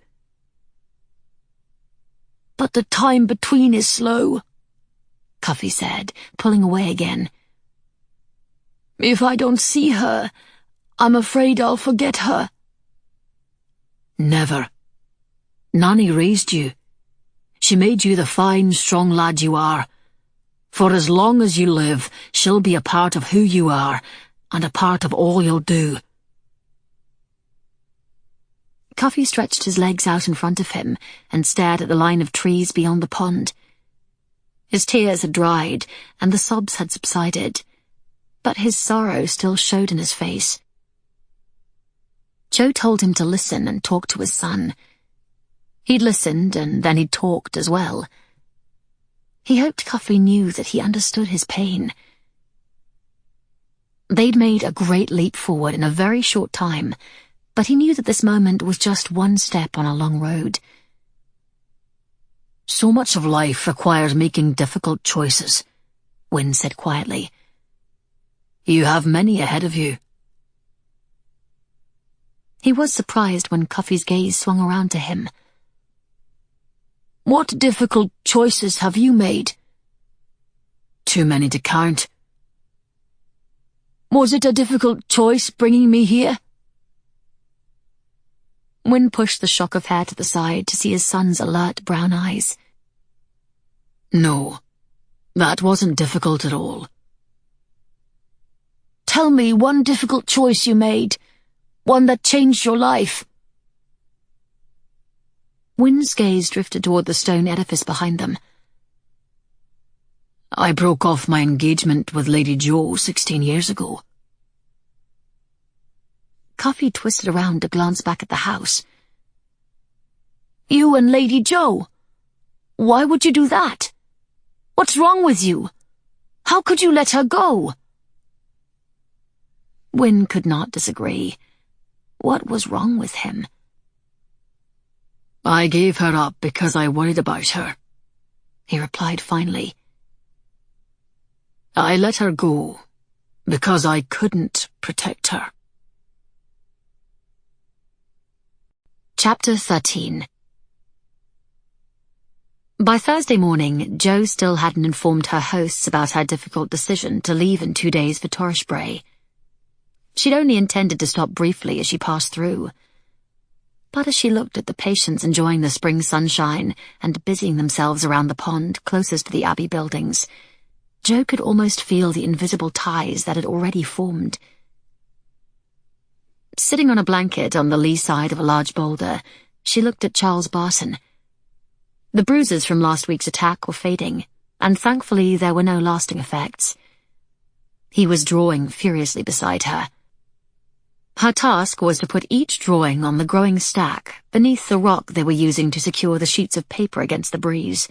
C: But the time between is slow, Cuffy said, pulling away again. If I don't see her, I'm afraid I'll forget her.
B: Never. Nanny raised you. She made you the fine, strong lad you are. For as long as you live, she'll be a part of who you are, and a part of all you'll do.
C: Cuffy stretched his legs out in front of him and stared at the line of trees beyond the pond. His tears had dried, and the sobs had subsided, but his sorrow still showed in his face. Jo told him to listen and talk to his son. He'd listened, and then he'd talked as well. He hoped Cuffy knew that he understood his pain. They'd made a great leap forward in a very short time, but he knew that this moment was just one step on a long road.
B: So much of life requires making difficult choices, Wynne said quietly. You have many ahead of you.
C: He was surprised when Cuffy's gaze swung around to him.
B: What difficult choices have you made? Too many to count. Was it a difficult choice bringing me here?
C: Wynne pushed the shock of hair to the side to see his son's alert brown eyes.
B: No, that wasn't difficult at all.
C: Tell me one difficult choice you made, one that changed your life. Wynne's gaze drifted toward the stone edifice behind them.
B: I broke off my engagement with Lady Jo 16 years ago.
C: Cuffy twisted around to glance back at the house.
B: You and Lady Jo? Why would you do that? What's wrong with you? How could you let her go?
C: Wynne could not disagree. What was wrong with him?
B: I gave her up because I worried about her, he replied finally. I let her go because I couldn't protect her.
C: Chapter 13. By Thursday morning, Jo still hadn't informed her hosts about her difficult decision to leave in 2 days for Torresbray. She'd only intended to stop briefly as she passed through. But as she looked at the patients enjoying the spring sunshine and busying themselves around the pond closest to the Abbey buildings, Jo could almost feel the invisible ties that had already formed. Sitting on a blanket on the lee side of a large boulder, she looked at Charles Barton. The bruises from last week's attack were fading, and thankfully there were no lasting effects. He was drawing furiously beside her. Her task was to put each drawing on the growing stack beneath the rock they were using to secure the sheets of paper against the breeze.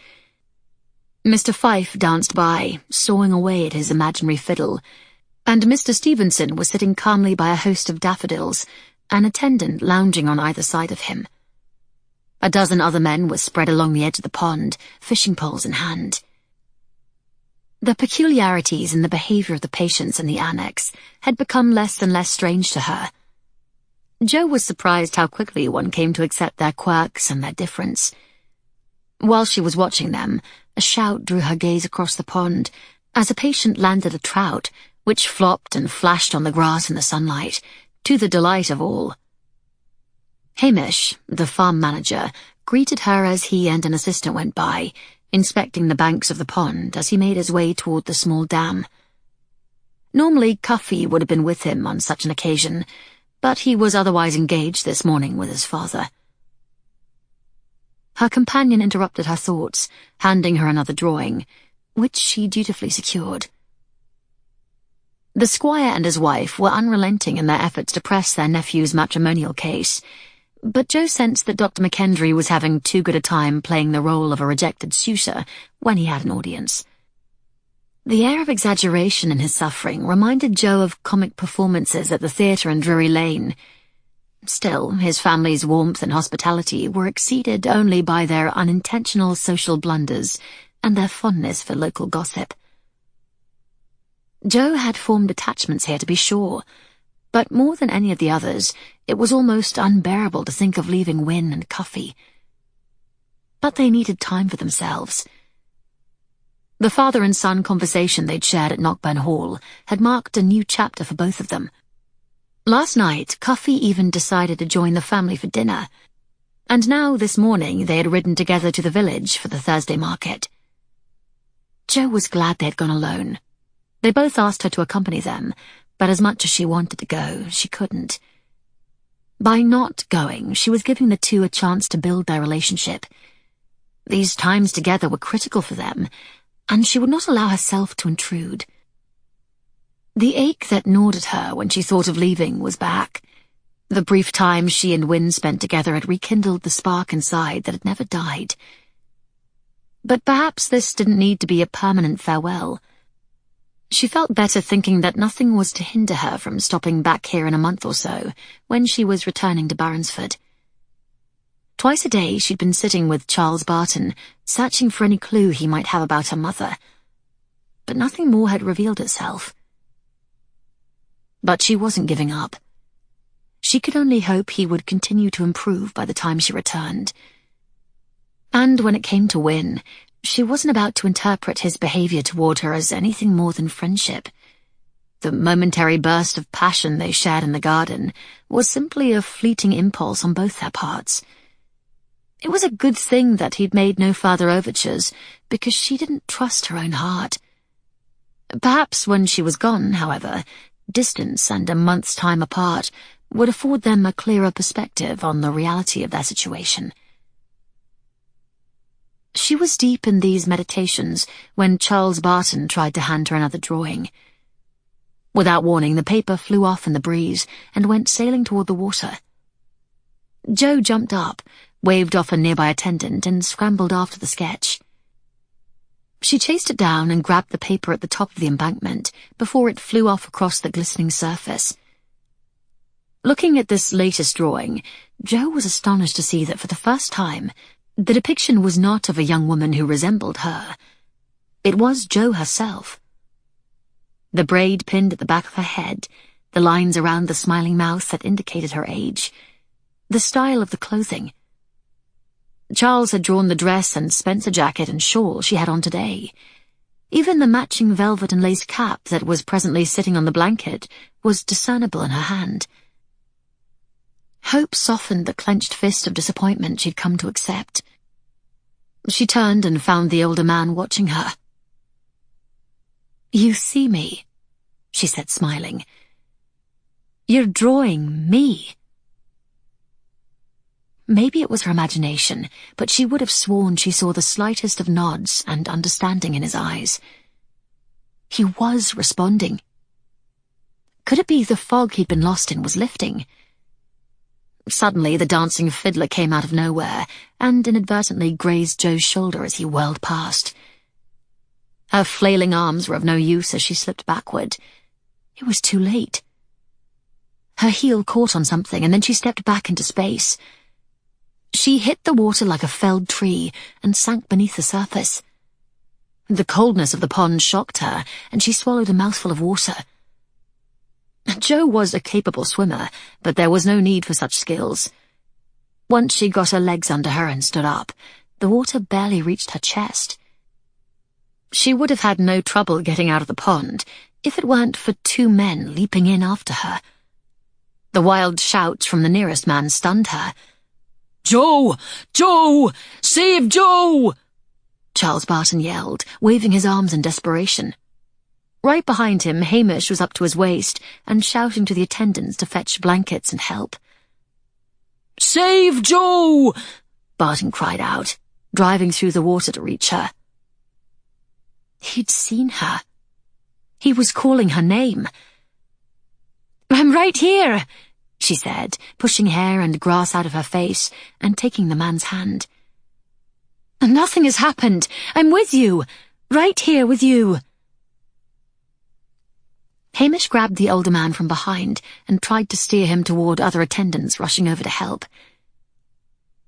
C: Mr. Fife danced by, sawing away at his imaginary fiddle, and Mr. Stevenson was sitting calmly by a host of daffodils, an attendant lounging on either side of him. A dozen other men were spread along the edge of the pond, fishing poles in hand. The peculiarities in the behavior of the patients in the annex had become less and less strange to her. Jo was surprised how quickly one came to accept their quirks and their difference. While she was watching them, a shout drew her gaze across the pond as a patient landed a trout, which flopped and flashed on the grass in the sunlight, to the delight of all. Hamish, the farm manager, greeted her as he and an assistant went by, inspecting the banks of the pond as he made his way toward the small dam. Normally, Cuffy would have been with him on such an occasion, but he was otherwise engaged this morning with his father. Her companion interrupted her thoughts, handing her another drawing, which she dutifully secured. The squire and his wife were unrelenting in their efforts to press their nephew's matrimonial case, but Jo sensed that Dr. McKendry was having too good a time playing the role of a rejected suitor when he had an audience. The air of exaggeration in his suffering reminded Jo of comic performances at the theatre in Drury Lane. Still, his family's warmth and hospitality were exceeded only by their unintentional social blunders and their fondness for local gossip. Jo had formed attachments here, to be sure, but more than any of the others, it was almost unbearable to think of leaving Wynne and Cuffy. But they needed time for themselves. The father and son conversation they'd shared at Knockburn Hall had marked a new chapter for both of them. Last night, Cuffy even decided to join the family for dinner, and now this morning they had ridden together to the village for the Thursday market. Jo was glad they had gone alone. They both asked her to accompany them, but as much as she wanted to go, she couldn't. By not going, she was giving the two a chance to build their relationship. These times together were critical for them, and she would not allow herself to intrude. The ache that gnawed at her when she thought of leaving was back. The brief time she and Wynne spent together had rekindled the spark inside that had never died. But perhaps this didn't need to be a permanent farewell. She felt better thinking that nothing was to hinder her from stopping back here in a month or so, when she was returning to Baronsford. Twice a day she'd been sitting with Charles Barton, searching for any clue he might have about her mother. But nothing more had revealed itself. But she wasn't giving up. She could only hope he would continue to improve by the time she returned. And when it came to Wynne, she wasn't about to interpret his behavior toward her as anything more than friendship. The momentary burst of passion they shared in the garden was simply a fleeting impulse on both their parts. It was a good thing that he'd made no further overtures, because she didn't trust her own heart. Perhaps when she was gone, however, distance and a month's time apart would afford them a clearer perspective on the reality of their situation. She was deep in these meditations when Charles Barton tried to hand her another drawing. Without warning, the paper flew off in the breeze and went sailing toward the water. Jo jumped up, waved off a nearby attendant, and scrambled after the sketch. She chased it down and grabbed the paper at the top of the embankment before it flew off across the glistening surface. Looking at this latest drawing, Jo was astonished to see that for the first time, the depiction was not of a young woman who resembled her. It was Jo herself. The braid pinned at the back of her head, the lines around the smiling mouth that indicated her age, the style of the clothing. Charles had drawn the dress and Spencer jacket and shawl she had on today. Even the matching velvet and lace cap that was presently sitting on the blanket was discernible in her hand. Hope softened the clenched fist of disappointment she'd come to accept. She turned and found the older man watching her. "You see me," she said, smiling. "You're drawing me." Maybe it was her imagination, but she would have sworn she saw the slightest of nods and understanding in his eyes. He was responding. Could it be the fog he'd been lost in was lifting? Suddenly, the dancing fiddler came out of nowhere and inadvertently grazed Jo's shoulder as he whirled past. Her flailing arms were of no use as she slipped backward. It was too late. Her heel caught on something, and then she stepped back into space. She hit the water like a felled tree and sank beneath the surface. The coldness of the pond shocked her, and she swallowed a mouthful of water. Jo was a capable swimmer, but there was no need for such skills. Once she got her legs under her and stood up, the water barely reached her chest. She would have had no trouble getting out of the pond if it weren't for two men leaping in after her. The wild shouts from the nearest man stunned her.
B: "Jo! Jo! Save Jo!"
C: Charles Barton yelled, waving his arms in desperation. Right behind him, Hamish was up to his waist and shouting to the attendants to fetch blankets and help.
B: "Save Jo!"
C: Barton cried out, driving through the water to reach her. He'd seen her. He was calling her name. "I'm right here," she said, pushing hair and grass out of her face and taking the man's hand. "Nothing has happened. I'm with you. Right here with you." Hamish grabbed the older man from behind and tried to steer him toward other attendants rushing over to help.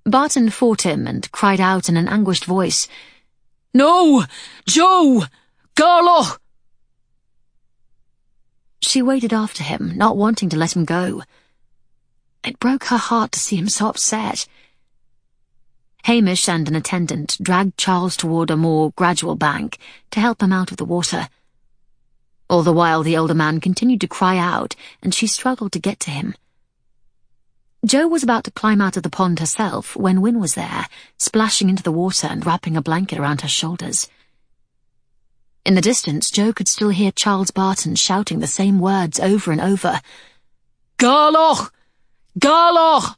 C: Barton fought him and cried out in an anguished voice,
B: "No! Jo! Garloch!"
C: She waded after him, not wanting to let him go. It broke her heart to see him so upset. Hamish and an attendant dragged Charles toward a more gradual bank to help him out of the water. All the while, the older man continued to cry out, and she struggled to get to him. Jo was about to climb out of the pond herself when Wynne was there, splashing into the water and wrapping a blanket around her shoulders. In the distance, Jo could still hear Charles Barton shouting the same words over and over.
B: "Garloch! Garloch!"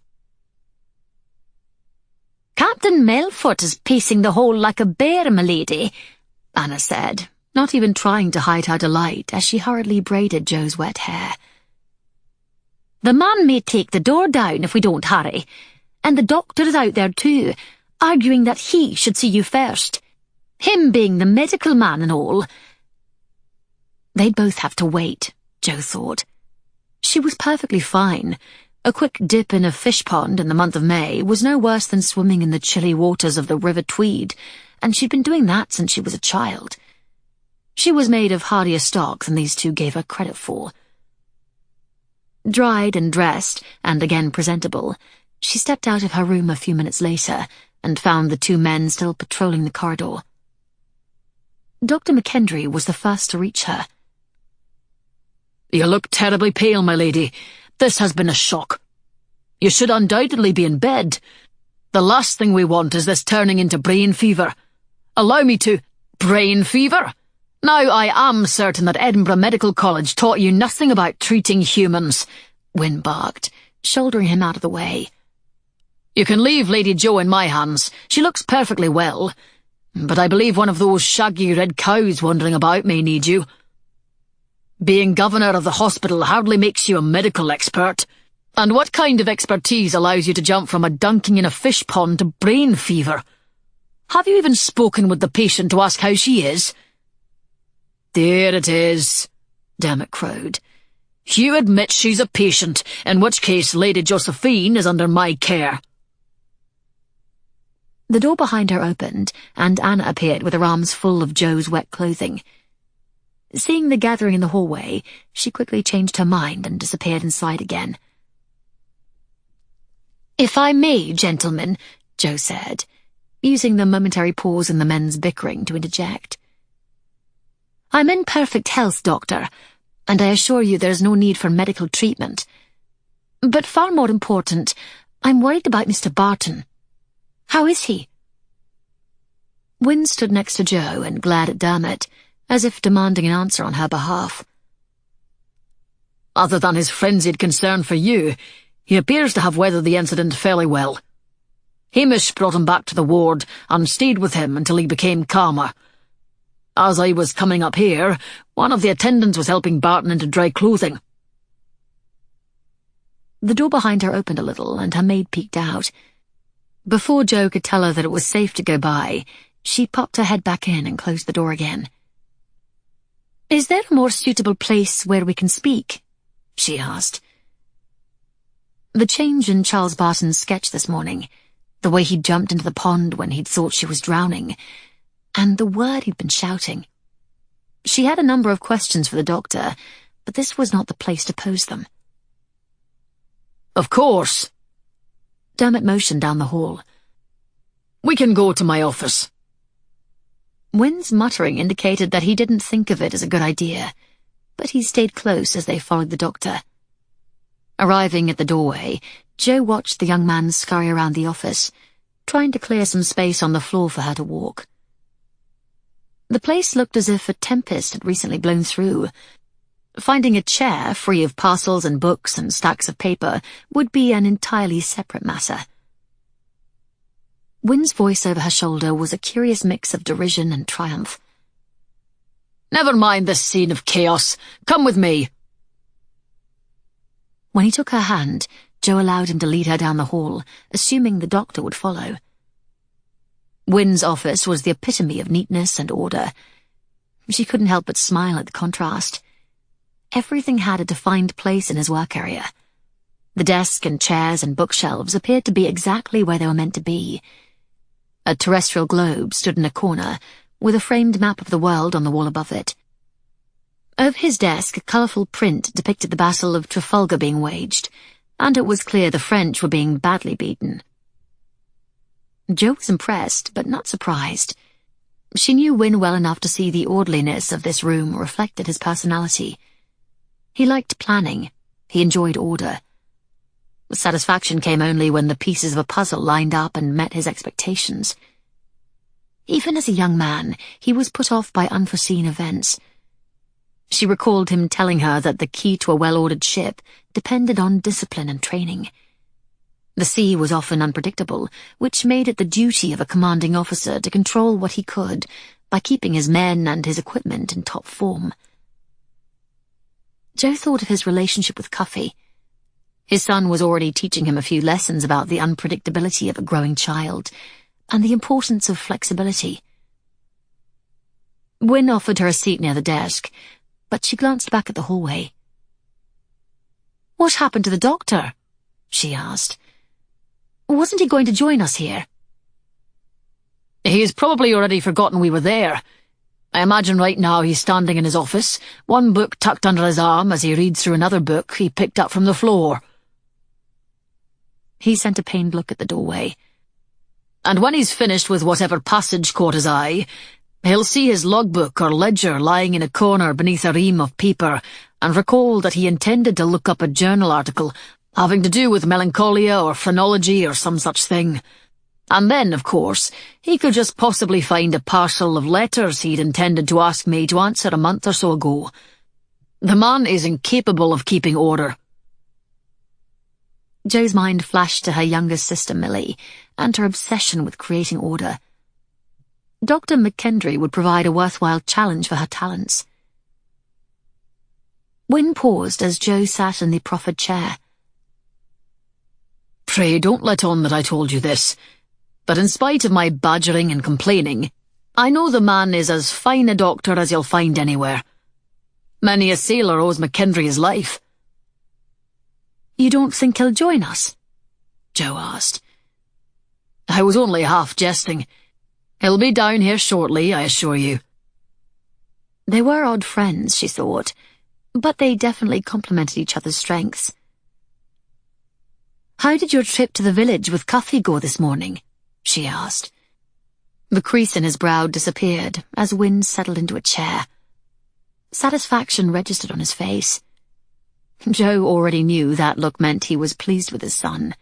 D: "Captain Melfort is pacing the hole like a bear, milady,"
C: Anna said, not even trying to hide her delight as she hurriedly braided Jo's wet hair.
D: "The man may take the door down if we don't hurry, and the doctor is out there too, arguing that he should see you first. Him being the medical man and all."
C: They'd both have to wait, Jo thought. She was perfectly fine. A quick dip in a fish pond in the month of May was no worse than swimming in the chilly waters of the River Tweed, and she'd been doing that since she was a child. She was made of hardier stock than these two gave her credit for. Dried and dressed, and again presentable, she stepped out of her room a few minutes later and found the two men still patrolling the corridor. Dr. McKendry was the first to reach her.
B: "You look terribly pale, my lady. This has been a shock. You should undoubtedly be in bed. The last thing we want is this turning into brain fever. Allow me to— Brain fever? Now I am certain that Edinburgh Medical College taught you nothing about treating humans,"
C: Wynne barked, shouldering him out of the way.
B: "You can leave Lady Jo in my hands. She looks perfectly well. but I believe one of those shaggy red cows wandering about may need you. Being governor of the hospital hardly makes you a medical expert. And what kind of expertise allows you to jump from a dunking in a fish pond to brain fever? Have you even spoken with the patient to ask how she is?" "There it is," Dermot crowed. "You admit she's a patient, in which case Lady Josephine is under my care."
C: The door behind her opened, and Anna appeared with her arms full of Jo's wet clothing. Seeing the gathering in the hallway, she quickly changed her mind and disappeared inside again. "If I may, gentlemen," Jo said, using the momentary pause in the men's bickering to interject. "I'm in perfect health, Doctor, and I assure you there's no need for medical treatment. But far more important, I'm worried about Mr. Barton. How is he?" Wynne stood next to Jo and glared at Dermot, as if demanding an answer on her behalf.
B: "Other than his frenzied concern for you, he appears to have weathered the incident fairly well. Hamish brought him back to the ward and stayed with him until he became calmer. As I was coming up here, one of the attendants was helping Barton into dry clothing."
C: The door behind her opened a little, and her maid peeked out. Before Jo could tell her that it was safe to go by, she popped her head back in and closed the door again. "Is there a more suitable place where we can speak?" she asked. The change in Charles Barton's sketch this morning, the way he'd jumped into the pond when he'd thought she was drowning, and the word he'd been shouting. She had a number of questions for the doctor, but this was not the place to pose them.
B: "Of course."
C: Dermot motioned down the hall.
B: "We can go to my office."
C: Wynne's muttering indicated that he didn't think of it as a good idea, but he stayed close as they followed the doctor. Arriving at the doorway, Jo watched the young man scurry around the office, trying to clear some space on the floor for her to walk. The place looked as if a tempest had recently blown through. Finding a chair free of parcels and books and stacks of paper would be an entirely separate matter. Wynne's voice over her shoulder was a curious mix of derision and triumph.
B: "Never mind this scene of chaos. Come with me."
C: When he took her hand, Jo allowed him to lead her down the hall, assuming the doctor would follow. Wynne's office was the epitome of neatness and order. She couldn't help but smile at the contrast. Everything had a defined place in his work area. The desk and chairs and bookshelves appeared to be exactly where they were meant to be. A terrestrial globe stood in a corner, with a framed map of the world on the wall above it. Over his desk, a colourful print depicted the Battle of Trafalgar being waged, and it was clear the French were being badly beaten. Jo was impressed, but not surprised. She knew Wynne well enough to see the orderliness of this room reflected his personality. He liked planning. He enjoyed order. Satisfaction came only when the pieces of a puzzle lined up and met his expectations. Even as a young man, he was put off by unforeseen events. She recalled him telling her that the key to a well-ordered ship depended on discipline and training. The sea was often unpredictable, which made it the duty of a commanding officer to control what he could by keeping his men and his equipment in top form. Jo thought of his relationship with Cuffy. His son was already teaching him a few lessons about the unpredictability of a growing child and the importance of flexibility. Wynne offered her a seat near the desk, but she glanced back at the hallway. "What happened to the doctor?" she asked. "Wasn't he going to join us here?"
B: "He's probably already forgotten we were there. I imagine right now he's standing in his office, one book tucked under his arm as he reads through another book he picked up from the floor."
C: He sent a pained look at the doorway.
B: "And when he's finished with whatever passage caught his eye, he'll see his logbook or ledger lying in a corner beneath a ream of paper and recall that he intended to look up a journal article having to do with melancholia or phrenology or some such thing. And then, of course, he could just possibly find a parcel of letters he'd intended to ask me to answer a month or so ago. The man is incapable of keeping order."
C: Jo's mind flashed to her youngest sister Millie and her obsession with creating order. Dr. McKendry would provide a worthwhile challenge for her talents. Wynne paused as Jo sat in the proffered chair.
B: Pray don't let on that I told you this, but in spite of my badgering and complaining, I know the man is as fine a doctor as you'll find anywhere. Many a sailor owes McKendry his life.
C: You don't think he'll join us? Jo asked.
B: I was only half jesting. He'll be down here shortly, I assure you.
C: They were odd friends, she thought, but they definitely complemented each other's strengths. How did your trip to the village with Cuffy go this morning? She asked. The crease in his brow disappeared as Wynne settled into a chair. Satisfaction registered on his face. Jo already knew that look meant he was pleased with his son.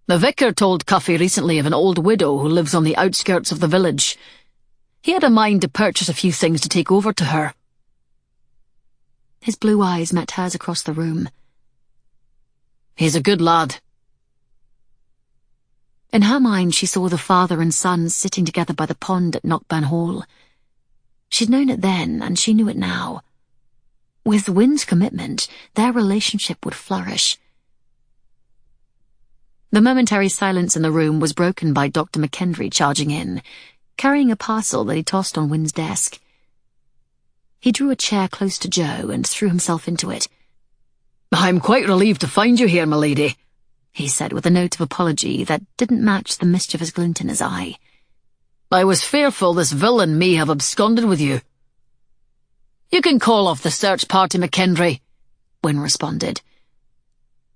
B: The vicar told Cuffy recently of an old widow who lives on the outskirts of the village. He had a mind to purchase a few things to take over to her.
C: His blue eyes met hers across the room.
B: He's a good lad.
C: In her mind, she saw the father and son sitting together by the pond at Knockburn Hall. She'd known it then, and she knew it now. With Wynne's commitment, their relationship would flourish. The momentary silence in the room was broken by Dr. McKendry charging in, carrying a parcel that he tossed on Wynne's desk. He drew a chair close to Jo and threw himself into it.
B: I'm quite relieved to find you here, my lady,
C: he said with a note of apology that didn't match the mischievous glint in his eye.
B: I was fearful this villain may have absconded with you. You can call off the search party, McKendry, Wynne responded.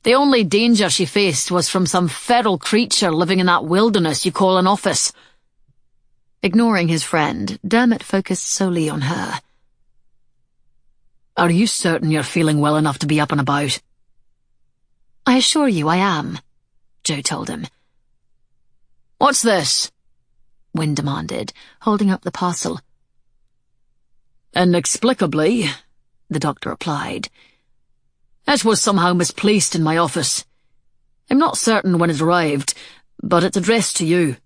B: The only danger she faced was from some feral creature living in that wilderness you call an office.
C: Ignoring his friend, Dermot focused solely on her.
B: Are you certain you're feeling well enough to be up and about?
C: I assure you I am, Jo told him.
B: What's this?
C: Wynne demanded, holding up the parcel.
B: Inexplicably, the doctor replied. It was somehow misplaced in my office. I'm not certain when it arrived, but it's addressed to you.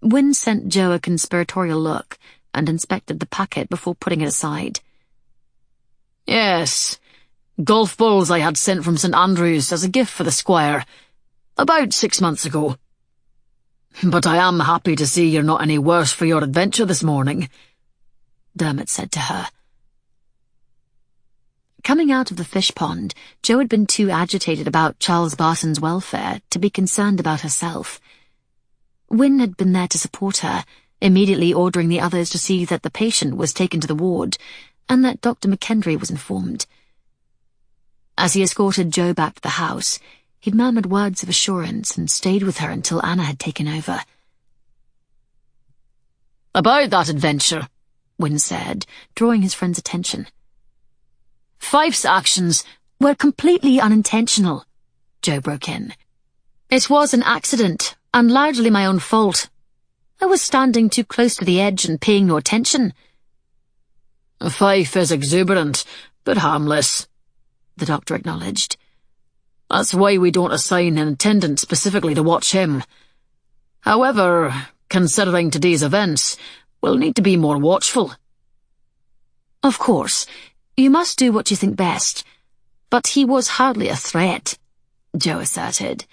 C: Wynne sent Jo a conspiratorial look and inspected the packet before putting it aside.
B: Yes, golf balls I had sent from St. Andrews as a gift for the squire, about 6 months ago. But I am happy to see you're not any worse for your adventure this morning, Dermot said to her.
C: Coming out of the fish pond, Jo had been too agitated about Charles Barton's welfare to be concerned about herself. Wynne had been there to support her, immediately ordering the others to see that the patient was taken to the ward, and that Dr. McKendry was informed. As he escorted Jo back to the house, he'd murmured words of assurance and stayed with her until Anna had taken over.
B: About that adventure,
C: Wynne said, drawing his friend's attention.
B: Fife's actions
C: were completely unintentional, Jo broke in. It was an accident, and largely my own fault. I was standing too close to the edge and paying no attention.
B: Fife is exuberant, but harmless, the doctor acknowledged. That's why we don't assign an attendant specifically to watch him. However, considering today's events, we'll need to be more watchful.
C: Of course. You must do what you think best. But he was hardly a threat, Jo asserted,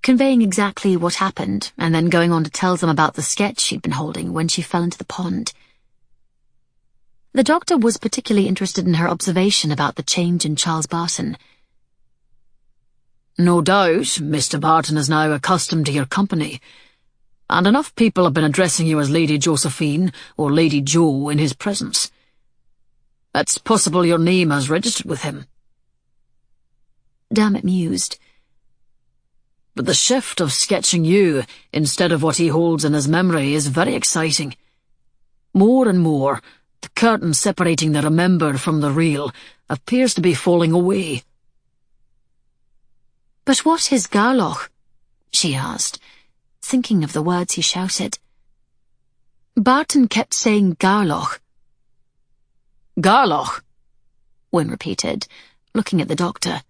C: conveying exactly what happened and then going on to tell them about the sketch she'd been holding when she fell into the pond. The doctor was particularly interested in her observation about the change in Charles Barton.
B: No doubt, Mr. Barton is now accustomed to your company, and enough people have been addressing you as Lady Josephine or Lady Jo in his presence. It's possible your name has registered with him.
C: Dermot mused.
B: But the shift of sketching you instead of what he holds in his memory is very exciting. More and more, the curtain separating the remembered from the real appears to be falling away.
C: But what is Garloch? She asked, thinking of the words he shouted. Barton kept saying Garloch.
B: Garloch,
C: Wynne repeated, looking at the doctor.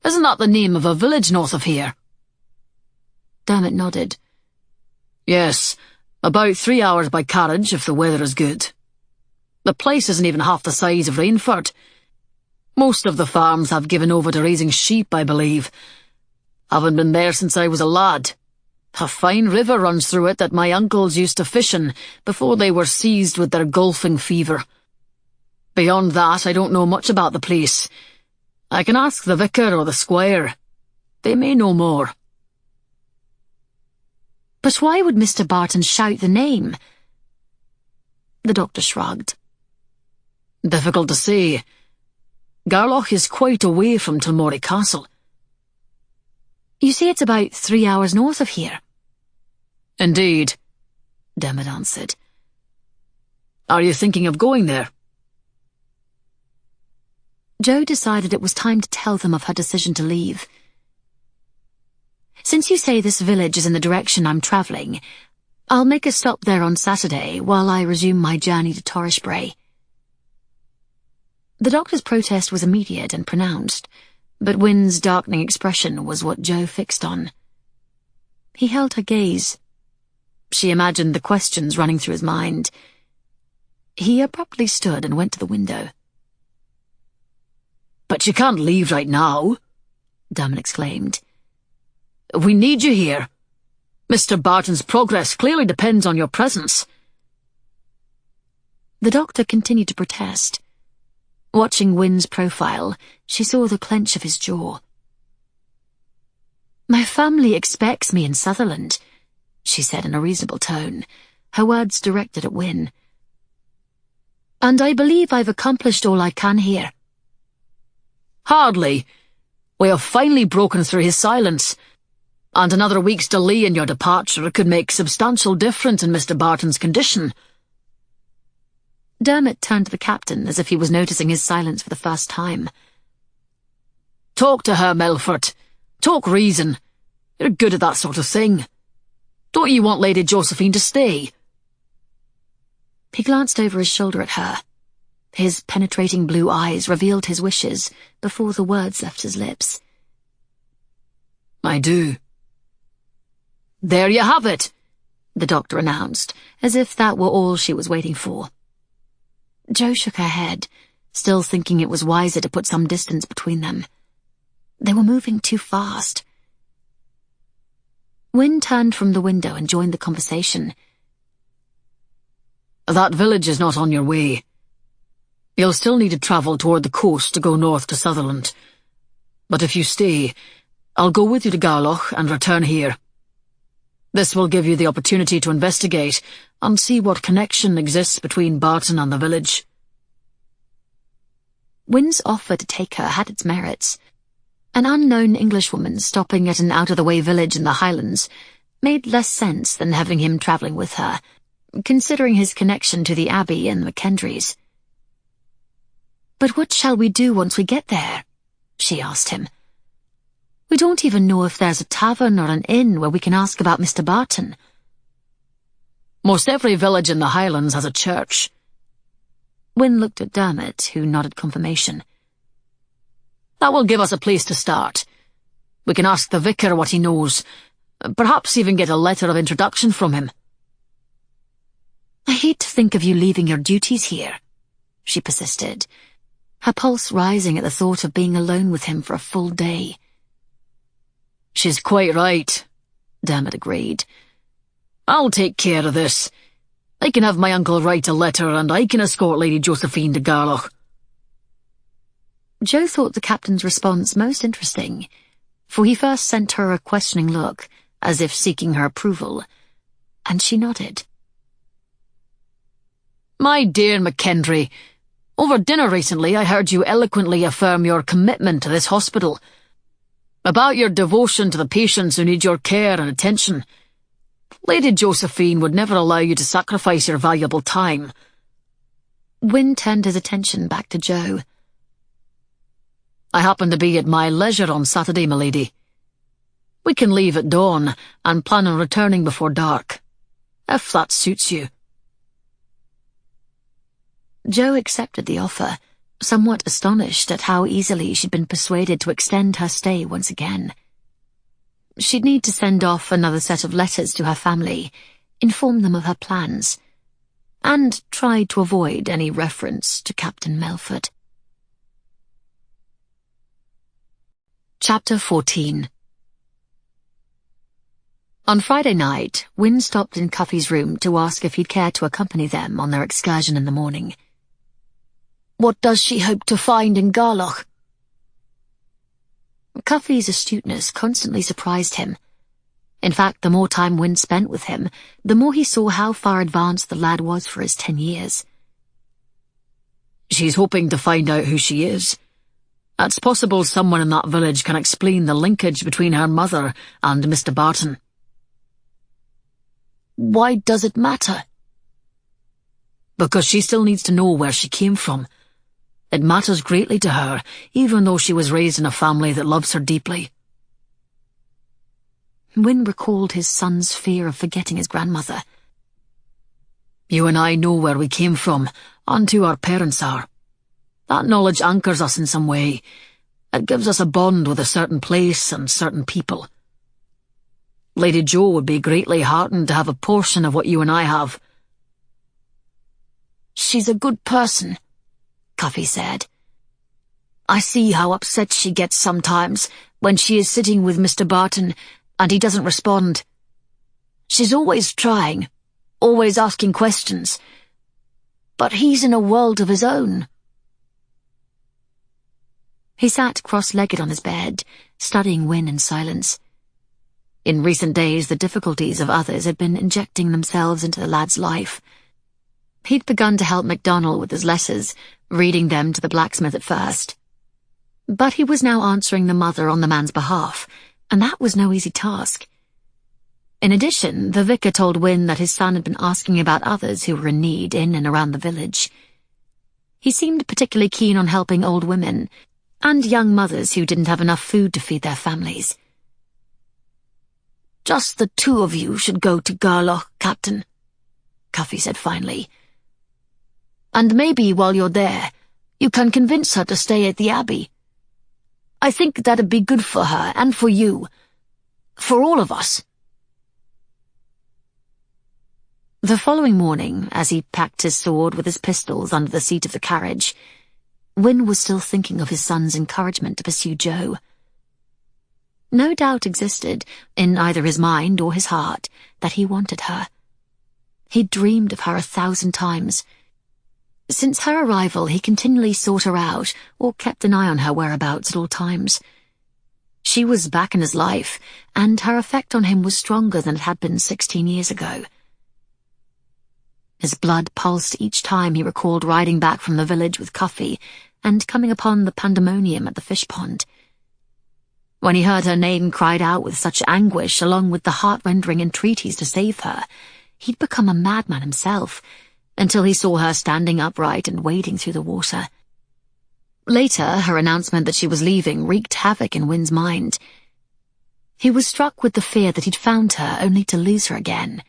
B: Isn't that the name of a village north of here?
C: Dermot nodded.
B: Yes, about 3 hours by carriage if the weather is good. The place isn't even half the size of Rainford. Most of the farms have given over to raising sheep, I believe. Haven't been there since I was a lad. A fine river runs through it that my uncles used to fish in before they were seized with their golfing fever. Beyond that, I don't know much about the place. I can ask the vicar or the squire. They may know more.
C: But why would Mr. Barton shout the name? The doctor shrugged.
B: Difficult to say. Garloch is quite away from Tobermory Castle.
C: You say it's about 3 hours north of here?
B: Indeed,
C: Dermot answered.
B: Are you thinking of going there?
C: Jo decided it was time to tell them of her decision to leave. Since you say this village is in the direction I'm travelling, I'll make a stop there on Saturday while I resume my journey to Torrisbray. The doctor's protest was immediate and pronounced, but Wynne's darkening expression was what Jo fixed on. He held her gaze. She imagined the questions running through his mind. He abruptly stood and went to the window.
B: But you can't leave right now,
C: Dermot exclaimed.
B: We need you here. Mr. Barton's progress clearly depends on your presence.
C: The doctor continued to protest. Watching Wynne's profile, she saw the clench of his jaw. My family expects me in Sutherland, she said in a reasonable tone, her words directed at Wynne. And I believe I've accomplished all I can here.
B: Hardly. We have finally broken through his silence, and another week's delay in your departure could make substantial difference in Mr. Barton's condition.
C: Dermot turned to the captain as if he was noticing his silence for the first time.
B: Talk to her, Melfort. Talk reason. You're good at that sort of thing. Don't you want Lady Josephine to stay?
C: He glanced over his shoulder at her. His penetrating blue eyes revealed his wishes before the words left his lips.
B: I do. There you have it,
C: the doctor announced, as if that were all she was waiting for. Jo shook her head, still thinking it was wiser to put some distance between them. They were moving too fast. Wynne turned from the window and joined the conversation.
B: That village is not on your way. You'll still need to travel toward the coast to go north to Sutherland. But if you stay, I'll go with you to Garloch and return here. This will give you the opportunity to investigate and see what connection exists between Barton and the village.
C: Wynne's offer to take her had its merits. An unknown Englishwoman stopping at an out-of-the-way village in the Highlands made less sense than having him travelling with her, considering his connection to the Abbey and the Kendrys. But what shall we do once we get there? She asked him. We don't even know if there's a tavern or an inn where we can ask about Mr. Barton.
B: Most every village in the Highlands has a church.
C: Wynne looked at Dermot, who nodded confirmation.
B: That will give us a place to start. We can ask the vicar what he knows, perhaps even get a letter of introduction from him.
C: I hate to think of you leaving your duties here, she persisted, her pulse rising at the thought of being alone with him for a full day.
B: She's quite right, Dermot agreed. I'll take care of this. I can have my uncle write a letter and I can escort Lady Josephine to Garloch.
C: Jo thought the captain's response most interesting, for he first sent her a questioning look, as if seeking her approval, and she nodded.
B: My dear McKendry, over dinner recently I heard you eloquently affirm your commitment to this hospital, about your devotion to the patients who need your care and attention. Lady Josephine would never allow you to sacrifice your valuable time.
C: Wynne turned his attention back to Jo.
B: I happen to be at my leisure on Saturday, my lady. We can leave at dawn and plan on returning before dark, if that suits you.
C: Jo accepted the offer, somewhat astonished at how easily she'd been persuaded to extend her stay once again. She'd need to send off another set of letters to her family, inform them of her plans, and try to avoid any reference to Captain Melfort. Chapter 14. On Friday night, Wynne stopped in Cuffy's room to ask if he'd care to accompany them on their excursion in the morning.
B: What does she hope to find in Garloch?
C: Cuffy's astuteness constantly surprised him. In fact, the more time Wynne spent with him, the more he saw how far advanced the lad was for his 10 years.
B: She's hoping to find out who she is. It's possible someone in that village can explain the linkage between her mother and Mr. Barton.
C: Why does it matter?
B: Because she still needs to know where she came from. It matters greatly to her, even though she was raised in a family that loves her deeply.
C: Wynne recalled his son's fear of forgetting his grandmother.
B: You and I know where we came from, and who our parents are. That knowledge anchors us in some way. It gives us a bond with a certain place and certain people. Lady Jo would be greatly heartened to have a portion of what you and I have.
C: She's a good person, Cuffy said. I see how upset she gets sometimes when she is sitting with Mr. Barton and he doesn't respond. She's always trying, always asking questions. But he's in a world of his own. He sat cross-legged on his bed, studying Wynne in silence. In recent days, the difficulties of others had been injecting themselves into the lad's life. He'd begun to help MacDonald with his letters, reading them to the blacksmith at first. But he was now answering the mother on the man's behalf, and that was no easy task. In addition, the vicar told Wynne that his son had been asking about others who were in need in and around the village. He seemed particularly keen on helping old women and young mothers who didn't have enough food to feed their families.
B: Just the two of you should go to Garloch, Captain, Cuffy said finally. And maybe while you're there, you can convince her to stay at the Abbey. I think that'd be good for her and for you. For all of us.
C: The following morning, as he packed his sword with his pistols under the seat of the carriage, Wynne was still thinking of his son's encouragement to pursue Jo. No doubt existed, in either his mind or his heart, that he wanted her. He'd dreamed of her 1,000 times. Since her arrival, he continually sought her out or kept an eye on her whereabouts at all times. She was back in his life, and her effect on him was stronger than it had been 16 years ago. His blood pulsed each time he recalled riding back from the village with Cuffy and coming upon the pandemonium at the fish pond. When he heard her name cried out with such anguish, along with the heart-rending entreaties to save her, he'd become a madman himself, until he saw her standing upright and wading through the water. Later, her announcement that she was leaving wreaked havoc in Wynne's mind. He was struck with the fear that he'd found her only to lose her again.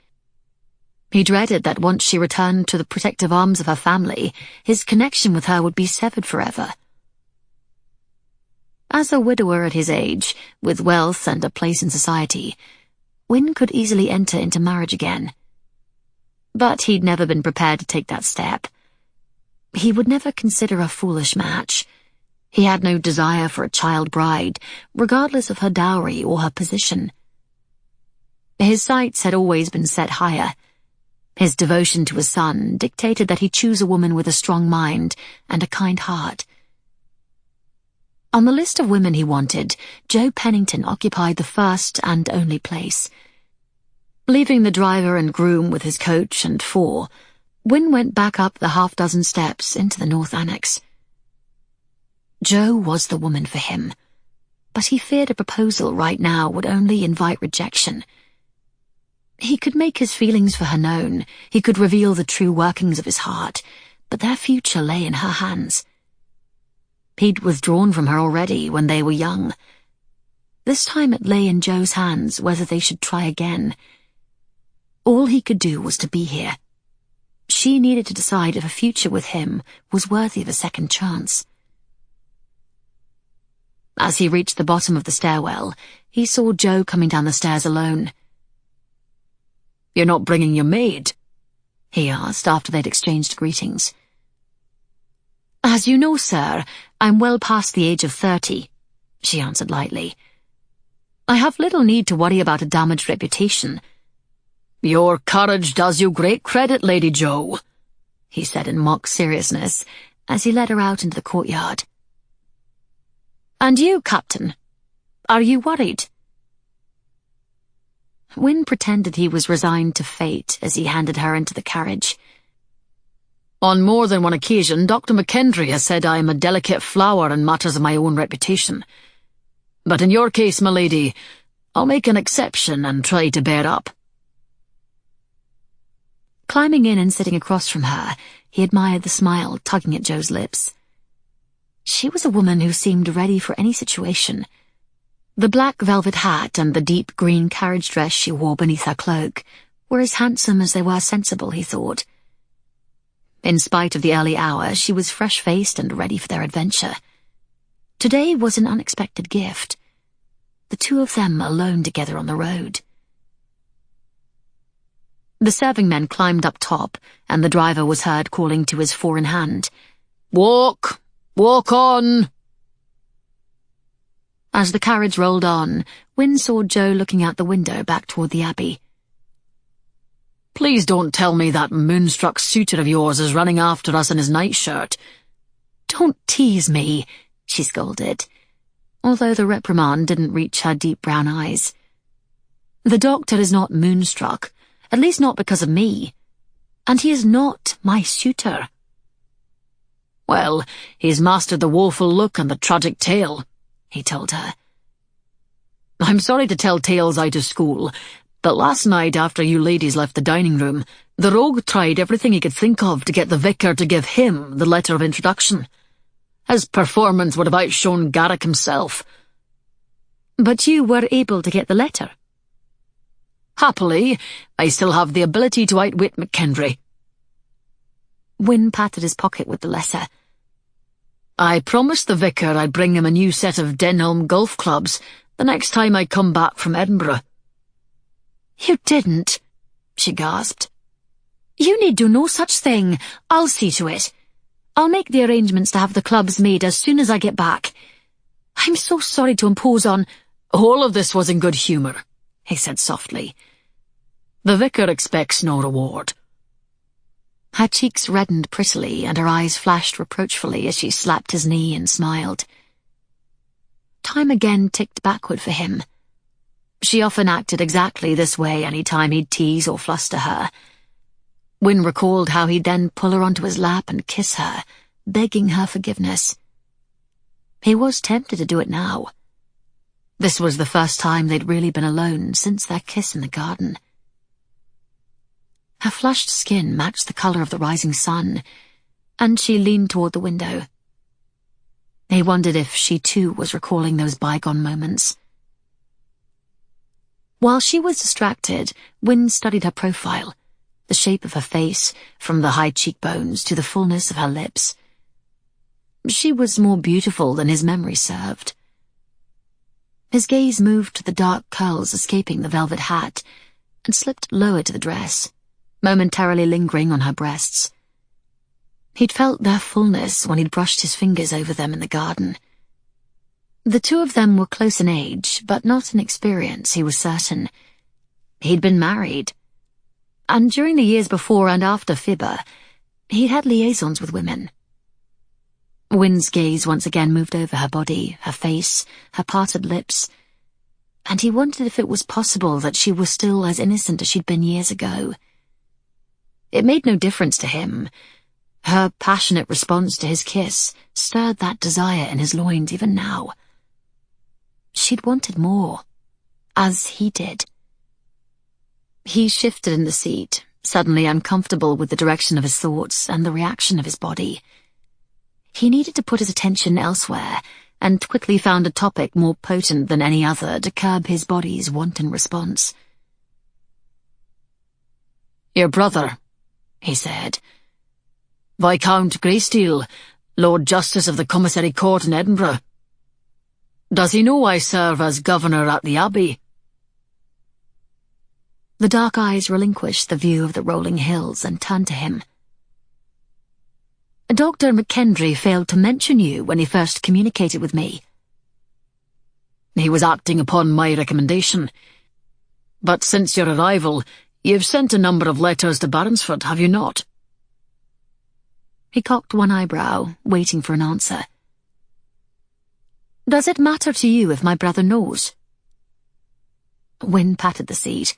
C: He dreaded that once she returned to the protective arms of her family, his connection with her would be severed forever. As a widower at his age, with wealth and a place in society, Wynne could easily enter into marriage again. But he'd never been prepared to take that step. He would never consider a foolish match. He had no desire for a child bride, regardless of her dowry or her position. His sights had always been set higher. His devotion to his son dictated that he choose a woman with a strong mind and a kind heart. On the list of women he wanted, Jo Pennington occupied the first and only place. Leaving the driver and groom with his coach and four, Wynne went back up the half-dozen steps into the North Annex. Jo was the woman for him, but he feared a proposal right now would only invite rejection. He could make his feelings for her known, he could reveal the true workings of his heart, but their future lay in her hands. He'd withdrawn from her already when they were young. This time it lay in Jo's hands whether they should try again. All he could do was to be here. She needed to decide if a future with him was worthy of a second chance. As he reached the bottom of the stairwell, he saw Jo coming down the stairs alone.
B: "You're not bringing your maid?"
C: he asked after they'd exchanged greetings. "As you know, sir, I'm well past the age of 30, she answered lightly. "I have little need to worry about a damaged reputation."
B: "Your courage does you great credit, Lady Jo,"
C: he said in mock seriousness as he led her out into the courtyard. "And you, Captain, are you worried?" Wynne pretended he was resigned to fate as he handed her into the carriage.
B: "On more than one occasion, Dr. McKendry has said I am a delicate flower in matters of my own reputation. But in your case, my lady, I'll make an exception and try to bear up."
C: Climbing in and sitting across from her, he admired the smile tugging at Jo's lips. She was a woman who seemed ready for any situation. The black velvet hat and the deep green carriage dress she wore beneath her cloak were as handsome as they were sensible, he thought. In spite of the early hour, she was fresh-faced and ready for their adventure. Today was an unexpected gift. The two of them alone together on the road. The serving men climbed up top, and the driver was heard calling to his four-in-hand,
B: "Walk! Walk on!"
C: As the carriage rolled on, Wynne saw Jo looking out the window back toward the Abbey.
B: "Please don't tell me that moonstruck suitor of yours is running after us in his nightshirt."
C: "Don't tease me," she scolded, although the reprimand didn't reach her deep brown eyes. "The doctor is not moonstruck, at least not because of me, and he is not my suitor."
B: "Well, he's mastered the woeful look and the tragic tale," he told her. "I'm sorry to tell tales out of school, but last night after you ladies left the dining room, the rogue tried everything he could think of to get the vicar to give him the letter of introduction. His performance would have outshone Garrick himself."
C: "But you were able to get the letter?"
B: "Happily, I still have the ability to outwit McKendry."
C: Wynne patted his pocket with the letter.
B: "I promised the vicar I'd bring him a new set of Denholm golf clubs the next time I come back from Edinburgh."
C: "You didn't," she gasped. "You need do no such thing. I'll see to it. I'll make the arrangements to have the clubs made as soon as I get back. I'm so sorry to impose on—"
B: "All of this was in good humour," he said softly. "The vicar expects no reward."
C: Her cheeks reddened prettily and her eyes flashed reproachfully as she slapped his knee and smiled. Time again ticked backward for him. She often acted exactly this way any time he'd tease or fluster her. Wynne recalled how he'd then pull her onto his lap and kiss her, begging her forgiveness. He was tempted to do it now. This was the first time they'd really been alone since their kiss in the garden. Her flushed skin matched the colour of the rising sun, and she leaned toward the window. He wondered if she too was recalling those bygone moments. While she was distracted, Wynne studied her profile, the shape of her face, from the high cheekbones to the fullness of her lips. She was more beautiful than his memory served. His gaze moved to the dark curls escaping the velvet hat and slipped lower to the dress, momentarily lingering on her breasts. He'd felt their fullness when he'd brushed his fingers over them in the garden. The two of them were close in age, but not in experience, he was certain. He'd been married, and during the years before and after Fibber, he'd had liaisons with women. Wynne's gaze once again moved over her body, her face, her parted lips, and he wondered if it was possible that she was still as innocent as she'd been years ago. It made no difference to him. Her passionate response to his kiss stirred that desire in his loins even now. She'd wanted more, as he did. He shifted in the seat, suddenly uncomfortable with the direction of his thoughts and the reaction of his body. He needed to put his attention elsewhere, and quickly found a topic more potent than any other to curb his body's wanton response.
B: "Your brother," he said. "Viscount Greysteel, Lord Justice of the Commissary Court in Edinburgh." Does he know I serve as governor at the Abbey?
C: The dark eyes relinquished the view of the rolling hills and turned to him. Dr. McKendry failed to mention you when he first communicated with me.
B: He was acting upon my recommendation. But since your arrival, you've sent a number of letters to Baronsford, have you not?
C: He cocked one eyebrow, waiting for an answer. Does it matter to you if my brother knows? Wynne patted the seat.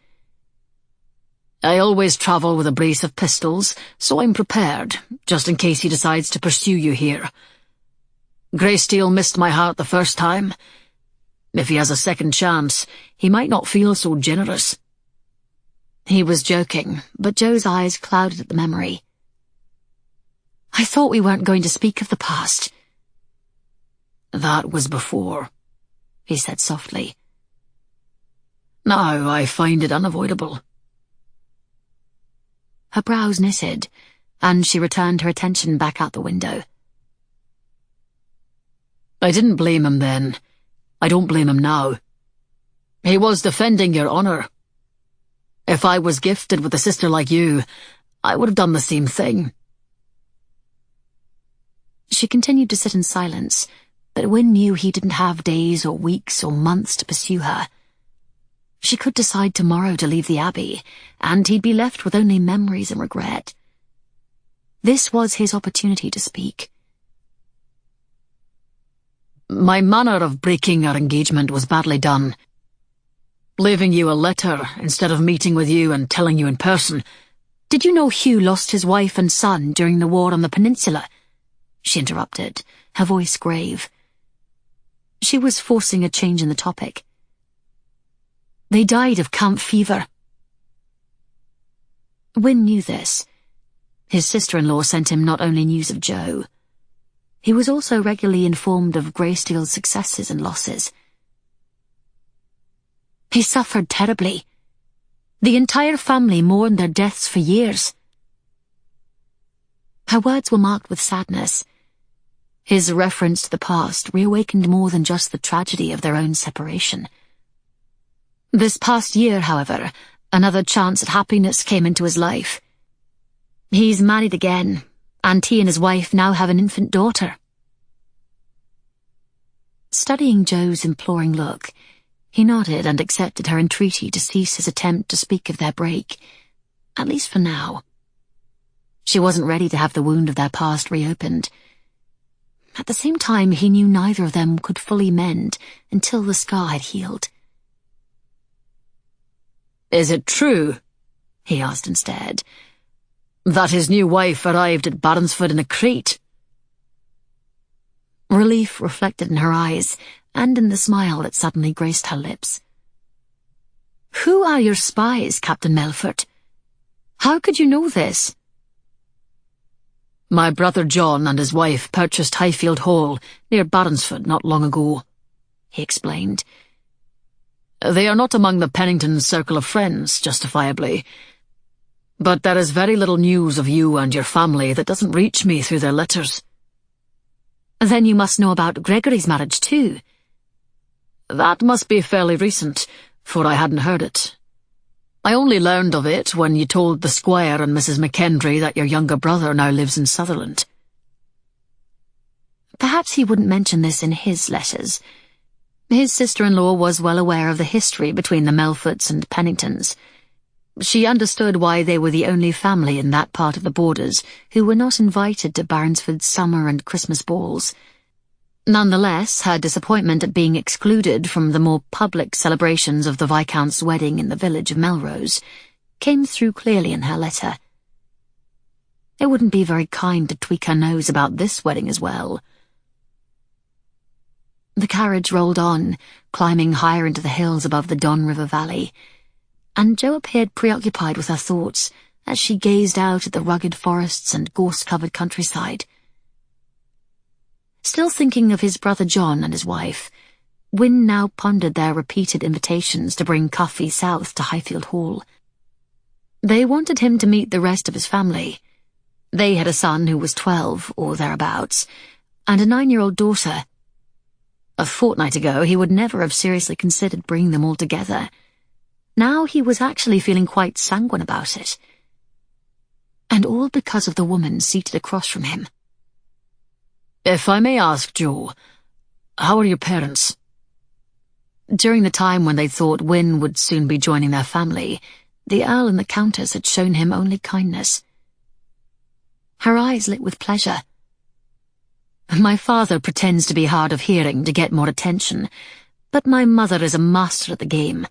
B: I always travel with a brace of pistols, so I'm prepared, just in case he decides to pursue you here. Greysteel missed my heart the first time. If he has a second chance, he might not feel so generous.
C: He was joking, but Jo's eyes clouded at the memory. I thought we weren't going to speak of the past.
B: That was before, he said softly. Now I find it unavoidable.
C: Her brows knitted, and she returned her attention back out the window.
B: I didn't blame him then. I don't blame him now. He was defending your honour. If I was gifted with a sister like you, I would have done the same thing.
C: She continued to sit in silence, but Wynne knew he didn't have days or weeks or months to pursue her. She could decide tomorrow to leave the Abbey, and he'd be left with only memories and regret. This was his opportunity to speak.
B: My manner of breaking our engagement was badly done. Leaving you a letter instead of meeting with you and telling you in person.
C: Did you know Hugh lost his wife and son during the war on the peninsula? She interrupted, her voice grave. She was forcing a change in the topic. They died of camp fever. Wynne knew this. His sister-in-law sent him not only news of Jo. He was also regularly informed of Greysteel's successes and losses. He suffered terribly. The entire family mourned their deaths for years. Her words were marked with sadness. His reference to the past reawakened more than just the tragedy of their own separation. This past year, however, another chance at happiness came into his life. He's married again, and he and his wife now have an infant daughter. Studying Jo's imploring look, he nodded and accepted her entreaty to cease his attempt to speak of their break, at least for now. She wasn't ready to have the wound of their past reopened. At the same time, he knew neither of them could fully mend until the scar had healed.
B: Is it true, he asked instead, that his new wife arrived at Baronsford in a crate?
C: Relief reflected in her eyes, and in the smile that suddenly graced her lips. Who are your spies, Captain Melfort? How could you know this?
B: My brother John and his wife purchased Highfield Hall near Baronsford not long ago, he explained. They are not among the Penningtons' circle of friends, justifiably. But there is very little news of you and your family that doesn't reach me through their letters.
C: Then you must know about Gregory's marriage too.
B: That must be fairly recent, for I hadn't heard it. I only learned of it when you told the Squire and Mrs. McKendry that your younger brother now lives in Sutherland.
C: Perhaps he wouldn't mention this in his letters. His sister-in-law was well aware of the history between the Melforts and Penningtons. She understood why they were the only family in that part of the Borders who were not invited to Baronsford's summer and Christmas balls. Nonetheless, her disappointment at being excluded from the more public celebrations of the Viscount's wedding in the village of Melrose came through clearly in her letter. It wouldn't be very kind to tweak her nose about this wedding as well. The carriage rolled on, climbing higher into the hills above the Don River Valley, and Jo appeared preoccupied with her thoughts as she gazed out at the rugged forests and gorse-covered countryside. Still thinking of his brother John and his wife, Wynne now pondered their repeated invitations to bring Cuffy south to Highfield Hall. They wanted him to meet the rest of his family. They had a son who was 12, or thereabouts, and a 9-year-old daughter. A fortnight ago, he would never have seriously considered bringing them all together. Now he was actually feeling quite sanguine about it. And all because of the woman seated across from him.
B: "If I may ask, Jo, how are your parents?"
C: During the time when they thought Wynne would soon be joining their family, the Earl and the Countess had shown him only kindness. Her eyes lit with pleasure. "My father pretends to be hard of hearing to get more attention, but my mother is a master at the game.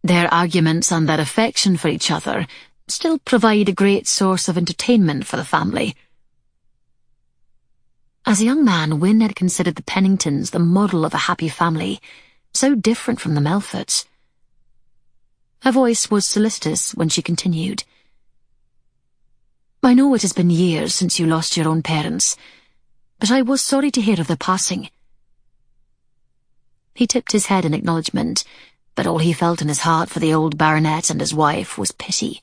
C: Their arguments and their affection for each other still provide a great source of entertainment for the family." As a young man, Wynne had considered the Penningtons the model of a happy family, so different from the Melforts. Her voice was solicitous when she continued. "I know it has been years since you lost your own parents, but I was sorry to hear of their passing." He tipped his head in acknowledgement, but all he felt in his heart for the old baronet and his wife was pity.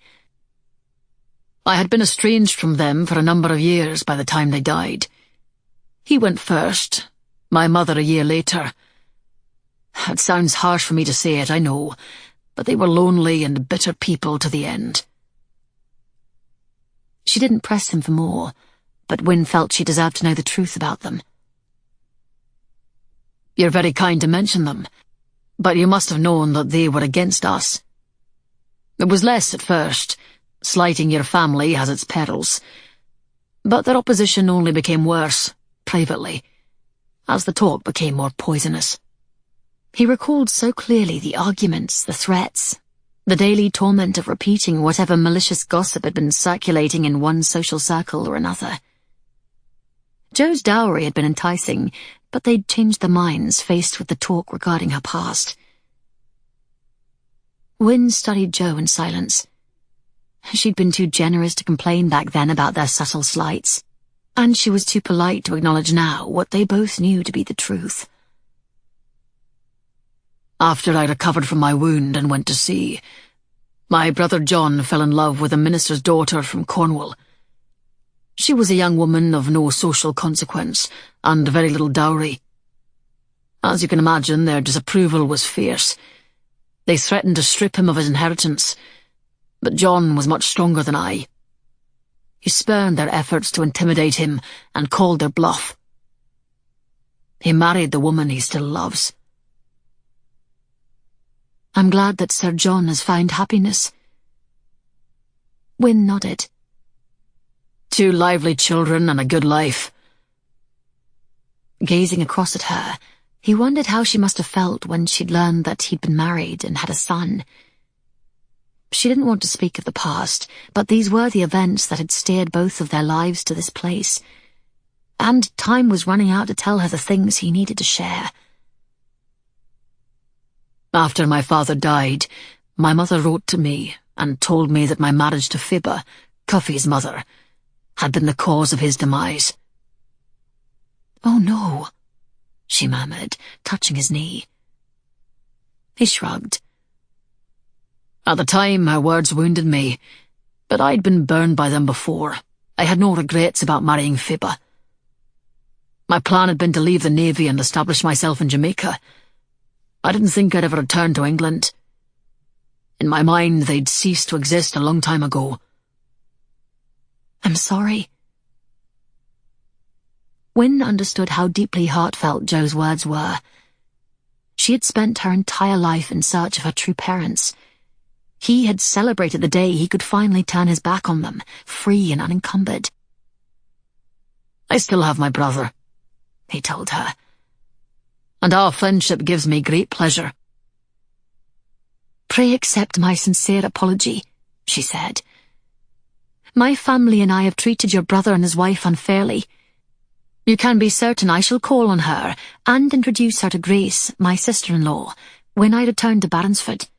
B: "I had been estranged from them for a number of years by the time they died. He went first, my mother a year later. It sounds harsh for me to say it, I know, but they were lonely and bitter people to the end."
C: She didn't press him for more, but Wynne felt she deserved to know the truth about them.
B: "You're very kind to mention them, but you must have known that they were against us. It was less at first. Slighting your family has its perils. But their opposition only became worse, privately, as the talk became more poisonous."
C: He recalled so clearly the arguments, the threats, the daily torment of repeating whatever malicious gossip had been circulating in one social circle or another. Jo's dowry had been enticing, but they'd changed their minds faced with the talk regarding her past. Wynne studied Jo in silence. She'd been too generous to complain back then about their subtle slights, and she was too polite to acknowledge now what they both knew to be the truth.
B: "After I recovered from my wound and went to sea, my brother John fell in love with a minister's daughter from Cornwall. She was a young woman of no social consequence and very little dowry. As you can imagine, their disapproval was fierce. They threatened to strip him of his inheritance, but John was much stronger than I. He spurned their efforts to intimidate him and called their bluff. He married the woman he still loves."
C: "I'm glad that Sir John has found happiness." Wynne nodded.
B: 2 lively children and a good life."
C: Gazing across at her, he wondered how she must have felt when she'd learned that he'd been married and had a son. She didn't want to speak of the past, but these were the events that had steered both of their lives to this place, and time was running out to tell her the things he needed to share.
B: "After my father died, my mother wrote to me and told me that my marriage to Fibba, Cuffy's mother, had been the cause of his demise."
C: "Oh no," she murmured, touching his knee. He shrugged.
B: "At the time, her words wounded me, but I'd been burned by them before. I had no regrets about marrying Fibba. My plan had been to leave the Navy and establish myself in Jamaica. I didn't think I'd ever return to England. In my mind, they'd ceased to exist a long time ago."
C: "I'm sorry." Wynne understood how deeply heartfelt Jo's words were. She had spent her entire life in search of her true parents. He had celebrated the day he could finally turn his back on them, free and unencumbered.
B: "I still have my brother," he told her, "and our friendship gives me great pleasure."
C: "Pray accept my sincere apology," she said. "My family and I have treated your brother and his wife unfairly. You can be certain I shall call on her and introduce her to Grace, my sister-in-law, when I return to Baronsford."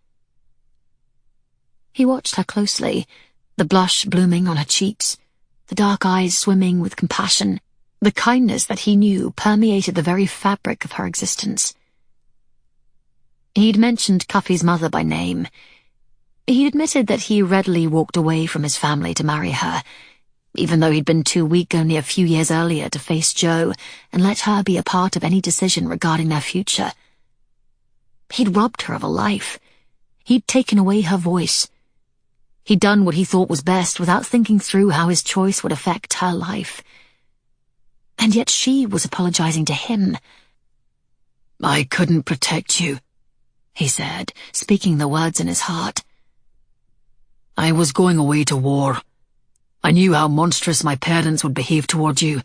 C: He watched her closely, the blush blooming on her cheeks, the dark eyes swimming with compassion, the kindness that he knew permeated the very fabric of her existence. He'd mentioned Cuffy's mother by name. He admitted that he readily walked away from his family to marry her, even though he'd been too weak only a few years earlier to face Jo and let her be a part of any decision regarding their future. He'd robbed her of a life. He'd taken away her voice. He'd done what he thought was best without thinking through how his choice would affect her life. And yet she was apologizing to him.
B: "I couldn't protect you,"
C: he said, speaking the words in his heart.
B: "I was going away to war. I knew how monstrous my parents would behave toward you.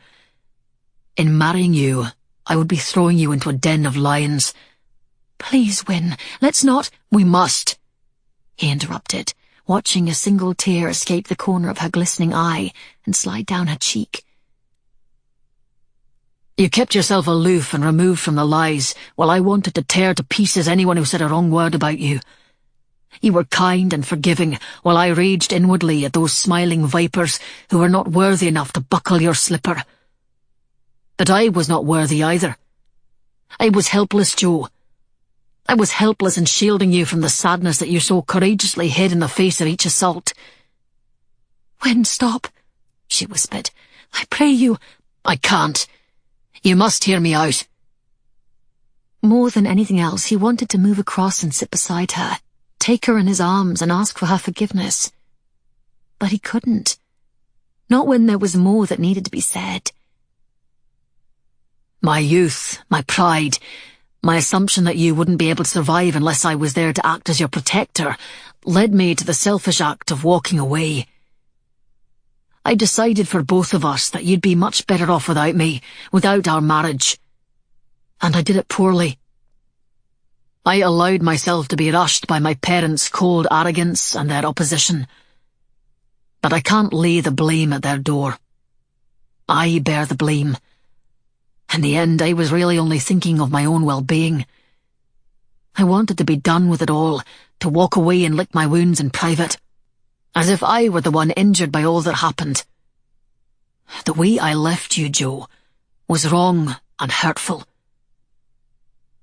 B: In marrying you, I would be throwing you into a den of lions."
C: "Please, Wynne, let's not—"
B: "We must,"
C: he interrupted, watching a single tear escape the corner of her glistening eye and slide down her cheek.
B: "You kept yourself aloof and removed from the lies, while I wanted to tear to pieces anyone who said a wrong word about you. You were kind and forgiving, while I raged inwardly at those smiling vipers who were not worthy enough to buckle your slipper. But I was not worthy either. I was helpless, Jo. I was helpless in shielding you from the sadness that you so courageously hid in the face of each assault."
C: "Wynne, stop," she whispered. "I pray you."
B: "I can't. You must hear me out."
C: More than anything else, he wanted to move across and sit beside her, take her in his arms and ask for her forgiveness. But he couldn't. Not when there was more that needed to be said.
B: "My youth, my pride, my assumption that you wouldn't be able to survive unless I was there to act as your protector, led me to the selfish act of walking away. I decided for both of us that you'd be much better off without me, without our marriage. And I did it poorly. I allowed myself to be rushed by my parents' cold arrogance and their opposition. But I can't lay the blame at their door. I bear the blame. In the end, I was really only thinking of my own well-being. I wanted to be done with it all, to walk away and lick my wounds in private, as if I were the one injured by all that happened. The way I left you, Jo, was wrong and hurtful.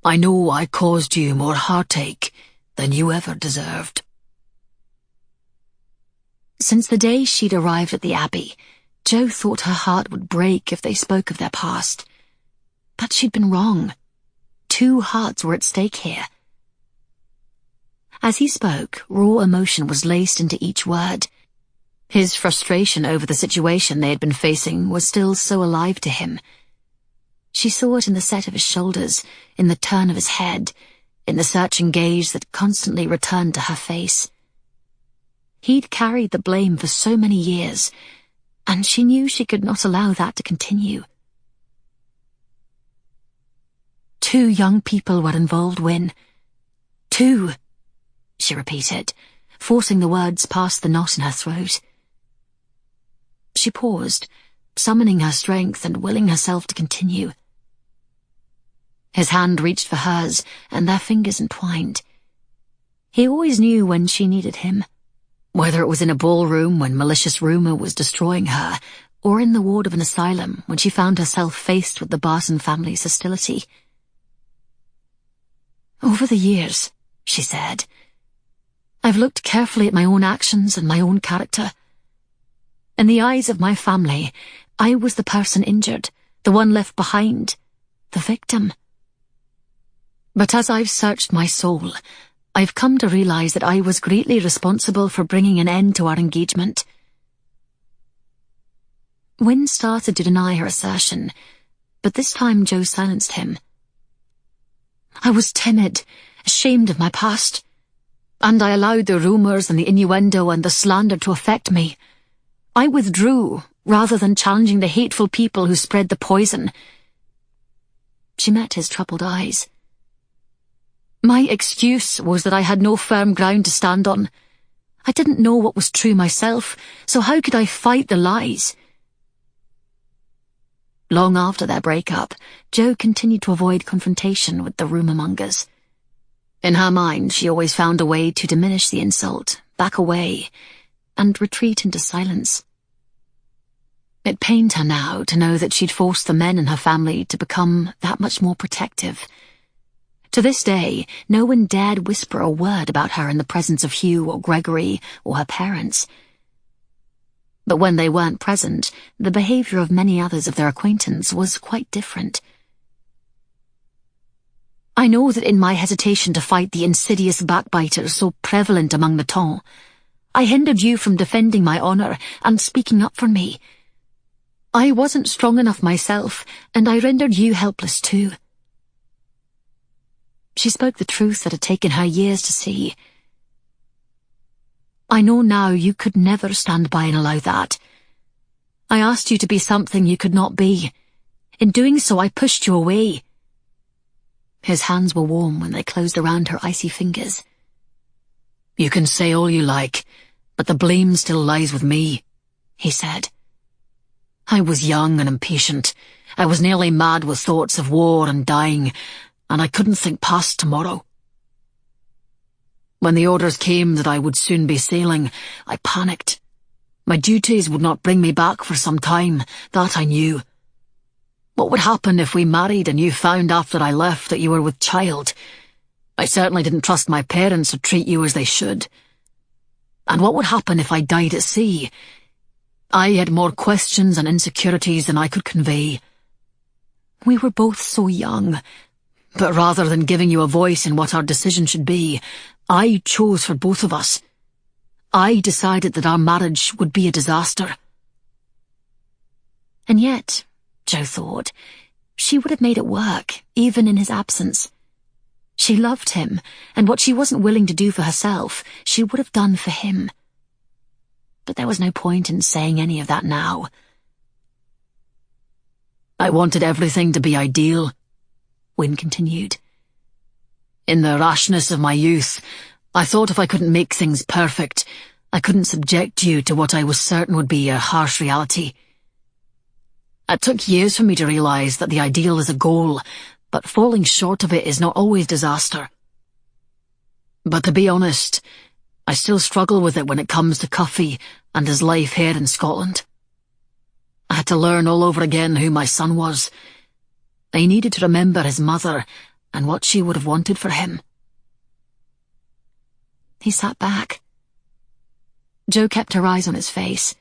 B: I know I caused you more heartache than you ever deserved."
C: Since the day she'd arrived at the Abbey, Jo thought her heart would break if they spoke of their past. But she'd been wrong. 2 hearts were at stake here. As he spoke, raw emotion was laced into each word. His frustration over the situation they had been facing was still so alive to him. She saw it in the set of his shoulders, in the turn of his head, in the searching gaze that constantly returned to her face. He'd carried the blame for so many years, and she knew she could not allow that to continue. 2 young people were involved, Wynne. 2, she repeated, forcing the words past the knot in her throat. She paused, summoning her strength and willing herself to continue. His hand reached for hers, and their fingers entwined. He always knew when she needed him, whether it was in a ballroom when malicious rumor was destroying her, or in the ward of an asylum when she found herself faced with the Barton family's hostility. "Over the years," she said, "I've looked carefully at my own actions and my own character. In the eyes of my family, I was the person injured, the one left behind, the victim. But as I've searched my soul, I've come to realize that I was greatly responsible for bringing an end to our engagement." Wynne started to deny her assertion, but this time Jo silenced him. "I was timid, ashamed of my past, and I allowed the rumors and the innuendo and the slander to affect me. I withdrew, rather than challenging the hateful people who spread the poison." She met his troubled eyes. "My excuse was that I had no firm ground to stand on. I didn't know what was true myself, so how could I fight the lies?" Long after their breakup, Jo continued to avoid confrontation with the rumor-mongers. In her mind, she always found a way to diminish the insult, back away, and retreat into silence. It pained her now to know that she'd forced the men in her family to become that much more protective. To this day, no one dared whisper a word about her in the presence of Hugh or Gregory or her parents. But when they weren't present, the behaviour of many others of their acquaintance was quite different. I know that in my hesitation to fight the insidious backbiters so prevalent among the ton, I hindered you from defending my honour and speaking up for me. I wasn't strong enough myself, and I rendered you helpless too. She spoke the truth that had taken her years to see. I know now you could never stand by and allow that. I asked you to be something you could not be. In doing so, I pushed you away. His hands were warm when they closed around her icy fingers.
B: You can say all you like, but the blame still lies with me, he said. I was young and impatient. I was nearly mad with thoughts of war and dying, and I couldn't think past tomorrow. When the orders came that I would soon be sailing, I panicked. My duties would not bring me back for some time, that I knew. What would happen if we married and you found after I left that you were with child? I certainly didn't trust my parents to treat you as they should. And what would happen if I died at sea? I had more questions and insecurities than I could convey. We were both so young, but rather than giving you a voice in what our decision should be, I chose for both of us. I decided that our marriage would be a disaster.
C: And yet, Jo thought, she would have made it work, even in his absence. She loved him, and what she wasn't willing to do for herself, she would have done for him. But there was no point in saying any of that now.
B: I wanted everything to be ideal, Wynne continued. In the rashness of my youth, I thought if I couldn't make things perfect, I couldn't subject you to what I was certain would be a harsh reality. It took years for me to realise that the ideal is a goal, but falling short of it is not always disaster. But to be honest, I still struggle with it when it comes to Cuffy and his life here in Scotland. I had to learn all over again who my son was. I needed to remember his mother and what she would have wanted for him.
C: He sat back. Jo kept her eyes on his face.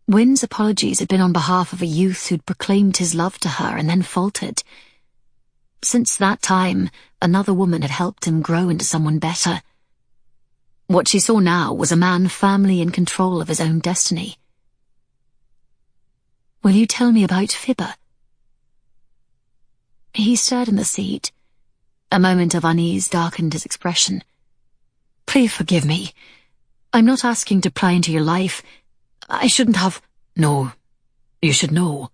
C: Wynne's apologies had been on behalf of a youth who'd proclaimed his love to her and then faltered. Since that time, another woman had helped him grow into someone better. What she saw now was a man firmly in control of his own destiny. "Will you tell me about Fibber?" He stirred in the seat. A moment of unease darkened his expression. "Pray forgive me. I'm not asking to pry into your life. I shouldn't have—"
B: "No, you should know,"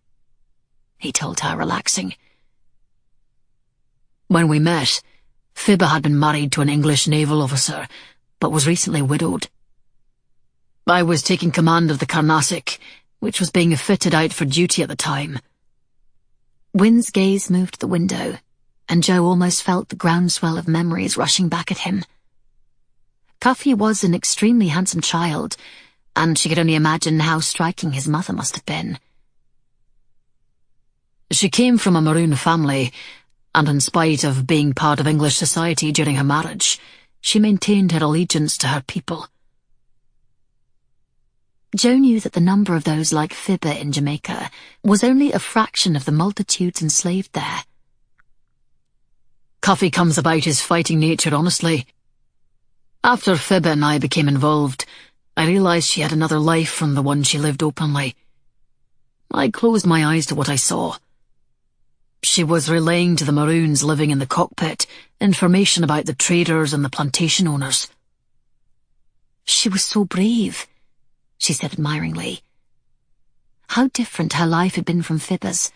B: he told her, relaxing. "When we met, Fibber had been married to an English naval officer, but was recently widowed. I was taking command of the Carnassic, which was being fitted out for duty at the time."
C: Wynne's gaze moved to the window, and Jo almost felt the groundswell of memories rushing back at him. Cuffy was an extremely handsome child, and she could only imagine how striking his mother must have been.
B: She came from a Maroon family, and in spite of being part of English society during her marriage, she maintained her allegiance to her people.
C: Jo knew that the number of those like Fibber in Jamaica was only a fraction of the multitudes enslaved there.
B: Cuffy comes about his fighting nature honestly. After Fibber and I became involved, I realised she had another life from the one she lived openly. I closed my eyes to what I saw. She was relaying to the Maroons living in the cockpit information about the traders and the plantation owners.
C: "She was so brave," she said admiringly. How different her life had been from Fibber's.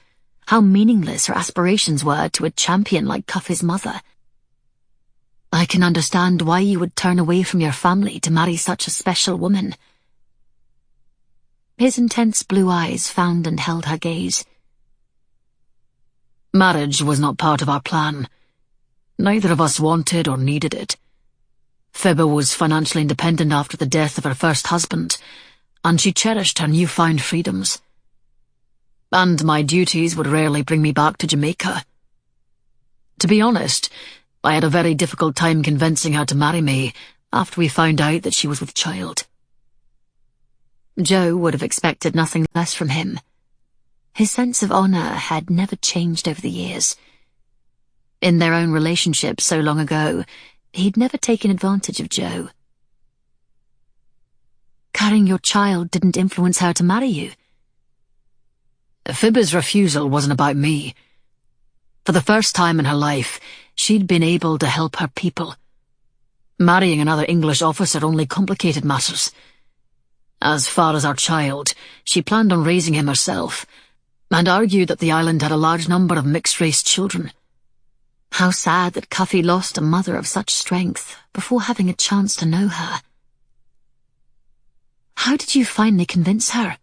C: How meaningless her aspirations were to a champion like Cuffy's mother. "I can understand why you would turn away from your family to marry such a special woman." His intense blue eyes found and held her gaze.
B: Marriage was not part of our plan. Neither of us wanted or needed it. Fibber was financially independent after the death of her first husband, and she cherished her newfound freedoms. And my duties would rarely bring me back to Jamaica. To be honest, I had a very difficult time convincing her to marry me after we found out that she was with child.
C: Jo would have expected nothing less from him. His sense of honor had never changed over the years. In their own relationship so long ago, he'd never taken advantage of Jo. Carrying your child didn't influence her to marry you.
B: Phoebe's refusal wasn't about me. For the first time in her life, she'd been able to help her people. Marrying another English officer only complicated matters. As far as our child, she planned on raising him herself, and argued that the island had a large number of mixed-race children.
C: How sad that Cuffy lost a mother of such strength before having a chance to know her. How did you finally convince her?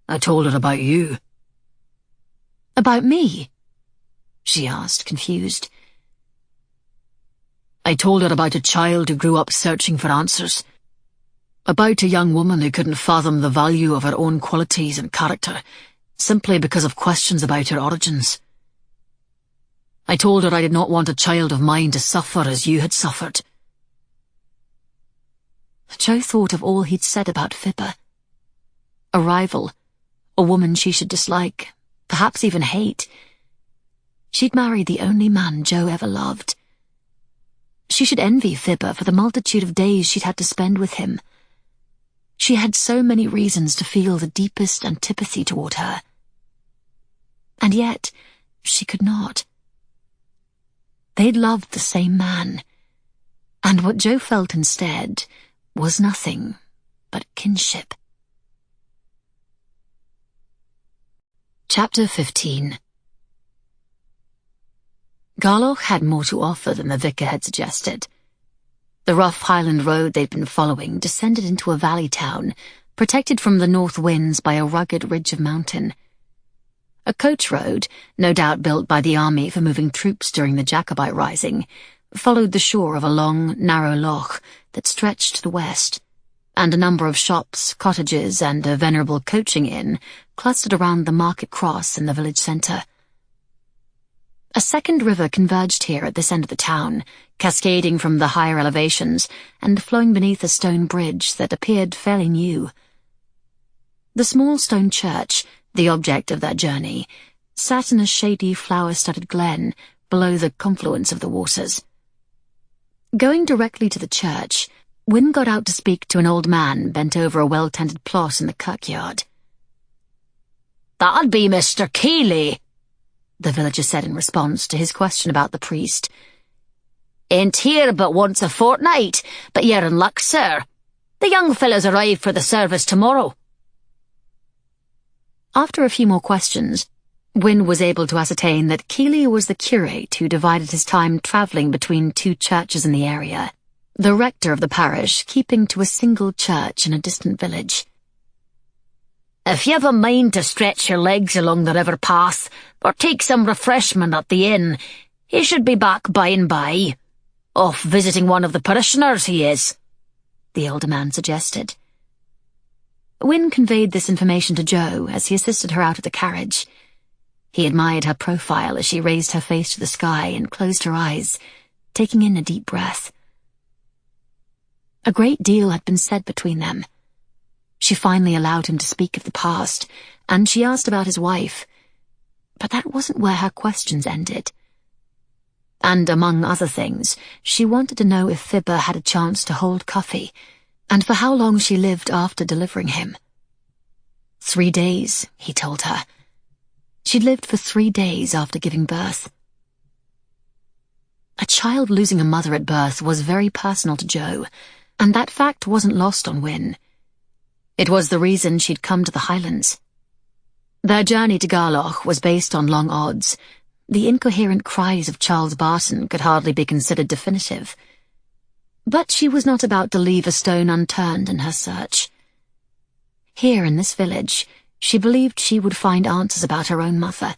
B: I told her about you.
C: About me? She asked, confused.
B: I told her about a child who grew up searching for answers. About a young woman who couldn't fathom the value of her own qualities and character, simply because of questions about her origins. I told her I did not want a child of mine to suffer as you had suffered.
C: Jo thought of all he'd said about Phoebe. A rival, a woman she should dislike, perhaps even hate. She'd married the only man Jo ever loved. She should envy Phoebe for the multitude of days she'd had to spend with him. She had so many reasons to feel the deepest antipathy toward her. And yet, she could not. They'd loved the same man, and what Jo felt instead was nothing but kinship. Chapter 15. Garloch had more to offer than the vicar had suggested. The rough Highland road they'd been following descended into a valley town, protected from the north winds by a rugged ridge of mountain. A coach road, no doubt built by the army for moving troops during the Jacobite Rising, followed the shore of a long, narrow loch that stretched to the west, and a number of shops, cottages, and a venerable coaching inn clustered around the market cross in the village centre. A second river converged here at this end of the town, cascading from the higher elevations and flowing beneath a stone bridge that appeared fairly new. The small stone church, the object of their journey, sat in a shady flower-studded glen below the confluence of the waters. Going directly to the church, Wynne got out to speak to an old man bent over a well-tended plot in the kirkyard.
B: "That'd be Mr. Keeley,"
C: the villager said in response to his question about the priest.
B: "Ain't here but once a fortnight, but you're in luck, sir. The young fellows arrive for the service tomorrow."
C: After a few more questions, Wynne was able to ascertain that Keeley was the curate who divided his time travelling between two churches in the area, the rector of the parish keeping to a single church in a distant village.
B: "If you've a mind to stretch your legs along the river path, or take some refreshment at the inn, he should be back by and by. Off visiting one of the parishioners, he is,"
C: the older man suggested. Wynne conveyed this information to Jo as he assisted her out of the carriage. He admired her profile as she raised her face to the sky and closed her eyes, taking in a deep breath. A great deal had been said between them. She finally allowed him to speak of the past, and she asked about his wife. But that wasn't where her questions ended. And among other things, she wanted to know if Phoebe had a chance to hold Cuffy, and for how long she lived after delivering him. 3 days, he told her. She'd lived for 3 days after giving birth. A child losing a mother at birth was very personal to Jo, and that fact wasn't lost on Wynne. It was the reason she'd come to the Highlands. Their journey to Garloch was based on long odds. The incoherent cries of Charles Barton could hardly be considered definitive. But she was not about to leave a stone unturned in her search. Here in this village, she believed she would find answers about her own mother.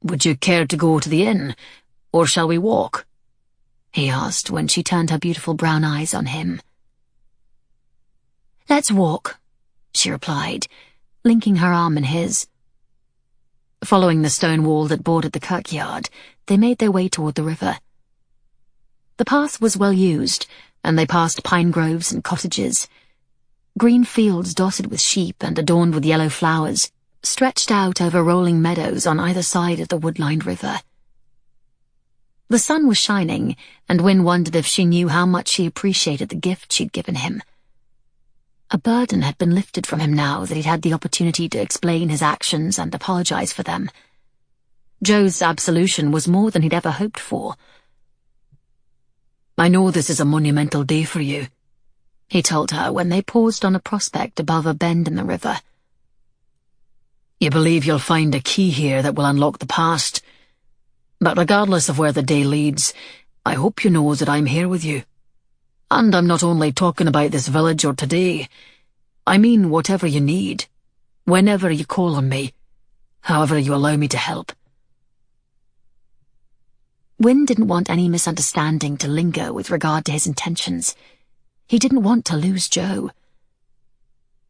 B: "Would you care to go to the inn, or shall we walk?" he asked when she turned her beautiful brown eyes on him.
C: "Let's walk," she replied, linking her arm in his. Following the stone wall that bordered the kirkyard, they made their way toward the river. The path was well used, and they passed pine groves and cottages. Green fields dotted with sheep and adorned with yellow flowers stretched out over rolling meadows on either side of the wood-lined river. The sun was shining, and Wynne wondered if she knew how much he appreciated the gift she'd given him. A burden had been lifted from him now that he'd had the opportunity to explain his actions and apologize for them. Jo's absolution was more than he'd ever hoped for.
B: "I know this is a monumental day for you,"
C: he told her when they paused on a prospect above a bend in the river.
B: "You believe you'll find a key here that will unlock the past. But regardless of where the day leads, I hope you know that I'm here with you. And I'm not only talking about this village or today. I mean whatever you need, whenever you call on me, however you allow me to help."
C: Wynne didn't want any misunderstanding to linger with regard to his intentions. He didn't want to lose Jo.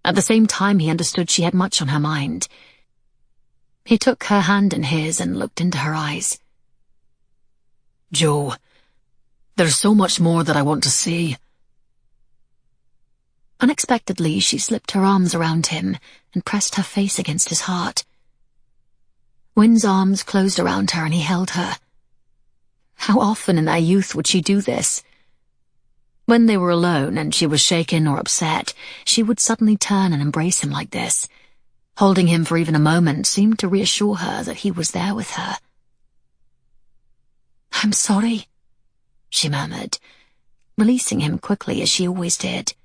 C: At the same time, he understood she had much on her mind. He took her hand in his and looked into her eyes.
B: "Jo, there's so much more that I want to say."
C: Unexpectedly, she slipped her arms around him and pressed her face against his heart. Wynne's arms closed around her and he held her. How often in their youth would she do this? When they were alone and she was shaken or upset, she would suddenly turn and embrace him like this. Holding him for even a moment seemed to reassure her that he was there with her. "I'm sorry," she murmured, releasing him quickly as she always did.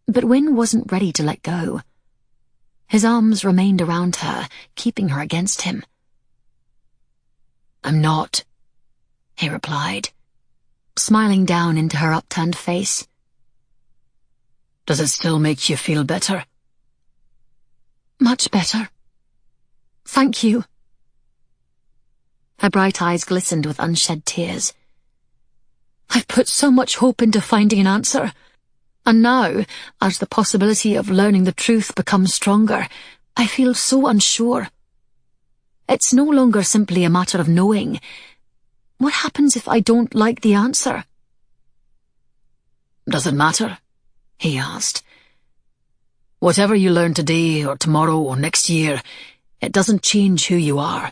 C: But Wynne wasn't ready to let go. His arms remained around her, keeping her against him.
B: "I'm not,"
C: he replied, smiling down into her upturned face.
B: "Does it still make you feel better?"
C: "Much better. Thank you." Her bright eyes glistened with unshed tears. "I've put so much hope into finding an answer, and now, as the possibility of learning the truth becomes stronger, I feel so unsure. It's no longer simply a matter of knowing. What happens if I don't like the answer?"
B: "Does it matter?" he asked. "Whatever you learn today or tomorrow or next year, it doesn't change who you are.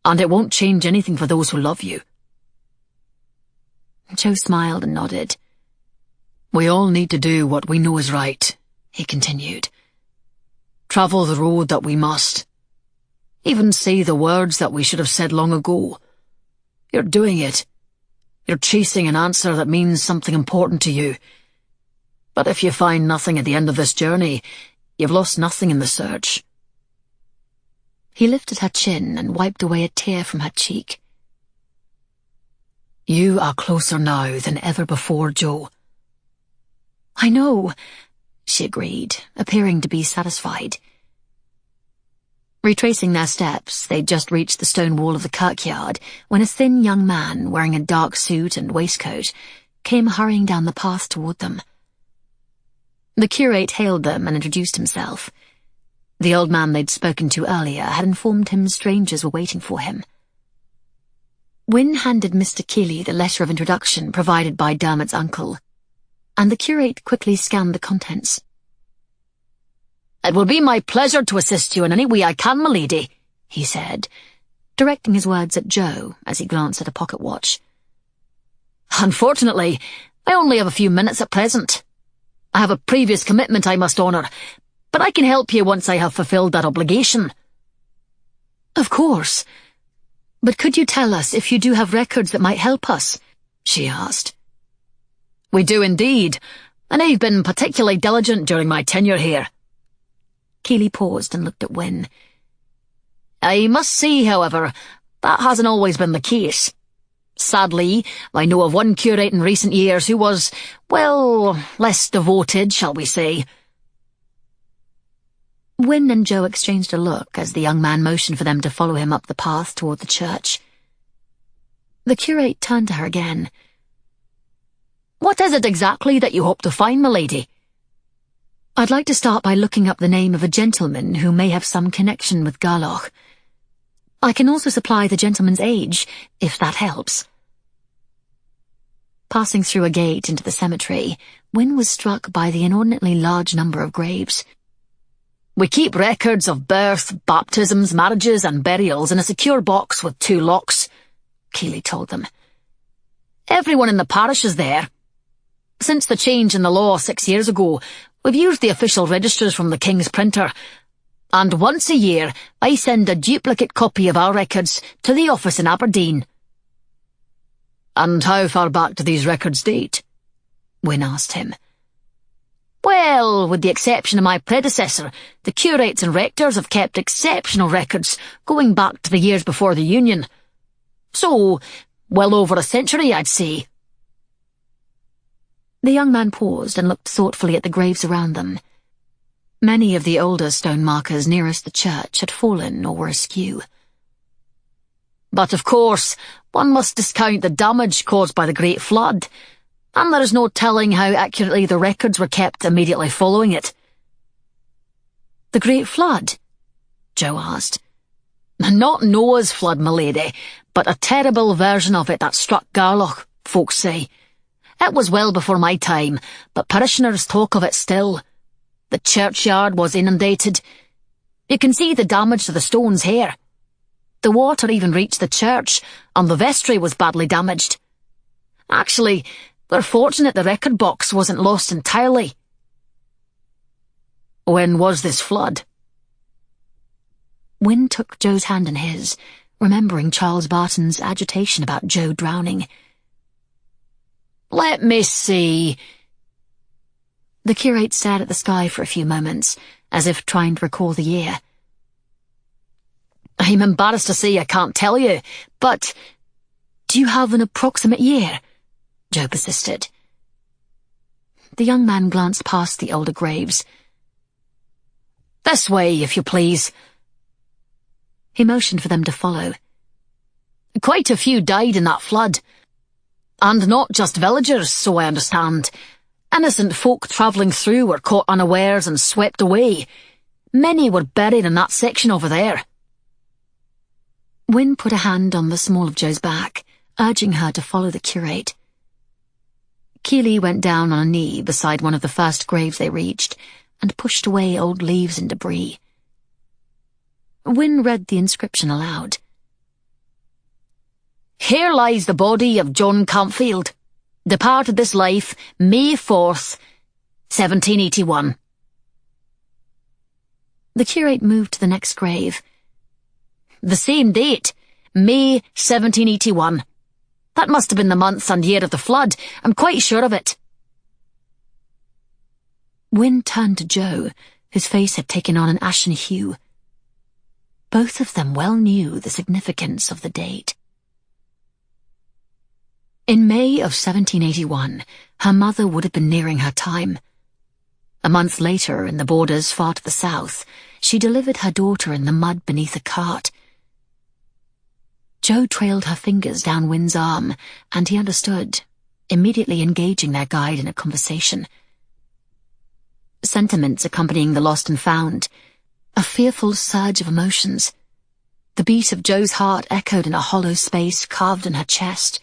B: And it won't change anything for those who love you."
C: Jo smiled and nodded.
B: "We all need to do what we know is right," he continued. "Travel the road that we must. Even say the words that we should have said long ago. You're doing it. You're chasing an answer that means something important to you. But if you find nothing at the end of this journey, you've lost nothing in the search."
C: He lifted her chin and wiped away a tear from her cheek.
B: "You are closer now than ever before, Jo."
C: "I know," she agreed, appearing to be satisfied. Retracing their steps, they'd just reached the stone wall of the kirkyard when a thin young man, wearing a dark suit and waistcoat, came hurrying down the path toward them. The curate hailed them and introduced himself. The old man they'd spoken to earlier had informed him strangers were waiting for him. Wynne handed Mr. Keeley the letter of introduction provided by Dermot's uncle, and the curate quickly scanned the contents.
B: "It will be my pleasure to assist you in any way I can, m'lady," he said,
C: directing his words at Jo as he glanced at a pocket watch.
B: "Unfortunately, I only have a few minutes at present. I have a previous commitment I must honour, but I can help you once I have fulfilled that obligation."
C: "Of course. But could you tell us if you do have records that might help us?" she asked.
B: "We do indeed, and I've been particularly diligent during my tenure here."
C: Keeley paused and looked at Wynne.
B: "I must say, however, that hasn't always been the case. Sadly, I know of one curate in recent years who was, well, less devoted, shall we say."
C: Wynne and Jo exchanged a look as the young man motioned for them to follow him up the path toward the church. The curate turned to her again.
B: "What is it exactly that you hope to find, m'lady?"
C: "I'd like to start by looking up the name of a gentleman who may have some connection with Garloch. I can also supply the gentleman's age, if that helps." Passing through a gate into the cemetery, Wynne was struck by the inordinately large number of graves.
B: "We keep records of birth, baptisms, marriages and burials in a secure box with 2 locks," Keeley told them. "Everyone in the parish is there. Since the change in the law 6 years ago, we've used the official registers from the King's printer, and once a year I send a duplicate copy of our records to the office in Aberdeen." "And how far back do these records date?"
C: Wynne asked him.
B: "Well, with the exception of my predecessor, the curates and rectors have kept exceptional records going back to the years before the Union. So, well over a century, I'd say."
C: The young man paused and looked thoughtfully at the graves around them. Many of the older stone markers nearest the church had fallen or were askew.
B: "But of course, one must discount the damage caused by the Great Flood, and there is no telling how accurately the records were kept immediately following it."
C: "The Great Flood?" Jo asked.
B: "Not Noah's flood, milady, but a terrible version of it that struck Garloch, folks say. It was well before my time, but parishioners talk of it still. The churchyard was inundated. You can see the damage to the stones here. The water even reached the church, and the vestry was badly damaged. Actually, we're fortunate the record box wasn't lost entirely." "When was this flood?"
C: Wynne took Jo's hand in his, remembering Charles Barton's agitation about Jo drowning.
B: "Let me see."
C: The curate stared at the sky for a few moments, as if trying to recall the year.
B: "I'm embarrassed to say I can't tell you, but—"
C: "Do you have an approximate year?" Jo persisted. The young man glanced past the older graves.
B: "This way, if you please."
C: He motioned for them to follow.
B: "Quite a few died in that flood. And not just villagers, so I understand. Innocent folk travelling through were caught unawares and swept away. Many were buried in that section over there."
C: Wynne put a hand on the small of Jo's back, urging her to follow the curate. Keeley went down on a knee beside one of the first graves they reached and pushed away old leaves and debris. Wynne read the inscription aloud.
B: "Here lies the body of John Campfield, departed this life May 4th, 1781.
C: The curate moved to the next grave.
B: "The same date, May 1781. That must have been the month and year of the flood. I'm quite sure of it."
C: Wynne turned to Jo, whose face had taken on an ashen hue. Both of them well knew the significance of the date. In May of 1781, her mother would have been nearing her time. A month later, in the borders far to the south, she delivered her daughter in the mud beneath a cart. Jo trailed her fingers down Wynne's arm, and he understood, immediately engaging their guide in a conversation. Sentiments accompanying the lost and found, a fearful surge of emotions. The beat of Jo's heart echoed in a hollow space carved in her chest.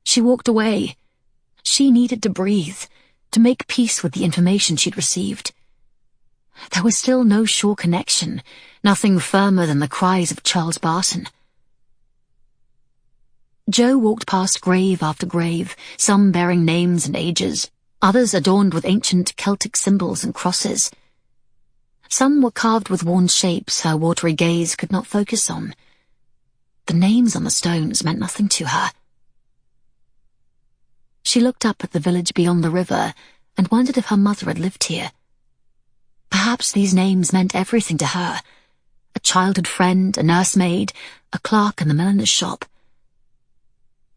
C: She walked away. She needed to breathe, to make peace with the information she'd received. There was still no sure connection, nothing firmer than the cries of Charles Barton. Jo walked past grave after grave, some bearing names and ages, others adorned with ancient Celtic symbols and crosses. Some were carved with worn shapes her watery gaze could not focus on. The names on the stones meant nothing to her. She looked up at the village beyond the river and wondered if her mother had lived here. Perhaps these names meant everything to her. A childhood friend, a nursemaid, a clerk in the milliner's shop.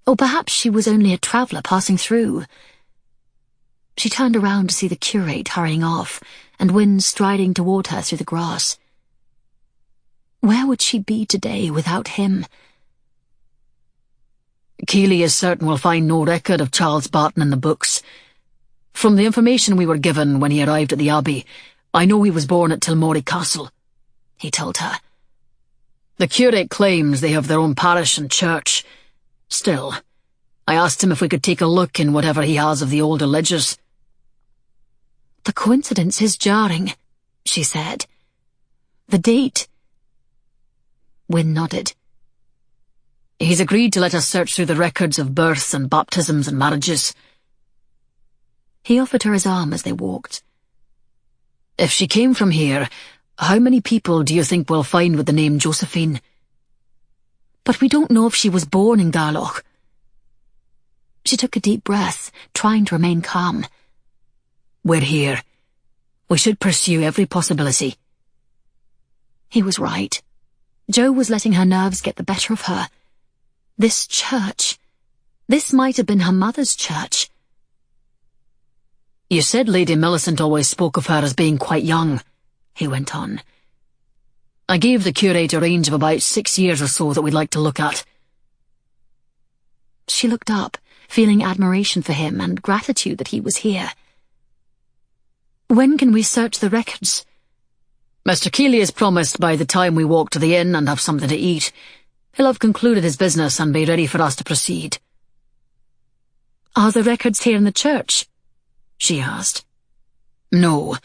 C: Or perhaps she was only a traveller passing through. She turned around to see the curate hurrying off, and Wynne striding toward her through the grass. Where would she be today without him?
B: "Keeley is certain we'll find no record of Charles Barton in the books. From the information we were given when he arrived at the Abbey, I know he was born at Tilmorey Castle," he told her. "The curate claims they have their own parish and church. Still, I asked him if we could take a look in whatever he has of the older ledgers.
C: The coincidence is jarring, she said. The date. Wynne nodded.
B: He's agreed to let us search through the records of births and baptisms and marriages.
C: He offered her his arm as they walked.
B: If she came from here, how many people do you think we'll find with the name Josephine?
C: But we don't know if she was born in Garloch. She took a deep breath, trying to remain calm.
B: We're here. We should pursue every possibility.
C: He was right. Jo was letting her nerves get the better of her. This church. This might have been her mother's church.
B: You said Lady Millicent always spoke of her as being quite young, he went on. I gave the curate a range of about 6 years or so that we'd like to look at.
C: She looked up, feeling admiration for him and gratitude that he was here. When can we search the records?
B: Mr. Keeley has promised by the time we walk to the inn and have something to eat, he'll have concluded his business and be ready for us to proceed.
C: Are the records here in the church? She asked.
B: No.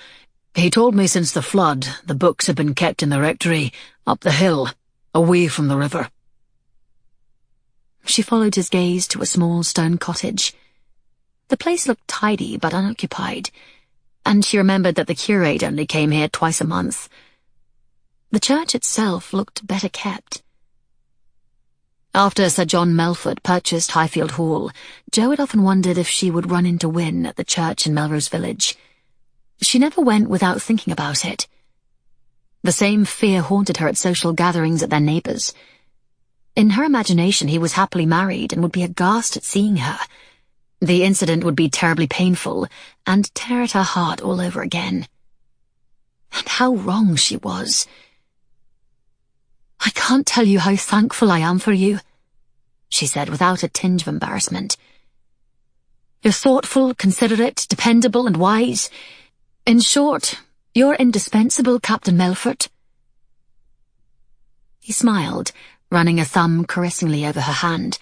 B: He told me since the flood, the books had been kept in the rectory, up the hill, away from the river.
C: She followed his gaze to a small stone cottage. The place looked tidy but unoccupied, and she remembered that the curate only came here twice a month. The church itself looked better kept. After Sir John Melfort purchased Highfield Hall, Jo had often wondered if she would run into Wynne at the church in Melrose Village. She never went without thinking about it. The same fear haunted her at social gatherings at their neighbours'. In her imagination he was happily married and would be aghast at seeing her. The incident would be terribly painful and tear at her heart all over again. And how wrong she was. I can't tell you how thankful I am for you, she said without a tinge of embarrassment. You're thoughtful, considerate, dependable and wise. In short, you're indispensable, Captain Melfort. He smiled, running a thumb caressingly over her hand,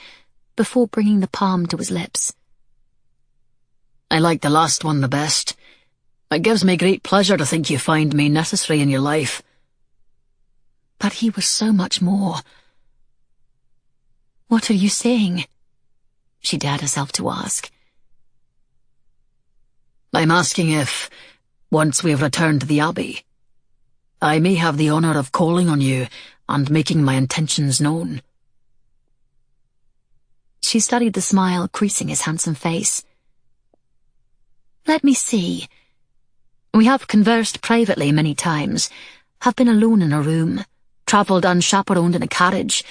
C: before bringing the palm to his lips.
B: I like the last one the best. It gives me great pleasure to think you find me necessary in your life.
C: But he was so much more. What are you saying? She dared herself to ask.
B: I'm asking if, once we have returned to the Abbey, I may have the honour of calling on you and making my intentions known.
C: She studied the smile creasing his handsome face. Let me see. We have conversed privately many times, have been alone in a room, travelled unchaperoned in a carriage,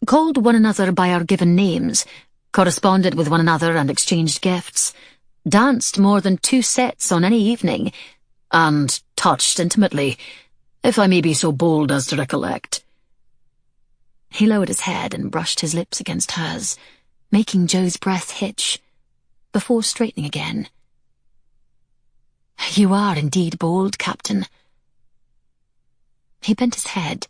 C: called one another by our given names, corresponded with one another and exchanged gifts, danced more than 2 sets on any evening, and touched intimately, if I may be so bold as to recollect. He lowered his head and brushed his lips against hers, making Jo's breath hitch, before straightening again. You are indeed bold, Captain. He bent his head.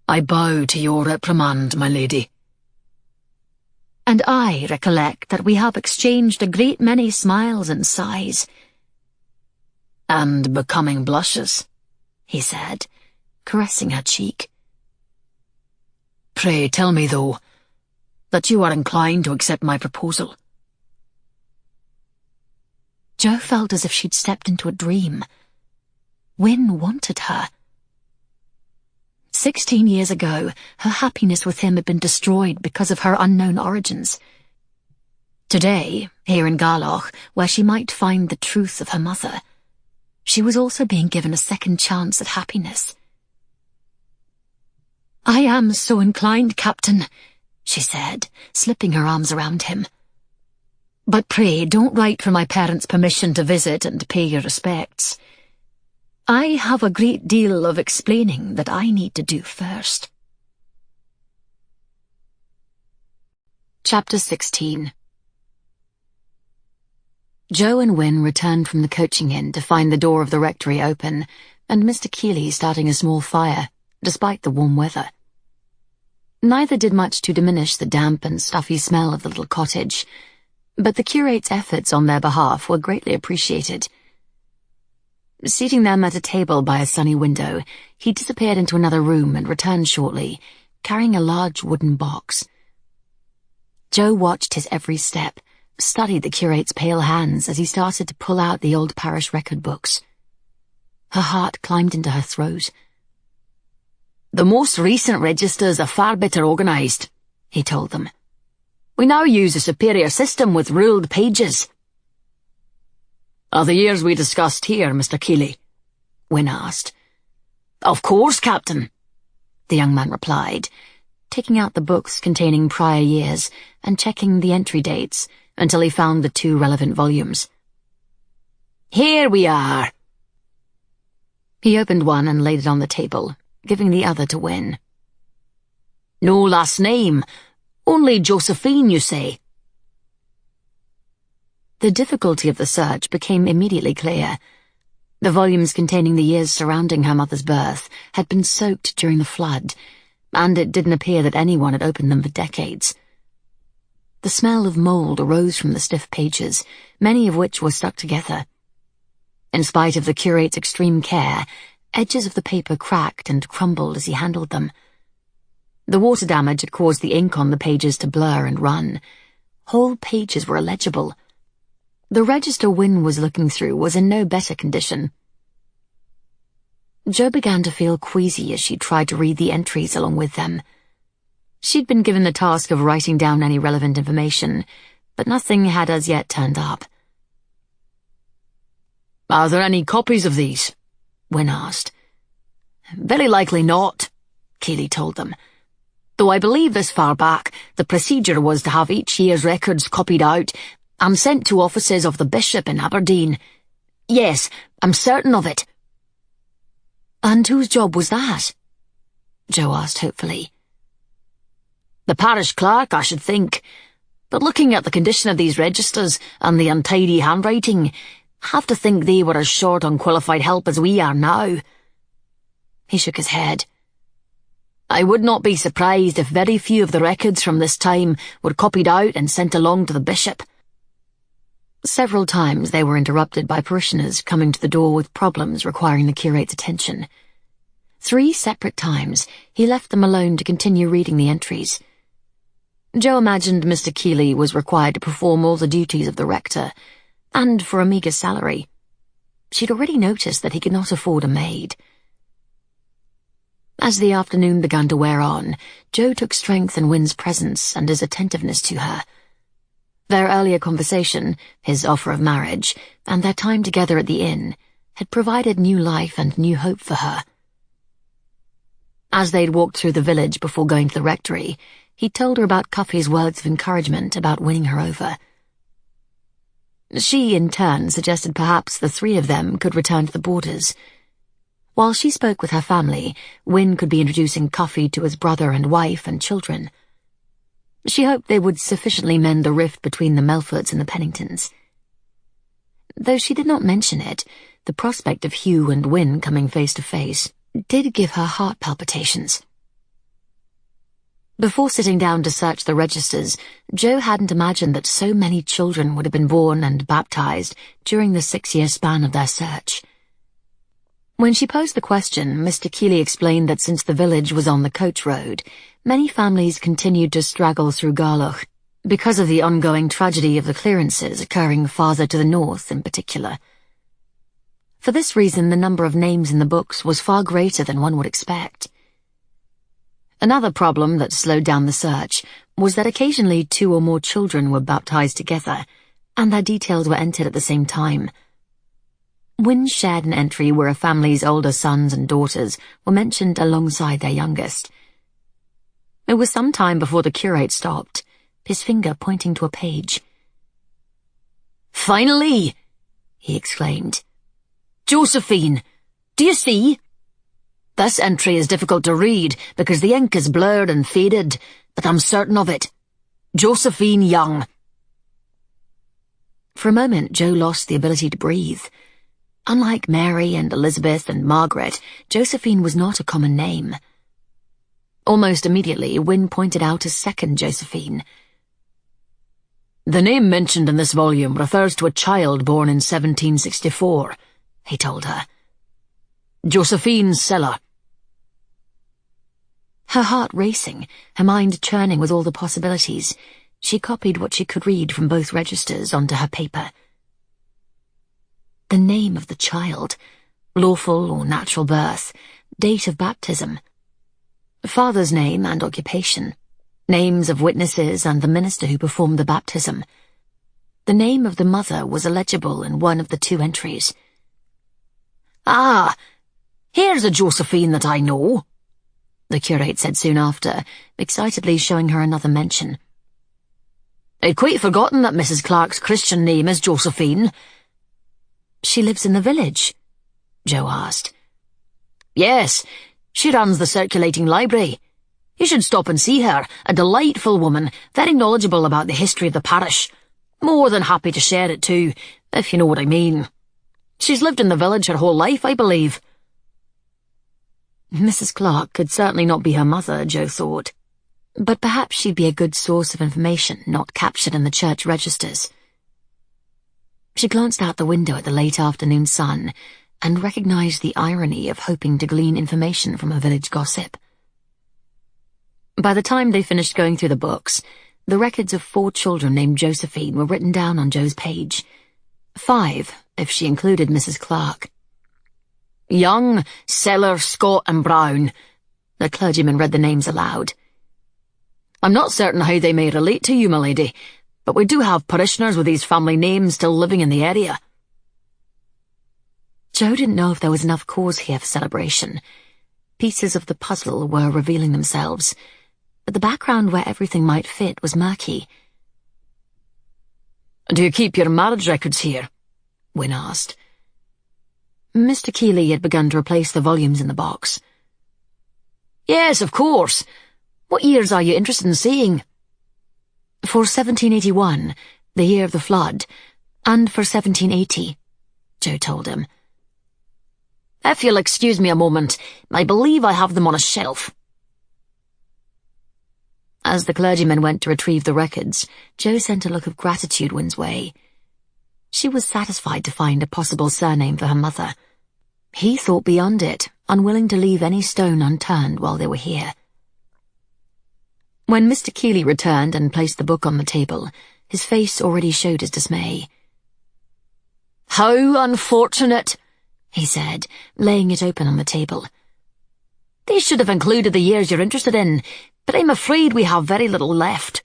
B: I bow to your reprimand, my lady.
C: And I recollect that we have exchanged a great many smiles and sighs.
B: And becoming blushes,
C: he said, caressing her cheek.
B: Pray tell me, though, that you are inclined to accept my proposal.
C: Jo felt as if she'd stepped into a dream. Wynne wanted her. 16 years ago, her happiness with him had been destroyed because of her unknown origins. Today, here in Garloch, where she might find the truth of her mother, she was also being given a second chance at happiness. I am so inclined, Captain, she said, slipping her arms around him. But pray don't write for my parents' permission to visit and pay your respects. I have a great deal of explaining that I need to do first. Chapter 16. Jo and Wynne returned from the coaching inn to find the door of the rectory open and Mr. Keeley starting a small fire, despite the warm weather. Neither did much to diminish the damp and stuffy smell of the little cottage, but the curate's efforts on their behalf were greatly appreciated. Seating them at a table by a sunny window, he disappeared into another room and returned shortly, carrying a large wooden box. Jo watched his every step, studied the curate's pale hands as he started to pull out the old parish record books. Her heart climbed into her throat.
B: "The most recent registers are far better organised," he told them. "We now use a superior system with ruled pages." "Are the years we discussed here, Mr. Keeley?"
C: Wynne asked.
B: "Of course, Captain,"
C: the young man replied, taking out the books containing prior years and checking the entry dates until he found the 2 relevant volumes.
B: "Here we are."
C: He opened one and laid it on the table, giving the other to Wynne.
B: "No last name. Only Josephine, you say?"
C: The difficulty of the search became immediately clear. The volumes containing the years surrounding her mother's birth had been soaked during the flood, and it didn't appear that anyone had opened them for decades. The smell of mould arose from the stiff pages, many of which were stuck together. In spite of the curate's extreme care, edges of the paper cracked and crumbled as he handled them. The water damage had caused the ink on the pages to blur and run. Whole pages were illegible. The register Wynne was looking through was in no better condition. Jo began to feel queasy as she tried to read the entries along with them. She'd been given the task of writing down any relevant information, but nothing had as yet turned up.
B: "Are there any copies of these?"
C: Wynne asked.
B: "Very likely not," Keeley told them. "Though I believe this far back, the procedure was to have each year's records copied out and sent to offices of the bishop in Aberdeen. Yes, I'm certain of it."
C: "And whose job was that?" Jo asked hopefully.
B: "The parish clerk, I should think. But looking at the condition of these registers and the untidy handwriting, have to think they were as short on qualified help as we are now."
C: He shook his head.
B: "I would not be surprised if very few of the records from this time were copied out and sent along to the bishop."
C: Several times they were interrupted by parishioners coming to the door with problems requiring the curate's attention. 3 separate times he left them alone to continue reading the entries. Jo imagined Mr. Keeley was required to perform all the duties of the rector, and for a meagre salary. She'd already noticed that he could not afford a maid. As the afternoon began to wear on, Jo took strength in Wynne's presence and his attentiveness to her. Their earlier conversation, his offer of marriage, and their time together at the inn had provided new life and new hope for her. As they'd walked through the village before going to the rectory, he told her about Cuffy's words of encouragement about winning her over. She, in turn, suggested perhaps the 3 of them could return to the borders. While she spoke with her family, Wynne could be introducing Cuffy to his brother and wife and children. She hoped they would sufficiently mend the rift between the Melforts and the Penningtons. Though she did not mention it, the prospect of Hugh and Wynne coming face to face did give her heart palpitations. Before sitting down to search the registers, Jo hadn't imagined that so many children would have been born and baptized during the 6-year span of their search. When she posed the question, Mr. Keeley explained that since the village was on the coach road, many families continued to straggle through Garloch because of the ongoing tragedy of the clearances occurring farther to the north in particular. For this reason, the number of names in the books was far greater than one would expect. Another problem that slowed down the search was that occasionally 2 or more children were baptized together, and their details were entered at the same time. Wynne shared an entry where a family's older sons and daughters were mentioned alongside their youngest. It was some time before the curate stopped, his finger pointing to a page.
B: "Finally!" he exclaimed. "Josephine, do you see? This entry is difficult to read because the ink is blurred and faded, but I'm certain of it. Josephine Young."
C: For a moment, Jo lost the ability to breathe. Unlike Mary and Elizabeth and Margaret, Josephine was not a common name. Almost immediately, Wynne pointed out a second Josephine.
B: "The name mentioned in this volume refers to a child born in 1764, he told her. Josephine Seller."
C: Her heart racing, her mind churning with all the possibilities, she copied what she could read from both registers onto her paper. The name of the child, lawful or natural birth, date of baptism, father's name and occupation, names of witnesses and the minister who performed the baptism. The name of the mother was illegible in one of the two entries.
B: "Ah, here's a Josephine that I know,"
C: the curate said soon after, excitedly showing her another mention.
B: "I'd quite forgotten that Mrs. Clark's Christian name is Josephine."
C: "She lives in the village?" Jo asked.
B: "Yes, she runs the circulating library. You should stop and see her, a delightful woman, very knowledgeable about the history of the parish. More than happy to share it too, if you know what I mean. She's lived in the village her whole life, I believe."
C: Mrs. Clark could certainly not be her mother, Jo thought, but perhaps she'd be a good source of information not captured in the church registers. She glanced out the window at the late afternoon sun and recognized the irony of hoping to glean information from a village gossip. By the time they finished going through the books, the records of 4 children named Josephine were written down on Jo's page. 5, if she included Mrs. Clark.
B: "Young, Seller, Scott and Brown,"
C: the clergyman read the names aloud.
B: "I'm not certain how they may relate to you, my lady, but we do have parishioners with these family names still living in the area."
C: Jo didn't know if there was enough cause here for celebration. Pieces of the puzzle were revealing themselves, but the background where everything might fit was murky.
B: "Do you keep your marriage records here?" Wynne asked.
C: Mr. Keeley had begun to replace the volumes in the box.
B: "Yes, of course. What years are you interested in seeing?"
C: "For 1781, the year of the flood, and for 1780, Jo told him.
B: "If you'll excuse me a moment, I believe I have them on a shelf."
C: As the clergyman went to retrieve the records, Jo sent a look of gratitude Wynne's way. She was satisfied to find a possible surname for her mother. He thought beyond it, unwilling to leave any stone unturned while they were here. When Mr. Keeley returned and placed the book on the table, his face already showed his dismay.
B: "How unfortunate,"
C: he said, laying it open on the table.
B: "They should have included the years you're interested in, but I'm afraid we have very little left."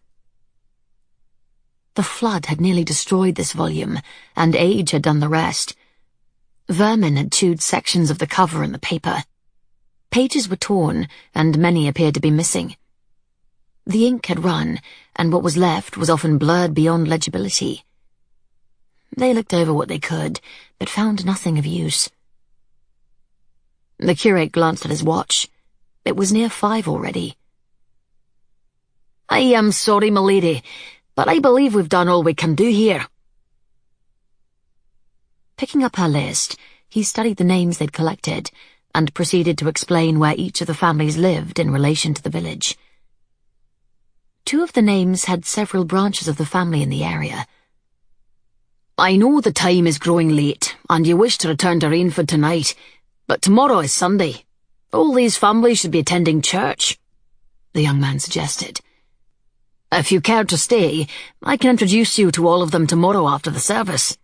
C: The flood had nearly destroyed this volume, and age had done the rest. Vermin had chewed sections of the cover and the paper. Pages were torn, and many appeared to be missing. The ink had run, and what was left was often blurred beyond legibility. They looked over what they could, but found nothing of use. The curate glanced at his watch. It was near 5 already.
B: "I am sorry, my lady, but I believe we've done all we can do here."
C: Picking up her list, he studied the names they'd collected and proceeded to explain where each of the families lived in relation to the village. 2 of the names had several branches of the family in the area.
B: "I know the time is growing late, and you wish to return to Rainford tonight, but tomorrow is Sunday. All these families should be attending church," the young man suggested. "If you care to stay, I can introduce you to all of them tomorrow after the service."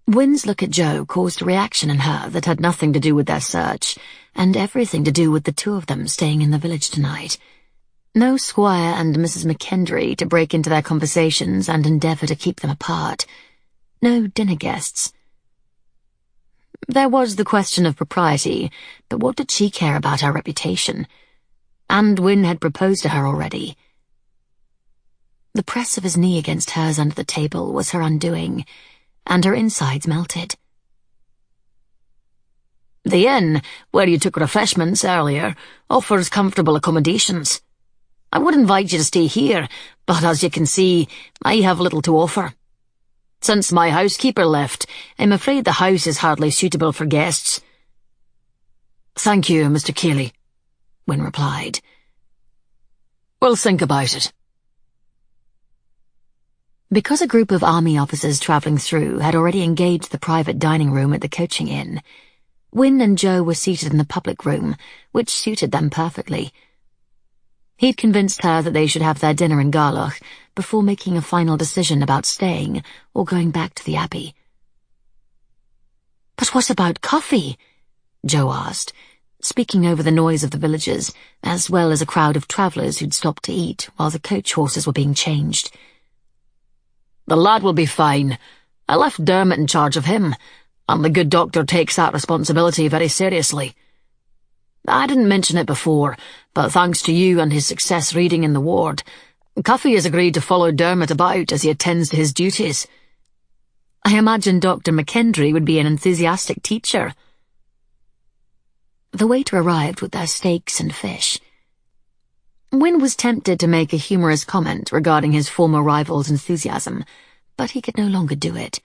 C: Wynne's look at Jo caused a reaction in her that had nothing to do with their search, and everything to do with the 2 of them staying in the village tonight. No Squire and Mrs. McKendry to break into their conversations and endeavour to keep them apart. No dinner guests. There was the question of propriety, but what did she care about her reputation? And Wynne had proposed to her already. The press of his knee against hers under the table was her undoing, and her insides melted.
B: "The inn, where you took refreshments earlier, offers comfortable accommodations. I would invite you to stay here, but as you can see, I have little to offer. Since my housekeeper left, I'm afraid the house is hardly suitable for guests." "Thank you, Mr. Keeley,"
C: Wynne replied.
B: We'll think about it.
C: Because a group of army officers travelling through had already engaged the private dining room at the coaching inn, Wynne and Jo were seated in the public room, which suited them perfectly. He'd convinced her that they should have their dinner in Garloch before making a final decision about staying or going back to the Abbey.
D: But what about coffee?
C: Jo asked, speaking over the noise of the villagers, as well as a crowd of travellers who'd stopped to eat while the coach horses were being changed.
B: The lad will be fine. I left Dermot in charge of him, and the good doctor takes that responsibility very seriously. I didn't mention it before, but thanks to you and his success reading in the ward, Cuffy has agreed to follow Dermot about as he attends to his duties.
C: I imagine Dr. McKendry would be an enthusiastic teacher. The waiter arrived with their steaks and fish. Wynne was tempted to make a humorous comment regarding his former rival's enthusiasm, but he could no longer do it.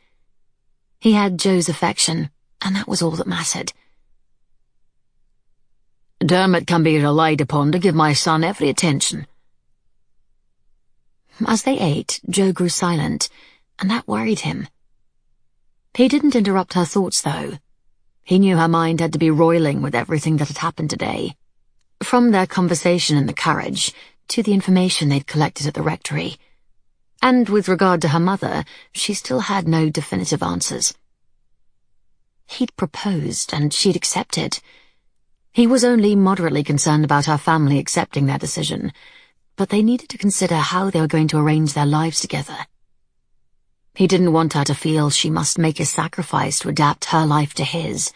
C: He had Jo's affection, and that was all that mattered.
B: Dermot can be relied upon to give my son every attention.
C: As they ate, Jo grew silent, and that worried him. He didn't interrupt her thoughts, though. He knew her mind had to be roiling with everything that had happened today, from their conversation in the carriage to the information they'd collected at the rectory. And with regard to her mother, she still had no definitive answers. He'd proposed, and she'd accepted. He was only moderately concerned about her family accepting their decision, but they needed to consider how they were going to arrange their lives together. He didn't want her to feel she must make a sacrifice to adapt her life to his,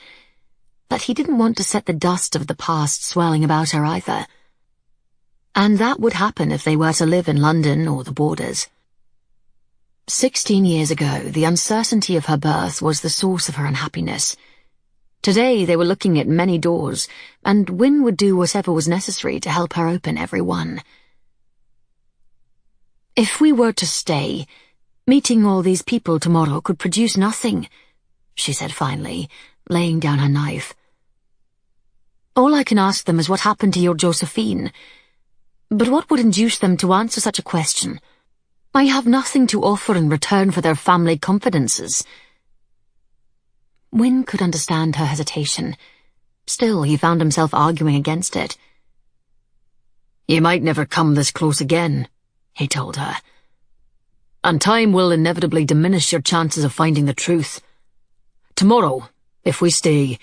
C: but he didn't want to set the dust of the past swirling about her either. And that would happen if they were to live in London or the borders. 16 years ago, the uncertainty of her birth was the source of her unhappiness. Today they were looking at many doors, and Wynne would do whatever was necessary to help her open every one. If we were to stay, meeting all these people tomorrow could produce nothing, she said finally, laying down her knife. All I can ask them is what happened to your Josephine. But what would induce them to answer such a question? I have nothing to offer in return for their family confidences. Wynne could understand her hesitation. Still, he found himself arguing against it.
B: You might never come this close again, he told her. And time will inevitably diminish your chances of finding the truth. Tomorrow, if we stay,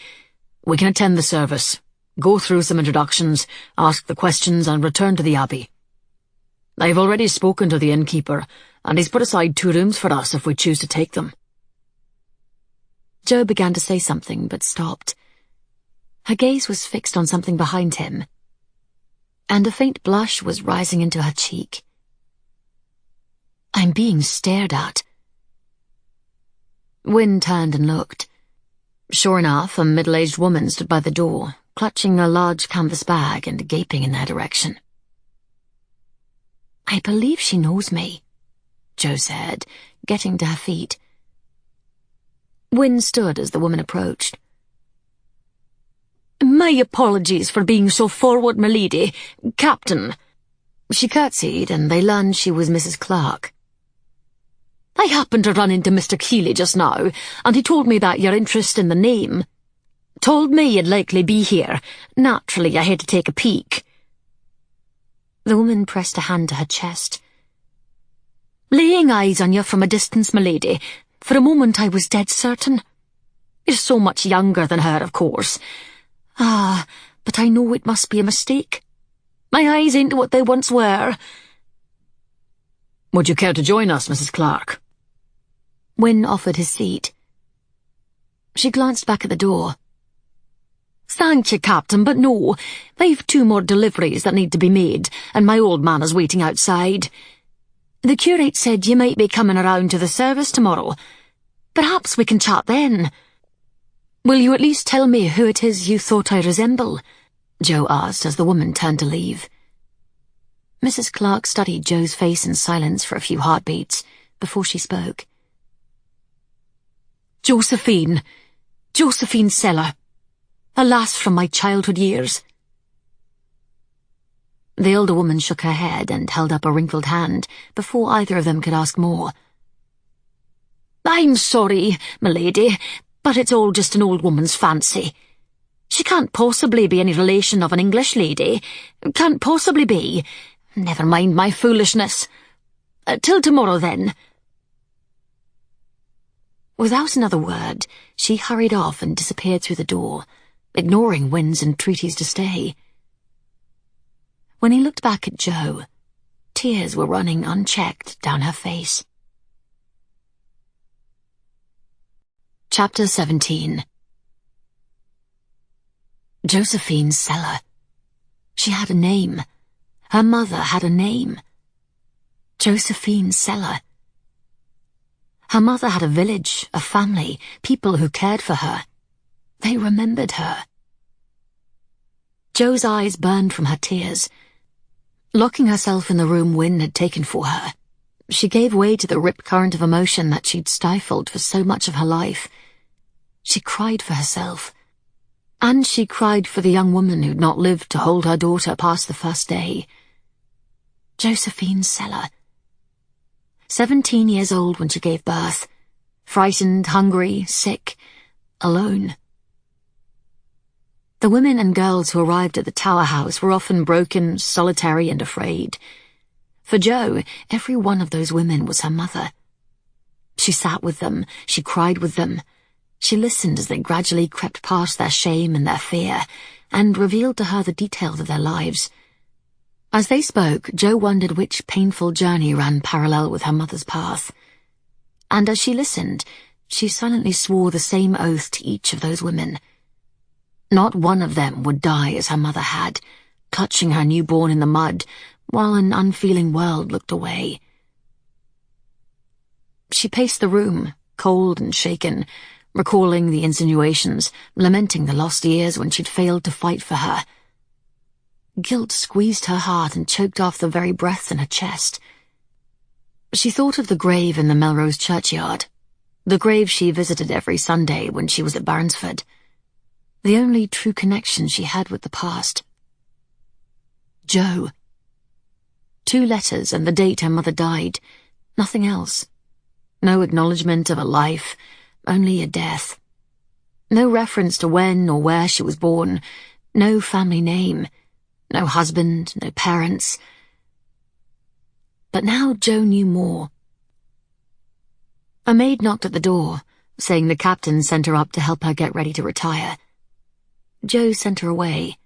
B: we can attend the service, go through some introductions, ask the questions, and return to the Abbey. I've already spoken to the innkeeper, and he's put aside 2 rooms for us if we choose to take them.
C: Jo began to say something, but stopped. Her gaze was fixed on something behind him, and a faint blush was rising into her cheek. I'm being stared at. Wynne turned and looked. Sure enough, a middle-aged woman stood by the door, clutching a large canvas bag and gaping in their direction. I believe she knows me, Jo said, getting to her feet. Wynne stood as the woman approached.
D: My apologies for being so forward, my lady. Captain.
C: She curtsied, and they learned she was Mrs. Clark.
D: I happened to run into Mr. Keeley just now, and he told me about your interest in the name. Told me you'd likely be here. Naturally, I had to take a peek.
C: The woman pressed a hand to her chest.
D: Laying eyes on you from a distance, my lady, for a moment I was dead certain. You're so much younger than her, of course. Ah, but I know it must be a mistake. My eyes ain't what they once were.
B: Would you care to join us, Mrs. Clark?
C: Wynne offered his seat. She glanced back at the door.
D: Thank you, Captain, but no. I've 2 more deliveries that need to be made, and my old man is waiting outside. The curate said you might be coming around to the service tomorrow. Perhaps we can chat then. Will you at least tell me who it is you thought I resemble?
C: Jo asked as the woman turned to leave. Mrs. Clark studied Jo's face in silence for a few heartbeats before she spoke.
D: Josephine Seller. A lass from my childhood years.
C: The older woman shook her head and held up a wrinkled hand before either of them could ask more.
B: I'm sorry, milady, but it's all just an old woman's fancy. She can't possibly be any relation of an English lady. Can't possibly be. Never mind my foolishness. Till tomorrow, then.
C: Without another word, she hurried off and disappeared through the door, ignoring Wynne's entreaties to stay. When he looked back at Jo, tears were running unchecked down her face. Chapter 17. Josephine's cellar. She had a name. Her mother had a name. Josephine's cellar. Her mother had a village, a family, people who cared for her. They remembered her. Jo's eyes burned from her tears. Locking herself in the room Wynne had taken for her, she gave way to the rip current of emotion that she'd stifled for so much of her life. She cried for herself. And she cried for the young woman who'd not lived to hold her daughter past the first day. Josephine's cellar. 17 years old when she gave birth. Frightened, hungry, sick, alone. The women and girls who arrived at the Tower House were often broken, solitary, and afraid. For Jo, every one of those women was her mother. She sat with them, she cried with them. She listened as they gradually crept past their shame and their fear, and revealed to her the details of their lives. As they spoke, Jo wondered which painful journey ran parallel with her mother's path. And as she listened, she silently swore the same oath to each of those women. Not one of them would die as her mother had, clutching her newborn in the mud, while an unfeeling world looked away. She paced the room, cold and shaken, recalling the insinuations, lamenting the lost years when she'd failed to fight for her. Guilt squeezed her heart and choked off the very breath in her chest. She thought of the grave in the Melrose churchyard, the grave she visited every Sunday when she was at Barnesford, the only true connection she had with the past. Jo. 2 letters and the date her mother died, nothing else. No acknowledgement of a life, only a death. No reference to when or where she was born, no family name, no husband, no parents. But now Jo knew more. A maid knocked at the door, saying the captain sent her up to help her get ready to retire. Jo sent her away.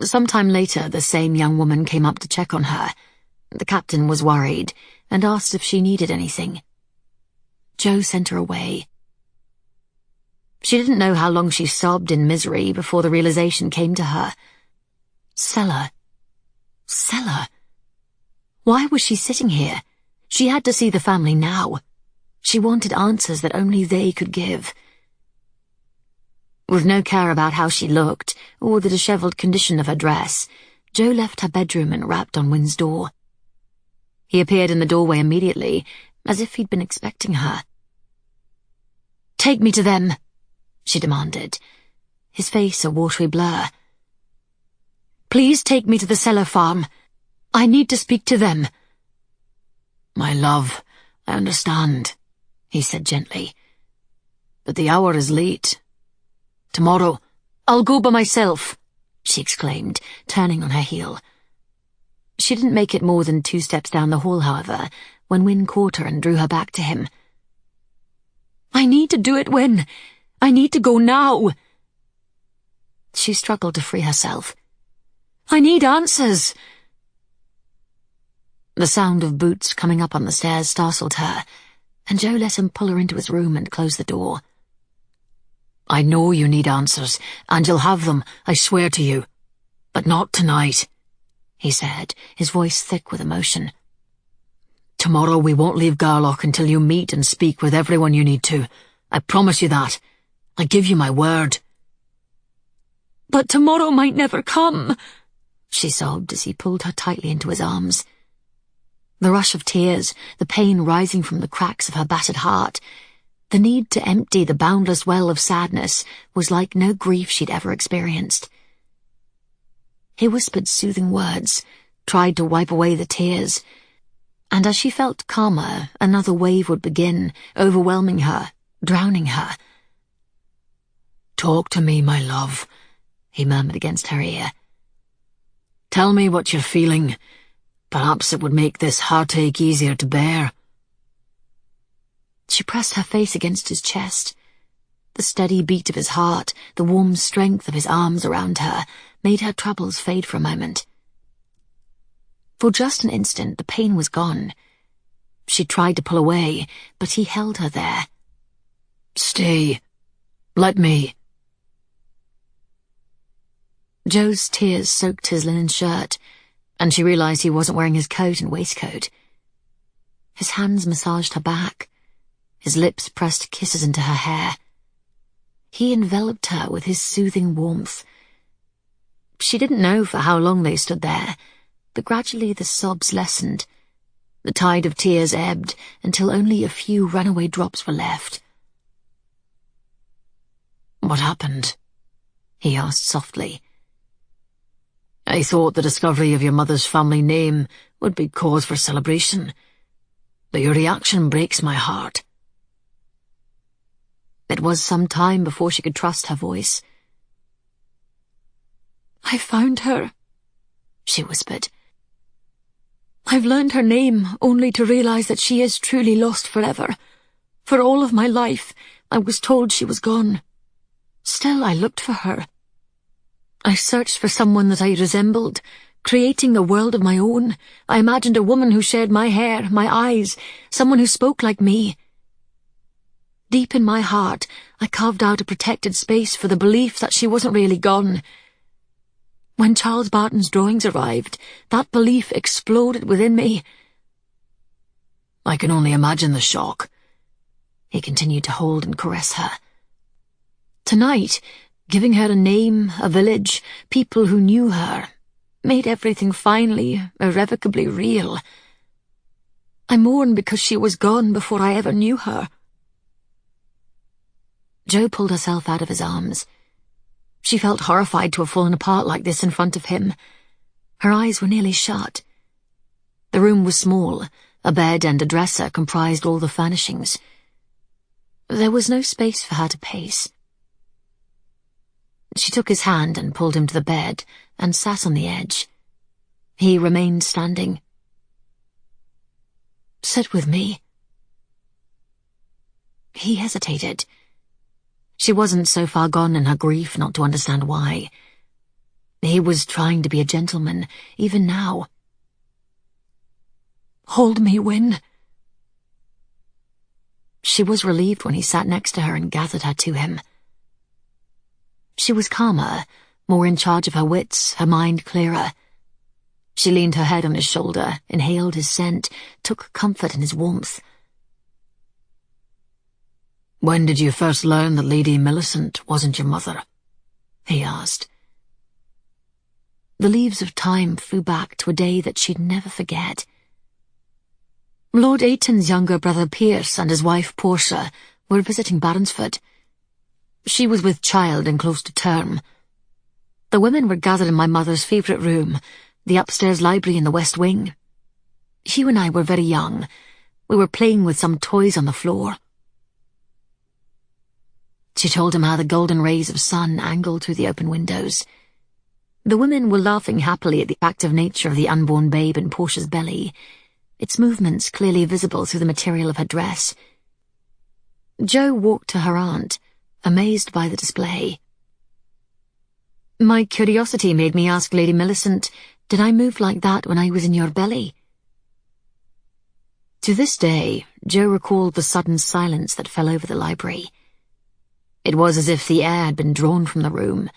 C: Sometime later, the same young woman came up to check on her. The captain was worried and asked if she needed anything. Jo sent her away. She didn't know how long she sobbed in misery before the realization came to her. Cellar. Cellar. Why was she sitting here? She had to see the family now. She wanted answers that only they could give. With no care about how she looked or the disheveled condition of her dress, Jo left her bedroom and rapped on Wynne's door. He appeared in the doorway immediately, as if he'd been expecting her. "Take me to them," she demanded, his face a watery blur. "Please take me to the cellar farm. I need to speak to them."
B: "My love, I understand," he said gently. "But the hour is late. Tomorrow—"
C: "I'll go by myself," she exclaimed, turning on her heel. She didn't make it more than 2 steps down the hall, however, when Wynne caught her and drew her back to him. "I need to do it, Wynne. I need to go now." She struggled to free herself. "I need answers." The sound of boots coming up on the stairs startled her, and Jo let him pull her into his room and close the door.
B: "I know you need answers, and you'll have them, I swear to you. But not tonight," he said, his voice thick with emotion. "Tomorrow we won't leave Garlock until you meet and speak with everyone you need to. I promise you that. I give you my word."
C: "But tomorrow might never come," she sobbed as he pulled her tightly into his arms. The rush of tears, the pain rising from the cracks of her battered heart, the need to empty the boundless well of sadness was like no grief she'd ever experienced. He whispered soothing words, tried to wipe away the tears, and as she felt calmer, another wave would begin, overwhelming her, drowning her.
B: "Talk to me, my love," he murmured against her ear. "Tell me what you're feeling. Perhaps it would make this heartache easier to bear."
C: She pressed her face against his chest. The steady beat of his heart, the warm strength of his arms around her, made her troubles fade for a moment. For just an instant, the pain was gone. She tried to pull away, but he held her there.
B: "Stay. Let me."
C: Jo's tears soaked his linen shirt, and she realized he wasn't wearing his coat and waistcoat. His hands massaged her back. His lips pressed kisses into her hair. He enveloped her with his soothing warmth. She didn't know for how long they stood there, but gradually the sobs lessened. The tide of tears ebbed until only a few runaway drops were left.
B: "What happened?" he asked softly. "I thought the discovery of your mother's family name would be cause for celebration, but your reaction breaks my heart."
C: It was some time before she could trust her voice. "I found her," she whispered. "I've learned her name only to realize that she is truly lost forever. For all of my life, I was told she was gone. Still, I looked for her. I searched for someone that I resembled, creating a world of my own. I imagined a woman who shared my hair, my eyes, someone who spoke like me. Deep in my heart, I carved out a protected space for the belief that she wasn't really gone. When Charles Barton's drawings arrived, that belief exploded within me."
B: "I can only imagine the shock."
C: He continued to hold and caress her. "Tonight, giving her a name, a village, people who knew her, made everything finally, irrevocably real. I mourn because she was gone before I ever knew her." Jo pulled herself out of his arms. She felt horrified to have fallen apart like this in front of him. Her eyes were nearly shut. The room was small. A bed and a dresser comprised all the furnishings. There was no space for her to pace. She took his hand and pulled him to the bed and sat on the edge. He remained standing. "Sit with me." He hesitated. She wasn't so far gone in her grief not to understand why. He was trying to be a gentleman, even now. "Hold me, Wynne." She was relieved when he sat next to her and gathered her to him. She was calmer, more in charge of her wits, her mind clearer. She leaned her head on his shoulder, inhaled his scent, took comfort in his warmth.
B: "When did you first learn that Lady Millicent wasn't your mother?" he asked.
C: The leaves of time flew back to a day that she'd never forget. Lord Ayton's younger brother Pierce and his wife Portia were visiting Baronsford. She was with child and close to term. The women were gathered in my mother's favourite room, the upstairs library in the west wing. Hugh and I were very young. We were playing with some toys on the floor. She told him how the golden rays of sun angled through the open windows. The women were laughing happily at the active nature of the unborn babe in Portia's belly, its movements clearly visible through the material of her dress. Jo walked to her aunt, amazed by the display. "My curiosity made me ask Lady Millicent, did I move like that when I was in your belly?" To this day, Jo recalled the sudden silence that fell over the library. It was as if the air had been drawn from the room.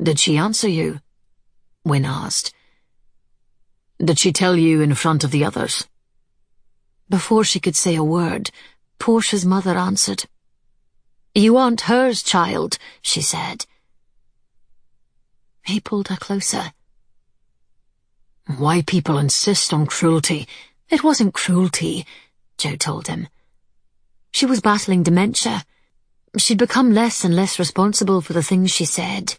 B: "Did she answer you?" Wynne asked. "Did she tell you in front of the others?"
C: Before she could say a word, Portia's mother answered. "You aren't hers, child," she said. He pulled her closer.
B: "Why people insist on cruelty?"
C: "It wasn't cruelty," Jo told him. She was battling dementia. She'd become less and less responsible for the things she said.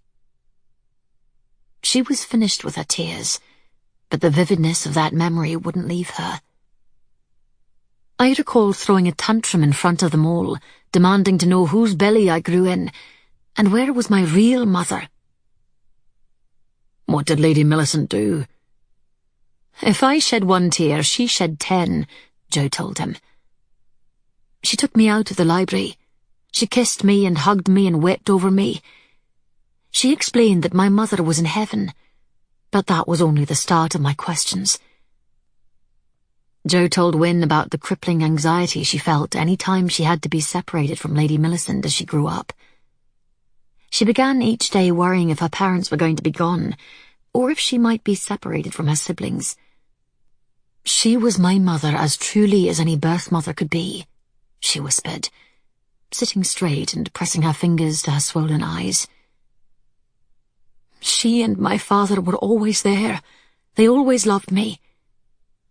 C: She was finished with her tears, but the vividness of that memory wouldn't leave her. I recalled throwing a tantrum in front of them all, demanding to know whose belly I grew in, and where was my real mother.
B: What did Lady Millicent do?
C: If I shed one tear, she shed 10, Jo told him. She took me out of the library. She kissed me and hugged me and wept over me. She explained that my mother was in heaven, but that was only the start of my questions. Jo told Wynne about the crippling anxiety she felt any time she had to be separated from Lady Millicent as she grew up. She began each day worrying if her parents were going to be gone, or if she might be separated from her siblings. She was my mother as truly as any birth mother could be, she whispered, sitting straight and pressing her fingers to her swollen eyes. She and my father were always there. They always loved me.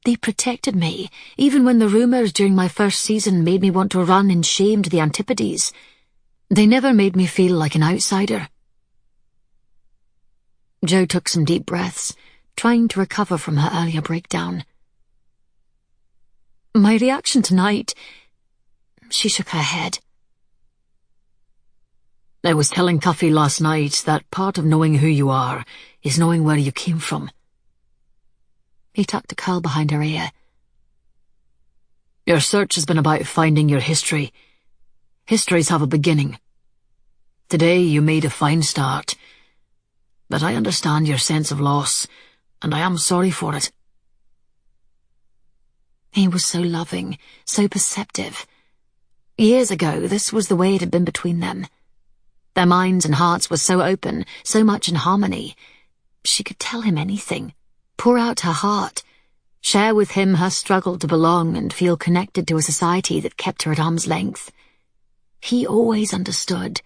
C: They protected me, even when the rumours during my first season made me want to run in shame to the Antipodes. They never made me feel like an outsider. Jo took some deep breaths, trying to recover from her earlier breakdown. My reaction tonight... She shook her head.
B: I was telling Cuffy last night that part of knowing who you are is knowing where you came from.
C: He tucked a curl behind her ear.
B: Your search has been about finding your history. Histories have a beginning. Today you made a fine start. But I understand your sense of loss, and I am sorry for it.
C: He was so loving, so perceptive. Years ago, this was the way it had been between them. Their minds and hearts were so open, so much in harmony. She could tell him anything, pour out her heart, share with him her struggle to belong and feel connected to a society that kept her at arm's length. He always understood.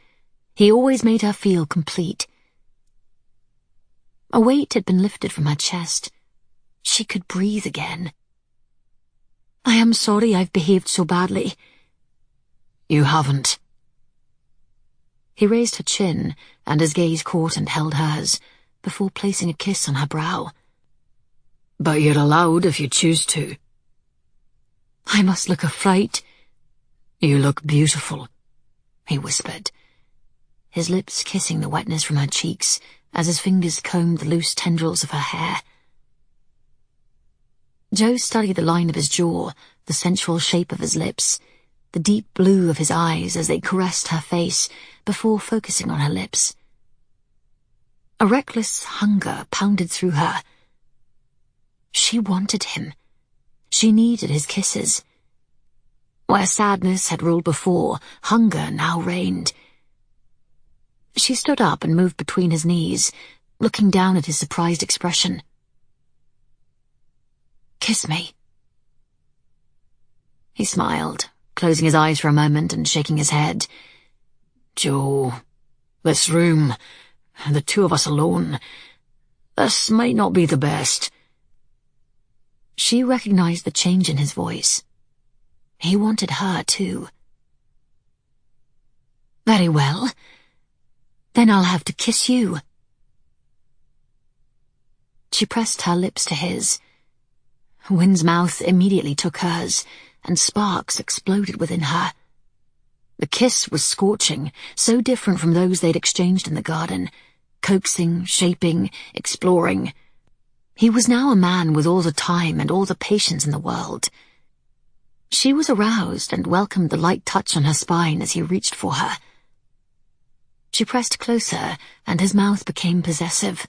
C: He always made her feel complete. A weight had been lifted from her chest. She could breathe again. I am sorry I've behaved so badly.
B: You haven't.
C: He raised her chin, and his gaze caught and held hers, before placing a kiss on her brow.
B: But you're allowed if you choose to.
C: I must look a fright.
B: You look beautiful,
C: he whispered, his lips kissing the wetness from her cheeks as his fingers combed the loose tendrils of her hair. Jo studied the line of his jaw, the sensual shape of his lips, the deep blue of his eyes as they caressed her face before focusing on her lips. A reckless hunger pounded through her. She wanted him. She needed his kisses. Where sadness had ruled before, hunger now reigned. She stood up and moved between his knees, looking down at his surprised expression. Kiss me. He smiled, closing his eyes for a moment and shaking his head.
B: Jo, this room, the two of us alone, this might not be the best.
C: She recognized the change in his voice. He wanted her, too. Very well. Then I'll have to kiss you. She pressed her lips to his. Wynne's mouth immediately took hers, and sparks exploded within her. The kiss was scorching, so different from those they'd exchanged in the garden, coaxing, shaping, exploring. He was now a man with all the time and all the patience in the world. She was aroused and welcomed the light touch on her spine as he reached for her. She pressed closer, and his mouth became possessive.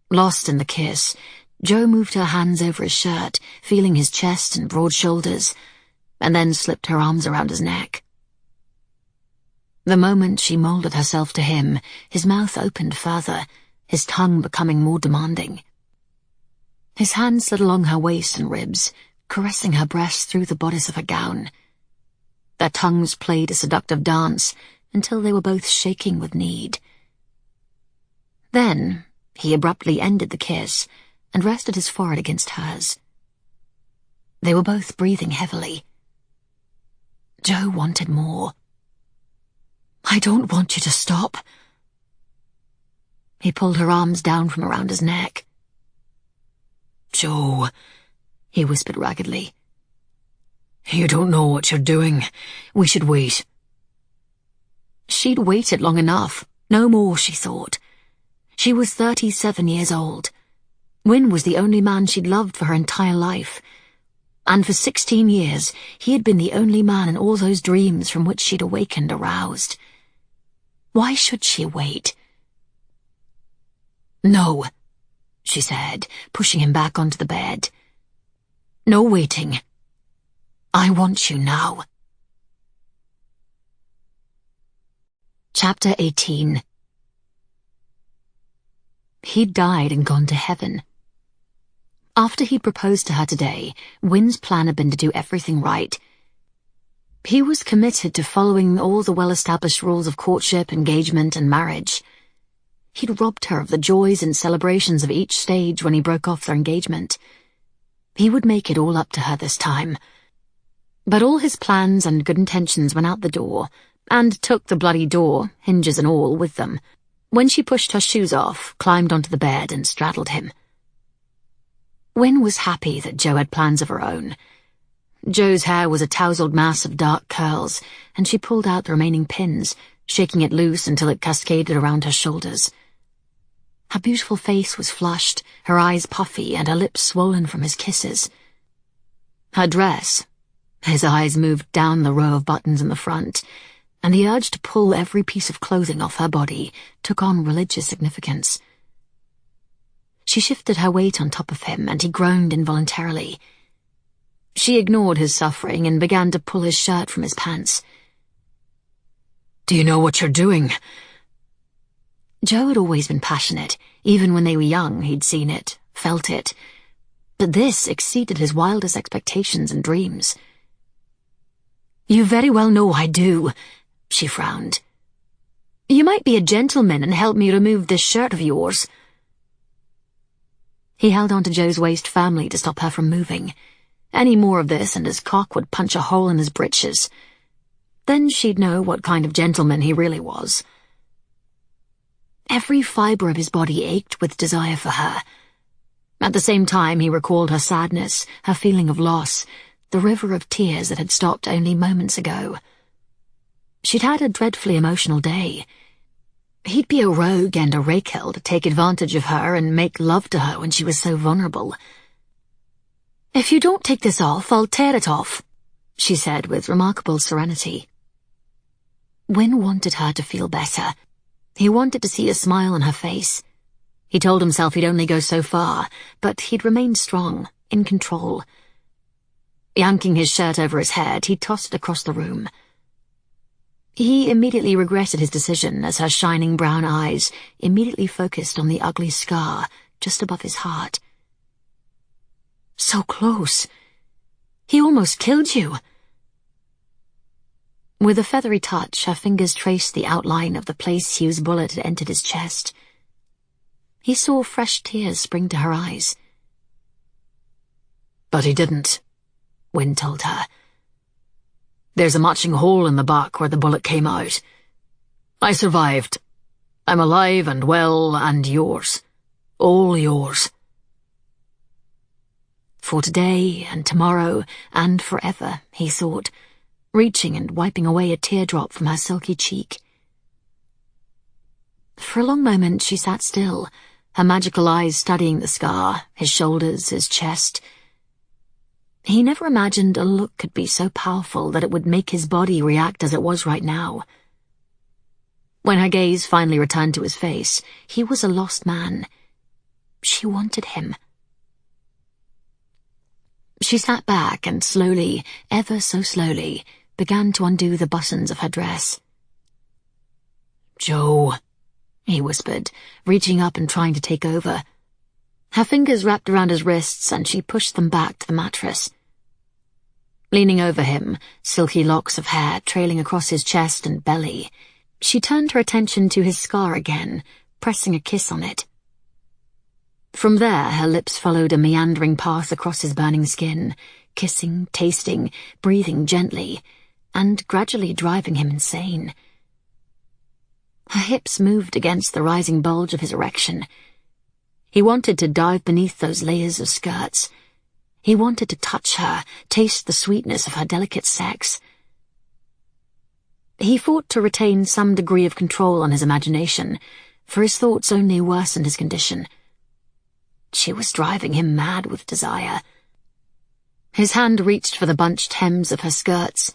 C: Lost in the kiss, Jo moved her hands over his shirt, feeling his chest and broad shoulders, and then slipped her arms around his neck. The moment she molded herself to him, his mouth opened further, his tongue becoming more demanding. His hand slid along her waist and ribs, caressing her breasts through the bodice of her gown. Their tongues played a seductive dance until they were both shaking with need. Then he abruptly ended the kiss and rested his forehead against hers. They were both breathing heavily. Jo wanted more. I don't want you to stop. He pulled her arms down from around his neck.
A: Jo,
C: he whispered raggedly.
A: You don't know what you're doing. We should wait.
C: She'd waited long enough. No more, she thought. She was 37 years old. Wynne was the only man she'd loved for her entire life. And for 16 years, he had been the only man in all those dreams from which she'd awakened aroused. Why should she wait? No, she said, pushing him back onto the bed. No waiting. I want you now. Chapter 18. He'd died and gone to heaven. After he'd proposed to her today, Wynne's plan had been to do everything right. He was committed to following all the well-established rules of courtship, engagement, and marriage. He'd robbed her of the joys and celebrations of each stage when he broke off their engagement. He would make it all up to her this time. But all his plans and good intentions went out the door, and took the bloody door, hinges and all, with them, when she pushed her shoes off, climbed onto the bed, and straddled him. Wynne was happy that Jo had plans of her own. Jo's hair was a tousled mass of dark curls, and she pulled out the remaining pins, shaking it loose until it cascaded around her shoulders. Her beautiful face was flushed, her eyes puffy, and her lips swollen from his kisses. Her dress, his eyes moved down the row of buttons in the front, and the urge to pull every piece of clothing off her body took on religious significance. She shifted her weight on top of him, and he groaned involuntarily. She ignored his suffering and began to pull his shirt from his pants.
A: Do you know what you're doing?
C: Jo had always been passionate. Even when they were young, he'd seen it, felt it. But this exceeded his wildest expectations and dreams. You very well know I do, she frowned. You might be a gentleman and help me remove this shirt of yours. He held onto Jo's waist firmly to stop her from moving. Any more of this and his cock would punch a hole in his breeches. Then she'd know what kind of gentleman he really was. Every fibre of his body ached with desire for her. At the same time, he recalled her sadness, her feeling of loss, the river of tears that had stopped only moments ago. She'd had a dreadfully emotional day. He'd be a rogue and a rakehill to take advantage of her and make love to her when she was so vulnerable. If you don't take this off, I'll tear it off, she said with remarkable serenity. Wynne wanted her to feel better. He wanted to see a smile on her face. He told himself he'd only go so far, but he'd remain strong, in control. Yanking his shirt over his head, he tossed it across the room. He immediately regretted his decision as her shining brown eyes immediately focused on the ugly scar just above his heart. So close. He almost killed you. With a feathery touch, her fingers traced the outline of the place Hugh's bullet had entered his chest. He saw fresh tears spring to her eyes.
A: But he didn't, Wynne told her. There's a matching hole in the back where the bullet came out. I survived. I'm alive and well and yours. All yours.
C: For today and tomorrow and forever, he thought, reaching and wiping away a teardrop from her silky cheek. For a long moment she sat still, her magical eyes studying the scar, his shoulders, his chest. He never imagined a look could be so powerful that it would make his body react as it was right now. When her gaze finally returned to his face, he was a lost man. She wanted him. She sat back and slowly, ever so slowly, began to undo the buttons of her dress.
A: Jo,
C: he whispered, reaching up and trying to take over. Her fingers wrapped around his wrists and she pushed them back to the mattress. Leaning over him, silky locks of hair trailing across his chest and belly, she turned her attention to his scar again, pressing a kiss on it. From there, her lips followed a meandering path across his burning skin, kissing, tasting, breathing gently, and gradually driving him insane. Her hips moved against the rising bulge of his erection. He wanted to dive beneath those layers of skirts. He wanted to touch her, taste the sweetness of her delicate sex. He fought to retain some degree of control on his imagination, for his thoughts only worsened his condition. She was driving him mad with desire. His hand reached for the bunched hems of her skirts,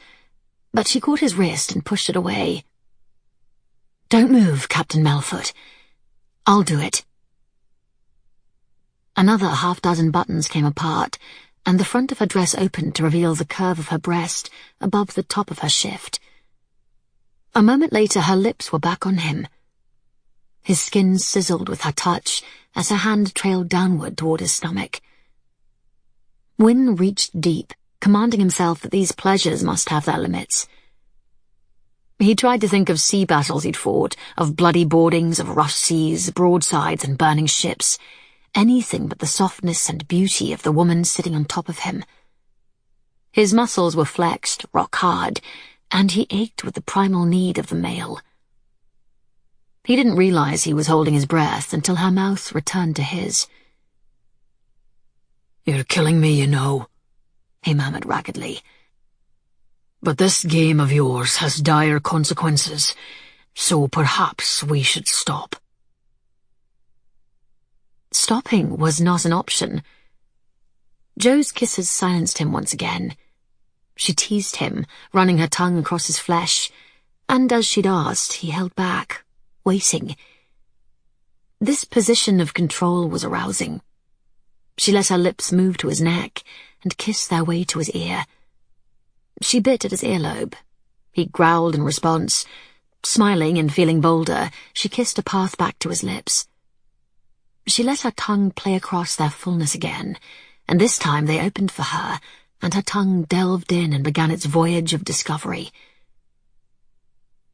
C: but she caught his wrist and pushed it away. "Don't move, Captain Melfort. I'll do it." Another half-dozen buttons came apart, and the front of her dress opened to reveal the curve of her breast above the top of her shift. A moment later, her lips were back on him. His skin sizzled with her touch as her hand trailed downward toward his stomach. Wynne reached deep, commanding himself that these pleasures must have their limits. He tried to think of sea battles he'd fought, of bloody boardings, of rough seas, broadsides, and burning ships. Anything but the softness and beauty of the woman sitting on top of him. His muscles were flexed, rock-hard, and he ached with the primal need of the male. He didn't realize he was holding his breath until her mouth returned to his. "You're killing me, you know," he murmured raggedly. "But this game of yours has dire consequences, so perhaps we should stop." Stopping was not an option. Jo's kisses silenced him once again. She teased him, running her tongue across his flesh, and as she'd asked, he held back, waiting. This position of control was arousing. She let her lips move to his neck and kiss their way to his ear. She bit at his earlobe. He growled in response. Smiling and feeling bolder, she kissed a path back to his lips. She let her tongue play across their fullness again, and this time they opened for her, and her tongue delved in and began its voyage of discovery.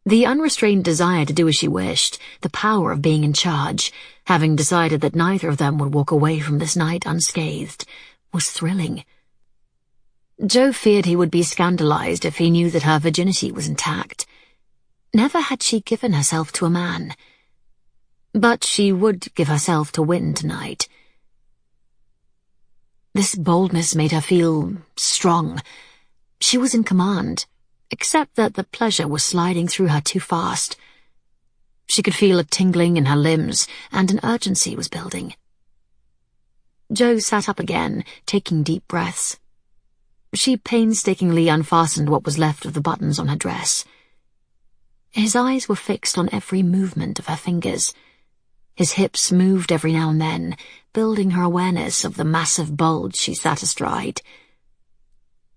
C: The unrestrained desire to do as she wished, the power of being in charge, having decided that neither of them would walk away from this night unscathed, was thrilling. Jo feared he would be scandalized if he knew that her virginity was intact. Never had she given herself to a man. But she would give herself to Wynne tonight. This boldness made her feel strong. She was in command, except that the pleasure was sliding through her too fast. She could feel a tingling in her limbs, and an urgency was building. Jo sat up again, taking deep breaths. She painstakingly unfastened what was left of the buttons on her dress. His eyes were fixed on every movement of her fingers. His hips moved every now and then, building her awareness of the massive bulge she sat astride.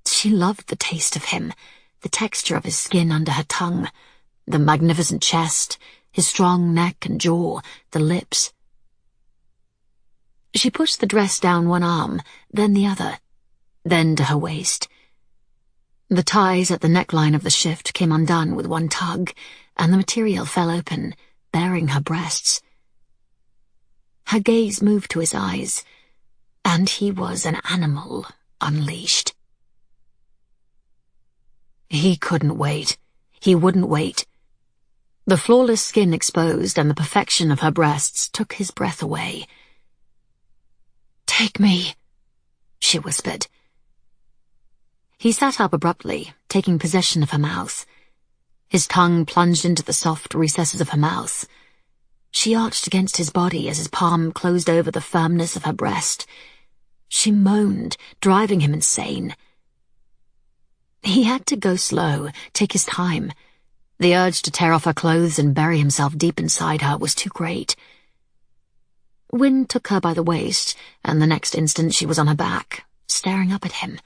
C: She loved the taste of him, the texture of his skin under her tongue, the magnificent chest, his strong neck and jaw, the lips. She pushed the dress down one arm, then the other, then to her waist. The ties at the neckline of the shift came undone with one tug, and the material fell open, baring her breasts. Her gaze moved to his eyes, and he was an animal unleashed. He couldn't wait. He wouldn't wait. The flawless skin exposed and the perfection of her breasts took his breath away. "Take me," she whispered. He sat up abruptly, taking possession of her mouth. His tongue plunged into the soft recesses of her mouth. She arched against his body as his palm closed over the firmness of her breast. She moaned, driving him insane. He had to go slow, take his time. The urge to tear off her clothes and bury himself deep inside her was too great. Wynne took her by the waist, and the next instant she was on her back, staring up at him.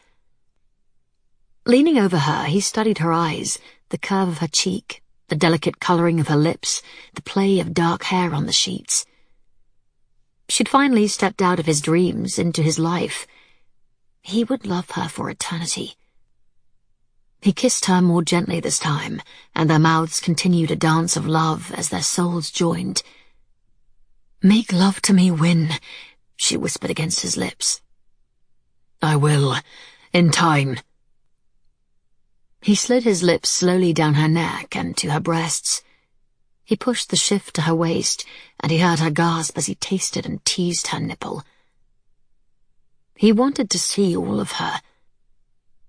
C: Leaning over her, he studied her eyes, the curve of her cheek, the delicate colouring of her lips, the play of dark hair on the sheets. She'd finally stepped out of his dreams into his life. He would love her for eternity. He kissed her more gently this time, and their mouths continued a dance of love as their souls joined. "Make love to me, Wynne," she whispered against his lips. "I will, in time." He slid his lips slowly down her neck and to her breasts. He pushed the shift to her waist, and he heard her gasp as he tasted and teased her nipple. He wanted to see all of her.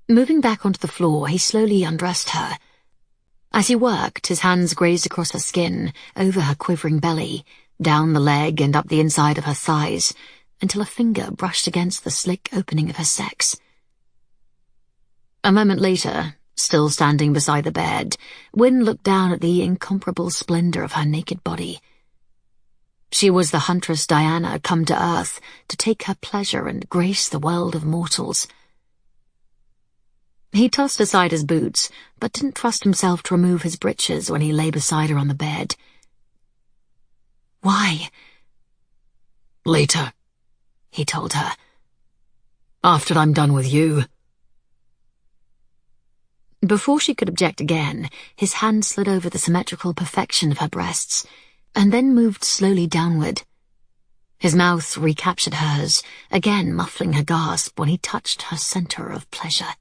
C: Moving back onto the floor, he slowly undressed her. As he worked, his hands grazed across her skin, over her quivering belly, down the leg and up the inside of her thighs, until a finger brushed against the slick opening of her sex. A moment later, still standing beside the bed, Wynne looked down at the incomparable splendor of her naked body. She was the huntress Diana come to Earth to take her pleasure and grace the world of mortals. He tossed aside his boots, but didn't trust himself to remove his breeches when he lay beside her on the bed. "Why?"
B: "Later,"
C: he told her.
B: "After I'm done with you."
C: Before she could object again, his hand slid over the symmetrical perfection of her breasts, and then moved slowly downward. His mouth recaptured hers, again muffling her gasp when he touched her center of pleasure.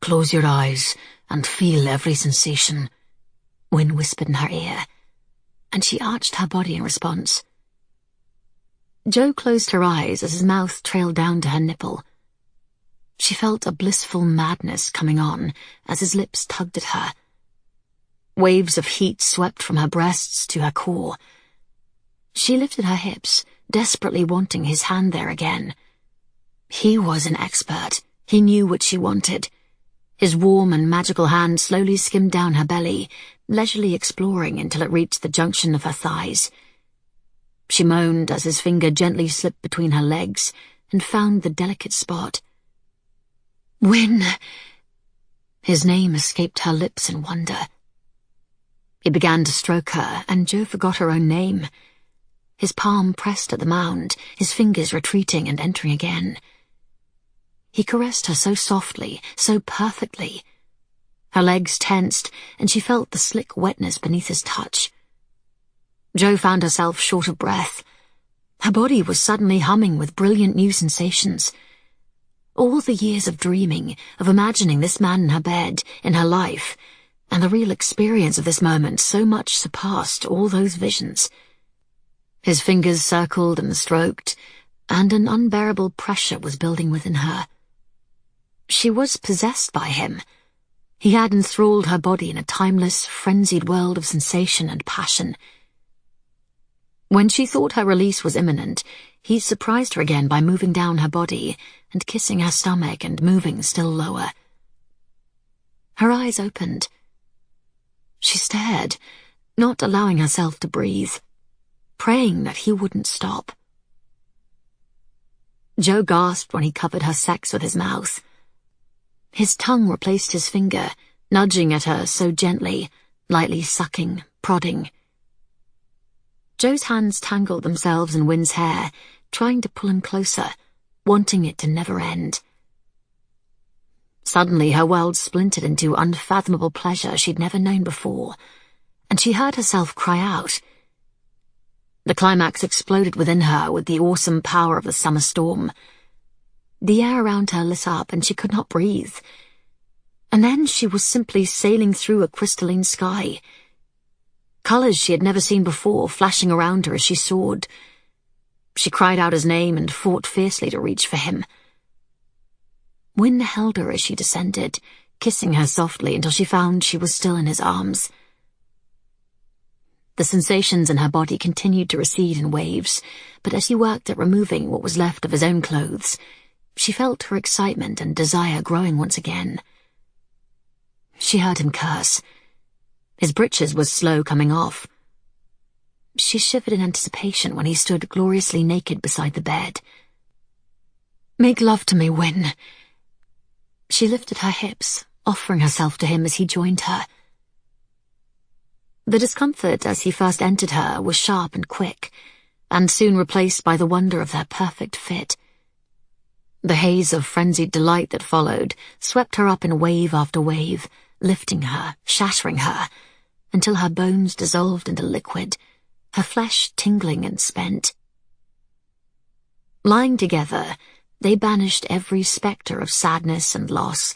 B: "Close your eyes and feel every sensation,"
C: Wynne whispered in her ear, and she arched her body in response. Jo closed her eyes as his mouth trailed down to her nipple. She felt a blissful madness coming on as his lips tugged at her. Waves of heat swept from her breasts to her core. She lifted her hips, desperately wanting his hand there again. He was an expert. He knew what she wanted. His warm and magical hand slowly skimmed down her belly, leisurely exploring until it reached the junction of her thighs. She moaned as his finger gently slipped between her legs and found the delicate spot. "Wynne!" His name escaped her lips in wonder. He began to stroke her, and Jo forgot her own name. His palm pressed at the mound, his fingers retreating and entering again. He caressed her so softly, so perfectly. Her legs tensed, and she felt the slick wetness beneath his touch. Jo found herself short of breath. Her body was suddenly humming with brilliant new sensations. All the years of dreaming, of imagining this man in her bed, in her life, and the real experience of this moment so much surpassed all those visions. His fingers circled and stroked, and an unbearable pressure was building within her. She was possessed by him. He had enthralled her body in a timeless, frenzied world of sensation and passion. When she thought her release was imminent, he surprised her again by moving down her body and kissing her stomach and moving still lower. Her eyes opened. She stared, not allowing herself to breathe, praying that he wouldn't stop. Jo gasped when he covered her sex with his mouth. His tongue replaced his finger, nudging at her so gently, lightly sucking, prodding. Jo's hands tangled themselves in Wynne's hair, trying to pull him closer, wanting it to never end. Suddenly her world splintered into unfathomable pleasure she'd never known before, and she heard herself cry out. The climax exploded within her with the awesome power of the summer storm. The air around her lit up and she could not breathe. And then she was simply sailing through a crystalline sky. Colors she had never seen before flashing around her as she soared. She cried out his name and fought fiercely to reach for him. Wynne held her as she descended, kissing her softly until she found she was still in his arms. The sensations in her body continued to recede in waves, but as he worked at removing what was left of his own clothes, she felt her excitement and desire growing once again. She heard him curse. His breeches was slow coming off. She shivered in anticipation when he stood gloriously naked beside the bed. "Make love to me, Wynne." She lifted her hips, offering herself to him as he joined her. The discomfort as he first entered her was sharp and quick, and soon replaced by the wonder of their perfect fit. The haze of frenzied delight that followed swept her up in wave after wave, lifting her, shattering her, until her bones dissolved into liquid, her flesh tingling and spent. Lying together, they banished every spectre of sadness and loss.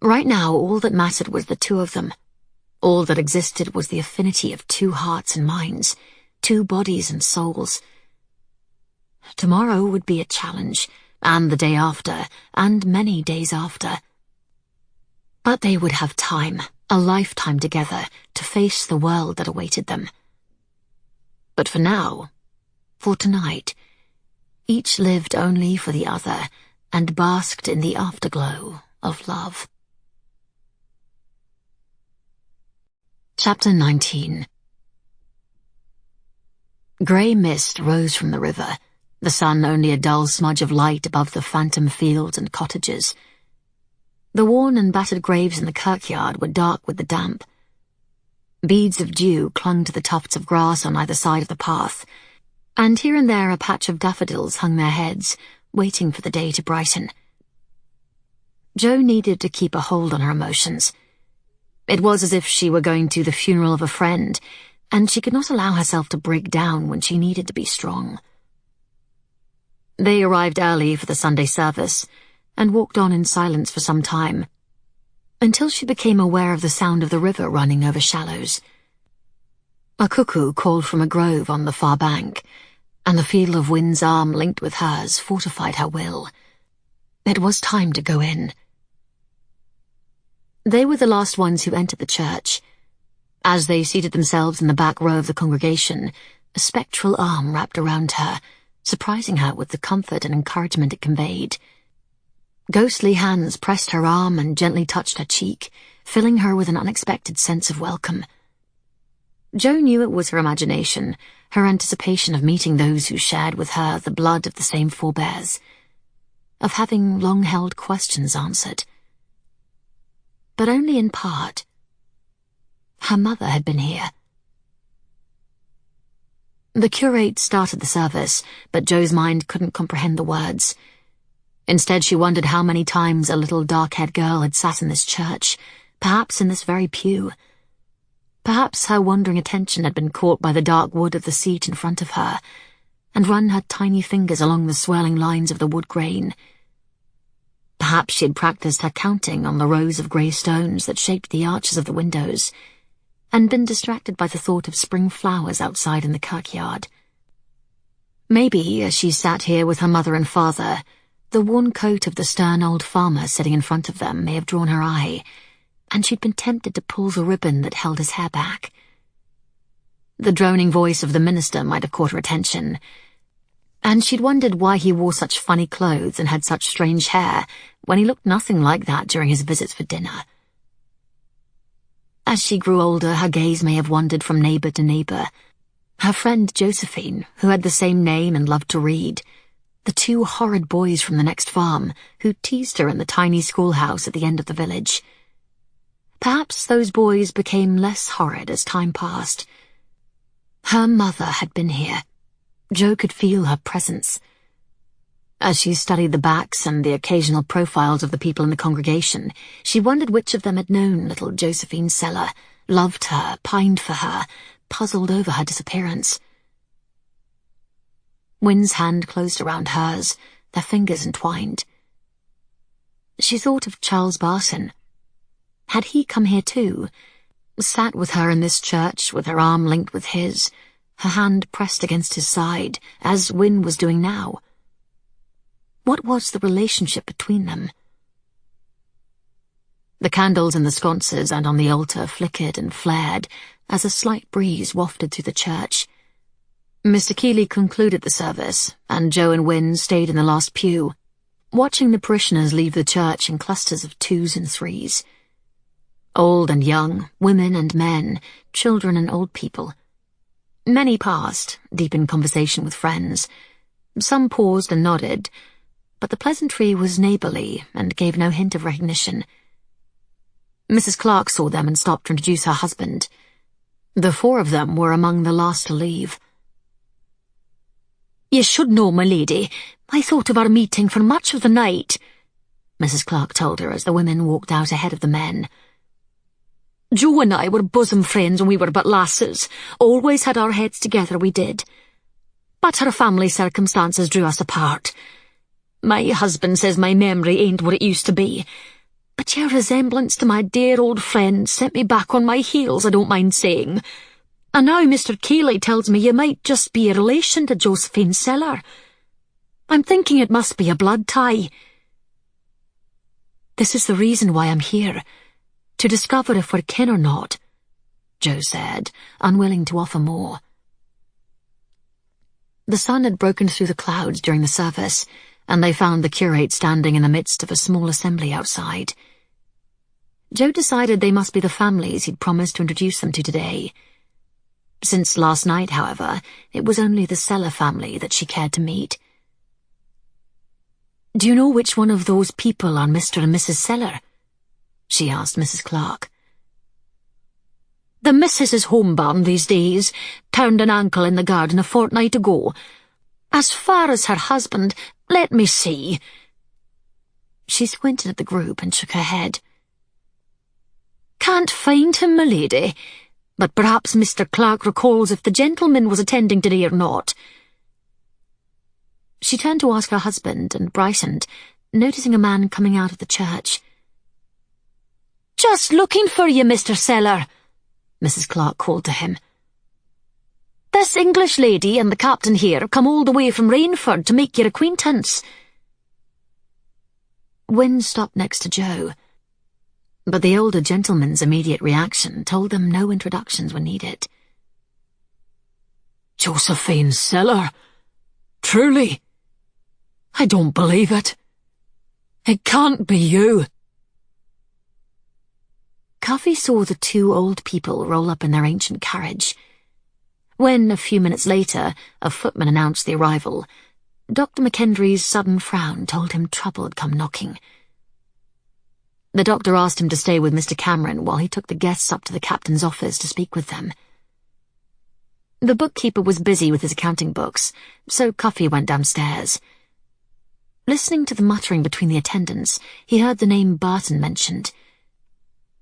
C: Right now, all that mattered was the two of them, All that existed was the affinity of two hearts and minds, two bodies and souls. Tomorrow would be a challenge, and the day after, and many days after. But they would have time, a lifetime together, to face the world that awaited them. But for now, for tonight, each lived only for the other and basked in the afterglow of love. Chapter 19. Grey mist rose from the river, the sun only a dull smudge of light above the phantom fields and cottages. The worn and battered graves in the kirkyard were dark with the damp. Beads of dew clung to the tufts of grass on either side of the path, and here and there a patch of daffodils hung their heads, waiting for the day to brighten. Jo needed to keep a hold on her emotions. It was as if she were going to the funeral of a friend, and she could not allow herself to break down when she needed to be strong. They arrived early for the Sunday service, and walked on in silence for some time, until she became aware of the sound of the river running over shallows. A cuckoo called from a grove on the far bank, and the feel of Wynne's arm linked with hers fortified her will. It was time to go in. They were the last ones who entered the church. As they seated themselves in the back row of the congregation, a spectral arm wrapped around her, surprising her with the comfort and encouragement it conveyed. Ghostly hands pressed her arm and gently touched her cheek, filling her with an unexpected sense of welcome. Jo knew it was her imagination, her anticipation of meeting those who shared with her the blood of the same forebears, of having long-held questions answered. But only in part. Her mother had been here. The curate started the service, but Jo's mind couldn't comprehend the words. Instead, she wondered how many times a little dark-haired girl had sat in this church, perhaps in this very pew. Perhaps her wandering attention had been caught by the dark wood of the seat in front of her, and run her tiny fingers along the swirling lines of the wood grain. Perhaps she had practiced her counting on the rows of grey stones that shaped the arches of the windows, and been distracted by the thought of spring flowers outside in the kirkyard. Maybe, as she sat here with her mother and father, the worn coat of the stern old farmer sitting in front of them may have drawn her eye, and she'd been tempted to pull the ribbon that held his hair back. The droning voice of the minister might have caught her attention, and she'd wondered why he wore such funny clothes and had such strange hair when he looked nothing like that during his visits for dinner. As she grew older, her gaze may have wandered from neighbour to neighbour. Her friend Josephine, who had the same name and loved to read, the two horrid boys from the next farm who teased her in the tiny schoolhouse at the end of the village. Perhaps those boys became less horrid as time passed. Her mother had been here. Jo could feel her presence. As she studied the backs and the occasional profiles of the people in the congregation, she wondered which of them had known little Josephine Seller, loved her, pined for her, puzzled over her disappearance. Wynne's hand closed around hers, their fingers entwined. She thought of Charles Barton. Had he come here too, sat with her in this church with her arm linked with his, her hand pressed against his side, as Wynne was doing now? What was the relationship between them? The candles in the sconces and on the altar flickered and flared as a slight breeze wafted through the church. Mr. Keeley concluded the service, and Jo and Wynne stayed in the last pew, watching the parishioners leave the church in clusters of 2s and 3s. Old and young, women and men, children and old people. Many passed, deep in conversation with friends. Some paused and nodded, but the pleasantry was neighbourly and gave no hint of recognition. Mrs. Clark saw them and stopped to introduce her husband. The 4 of them were among the last to leave.
B: "You should know, my lady, I thought of our meeting for much of the night," Mrs. Clark told her as the women walked out ahead of the men. "Jo and I were bosom friends when we were but lasses, always had our heads together, we did. But our family circumstances drew us apart. My husband says my memory ain't what it used to be,
D: But your resemblance to my dear old friend sent me back on my heels, I don't mind saying. And now Mr. Cayley tells me you might just be a relation to Josephine Seller. I'm thinking it must be a blood tie. This is the reason why I'm here, to discover if we're kin or not, Jo said, unwilling to offer more. The sun had broken through the clouds during the service, and they found the curate standing in the midst of a small assembly outside. Jo decided they must be the families he'd promised to introduce them to today. Since last night, however, it was only the Seller family that she cared to meet. "Do you know which one of those people are Mr. and Mrs. Seller?" she asked Mrs. Clark. "The missus is homebound these days, turned an ankle in the garden a fortnight ago. As far as her husband, let me see." She squinted at the group and shook her head. "Can't find him, my lady, but perhaps Mr. Clark recalls if the gentleman was attending today or not." She turned to ask her husband and brightened, noticing a man coming out of the church. "Just looking for you, Mr. Seller," Mrs. Clark called to him. "This English lady and the captain here come all the way from Rainford to make your acquaintance." Wynne stopped next to Jo, but the older gentleman's immediate reaction told them no introductions were needed.
B: "Josephine Seller? Truly? I don't believe it. It can't be you."
C: Cuffy saw the two old people roll up in their ancient carriage. When, a few minutes later, a footman announced the arrival, Dr. McKendry's sudden frown told him trouble had come knocking. The doctor asked him to stay with Mr. Cameron while he took the guests up to the captain's office to speak with them. The bookkeeper was busy with his accounting books, so Cuffy went downstairs. Listening to the muttering between the attendants, he heard the name Barton mentioned.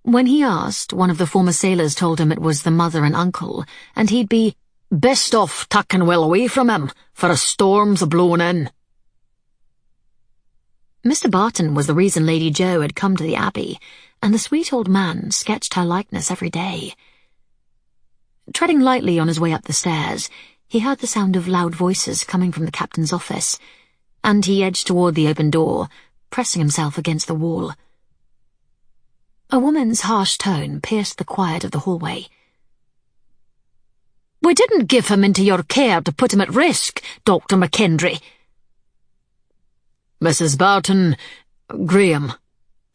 C: When he asked, one of the former sailors told him it was the mother and uncle, and he'd be "best off tucking well away from him, for a storm's a-blowing in." Mr. Barton was the reason Lady Jo had come to the Abbey, and the sweet old man sketched her likeness every day. Treading lightly on his way up the stairs, he heard the sound of loud voices coming from the captain's office, and he edged toward the open door, pressing himself against the wall. A woman's harsh tone pierced the quiet of the hallway.
B: "We didn't give him into your care to put him at risk, Dr. McKendry." "Mrs. Barton, Graham,"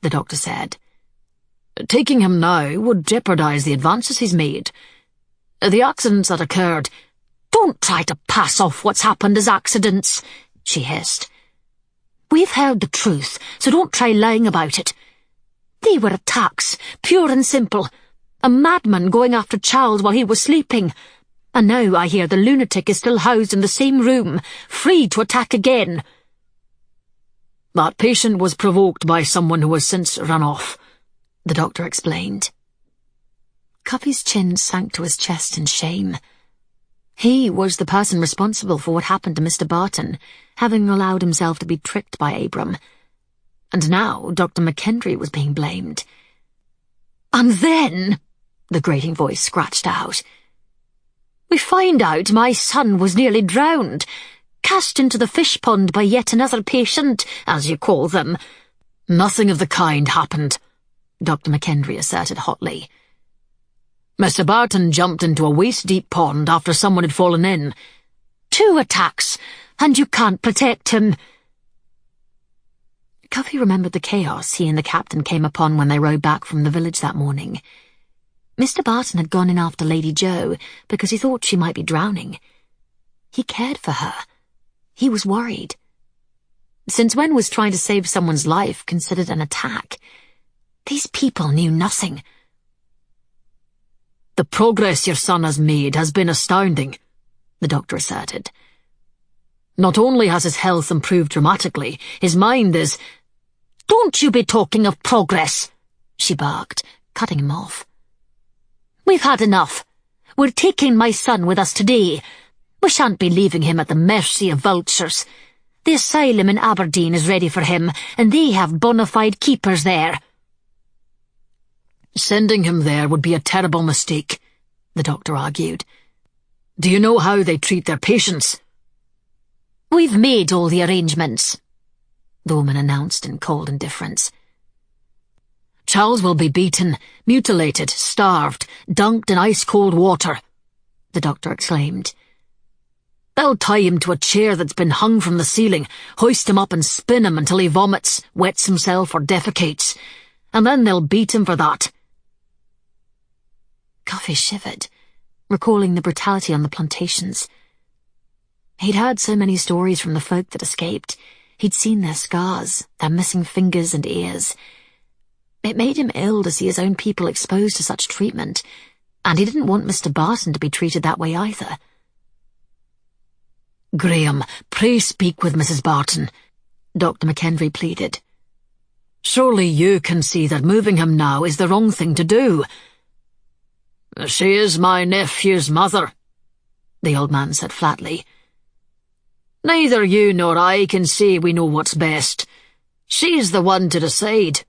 B: the doctor said. "Taking him now would jeopardize the advances he's made. The accidents that occurred—"
D: "Don't try to pass off what's happened as accidents," she hissed. "We've heard the truth, so don't try lying about it. They were attacks, pure and simple. A madman going after Charles while he was sleeping. And now I hear the lunatic is still housed in the same room, free to attack again."
B: "That patient was provoked by someone who has since run off,"
C: the doctor explained. Cuffy's chin sank to his chest in shame. He was the person responsible for what happened to Mr. Barton, having allowed himself to be tricked by Abram. And now Dr. McKendry was being blamed.
D: "And then,"
C: the grating voice scratched out,
D: "we find out my son was nearly drowned, cast into the fish pond by yet another patient, as you call them."
B: "Nothing of the kind happened,"
C: Dr. McKendry asserted hotly.
B: "Mr. Barton jumped into a waist-deep pond after someone had fallen in."
D: "2 attacks, and you can't protect him."
C: Cuffy remembered the chaos he and the captain came upon when they rode back from the village that morning. Mr. Barton had gone in after Lady Jo because he thought she might be drowning. He cared for her. He was worried. Since when was trying to save someone's life considered an attack? These people knew nothing.
B: "The progress your son has made has been astounding," the doctor asserted. "Not only has his health improved dramatically, his mind is—"
D: "Don't you be talking of progress,"
C: she barked, cutting him off.
D: "We've had enough. We're taking my son with us today. We shan't be leaving him at the mercy of vultures. The asylum in Aberdeen is ready for him, and they have bona fide keepers there."
B: Sending him there would be a terrible mistake, the doctor argued. Do you know how they treat their patients?
D: We've made all the arrangements, the woman announced in cold indifference.
B: Charles will be beaten, mutilated, starved, dunked in ice-cold water, the doctor exclaimed. They'll tie him to a chair that's been hung from the ceiling, hoist him up and spin him until he vomits, wets himself or defecates, and then they'll beat him for that.
C: Coffee shivered, recalling the brutality on the plantations. He'd heard so many stories from the folk that escaped. He'd seen their scars, their missing fingers and ears. It made him ill to see his own people exposed to such treatment, and he didn't want Mr. Barton to be treated that way either.
B: Graham, pray speak with Mrs. Barton, Dr. McHenry pleaded. Surely you can see that moving him now is the wrong thing to do. She is my nephew's mother, the old man said flatly. Neither you nor I can say we know what's best. She's the one to decide.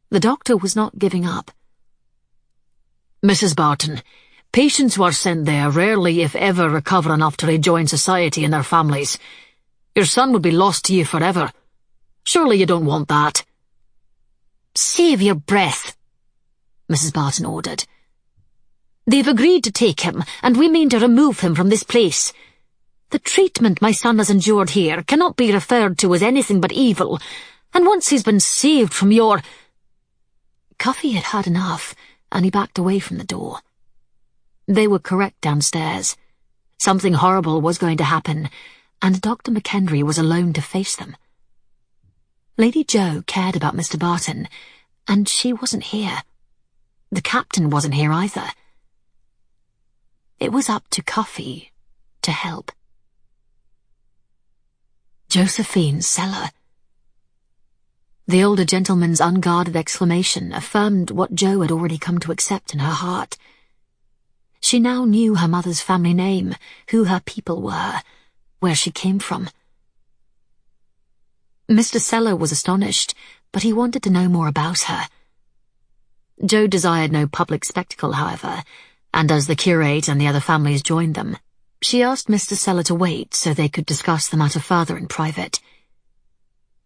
C: The doctor was not giving up.
B: Mrs. Barton, patients who are sent there rarely, if ever, recover enough to rejoin society and their families. Your son would be lost to you forever. Surely you don't want that.
D: Save your breath, Mrs. Barton ordered. They've agreed to take him, and we mean to remove him from this place. The treatment my son has endured here cannot be referred to as anything but evil, and once he's been saved from your—
C: Coffee had had enough, and he backed away from the door. They were correct downstairs. Something horrible was going to happen, and Dr. McHenry was alone to face them. Lady Jo cared about Mr. Barton, and she wasn't here. The captain wasn't here either. It was up to Coffee to help. Josephine's cellar. The older gentleman's unguarded exclamation affirmed what Jo had already come to accept in her heart. She now knew her mother's family name, who her people were, where she came from. Mr. Cellar was astonished, but he wanted to know more about her. Jo desired no public spectacle, however, and as the curate and the other families joined them, she asked Mr. Cellar to wait so they could discuss the matter further in private.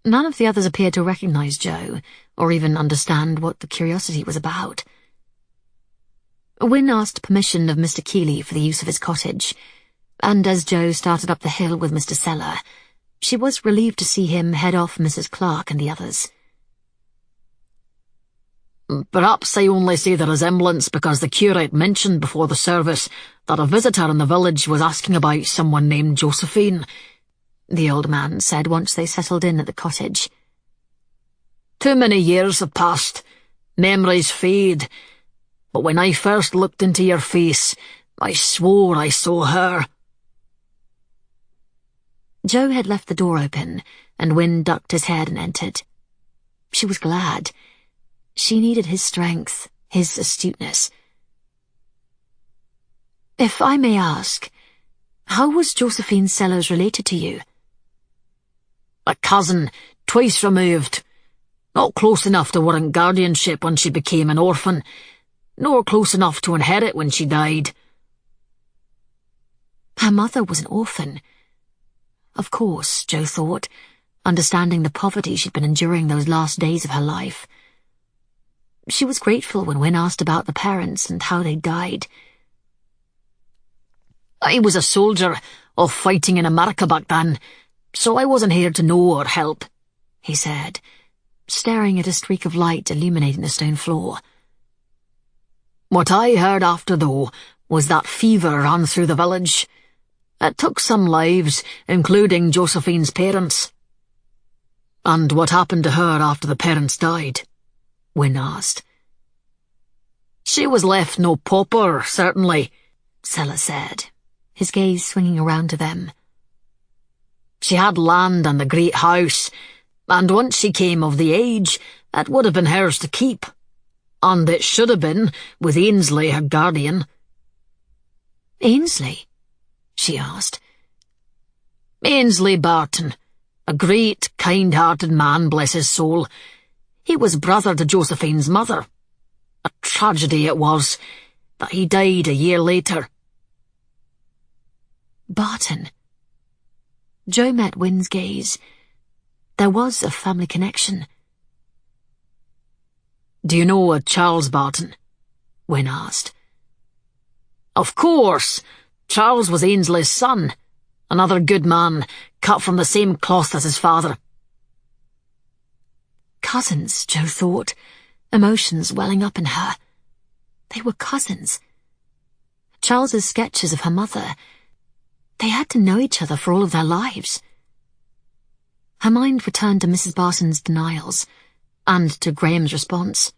C: None of the others appeared to recognize Jo, or even understand what the curiosity was about. Wynne asked permission of Mr. Keeley for the use of his cottage, and as Jo started up the hill with Mr. Cellar, she was relieved to see him head off Mrs. Clark and the others.
B: Perhaps I only say the resemblance because the curate mentioned before the service that a visitor in the village was asking about someone named Josephine, the old man said once they settled in at the cottage. Too many years have passed. Memories fade. But when I first looked into your face, I swore I saw her.
C: Jo had left the door open, and Wynne ducked his head and entered. She was glad. She needed his strength, his astuteness. If I may ask, how was Josephine Sellers related to you?
B: A cousin, twice removed. Not close enough to warrant guardianship when she became an orphan, nor close enough to inherit when she died.
C: Her mother was an orphan. Of course, Jo thought, understanding the poverty she'd been enduring those last days of her life. She was grateful when Wynne asked about the parents and how they died.
B: I was a soldier, off fighting in America back then, so I wasn't here to know or help, he said, staring at a streak of light illuminating the stone floor. What I heard after, though, was that fever ran through the village. It took some lives, including Josephine's parents. And what happened to her after the parents died? Wynne asked. She was left no pauper, certainly, Cellar said, his gaze swinging around to them. She had land and the great house, and once she came of the age, it would have been hers to keep. And it should have been, with Ainsley her guardian.
C: Ainsley? She asked.
B: Ainsley Barton, a great, kind-hearted man, bless his soul. He was brother to Josephine's mother. A tragedy it was, but he died a year later.
C: Barton. Jo met Wynne's gaze. There was a family connection.
B: Do you know a Charles Barton? Wynne asked. Of course. Charles was Ainsley's son. Another good man, cut from the same cloth as his father.
C: Cousins, Jo thought, emotions welling up in her. They were cousins. Charles's sketches of her mother, they had to know each other for all of their lives. Her mind returned to Mrs. Barton's denials, and to Graham's response.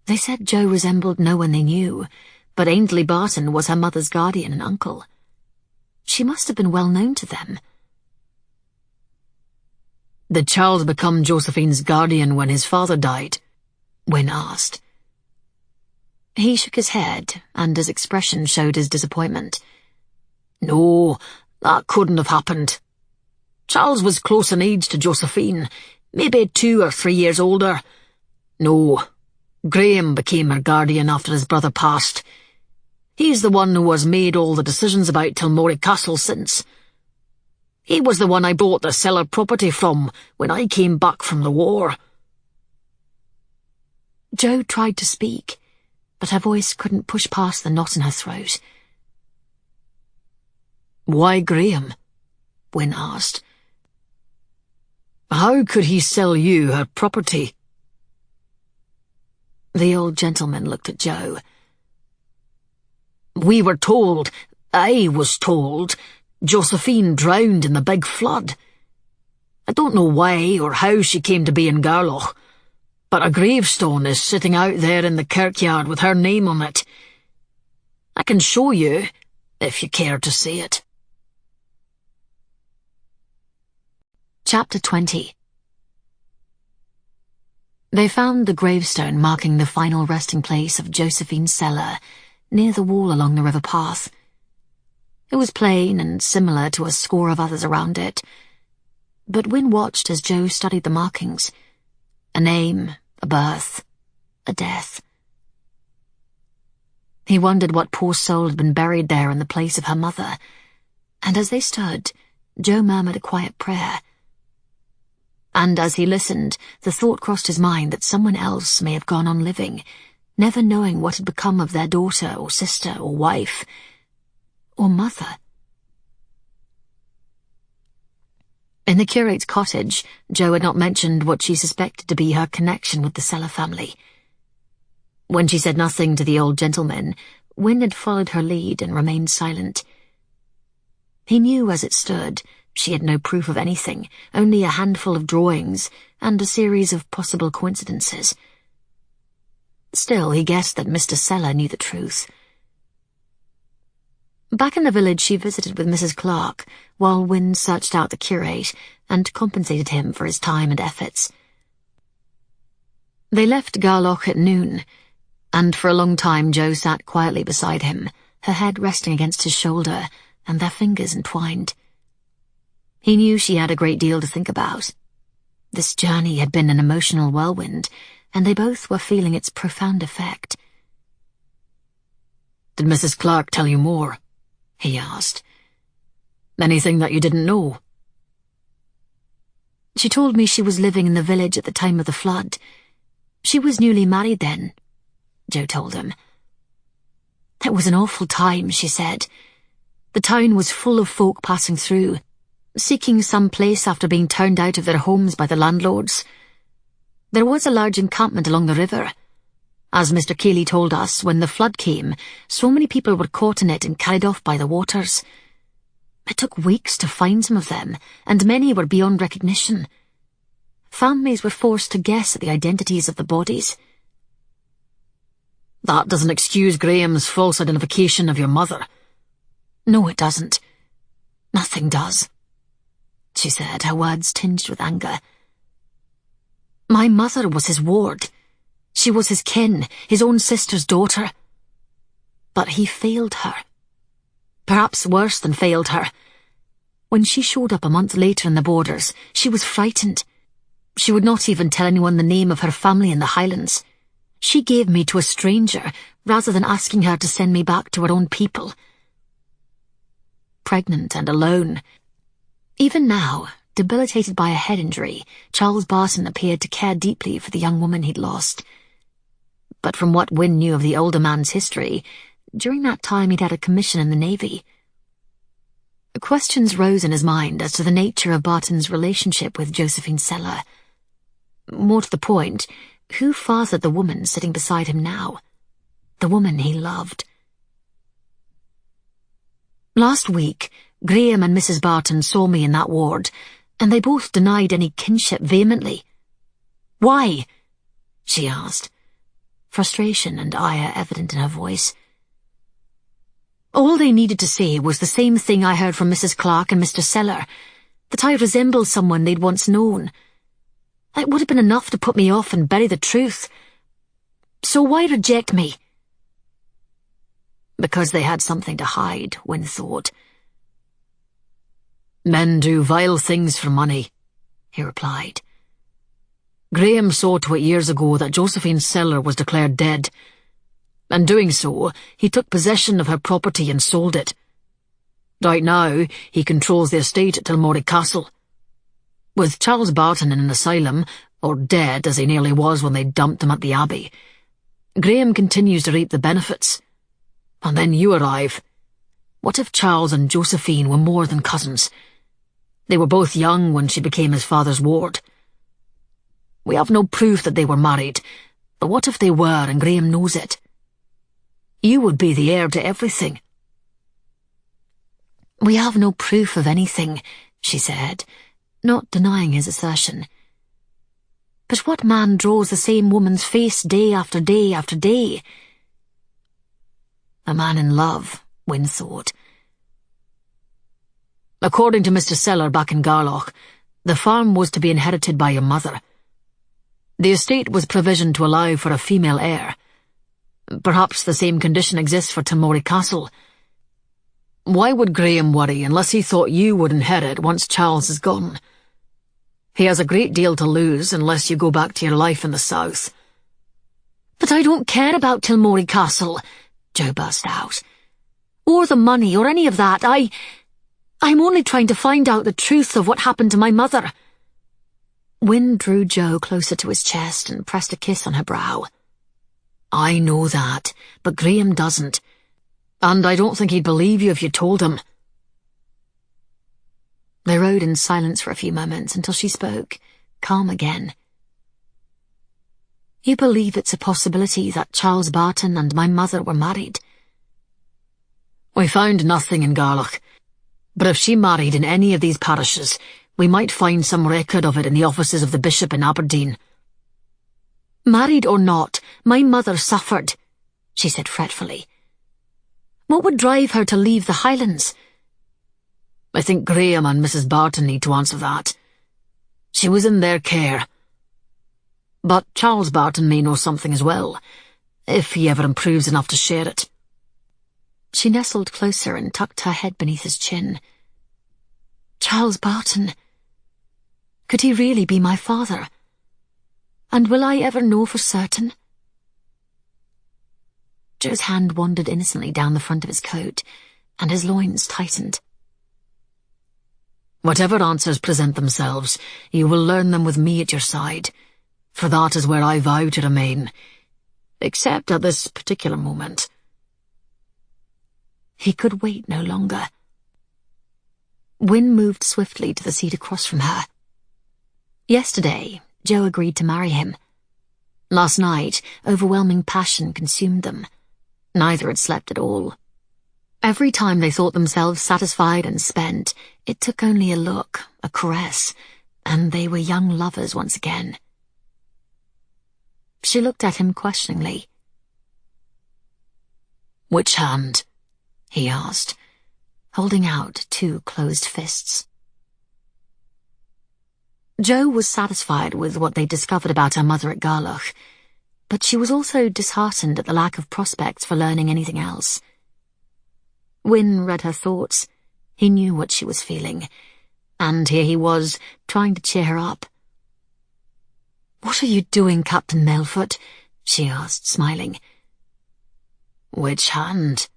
C: They said Jo resembled no one they knew, but Ainsley Barton was her mother's guardian and uncle. She must have been well known to them.
B: Did Charles become Josephine's guardian when his father died? Wynne asked.
C: He shook his head, and his expression showed his disappointment.
B: No, that couldn't have happened. Charles was close in age to Josephine, maybe 2 or 3 years older. No, Graham became her guardian after his brother passed. He's the one who has made all the decisions about Tilmore Castle since. He was the one I bought the cellar property from when I came back from the war.
C: Jo tried to speak, but her voice couldn't push past the knot in her throat.
B: Why Graham? Wynne asked. How could he sell you her property?
C: The old gentleman looked at Jo.
B: We were told, I was told, Josephine drowned in the big flood. I don't know why or how she came to be in Garloch, but a gravestone is sitting out there in the kirkyard with her name on it. I can show you, if you care to see it.
C: Chapter 20. They found the gravestone marking the final resting place of Josephine Cellar, near the wall along the river path. It was plain and similar to a score of others around it, but Wynne watched as Jo studied the markings. A name, a birth, a death. He wondered what poor soul had been buried there in the place of her mother, and as they stood, Jo murmured a quiet prayer. And as he listened, the thought crossed his mind that someone else may have gone on living, never knowing what had become of their daughter or sister or wife, or mother. In the curate's cottage, Jo had not mentioned what she suspected to be her connection with the Cellar family. When she said nothing to the old gentleman, Wynne had followed her lead and remained silent. He knew as it stood, she had no proof of anything, only a handful of drawings and a series of possible coincidences. Still, he guessed that Mr. Cellar knew the truth. Back in the village, she visited with Mrs. Clark, while Wynne searched out the curate and compensated him for his time and efforts. They left Garloch at noon, and for a long time Jo sat quietly beside him, her head resting against his shoulder, and their fingers entwined. He knew she had a great deal to think about. This journey had been an emotional whirlwind, and they both were feeling its profound effect.
B: Did Mrs. Clark tell you more? He asked. Anything that you didn't know?
C: She told me she was living in the village at the time of the flood. She was newly married then, Jo told him. It was an awful time, she said. The town was full of folk passing through, seeking some place after being turned out of their homes by the landlords. There was a large encampment along the river. As Mr. Cayley told us, when the flood came, so many people were caught in it and carried off by the waters. It took weeks to find some of them, and many were beyond recognition. Families were forced to guess at the identities of the bodies.
B: That doesn't excuse Graham's false identification of your mother.
C: No, it doesn't. Nothing does, she said, her words tinged with anger. My mother was his ward. She was his kin, his own sister's daughter. But he failed her. Perhaps worse than failed her. When she showed up a month later in the borders, she was frightened. She would not even tell anyone the name of her family in the Highlands. She gave me to a stranger rather than asking her to send me back to her own people. Pregnant and alone. Even now, debilitated by a head injury, Charles Barton appeared to care deeply for the young woman he'd lost. But from what Wynne knew of the older man's history, during that time he'd had a commission in the Navy. Questions rose in his mind as to the nature of Barton's relationship with Josephine Seller. More to the point, who fathered the woman sitting beside him now? The woman he loved. Last week, Graham and Mrs. Barton saw me in that ward, and they both denied any kinship vehemently. "Why?" she asked, frustration and ire evident in her voice. All they needed to say was the same thing I heard from Mrs. Clark and Mr. Seller, that I resembled someone they'd once known. It would have been enough to put me off and bury the truth. So why reject me? Because they had something to hide, Wynne thought. "Men do vile things for money," he replied. "Graham saw to it years ago that Josephine Seller was declared dead. And doing so, he took possession of her property and sold it. Right now, he controls the estate at Tilmorey Castle. With Charles Barton in an asylum, or dead as he nearly was when they dumped him at the Abbey, Graham continues to reap the benefits. And then you arrive. What if Charles and Josephine were more than cousins? They were both young when she became his father's ward. We have no proof that they were married, but what if they were and Graham knows it? You would be the heir to everything." "We have no proof of anything," she said, not denying his assertion. "But what man draws the same woman's face day after day after day?" A man in love, Wynne thought. "According to Mr. Seller back in Garlock, the farm was to be inherited by your mother. The estate was provisioned to allow for a female heir. Perhaps the same condition exists for Tilmorey Castle. Why would Graham worry unless he thought you would inherit once Charles is gone? He has a great deal to lose unless you go back to your life in the south." "But I don't care about Tilmorey Castle," Jo burst out. "Or the money, or any of that. I'm only trying to find out the truth of what happened to my mother." Wynne drew Jo closer to his chest and pressed a kiss on her brow. "I know that, but Graham doesn't. And I don't think he'd believe you if you told him." They rode in silence for a few moments until she spoke, calm again. "You believe it's a possibility that Charles Barton and my mother were married?" "We found nothing in Garlock, but if she married in any of these parishes, we might find some record of it in the offices of the bishop in Aberdeen." "Married or not, my mother suffered," she said fretfully. "What would drive her to leave the Highlands?" "I think Graham and Mrs. Barton need to answer that. She was in their care. But Charles Barton may know something as well, if he ever improves enough to share it." She nestled closer and tucked her head beneath his chin. "Charles Barton. Could he really be my father? And will I ever know for certain?" Jo's hand wandered innocently down the front of his coat, and his loins tightened. "Whatever answers present themselves, you will learn them with me at your side, for that is where I vow to remain, except at this particular moment." He could wait no longer. Wynne moved swiftly to the seat across from her. Yesterday, Jo agreed to marry him. Last night, overwhelming passion consumed them. Neither had slept at all. Every time they thought themselves satisfied and spent, it took only a look, a caress, and they were young lovers once again. She looked at him questioningly. "Which hand?" he asked, holding out two closed fists. Jo was satisfied with what they discovered about her mother at Garlock, but she was also disheartened at the lack of prospects for learning anything else. Wynne read her thoughts. He knew what she was feeling, and here he was, trying to cheer her up. "What are you doing, Captain Melfort?" she asked, smiling.
B: "Which hand?"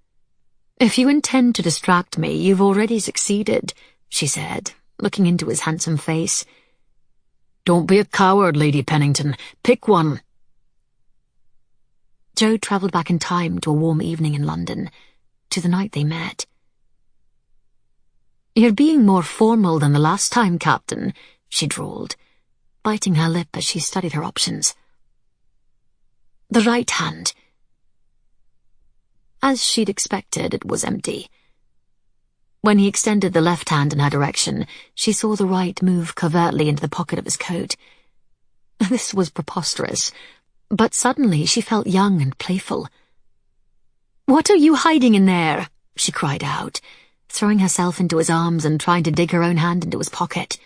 C: "If you intend to distract me, you've already succeeded," she said, looking into his handsome face.
B: "Don't be a coward, Lady Pennington. Pick one."
C: Jo travelled back in time to a warm evening in London, to the night they met. "You're being more formal than the last time, Captain," she drawled, biting her lip as she studied her options. "The right hand." As she'd expected, it was empty. When he extended the left hand in her direction, she saw the right move covertly into the pocket of his coat. This was preposterous, but suddenly she felt young and playful. "What are you hiding in there?" she cried out, throwing herself into his arms and trying to dig her own hand into his pocket.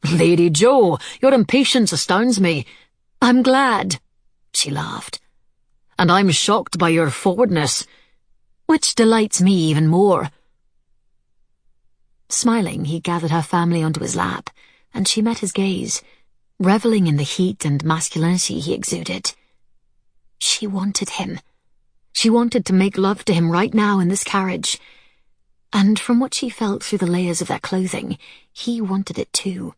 B: "Lady Jo, your impatience astounds me."
C: "I'm glad," she laughed.
B: "And I'm shocked by your forwardness."
C: "Which delights me even more." Smiling, he gathered her family onto his lap, and she met his gaze, reveling in the heat and masculinity he exuded. She wanted him. She wanted to make love to him right now in this carriage. And from what she felt through the layers of their clothing, he wanted it too.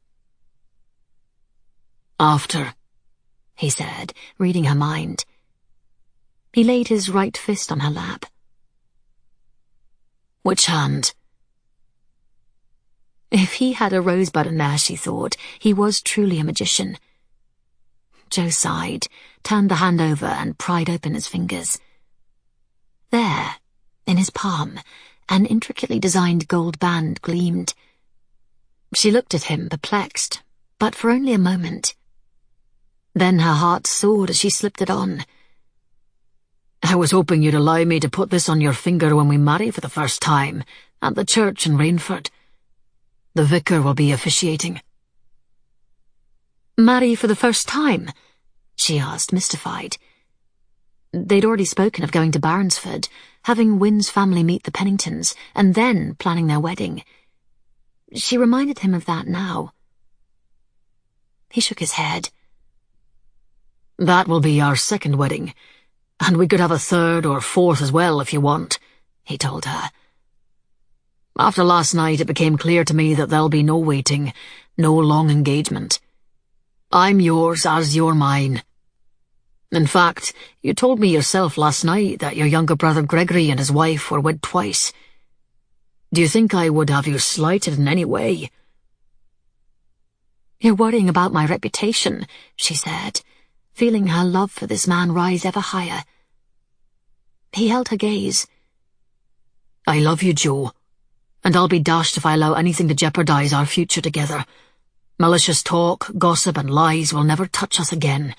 B: "After,"
C: he said, reading her mind. He laid his right fist on her lap.
B: "Which hand?"
C: If he had a rosebud in there, she thought, he was truly a magician. Jo sighed, turned the hand over and pried open his fingers. There, in his palm, an intricately designed gold band gleamed. She looked at him, perplexed, but for only a moment. Then her heart soared as she slipped it on.
B: "I was hoping you'd allow me to put this on your finger when we marry for the first time, at the church in Rainford. The vicar will be officiating."
C: "Marry for the first time?" she asked, mystified. They'd already spoken of going to Baronsford, having Wynne's family meet the Penningtons, and then planning their wedding. She reminded him of that now. He shook his head.
B: "That will be our second wedding, and we could have a third or fourth as well if you want," he told her. "After last night, it became clear to me that there'll be no waiting, no long engagement. I'm yours as you're mine. In fact, you told me yourself last night that your younger brother Gregory and his wife were wed twice. Do you think I would have you slighted in any way?"
C: "You're worrying about my reputation," she said, feeling her love for this man rise ever higher. He held her gaze.
B: "I love you, Jo, and I'll be dashed if I allow anything to jeopardize our future together. Malicious talk, gossip, and lies will never touch us again.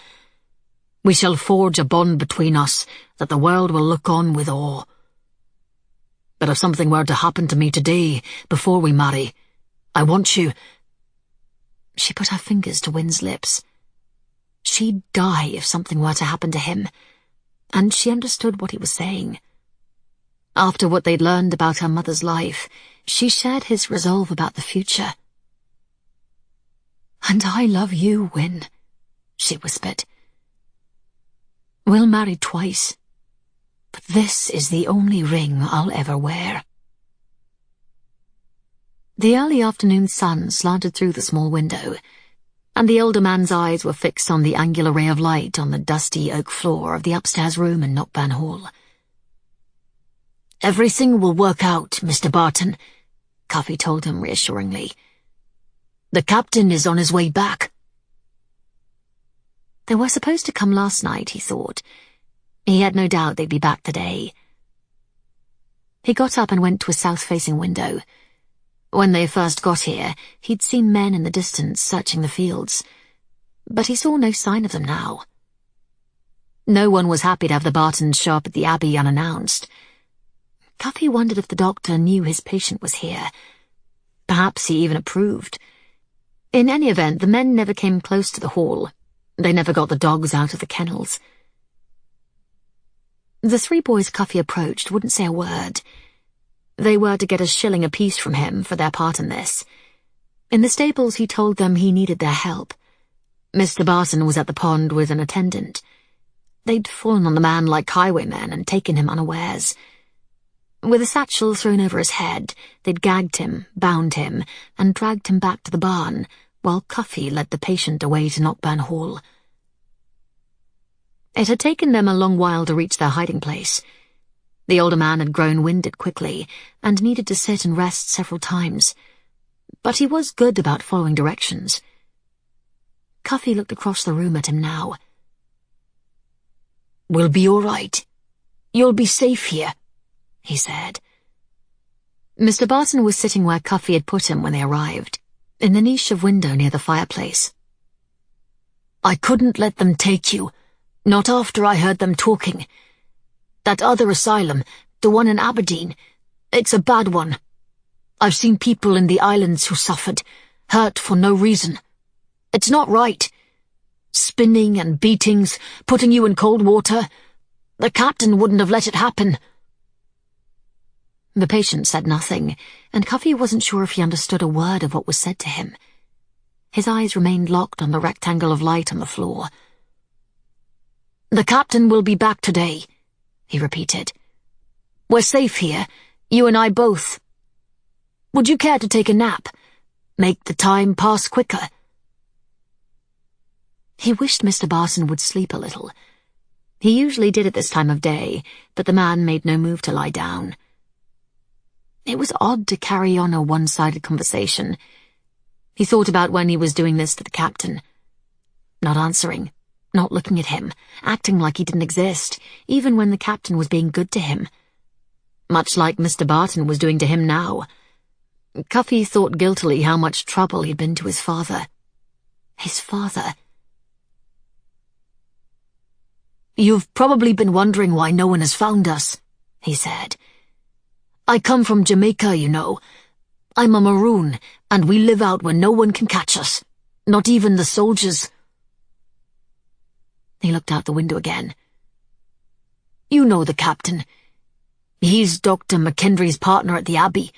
B: We shall forge a bond between us that the world will look on with awe. But if something were to happen to me today, before we marry, I want you—"
C: She put her fingers to Wynne's lips. She'd die if something were to happen to him, and she understood what he was saying. After what they'd learned about her mother's life, she shared his resolve about the future. "And I love you, Wynne," she whispered. "We'll marry twice, but this is the only ring I'll ever wear." The early afternoon sun slanted through the small window, and the older man's eyes were fixed on the angular ray of light on the dusty oak floor of the upstairs room in Knockburn Hall.
B: "Everything will work out, Mr. Barton," Cuffy told him reassuringly. "The captain is on his way back."
C: They were supposed to come last night, he thought. He had no doubt they'd be back today. He got up and went to a south-facing window. When they first got here, he'd seen men in the distance searching the fields, but he saw no sign of them now. No one was happy to have the Bartons show up at the Abbey unannounced. Cuffy wondered if the doctor knew his patient was here. Perhaps he even approved. In any event, the men never came close to the hall. They never got the dogs out of the kennels. The three boys Cuffy approached wouldn't say a word. They were to get a shilling apiece from him for their part in this. In the stables he told them he needed their help. Mr. Barton was at the pond with an attendant. They'd fallen on the man like highwaymen and taken him unawares. With a satchel thrown over his head, they'd gagged him, bound him, and dragged him back to the barn, while Cuffy led the patient away to Knockburn Hall. It had taken them a long while to reach their hiding place. The older man had grown winded quickly, and needed to sit and rest several times. But he was good about following directions. Cuffy looked across the room at him now.
B: "We'll be all right. You'll be safe here," he said.
C: Mr. Barton was sitting where Cuffy had put him when they arrived, in the niche of window near the fireplace.
B: "I couldn't let them take you, not after I heard them talking. That other asylum, the one in Aberdeen, it's a bad one. I've seen people in the islands who suffered, hurt for no reason. It's not right. Spinning and beatings, putting you in cold water. The captain wouldn't have let it happen."
C: The patient said nothing, and Cuffy wasn't sure if he understood a word of what was said to him. His eyes remained locked on the rectangle of light on the floor.
B: "The captain will be back today," he repeated. "We're safe here, you and I both. Would you care to take a nap? Make the time pass quicker?"
C: He wished Mr. Barton would sleep a little. He usually did at this time of day, but the man made no move to lie down. It was odd to carry on a one-sided conversation. He thought about when he was doing this to the captain. Not answering, not looking at him, acting like he didn't exist, even when the captain was being good to him. Much like Mr. Barton was doing to him now. Cuffy thought guiltily how much trouble he'd been to his father. His father.
B: "You've probably been wondering why no one has found us," he said. "I come from Jamaica, you know. I'm a Maroon, and we live out where no one can catch us, not even the soldiers."
C: He looked out the window again.
B: "You know the captain. He's Dr. McKendry's partner at the Abbey,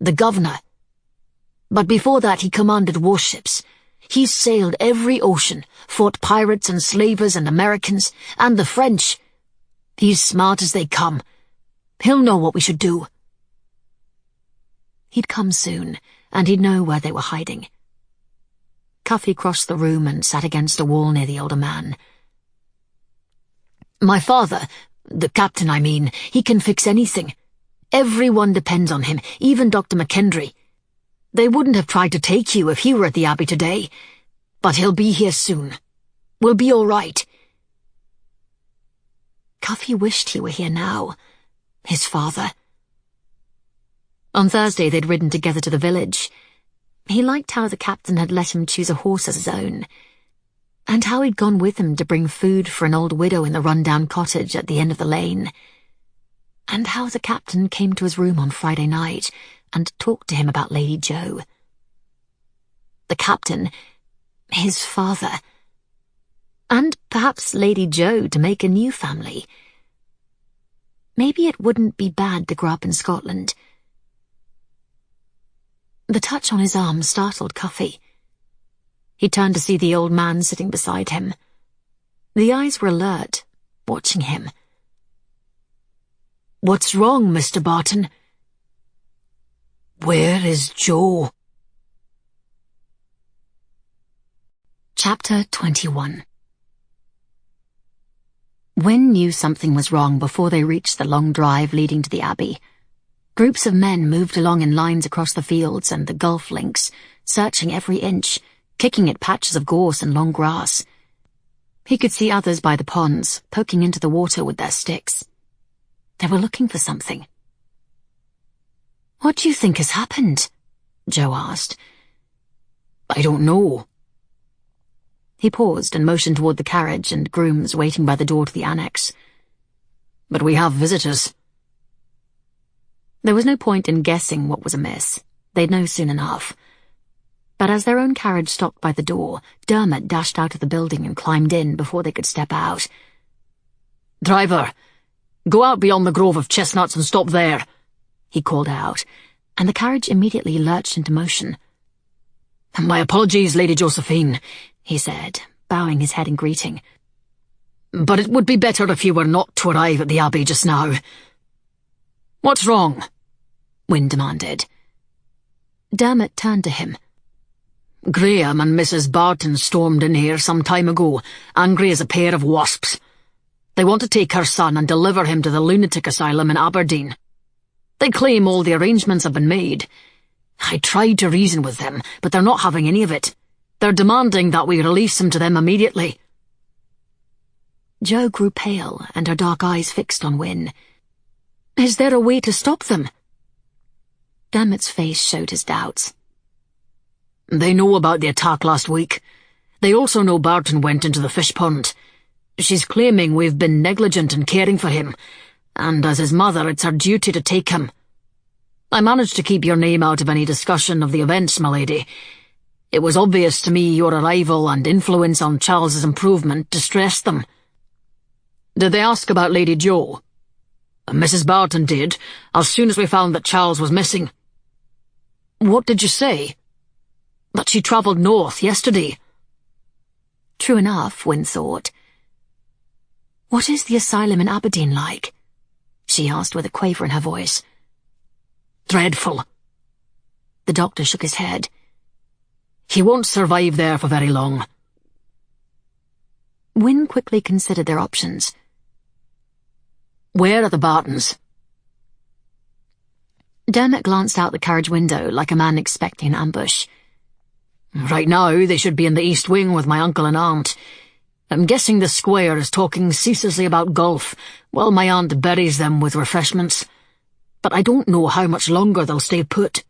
B: the governor. But before that he commanded warships. He's sailed every ocean, fought pirates and slavers and Americans, and the French. He's smart as they come. He'll know what we should do."
C: He'd come soon, and he'd know where they were hiding. Cuffy crossed the room and sat against a wall near the older man.
B: "My father, the captain I mean, he can fix anything. Everyone depends on him, even Dr. McKendry. They wouldn't have tried to take you if he were at the Abbey today, but he'll be here soon. We'll be all right."
C: Cuffy wished he were here now. His father. On Thursday they'd ridden together to the village. He liked how the captain had let him choose a horse as his own, and how he'd gone with him to bring food for an old widow in the run-down cottage at the end of the lane, and how the captain came to his room on Friday night and talked to him about Lady Jo. The captain, his father, and perhaps Lady Jo to make a new family. Maybe it wouldn't be bad to grow up in Scotland. The touch on his arm startled Cuffy. He turned to see the old man sitting beside him. The eyes were alert, watching him.
B: "What's wrong, Mr. Barton?" "Where is Jo?"
C: Chapter 21. Wynne knew something was wrong before they reached the long drive leading to the Abbey. Groups of men moved along in lines across the fields and the golf links, searching every inch, kicking at patches of gorse and long grass. He could see others by the ponds, poking into the water with their sticks. They were looking for something.
B: "What do you think has happened?" Jo asked. "I don't know."
C: He paused and motioned toward the carriage and grooms waiting by the door to the annex.
B: "But we have visitors."
C: There was no point in guessing what was amiss. They'd know soon enough. But as their own carriage stopped by the door, Dermot dashed out of the building and climbed in before they could step out.
B: "Driver, go out beyond the grove of chestnuts and stop there," he called out,
C: and the carriage immediately lurched into motion.
B: "My apologies, Lady Josephine," he said,
C: bowing his head in greeting.
B: "But it would be better if you were not to arrive at the Abbey just now." "What's wrong?"
C: Wynne demanded. Dermot turned to him.
B: "Graham and Mrs. Barton stormed in here some time ago, angry as a pair of wasps. They want to take her son and deliver him to the lunatic asylum in Aberdeen. They claim all the arrangements have been made. I tried to reason with them, but they're not having any of it. They're demanding that we release him to them immediately."
C: Jo grew pale, and her dark eyes fixed on Wynne. "Is there a way to stop them?" Dermot's face showed his doubts.
B: "They know about the attack last week. They also know Barton went into the fish pond. She's claiming we've been negligent in caring for him, and as his mother it's her duty to take him. I managed to keep your name out of any discussion of the events, my lady. It was obvious to me your arrival and influence on Charles's improvement distressed them." "Did they ask about Lady Jo?" "Mrs. Barton did, as soon as we found that Charles was missing." "What did you say?" "That she travelled north yesterday."
C: True enough, Wynne thought. "What is the asylum in Aberdeen like?" she asked with a quaver in her voice.
B: "Dreadful."
C: The doctor shook his head.
B: "He won't survive there for very long."
C: Wynne quickly considered their options.
B: "Where are the Bartons?"
C: Dermot glanced out the carriage window like a man expecting an ambush.
B: "Right now they should be in the East Wing with my uncle and aunt. I'm guessing the squire is talking ceaselessly about golf while my aunt buries them with refreshments. But I don't know how much longer they'll stay put."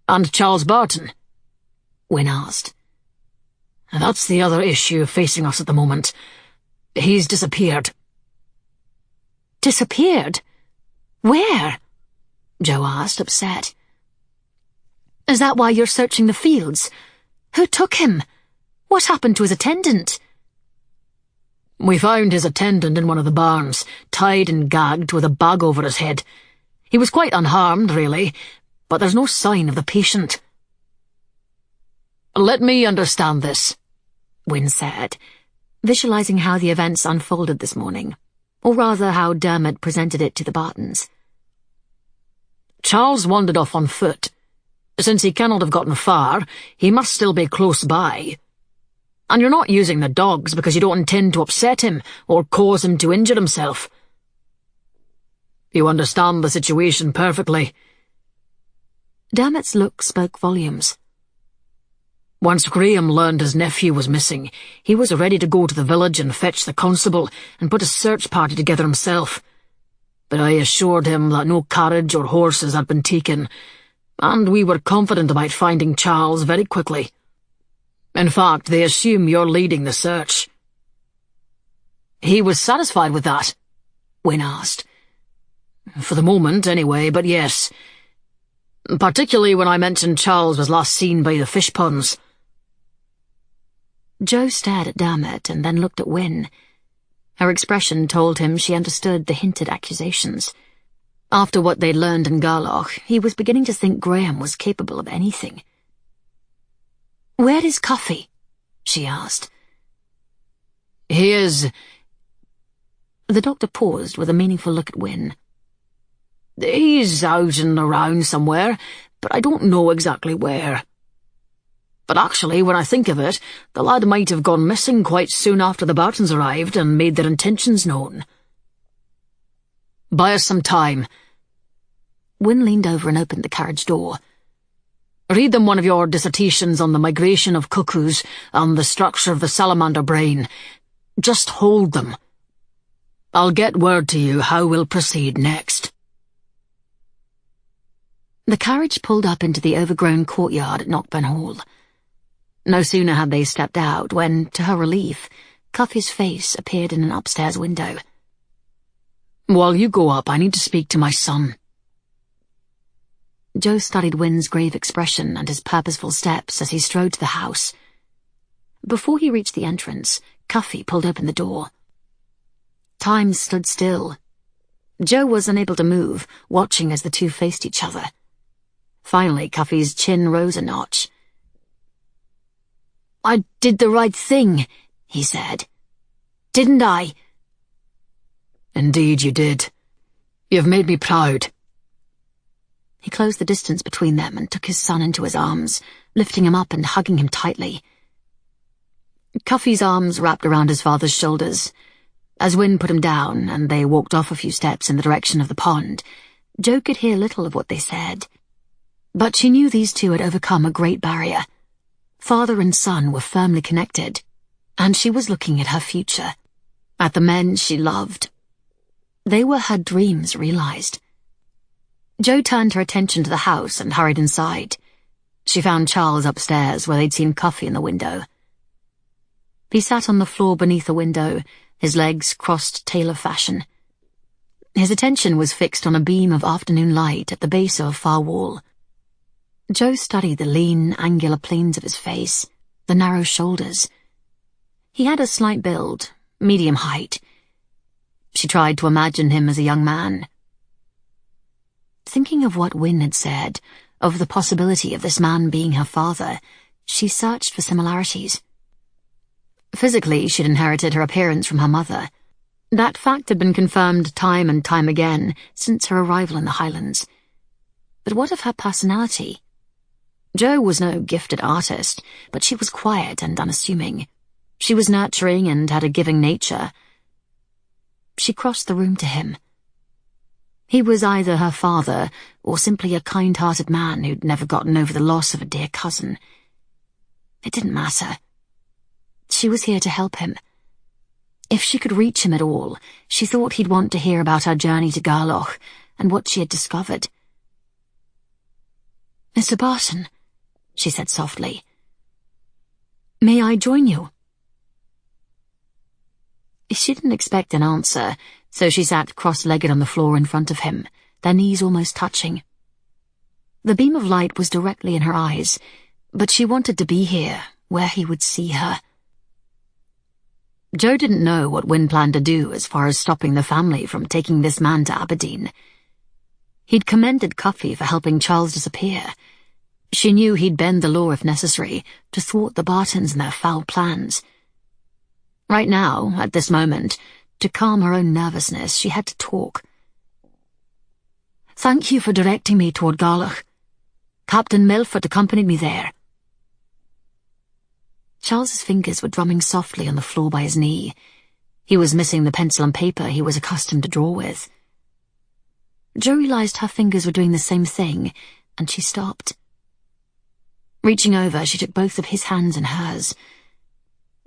B: "And Charles Barton?"
C: Wynne asked.
B: "That's the other issue facing us at the moment. He's disappeared."
C: "Disappeared? Where?" Jo asked, upset. "Is that why you're searching the fields? Who took him? What happened to his attendant?"
B: "We found his attendant in one of the barns, tied and gagged with a bag over his head. He was quite unharmed, really, but there's no sign of the patient." "Let me understand this,"
C: Wynne said, visualizing how the events unfolded this morning, or rather how Dermot presented it to the Bartons.
B: "Charles wandered off on foot. Since he cannot have gotten far, he must still be close by. And you're not using the dogs because you don't intend to upset him or cause him to injure himself. You understand the situation perfectly."
C: Dermot's look spoke volumes.
B: "Once Graham learned his nephew was missing, he was ready to go to the village and fetch the constable and put a search party together himself. But I assured him that no carriage or horses had been taken, and we were confident about finding Charles very quickly. In fact, they assume you're leading the search." "He was satisfied with that?" Wynne asked. "For the moment, anyway, but yes. Particularly when I mentioned Charles was last seen by the fish ponds."
C: Jo stared at Dermot and then looked at Wynne. Her expression told him she understood the hinted accusations. After what they'd learned in Garloch, he was beginning to think Graham was capable of anything. "Where is Coffee?" she asked.
B: "He is—"
C: The doctor paused with a meaningful look at Wynne.
B: "He's out and around somewhere, but I don't know exactly where. But actually, when I think of it, the lad might have gone missing quite soon after the Bartons arrived and made their intentions known." "Buy us some time."
C: Wynne leaned over and opened the carriage door.
B: "Read them one of your dissertations on the migration of cuckoos and the structure of the salamander brain. Just hold them. I'll get word to you how we'll proceed next."
C: The carriage pulled up into the overgrown courtyard at Knockburn Hall. No sooner had they stepped out when, to her relief, Cuffy's face appeared in an upstairs window.
B: "While you go up, I need to speak to my son."
C: Jo studied Wynne's grave expression and his purposeful steps as he strode to the house. Before he reached the entrance, Cuffy pulled open the door. Time stood still. Jo was unable to move, watching as the two faced each other. Finally, Cuffy's chin rose a notch.
B: I did the right thing," he said. "Didn't I?"
C: "Indeed you did. You've made me proud."
A: He closed the distance between them and took his son into his arms, lifting him up and hugging him tightly. Cuffy's arms wrapped around his father's shoulders. As Wynne put him down and they walked off a few steps in the direction of the pond, Jo could hear little of what they said. But she knew these two had overcome a great barrier. Father and son were firmly connected, and she was looking at her future, at the men she loved. They were her dreams realized. Jo turned her attention to the house and hurried inside. She found Charles upstairs where they'd seen Cuffy in the window. He sat on the floor beneath the window, his legs crossed tailor fashion. His attention was fixed on a beam of afternoon light at the base of a far wall. Jo studied the lean, angular planes of his face, the narrow shoulders. He had a slight build, medium height. She tried to imagine him as a young man. Thinking of what Wynne had said, of the possibility of this man being her father, she searched for similarities. Physically, she'd inherited her appearance from her mother. That fact had been confirmed time and time again since her arrival in the Highlands. But what of her personality? Jo was no gifted artist, but she was quiet and unassuming. She was nurturing and had a giving nature. She crossed the room to him. He was either her father or simply a kind-hearted man who'd never gotten over the loss of a dear cousin. It didn't matter. She was here to help him. If she could reach him at all, she thought he'd want to hear about her journey to Garloch and what she had discovered. "Mr. Barton," she said softly, "may I join you?" She didn't expect an answer, so she sat cross-legged on the floor in front of him, their knees almost touching. The beam of light was directly in her eyes, but she wanted to be here, where he would see her. Jo didn't know what Wynne planned to do as far as stopping the family from taking this man to Aberdeen. He'd commended Cuffy for helping Charles disappear. She knew he'd bend the law if necessary to thwart the Bartons and their foul plans. Right now, at this moment, to calm her own nervousness, she had to talk. "Thank you for directing me toward Garloch. Captain Melfort accompanied me there." Charles's fingers were drumming softly on the floor by his knee. He was missing the pencil and paper he was accustomed to draw with. Jo realized her fingers were doing the same thing, and she stopped. Reaching over, she took both of his hands in hers.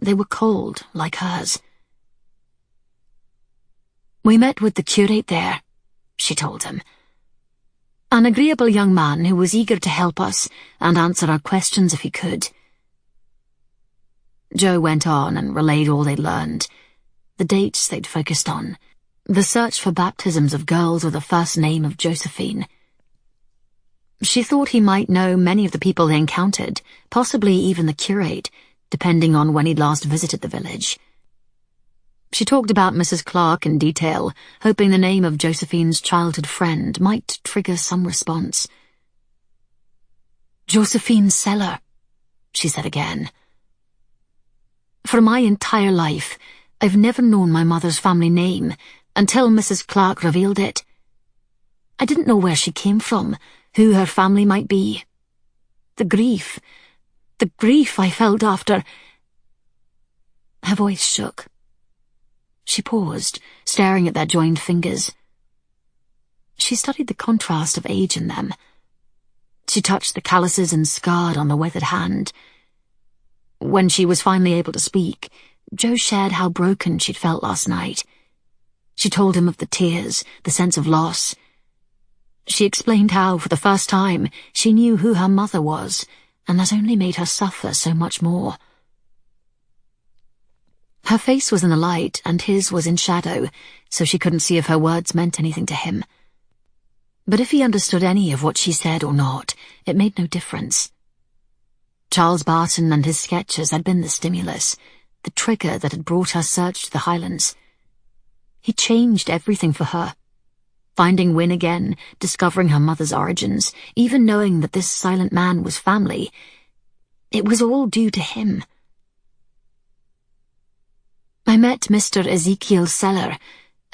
A: They were cold, like hers. "We met with the curate there," she told him. "An agreeable young man who was eager to help us and answer our questions if he could." Jo went on and relayed all they'd learned, the dates they'd focused on, the search for baptisms of girls with the first name of Josephine. She thought he might know many of the people they encountered, possibly even the curate, depending on when he'd last visited the village. She talked about Mrs. Clark in detail, hoping the name of Josephine's childhood friend might trigger some response. "Josephine Seller," she said again. "For my entire life, I've never known my mother's family name until Mrs. Clark revealed it. I didn't know where she came from, who her family might be. The grief I felt after—" Her voice shook. She paused, staring at their joined fingers. She studied the contrast of age in them. She touched the calluses and scarred on the weathered hand. When she was finally able to speak, Jo shared how broken she'd felt last night. She told him of the tears, the sense of loss. She explained how, for the first time, she knew who her mother was, and that only made her suffer so much more. Her face was in the light, and his was in shadow, so she couldn't see if her words meant anything to him. But if he understood any of what she said or not, it made no difference. Charles Barton and his sketches had been the stimulus, the trigger that had brought her search to the Highlands. He changed everything for her. Finding Wynne again, discovering her mother's origins, even knowing that this silent man was family. It was all due to him,
C: "I met Mr. Ezekiel Seller,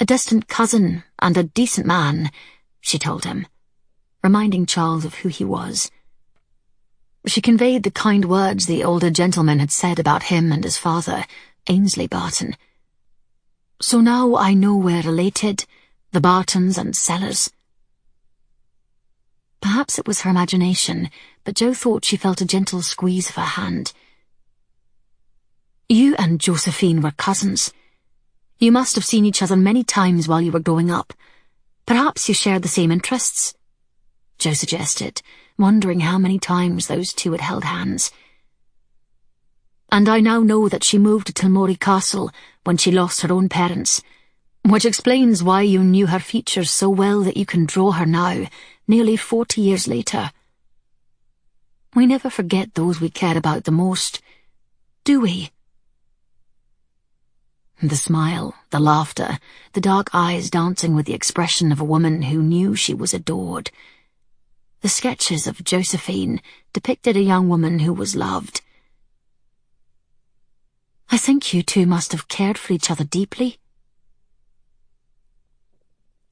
C: a distant cousin and a decent man," she told him, reminding Charles of who he was. She conveyed the kind words the older gentleman had said about him and his father, Ainsley Barton. "So now I know we're related, the Bartons and Sellers." Perhaps it was her imagination, but Jo thought she felt a gentle squeeze of her hand. "You and Josephine were cousins. You must have seen each other many times while you were growing up. Perhaps you shared the same interests," Jo suggested, wondering how many times those two had held hands. "And I now know that she moved to Tilmore Castle when she lost her own parents, which explains why you knew her features so well that you can draw her now, nearly 40 years later. We never forget those we care about the most, do we?" The smile, the laughter, the dark eyes dancing with the expression of a woman who knew she was adored. The sketches of Josephine depicted a young woman who was loved. "I think you two must have cared for each other deeply."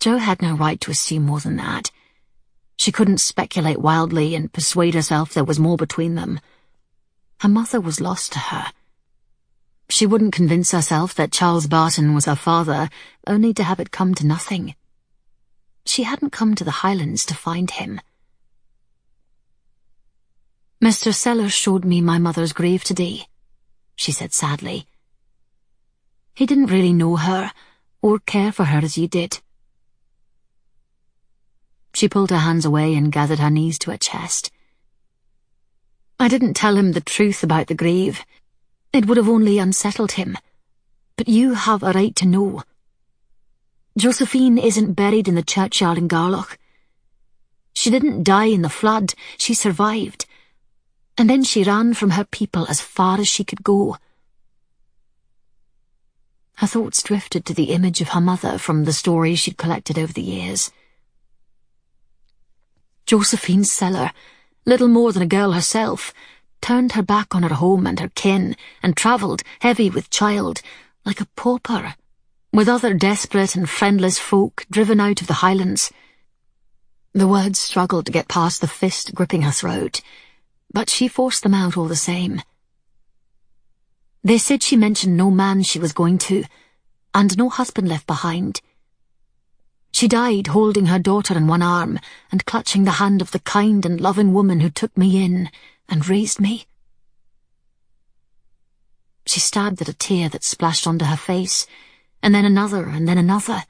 C: Jo had no right to assume more than that. She couldn't speculate wildly and persuade herself there was more between them. Her mother was lost to her. She wouldn't convince herself that Charles Barton was her father, only to have it come to nothing. She hadn't come to the Highlands to find him. "Mr. Sellers showed me my mother's grave today," she said sadly. "He didn't really know her, or care for her as you did." She pulled her hands away and gathered her knees to her chest. "I didn't tell him the truth about the grave. It would have only unsettled him. But you have a right to know. Josephine isn't buried in the churchyard in Garloch. She didn't die in the flood, she survived. And then she ran from her people as far as she could go." Her thoughts drifted to the image of her mother from the stories she'd collected over the years. Josephine Seller, little more than a girl herself, turned her back on her home and her kin, and travelled, heavy with child, like a pauper, with other desperate and friendless folk driven out of the Highlands. The words struggled to get past the fist gripping her throat, but she forced them out all the same. They said she mentioned no man she was going to, and no husband left behind. She died holding her daughter in one arm and clutching the hand of the kind and loving woman who took me in and raised me. She stabbed at a tear that splashed onto her face, and then another, and then another.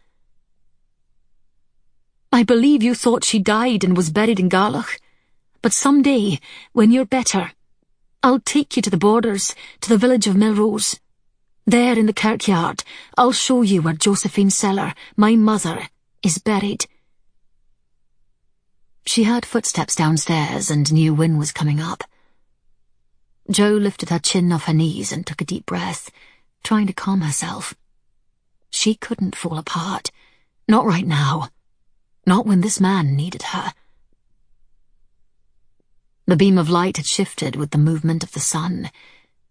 C: "I believe you thought she died and was buried in Garloch, but some day, when you're better, I'll take you to the borders, to the village of Melrose. There in the kirkyard, I'll show you where Josephine Seller, my mother, is buried." She heard footsteps downstairs and knew Wynne was coming up. Jo lifted her chin off her knees and took a deep breath, trying to calm herself. She couldn't fall apart. Not right now. Not when this man needed her. The beam of light had shifted with the movement of the sun,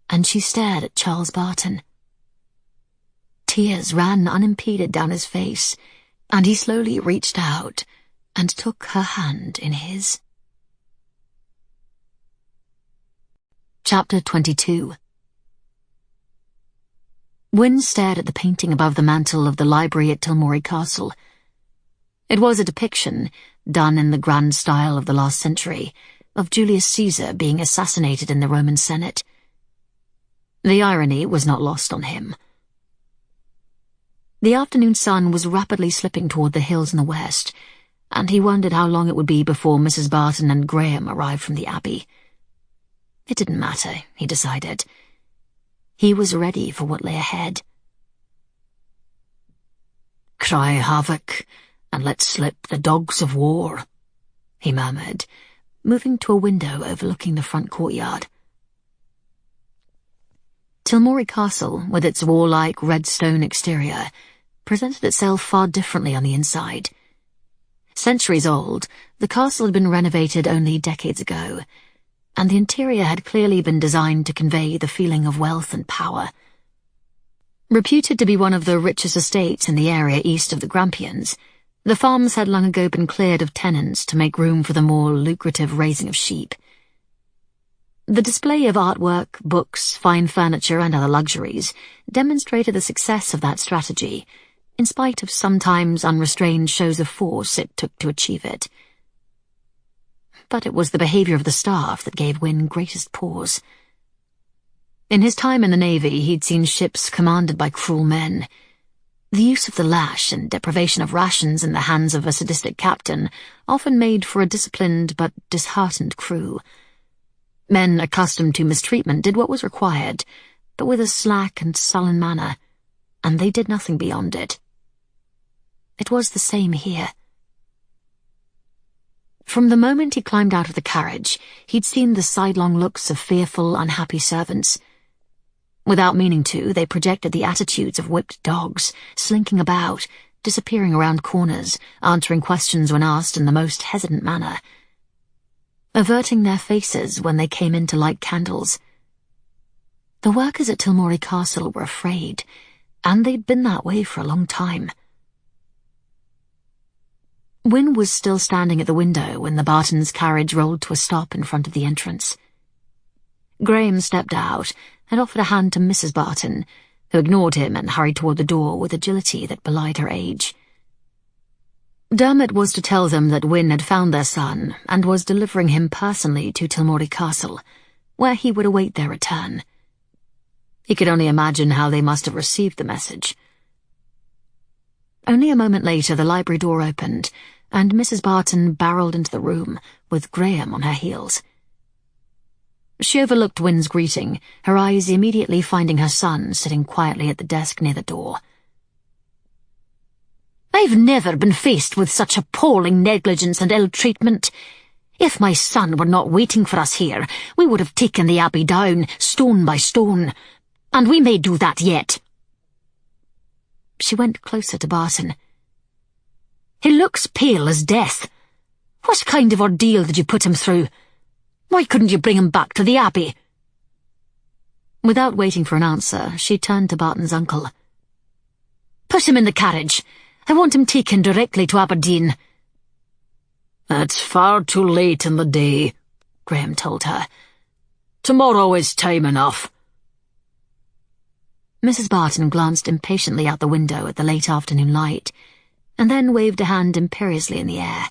C: and she stared at Charles Barton. Tears ran unimpeded down his face, and he slowly reached out and took her hand in his. Chapter 22. Wynne stared at the painting above the mantel of the library at Tilmore Castle. It was a depiction, done in the grand style of the last century, of Julius Caesar being assassinated in the Roman Senate. The irony was not lost on him. The afternoon sun was rapidly slipping toward the hills in the west, and he wondered how long it would be before Mrs. Barton and Graham arrived from the Abbey. It didn't matter, he decided. He was ready for what lay ahead. "Cry havoc, and let slip the dogs of war," he murmured, moving to a window overlooking the front courtyard. Tilmore Castle, with its warlike red stone exterior, presented itself far differently on the inside. Centuries old, the castle had been renovated only decades ago, and the interior had clearly been designed to convey the feeling of wealth and power. Reputed to be one of the richest estates in the area east of the Grampians, the farms had long ago been cleared of tenants to make room for the more lucrative raising of sheep. The display of artwork, books, fine furniture, and other luxuries demonstrated the success of that strategy, in spite of sometimes unrestrained shows of force it took to achieve it. But it was the behavior of the staff that gave Wynne greatest pause. In his time in the Navy, he'd seen ships commanded by cruel men. The use of the lash and deprivation of rations in the hands of a sadistic captain often made for a disciplined but disheartened crew. Men accustomed to mistreatment did what was required, but with a slack and sullen manner, and they did nothing beyond it. It was the same here. From the moment he climbed out of the carriage, he'd seen the sidelong looks of fearful, unhappy servants. Without meaning to, they projected the attitudes of whipped dogs, slinking about, disappearing around corners, answering questions when asked in the most hesitant manner, averting their faces when they came in to light candles. The workers at Tilmore Castle were afraid, and they'd been that way for a long time. Wynne was still standing at the window when the Bartons' carriage rolled to a stop in front of the entrance. Graham stepped out and offered a hand to Mrs. Barton, who ignored him and hurried toward the door with agility that belied her age. Dermot was to tell them that Wynne had found their son and was delivering him personally to Tilmore Castle, where he would await their return. He could only imagine how they must have received the message. Only a moment later the library door opened, and Mrs. Barton barreled into the room, with Graham on her heels. She overlooked Wynne's greeting, her eyes immediately finding her son sitting quietly at the desk near the door. "I've never been faced with such appalling negligence and ill-treatment. If my son were not waiting for us here, we would have taken the abbey down, stone by stone. And we may do that yet." She went closer to Barton. "He looks pale as death. What kind of ordeal did you put him through? Why couldn't you bring him back to the abbey?" Without waiting for an answer, she turned to Barton's uncle. "Put him in the carriage. I want him taken directly to Aberdeen."
B: "It's far too late in the day," Graham told her. "Tomorrow is time enough."
C: Mrs. Barton glanced impatiently out the window at the late afternoon light, and then waved a hand imperiously in the air.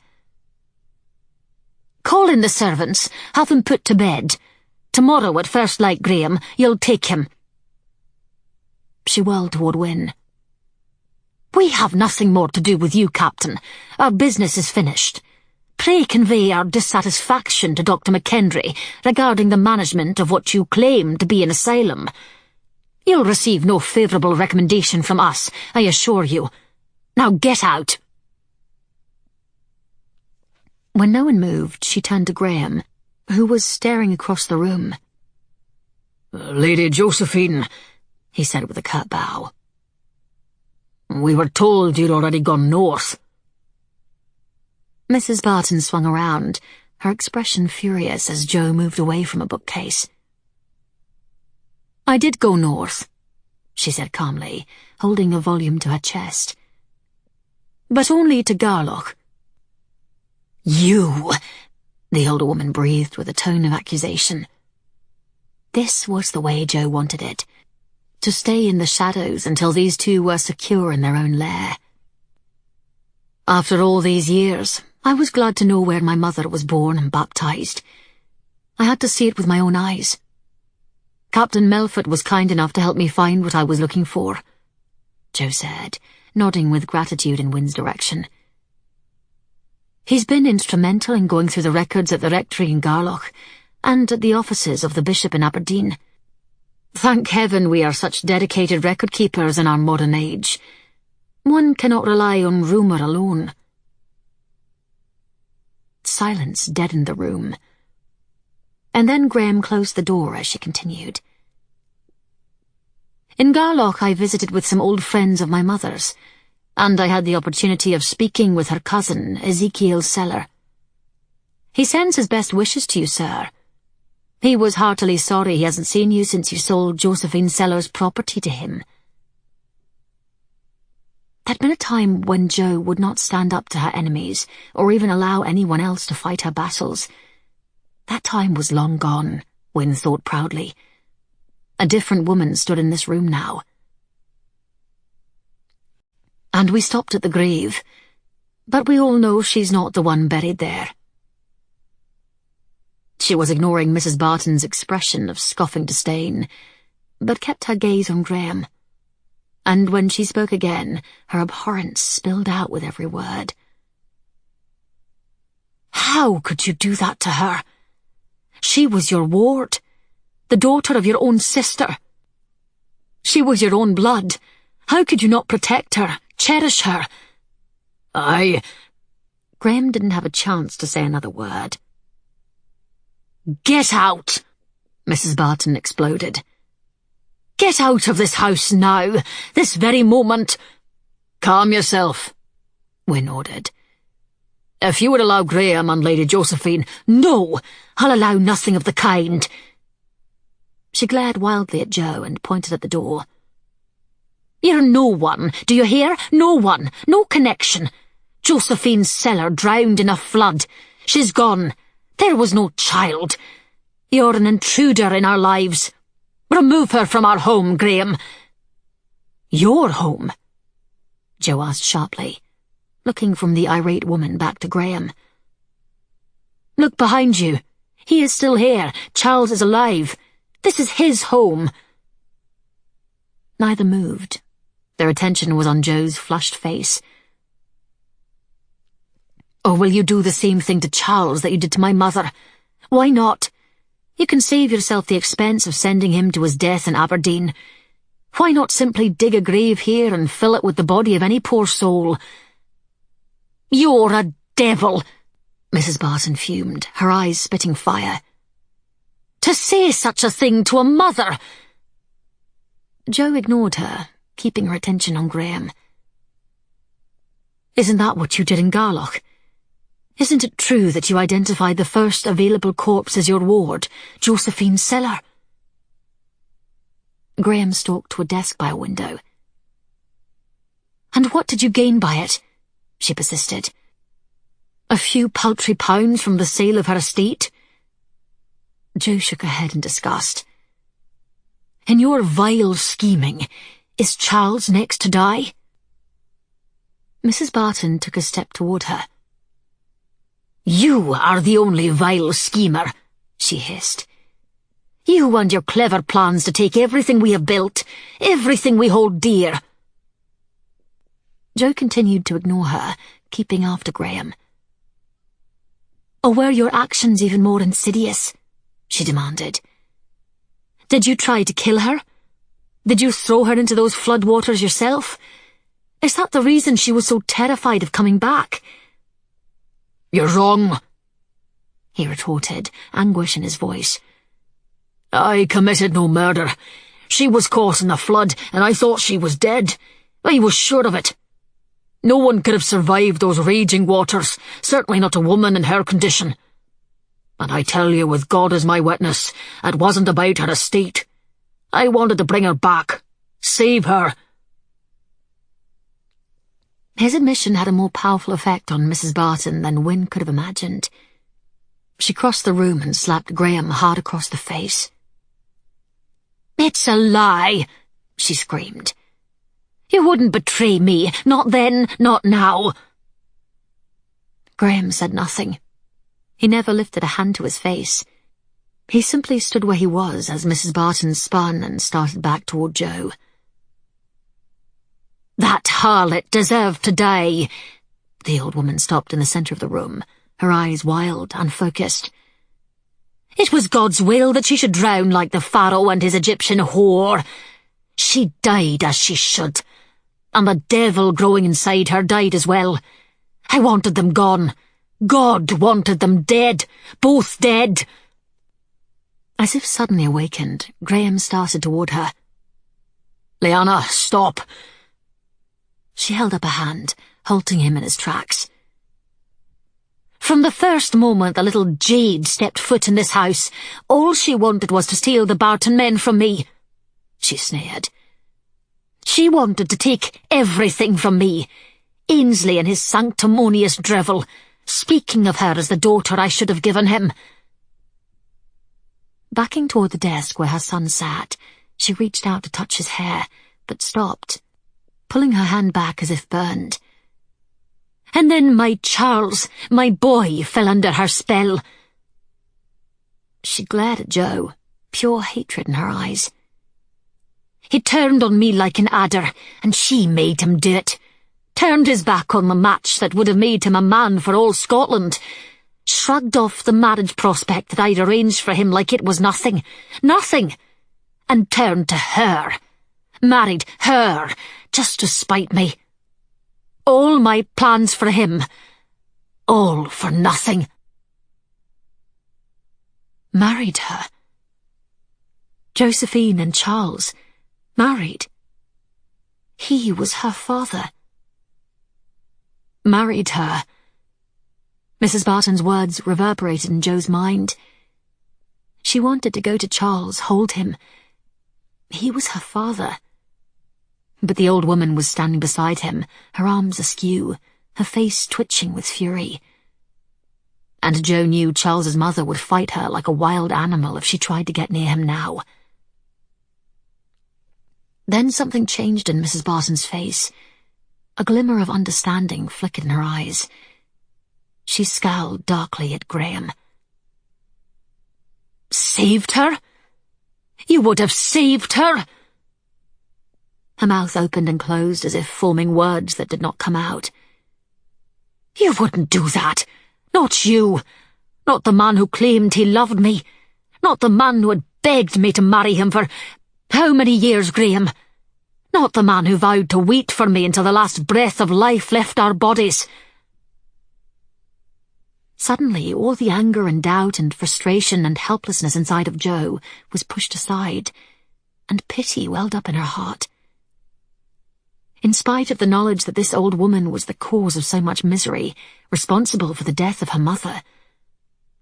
D: "Call in the servants, have them put to bed. Tomorrow at first light, Graham, you'll take him."
C: She whirled toward Wynne.
D: "We have nothing more to do with you, Captain. Our business is finished. Pray convey our dissatisfaction to Dr. McKendry regarding the management of what you claim to be an asylum. You'll receive no favourable recommendation from us, I assure you. Now get out."
C: When no one moved, she turned to Graham, who was staring across the room.
B: "Lady Josephine," he said with a curt bow. "We were told you'd already gone north."
C: Mrs. Barton swung around, her expression furious as Jo moved away from a bookcase. "I did go north," she said calmly, holding a volume to her chest. "But only to Garlock."
D: "You!"
C: the older woman breathed with a tone of accusation. This was the way Jo wanted it, to stay in the shadows until these two were secure in their own lair. "After all these years, I was glad to know where my mother was born and baptized. I had to see it with my own eyes. Captain Melfort was kind enough to help me find what I was looking for," Jo said, nodding with gratitude in Wynne's direction. "He's been instrumental in going through the records at the rectory in Garlock, and at the offices of the bishop in Aberdeen. Thank heaven we are such dedicated record-keepers in our modern age. One cannot rely on rumour alone." Silence deadened the room. And then Graham closed the door as she continued. "In Garlock I visited with some old friends of my mother's, and I had the opportunity of speaking with her cousin, Ezekiel Seller. He sends his best wishes to you, sir. He was heartily sorry he hasn't seen you since you sold Josephine Seller's property to him." There'd been a time when Jo would not stand up to her enemies or even allow anyone else to fight her battles. That time was long gone, Wynne thought proudly. A different woman stood in this room now. And we stopped at the grave, but we all know she's not the one buried there. She was ignoring Mrs. Barton's expression of scoffing disdain, but kept her gaze on Graham. And when she spoke again, her abhorrence spilled out with every word. "How could you do that to her? She was your ward, the daughter of your own sister. She was your own blood. How could you not protect her, cherish her?" Graham didn't have a chance to say another word. "Get out!" Mrs. Barton exploded. "Get out of this house now, this very moment." "Calm yourself," Wynne ordered. "If you would allow Graham and Lady Josephine—" "No, I'll allow nothing of the kind." She glared wildly at Jo and pointed at the door. "You're no one, do you hear? No one, no connection. Josephine's cellar drowned in a flood. She's gone. There was no child. You're an intruder in our lives. Remove her from our home, Graham." "Your home?" Jo asked sharply, looking from the irate woman back to Graham. "Look behind you. He is still here. Charles is alive. This is his home." Neither moved. Their attention was on Jo's flushed face. "Or will you do the same thing to Charles that you did to my mother? Why not? You can save yourself the expense of sending him to his death in Aberdeen. Why not simply dig a grave here and fill it with the body of any poor soul?" "You're a devil," Mrs. Barton fumed, her eyes spitting fire. "To say such a thing to a mother!" Jo ignored her, keeping her attention on Graham. "Isn't that what you did in Garloch? Isn't it true that you identified the first available corpse as your ward, Josephine Cellar?" Graham stalked to a desk by a window. "And what did you gain by it?" she persisted. "A few paltry pounds from the sale of her estate?" Jo shook her head in disgust. "In your vile scheming, is Charles next to die?" Mrs. Barton took a step toward her. "You are the only vile schemer," she hissed. "You and your clever plans to take everything we have built, everything we hold dear." Jo continued to ignore her, keeping after Graham. "Or were your actions even more insidious?" she demanded. "Did you try to kill her? Did you throw her into those floodwaters yourself? Is that the reason she was so terrified of coming back?" "You're wrong," he retorted, anguish in his voice. "I committed no murder. She was caught in the flood, and I thought she was dead. I was sure of it. No one could have survived those raging waters, certainly not a woman in her condition. And I tell you, with God as my witness, it wasn't about her estate. I wanted to bring her back. Save her." His admission had a more powerful effect on Mrs. Barton than Wynne could have imagined. She crossed the room and slapped Graham hard across the face. "It's a lie," she screamed. "You wouldn't betray me, not then, not now." Graham said nothing. He never lifted a hand to his face. He simply stood where he was as Mrs. Barton spun and started back toward Jo. "That harlot deserved to die." The old woman stopped in the centre of the room, her eyes wild, unfocused. "It was God's will that she should drown like the Pharaoh and his Egyptian whore. She died as she should, and the devil growing inside her died as well. I wanted them gone. God wanted them dead, both dead." As if suddenly awakened, Graham started toward her. "Lyanna, stop." She held up a hand, halting him in his tracks. "From the first moment the little jade stepped foot in this house, all she wanted was to steal the Barton men from me," she sneered.
D: She wanted to take everything from me. Ainsley and his sanctimonious drivel, speaking of her as the daughter I should have given him.
C: Backing toward the desk where her son sat, she reached out to touch his hair, but stopped, pulling her hand back as if burned.
D: And then my Charles, my boy, fell under her spell.
C: She glared at Jo, pure hatred in her eyes.
D: He turned on me like an adder, and she made him do it. Turned his back on the match that would have made him a man for all Scotland. Shrugged off the marriage prospect that I'd arranged for him like it was nothing. Nothing! And turned to her. Married her, just to spite me. All my plans for him. All for nothing.
C: Married her? Josephine and Charles. Married. He was her father. Married her. Mrs. Barton's words reverberated in Jo's mind. She wanted to go to Charles, hold him. He was her father. But the old woman was standing beside him, her arms askew, her face twitching with fury. And Jo knew Charles's mother would fight her like a wild animal if she tried to get near him now. Then something changed in Mrs. Barton's face. A glimmer of understanding flickered in her eyes. She scowled darkly at Graham.
D: Saved her? You would have saved her?
C: Her mouth opened and closed as if forming words that did not come out.
D: You wouldn't do that. Not you. Not the man who claimed he loved me. Not the man who had begged me to marry him for how many years, Graham? Not the man who vowed to wait for me until the last breath of life left our bodies.
C: Suddenly, all the anger and doubt and frustration and helplessness inside of Jo was pushed aside, and pity welled up in her heart. In spite of the knowledge that this old woman was the cause of so much misery, responsible for the death of her mother,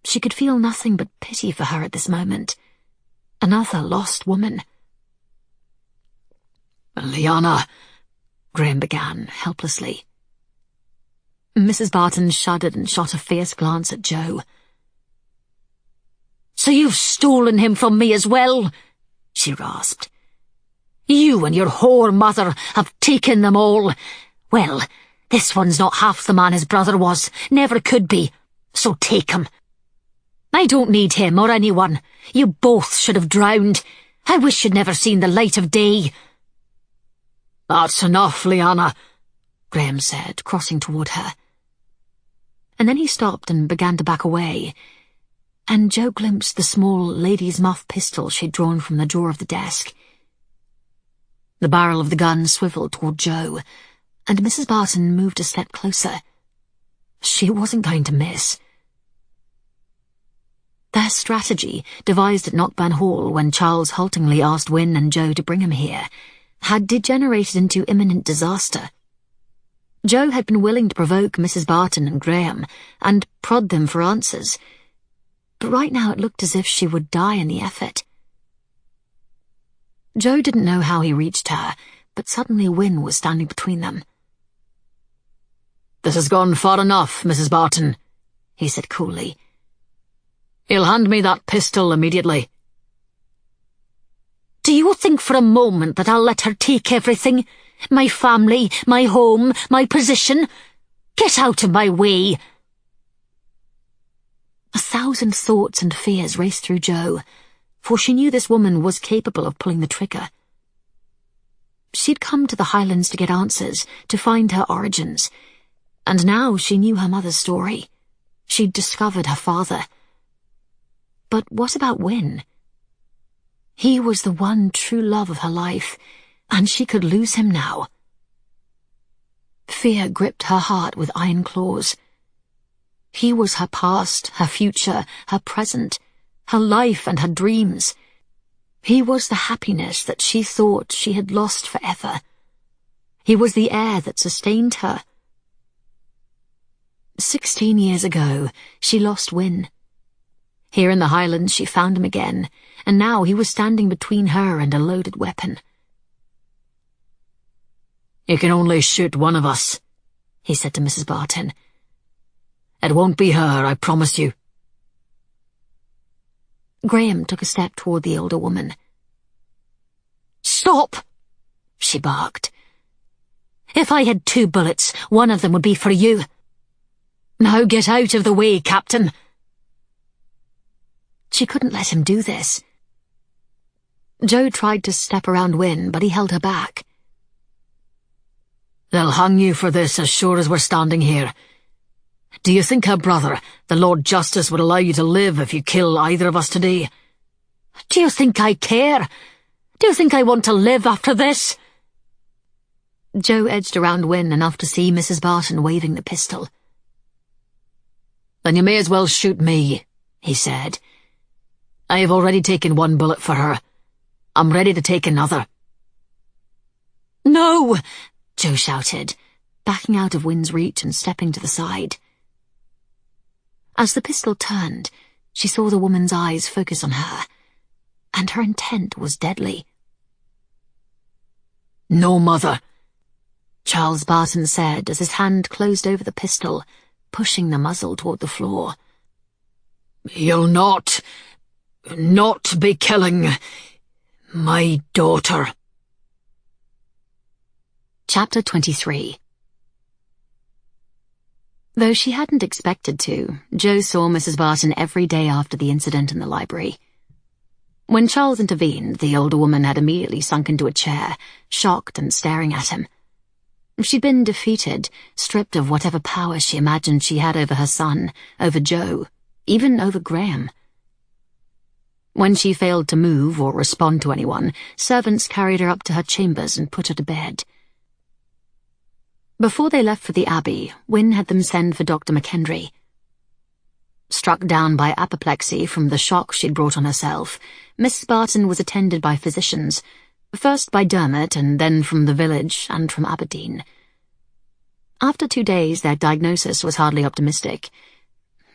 C: she could feel nothing but pity for her at this moment. Another lost woman.
B: Lyanna, Graham began, helplessly.
C: Mrs. Barton shuddered and shot a fierce glance at Jo.
D: So you've stolen him from me as well? She rasped. You and your whore mother have taken them all. Well, this one's not half the man his brother was, never could be, so take him. I don't need him or anyone. You both should have drowned. I wish you'd never seen the light of day.
B: That's enough, Lyanna, Graham said, crossing toward her.
C: And then he stopped and began to back away, and Jo glimpsed the small lady's muff pistol she'd drawn from the drawer of the desk. The barrel of the gun swiveled toward Jo, and Mrs. Barton moved a step closer. She wasn't going to miss. Their strategy, devised at Knockburn Hall when Charles haltingly asked Wynne and Jo to bring him here, had degenerated into imminent disaster. Jo had been willing to provoke Mrs. Barton and Graham and prod them for answers, but right now it looked as if she would die in the effort. Jo didn't know how he reached her, but suddenly Wynne was standing between them.
B: "This has gone far enough, Mrs. Barton," he said coolly. "You'll hand me that pistol immediately."
D: Do you think for a moment that I'll let her take everything? My family, my home, my position? Get out of my way!
C: 1,000 thoughts and fears raced through Jo, for she knew this woman was capable of pulling the trigger. She'd come to the Highlands to get answers, to find her origins, and now she knew her mother's story. She'd discovered her father. But what about Wynne? He was the one true love of her life, and she could lose him now. Fear gripped her heart with iron claws. He was her past, her future, her present, her life and her dreams. He was the happiness that she thought she had lost forever. He was the air that sustained her. 16 years ago, she lost Wynne. Here in the Highlands she found him again, and now he was standing between her and a loaded weapon.
B: You can only shoot one of us," he said to Mrs. Barton. "It won't be her, I promise you."
C: Graham took a step toward the older woman.
D: "Stop!" she barked. "If I had 2 bullets, one of them would be for you. Now get out of the way, Captain."
C: She couldn't let him do this. Jo tried to step around Wynne, but he held her back.
B: "They'll hang you for this as sure as we're standing here. Do you think her brother, the Lord Justice, would allow you to live if you kill either of us today?"
D: "Do you think I care? Do you think I want to live after this?"
C: Jo edged around Wynne enough to see Mrs. Barton waving the pistol.
B: "Then you may as well shoot me," he said. "I have already taken 1 bullet for her. I'm ready to take another."
D: "No!"
C: Jo shouted, backing out of Wynne's reach and stepping to the side. As the pistol turned, she saw the woman's eyes focus on her, and her intent was deadly.
B: "No, Mother,"
C: Charles Barton said as his hand closed over the pistol, pushing the muzzle toward the floor.
B: "You'll not be killing my daughter."
C: Chapter 23. Though she hadn't expected to, Jo saw Mrs. Barton every day after the incident in the library. When Charles intervened, the older woman had immediately sunk into a chair, shocked and staring at him. She'd been defeated, stripped of whatever power she imagined she had over her son, over Jo, even over Graham. When she failed to move or respond to anyone, servants carried her up to her chambers and put her to bed. Before they left for the Abbey, Wynne had them send for Dr. McKendry. Struck down by apoplexy from the shock she'd brought on herself, Mrs. Barton was attended by physicians, first by Dermot and then from the village and from Aberdeen. After 2 days, their diagnosis was hardly optimistic.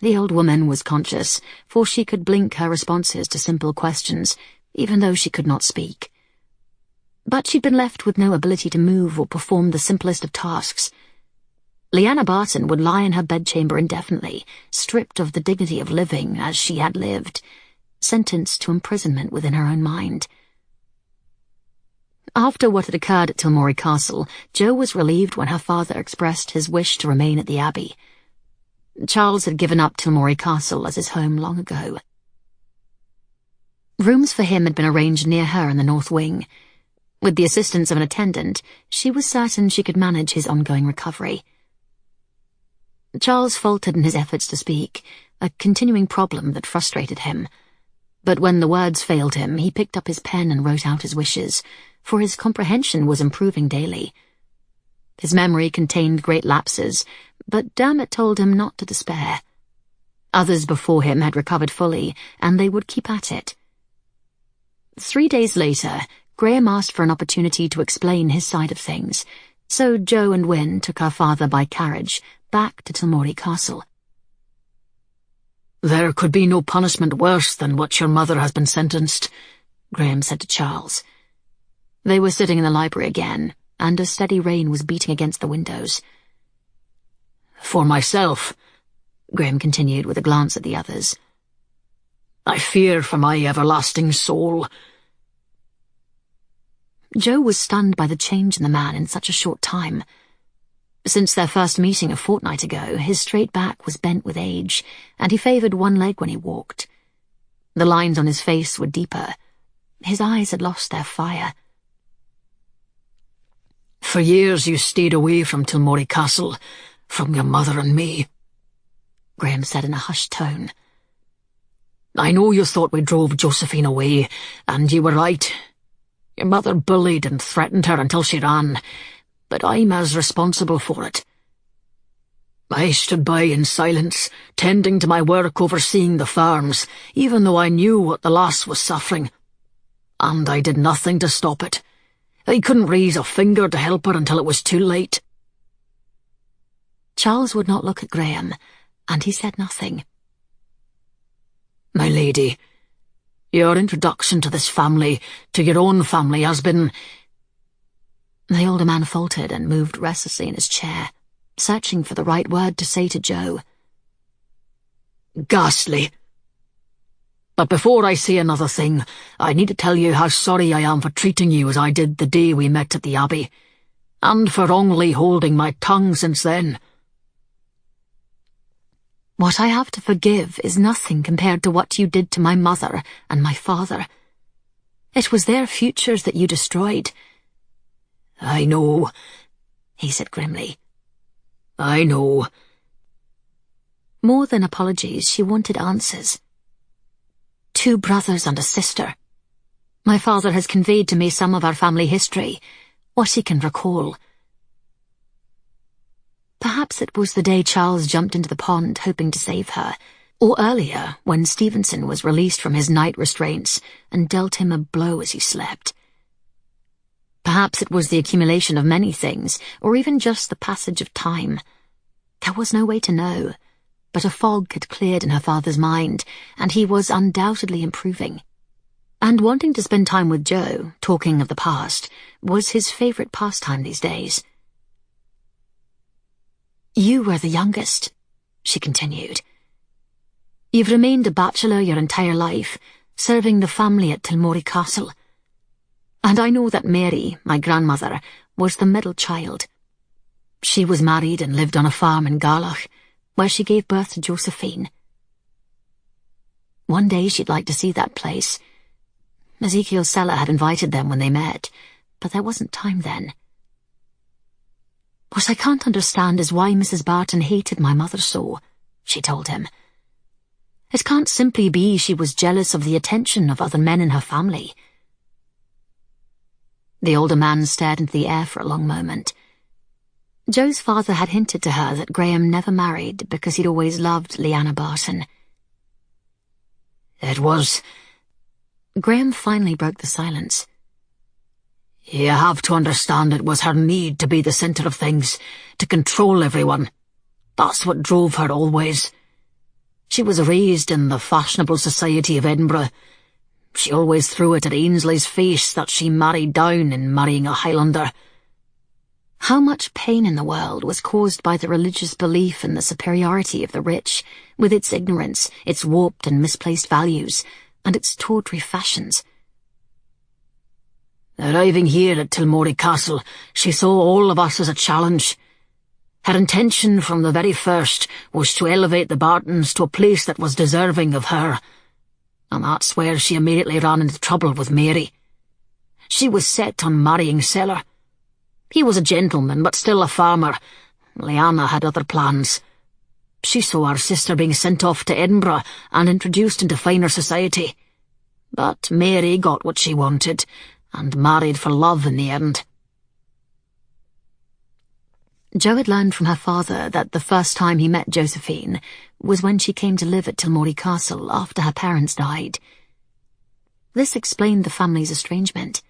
C: The old woman was conscious, for she could blink her responses to simple questions, even though she could not speak. But she'd been left with no ability to move or perform the simplest of tasks. Leanna Barton would lie in her bedchamber indefinitely, stripped of the dignity of living as she had lived, sentenced to imprisonment within her own mind. After what had occurred at Tilmorey Castle, Jo was relieved when her father expressed his wish to remain at the Abbey. Charles had given up Tilmorey Castle as his home long ago. Rooms for him had been arranged near her in the north wing. With the assistance of an attendant, she was certain she could manage his ongoing recovery. Charles faltered in his efforts to speak, a continuing problem that frustrated him. But when the words failed him, he picked up his pen and wrote out his wishes, for his comprehension was improving daily. His memory contained great lapses, but Dermot told him not to despair. Others before him had recovered fully, and they would keep at it. 3 days later, Graham asked for an opportunity to explain his side of things, so Jo and Wynne took her father by carriage back to Tilmorey Castle.
B: "There could be no punishment worse than what your mother has been sentenced," Graham said to Charles.
C: They were sitting in the library again, and a steady rain was beating against the windows.
B: "For myself," Graham continued with a glance at the others, "I fear for my everlasting soul."
C: Jo was stunned by the change in the man in such a short time. Since their first meeting a fortnight ago, his straight back was bent with age, and he favoured one leg when he walked. The lines on his face were deeper. His eyes had lost their fire.
B: "For years you stayed away from Tilmorey Castle, from your mother and me,"
C: Graham said in a hushed tone.
B: "I know you thought we drove Josephine away, and you were right. Your mother bullied and threatened her until she ran, but I'm as responsible for it. I stood by in silence, tending to my work overseeing the farms, even though I knew what the lass was suffering. And I did nothing to stop it. I couldn't raise a finger to help her until it was too late."
C: Charles would not look at Graham, and he said nothing.
B: "My lady, your introduction to this family, to your own family, has been—"
C: The older man faltered and moved restlessly in his chair, searching for the right word to say to Jo.
B: Ghastly. But before I say another thing, I need to tell you how sorry I am for treating you as I did the day we met at the Abbey, and for wrongly holding my tongue since then.
C: What I have to forgive is nothing compared to what you did to my mother and my father. It was their futures that you destroyed.
B: I know,
C: he said grimly.
B: I know.
C: More than apologies, she wanted answers. 2 brothers and a sister. My father has conveyed to me some of our family history, what he can recall. Perhaps it was the day Charles jumped into the pond hoping to save her, or earlier, when Stevenson was released from his night restraints and dealt him a blow as he slept. Perhaps it was the accumulation of many things, or even just the passage of time. There was no way to know, but a fog had cleared in her father's mind, and he was undoubtedly improving. And wanting to spend time with Jo, talking of the past, was his favourite pastime these days. You were the youngest, she continued. You've remained a bachelor your entire life, serving the family at Tilmore Castle. And I know that Mary, my grandmother, was the middle child. She was married and lived on a farm in Garloch, where she gave birth to Josephine. One day she'd like to see that place. Ezekiel Seller had invited them when they met, but there wasn't time then. What I can't understand is why Mrs. Barton hated my mother so, she told him. It can't simply be she was jealous of the attention of other men in her family. The older man stared into the air for a long moment. Jo's father had hinted to her that Graham never married because he'd always loved Leanna Barton.
B: It was...
C: Graham finally broke the silence.
B: You have to understand it was her need to be the centre of things, to control everyone. That's what drove her always. She was raised in the fashionable society of Edinburgh. She always threw it at Ainsley's face that she married down in marrying a Highlander.
C: How much pain in the world was caused by the religious belief in the superiority of the rich, with its ignorance, its warped and misplaced values, and its tawdry fashions.
B: Arriving here at Tilmore Castle, she saw all of us as a challenge. Her intention from the very first was to elevate the Bartons to a place that was deserving of her. And that's where she immediately ran into trouble with Mary. She was set on marrying Seller. He was a gentleman, but still a farmer. Leanna had other plans. She saw our sister being sent off to Edinburgh and introduced into finer society. But Mary got what she wanted, and married for love in the end.
C: Jo had learned from her father that the first time he met Josephine was when she came to live at Tilmore Castle after her parents died. This explained the family's estrangement.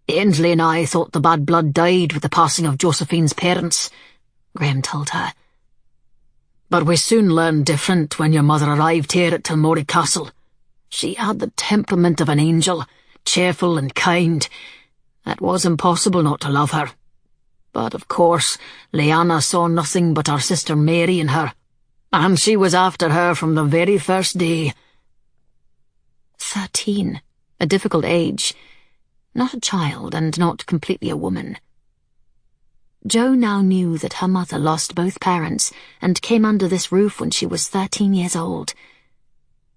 B: Ainsley and I thought the bad blood died with the passing of Josephine's parents, Graham told her. But we soon learned different when your mother arrived here at Tilmore Castle. She had the temperament of an angel, cheerful and kind. It was impossible not to love her. But of course, Leanna saw nothing but our sister Mary in her, and she was after her from the very first day.
C: 13, a difficult age. Not a child and not completely a woman. Jo now knew that her mother lost both parents and came under this roof when she was 13 years old.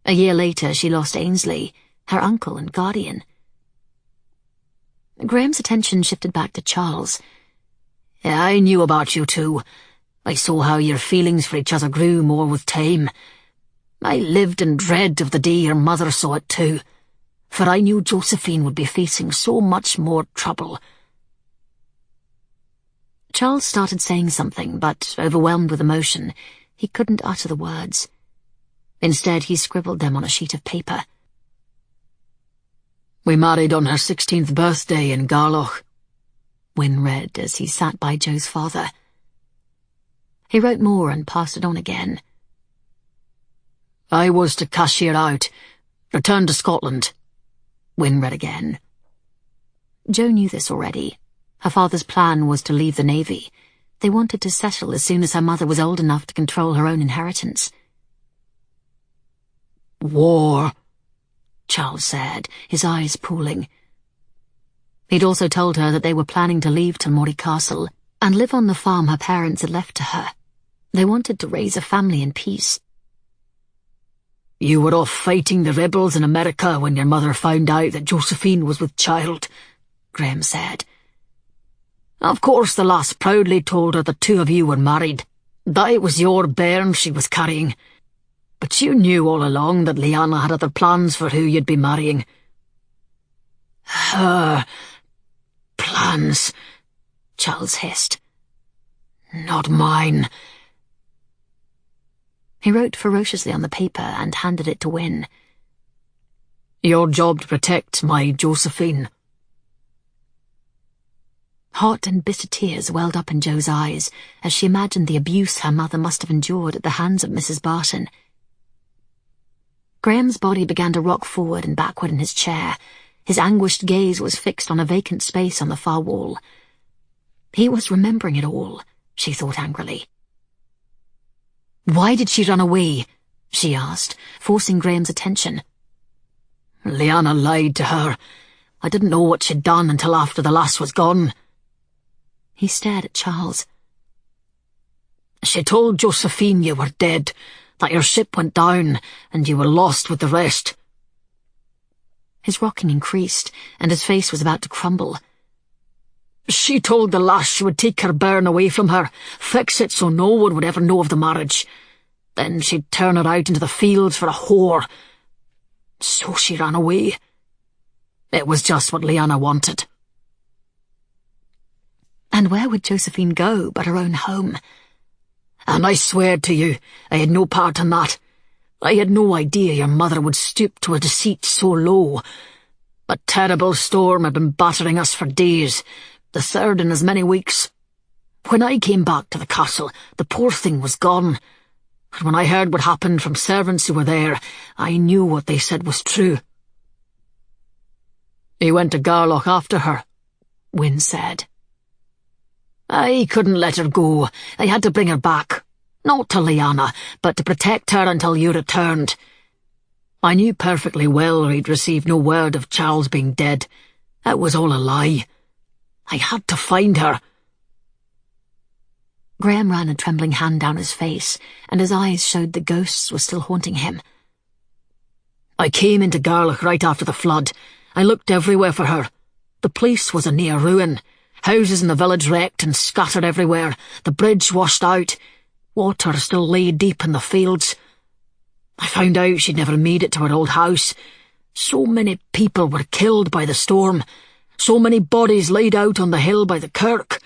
C: A year later she lost Ainsley, her uncle and guardian. Graham's attention shifted back to Charles.
B: I knew about you too. I saw how your feelings for each other grew more with time. I lived in dread of the day your mother saw it too, for I knew Josephine would be facing so much more trouble.
C: Charles started saying something, but, overwhelmed with emotion, he couldn't utter the words. Instead, he scribbled them on a sheet of paper.
B: We married on her 16th birthday in Garloch,
C: Wynne read as he sat by Jo's father. He wrote more and passed it on again.
B: I was to cashier out, return to Scotland,
C: Wynne read again. Jo knew this already. Her father's plan was to leave the Navy. They wanted to settle as soon as her mother was old enough to control her own inheritance.
B: War,
C: Charles said, his eyes pooling. He'd also told her that they were planning to leave Tomory Castle and live on the farm her parents had left to her. They wanted to raise a family in peace.
B: You were off fighting the rebels in America when your mother found out that Josephine was with child, Graham said. Of course the lass proudly told her the two of you were married, that it was your bairn she was carrying. But you knew all along that Lyanna had other plans for who you'd be marrying. Her plans,
C: Charles hissed.
B: Not mine.
C: He wrote ferociously on the paper and handed it to Wynne.
B: Your job to protect my Josephine.
C: Hot and bitter tears welled up in Jo's eyes as she imagined the abuse her mother must have endured at the hands of Mrs. Barton. Graham's body began to rock forward and backward in his chair. His anguished gaze was fixed on a vacant space on the far wall. He was remembering it all, she thought angrily.
B: Why did she run away? She asked, forcing Graham's attention. Lyanna lied to her. I didn't know what she'd done until after the lass was gone.
C: He stared at Charles.
B: She told Josephine you were dead, that your ship went down and you were lost with the rest.
C: His rocking increased, and his face was about to crumble.
B: She told the lass she would take her bairn away from her, fix it so no one would ever know of the marriage. Then she'd turn her out into the fields for a whore. So she ran away. It was just what Lyanna wanted.
C: And where would Josephine go but her own home?
B: And I swear to you, I had no part in that. I had no idea your mother would stoop to a deceit so low. A terrible storm had been battering us for days, the third in as many weeks. When I came back to the castle, the poor thing was gone. And when I heard what happened from servants who were there, I knew what they said was true. He went to Garlock after her, Wynne said. I couldn't let her go. I had to bring her back. Not to Lyanna, but to protect her until you returned. I knew perfectly well he'd received no word of Charles being dead. It was all a lie. I had to find her.
C: Graham ran a trembling hand down his face, and his eyes showed the ghosts were still haunting him.
B: I came into Garlock right after the flood. I looked everywhere for her. The place was a near ruin. Houses in the village wrecked and scattered everywhere. The bridge washed out. Water still lay deep in the fields. I found out she'd never made it to her old house. So many people were killed by the storm. So many bodies laid out on the hill by the kirk.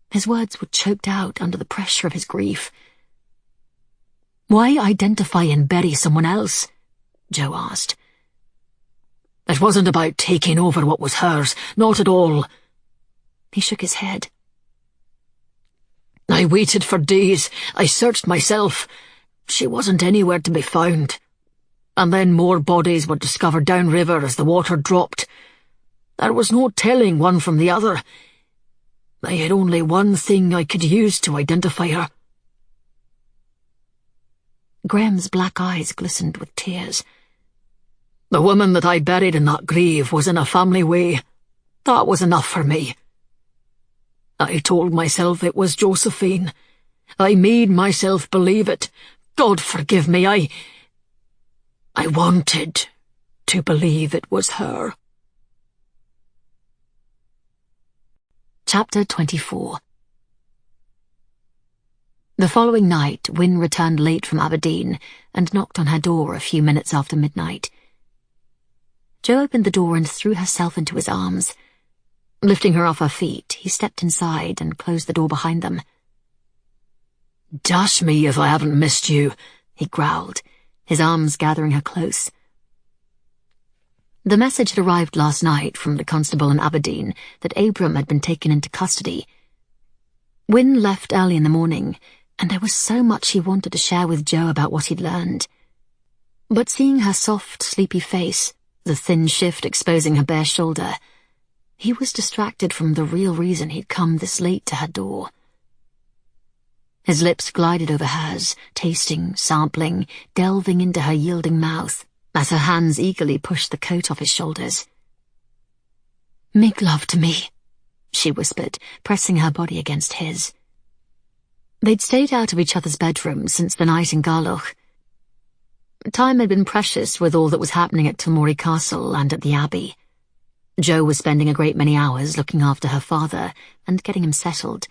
C: His words were choked out under the pressure of his grief. Why identify and bury someone else? Jo asked.
B: It wasn't about taking over what was hers, not at all.
C: He shook his head.
B: I waited for days. I searched myself. She wasn't anywhere to be found. And then more bodies were discovered downriver as the water dropped. There was no telling one from the other. I had only one thing I could use to identify her.
C: Graham's black eyes glistened with tears.
B: The woman that I buried in that grave was in a family way. That was enough for me. I told myself it was Josephine. I made myself believe it. God forgive me, I wanted to believe it was her.
C: Chapter 24. The following night, Wynne returned late from Aberdeen and knocked on her door a few minutes after midnight. Jo opened the door and threw herself into his arms. Lifting her off her feet, he stepped inside and closed the door behind them.
B: "Dash me if I haven't missed you,"
C: he growled, his arms gathering her close. The message had arrived last night from the constable in Aberdeen that Abram had been taken into custody. Wynne left early in the morning, and there was so much he wanted to share with Jo about what he'd learned. But seeing her soft, sleepy face, the thin shift exposing her bare shoulder. He was distracted from the real reason he'd come this late to her door. His lips glided over hers, tasting, sampling, delving into her yielding mouth, as her hands eagerly pushed the coat off his shoulders. "Make love to me," she whispered, pressing her body against his. They'd stayed out of each other's bedroom since the night in Garloch. Time had been precious with all that was happening at Tilmori Castle and at the Abbey. Jo was spending a great many hours looking after her father and getting him settled.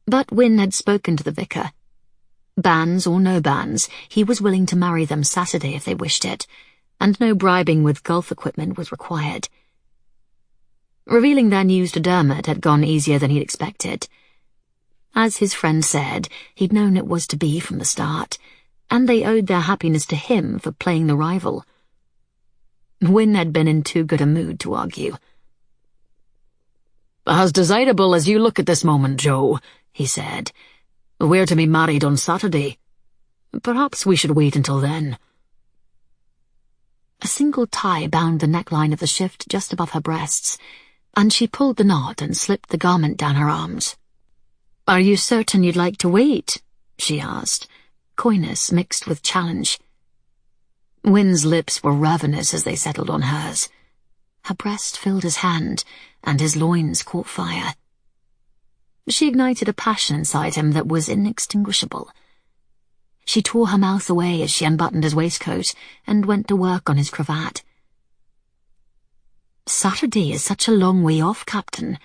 C: But Wynne had spoken to the vicar. Bans or no bans, he was willing to marry them Saturday if they wished it, and no bribing with golf equipment was required. Revealing their news to Dermot had gone easier than he'd expected. As his friend said, he'd known it was to be from the start, and they owed their happiness to him for playing the rival. Wynne had been in too good a mood to argue.
B: "As desirable as you look at this moment, Jo," he said, "we're to be married on Saturday. Perhaps we should wait until then."
C: A single tie bound the neckline of the shift just above her breasts, and she pulled the knot and slipped the garment down her arms. "Are you certain you'd like to wait?" she asked, coyness mixed with challenge. Wynne's lips were ravenous as they settled on hers. Her breast filled his hand, and his loins caught fire. She ignited a passion inside him that was inextinguishable. She tore her mouth away as she unbuttoned his waistcoat and went to work on his cravat. "Saturday is such a long way off, Captain."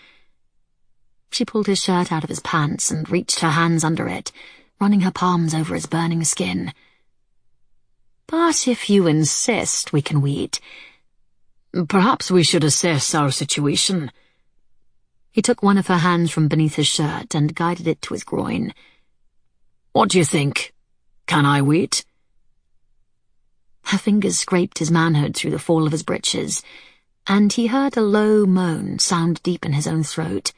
C: She pulled his shirt out of his pants and reached her hands under it, running her palms over his burning skin. "But if you insist, we can wait.
B: Perhaps we should assess our situation."
C: He took one of her hands from beneath his shirt and guided it to his groin.
B: "What do you think? Can I wait?"
C: Her fingers scraped his manhood through the fall of his breeches, and he heard a low moan sound deep in his own throat.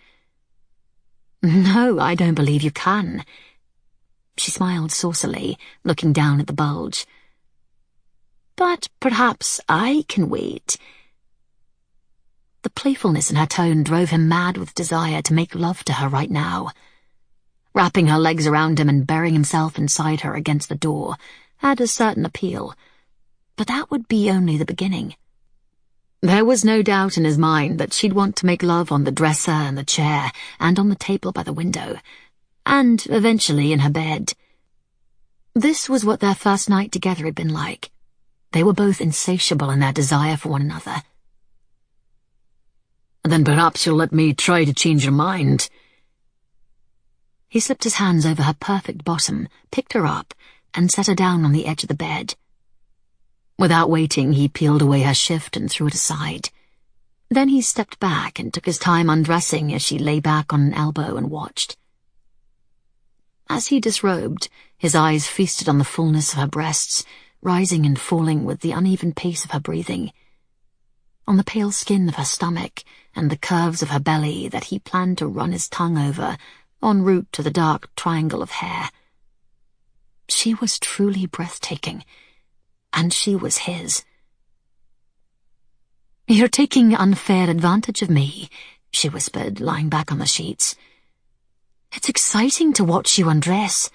C: "No, I don't believe you can." She smiled saucily, looking down at the bulge. "But perhaps I can wait." The playfulness in her tone drove him mad with desire to make love to her right now. Wrapping her legs around him and burying himself inside her against the door had a certain appeal, but that would be only the beginning. There was no doubt in his mind that she'd want to make love on the dresser and the chair and on the table by the window, and eventually in her bed. This was what their first night together had been like. They were both insatiable in their desire for one another.
B: "Then perhaps you'll let me try to change your mind."
C: He slipped his hands over her perfect bottom, picked her up, and set her down on the edge of the bed. Without waiting, he peeled away her shift and threw it aside. Then he stepped back and took his time undressing as she lay back on an elbow and watched. As he disrobed, his eyes feasted on the fullness of her breasts, rising and falling with the uneven pace of her breathing, on the pale skin of her stomach and the curves of her belly that he planned to run his tongue over en route to the dark triangle of hair. She was truly breathtaking, and she was his. "You're taking unfair advantage of me," she whispered, lying back on the sheets. "It's exciting to watch you undress."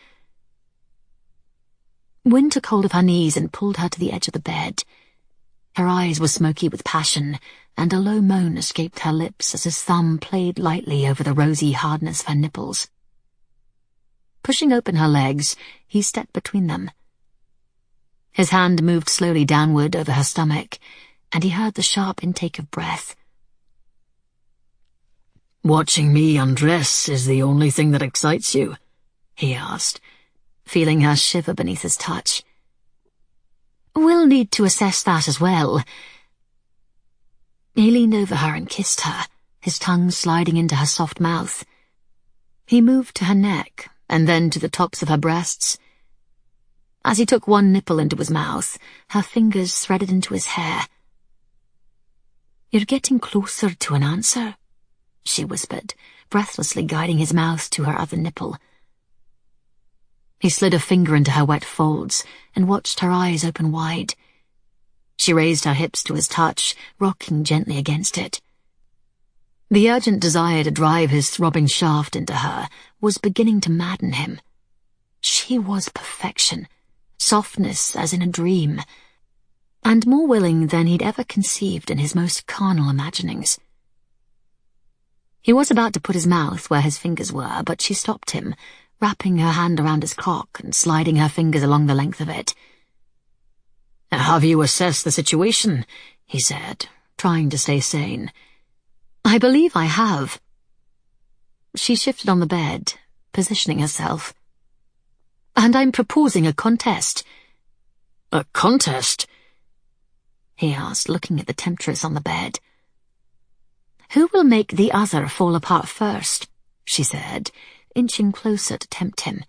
C: Wynne took hold of her knees and pulled her to the edge of the bed. Her eyes were smoky with passion, and a low moan escaped her lips as his thumb played lightly over the rosy hardness of her nipples. Pushing open her legs, he stepped between them. His hand moved slowly downward over her stomach, and he heard the sharp intake of breath.
B: "Watching me undress is the only thing that excites you?" he asked, feeling her shiver beneath his touch.
C: "We'll need to assess that as well." He leaned over her and kissed her, his tongue sliding into her soft mouth. He moved to her neck, and then to the tops of her breasts. As he took one nipple into his mouth, her fingers threaded into his hair. "You're getting closer to an answer," she whispered, breathlessly guiding his mouth to her other nipple. He slid a finger into her wet folds and watched her eyes open wide. She raised her hips to his touch, rocking gently against it. The urgent desire to drive his throbbing shaft into her was beginning to madden him. She was perfection, softness as in a dream, and more willing than he'd ever conceived in his most carnal imaginings. He was about to put his mouth where his fingers were, but she stopped him, wrapping her hand around his cock and sliding her fingers along the length of it.
B: "Have you assessed the situation?" he said, trying to stay sane.
C: "I believe I have." She shifted on the bed, positioning herself. "And I'm proposing a contest."
B: "A contest?"
C: he asked, looking at the temptress on the bed. "Who will make the other fall apart first?" she said, inching closer to tempt him.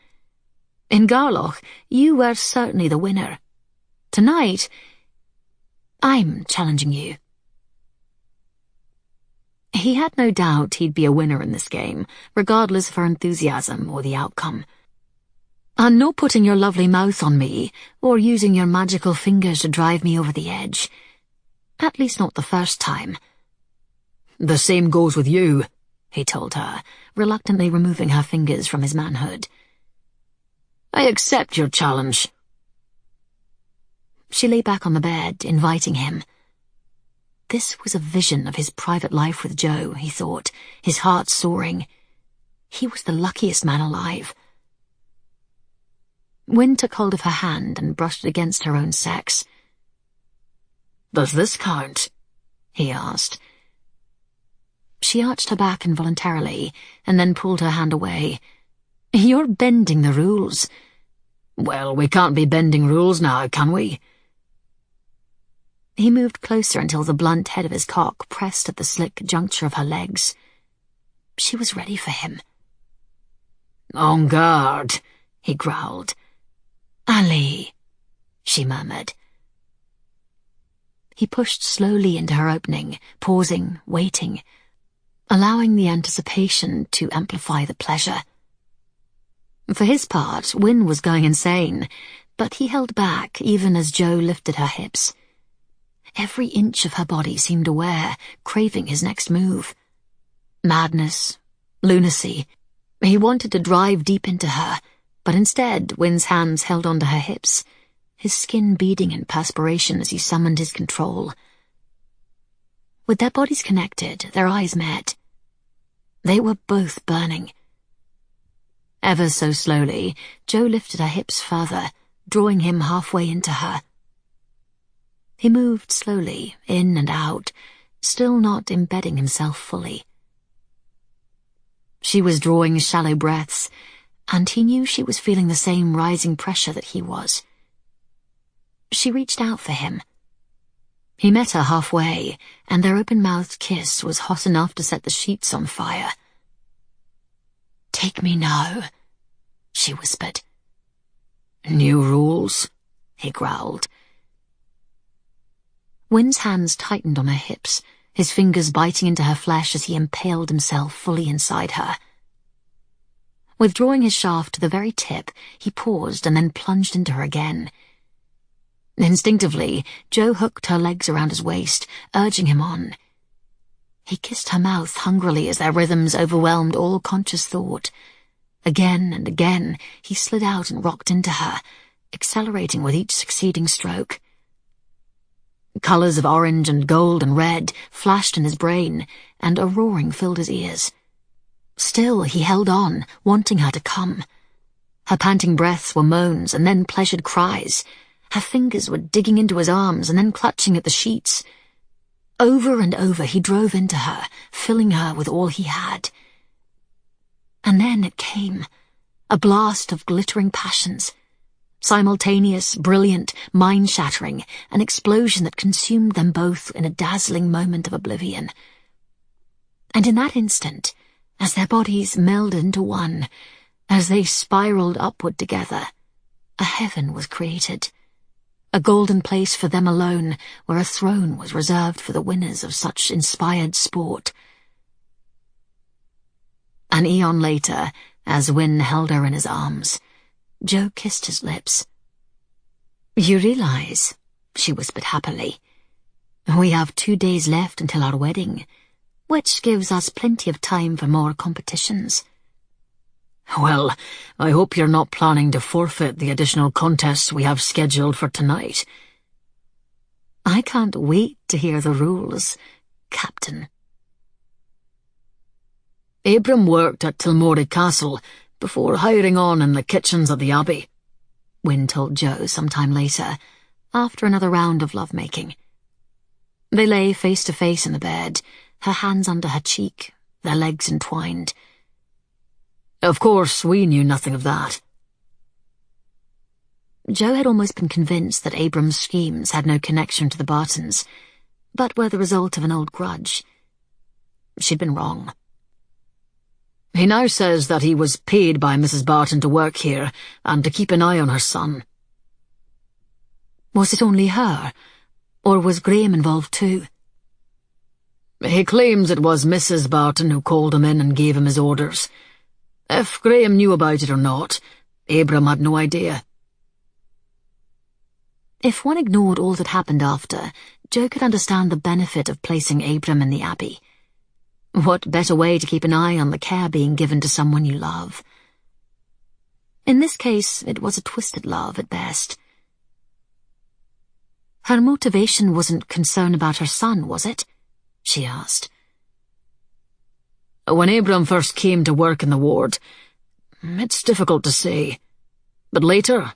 C: "In Garloch, you were certainly the winner. Tonight, I'm challenging you." He had no doubt he'd be a winner in this game, regardless of her enthusiasm or the outcome. "And no putting your lovely mouth on me, or using your magical fingers to drive me over the edge. At least not the first time."
B: "The same goes with you,"
C: he told her, reluctantly removing her fingers from his manhood.
B: "I accept your challenge."
C: She lay back on the bed, inviting him. This was a vision of his private life with Jo, he thought, his heart soaring. He was the luckiest man alive. Wynne took hold of her hand and brushed it against her own sex.
B: "Does this count?"
C: he asked. She arched her back involuntarily, and then pulled her hand away. "You're bending the rules."
B: "Well, we can't be bending rules now, can we?"
C: He moved closer until the blunt head of his cock pressed at the slick juncture of her legs. She was ready for him.
B: "En garde," he growled.
C: "Allez," she murmured. He pushed slowly into her opening, pausing, waiting, allowing the anticipation to amplify the pleasure. For his part, Wynne was going insane, but he held back even as Jo lifted her hips. Every inch of her body seemed aware, craving his next move. Madness, lunacy. He wanted to drive deep into her, but instead Wynne's hands held onto her hips, his skin beading in perspiration as he summoned his control. With their bodies connected, their eyes met. They were both burning. Ever so slowly, Jo lifted her hips further, drawing him halfway into her. He moved slowly, in and out, still not embedding himself fully. She was drawing shallow breaths, and he knew she was feeling the same rising pressure that he was. She reached out for him. He met her halfway, and their open-mouthed kiss was hot enough to set the sheets on fire. "Take me now," she whispered.
B: "New rules?"
C: he growled. Wynne's hands tightened on her hips, his fingers biting into her flesh as he impaled himself fully inside her. Withdrawing his shaft to the very tip, he paused and then plunged into her again. Instinctively, Jo hooked her legs around his waist, urging him on. He kissed her mouth hungrily as their rhythms overwhelmed all conscious thought. Again and again, he slid out and rocked into her, accelerating with each succeeding stroke. Colors of orange and gold and red flashed in his brain, and a roaring filled his ears. Still he held on, wanting her to come. Her panting breaths were moans and then pleasured cries. Her fingers were digging into his arms and then clutching at the sheets. Over and over he drove into her, filling her with all he had. And then it came, a blast of glittering passions. Simultaneous, brilliant, mind-shattering, an explosion that consumed them both in a dazzling moment of oblivion. And in that instant, as their bodies melded into one, as they spiraled upward together, a heaven was created, a golden place for them alone, where a throne was reserved for the winners of such inspired sport. An eon later, as Wynne held her in his arms, Jo kissed his lips. "You realize," she whispered happily. We have 2 days left until our wedding, which gives us plenty of time for more competitions.
B: Well, I hope you're not planning to forfeit the additional contests we have scheduled for tonight.
C: I can't wait to hear the rules, Captain.
B: Abram worked at Tilmore Castle before hiring on in the kitchens at the Abbey,
C: Wynne told Jo sometime later, after another round of lovemaking. They lay face to face in the bed, her hands under her cheek, their legs entwined.
B: Of course, we knew nothing of that.
C: Jo had almost been convinced that Abram's schemes had no connection to the Bartons, but were the result of an old grudge. She'd been wrong.
B: He now says that he was paid by Mrs. Barton to work here and to keep an eye on her son.
C: Was it only her, or was Graham involved too?
B: He claims it was Mrs. Barton who called him in and gave him his orders. If Graham knew about it or not, Abram had no idea.
C: If one ignored all that happened after, Jo could understand the benefit of placing Abram in the Abbey. What better way to keep an eye on the care being given to someone you love? In this case, it was a twisted love at best. Her motivation wasn't concern about her son, was it? She asked.
B: When Abram first came to work in the ward, it's difficult to say. But later...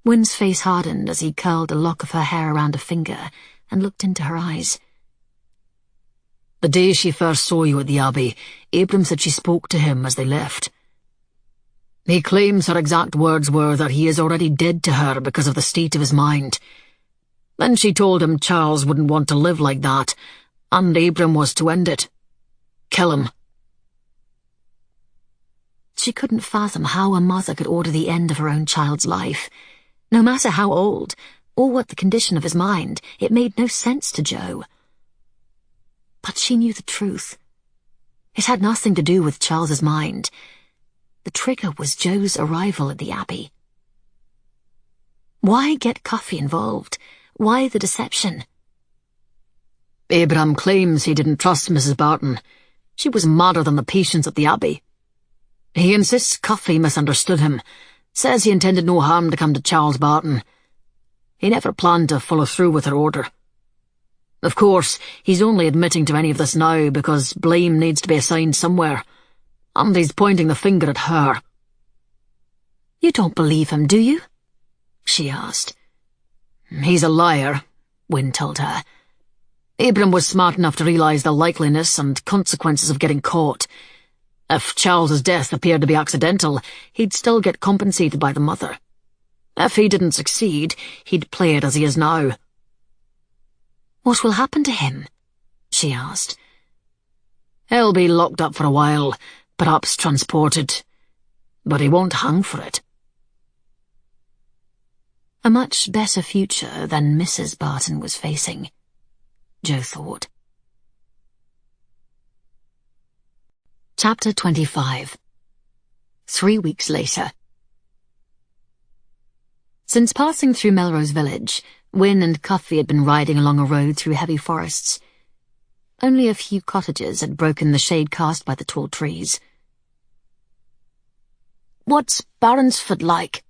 C: Wynne's face hardened as he curled a lock of her hair around a finger and looked into her eyes.
B: The day she first saw you at the Abbey, Abram said she spoke to him as they left. He claims her exact words were that he is already dead to her because of the state of his mind. Then she told him Charles wouldn't want to live like that, and Abram was to end it. Kill him.
C: She couldn't fathom how a mother could order the end of her own child's life. No matter how old, or what the condition of his mind, it made no sense to Jo. But she knew the truth. It had nothing to do with Charles's mind. The trigger was Jo's arrival at the Abbey. Why get Cuffy involved? Why the deception?
B: Abram claims he didn't trust Mrs. Barton. She was madder than the patients at the Abbey. He insists Cuffy misunderstood him, says he intended no harm to come to Charles Barton. He never planned to follow through with her order. Of course, he's only admitting to any of this now because blame needs to be assigned somewhere, and he's pointing the finger at her.
C: You don't believe him, do you? She asked.
B: He's a liar, Wynne told her. Abram was smart enough to realize the likeliness and consequences of getting caught. If Charles's death appeared to be accidental, he'd still get compensated by the mother. If he didn't succeed, he'd play it as he is now.
C: What will happen to him? She asked.
B: He'll be locked up for a while, perhaps transported, but he won't hang for it.
C: A much better future than Mrs. Barton was facing, Jo thought. Chapter 25. 3 weeks later. Since passing through Melrose Village, Wynne and Cuffy had been riding along a road through heavy forests. Only a few cottages had broken the shade cast by the tall trees.
B: "What's Baronsford like?"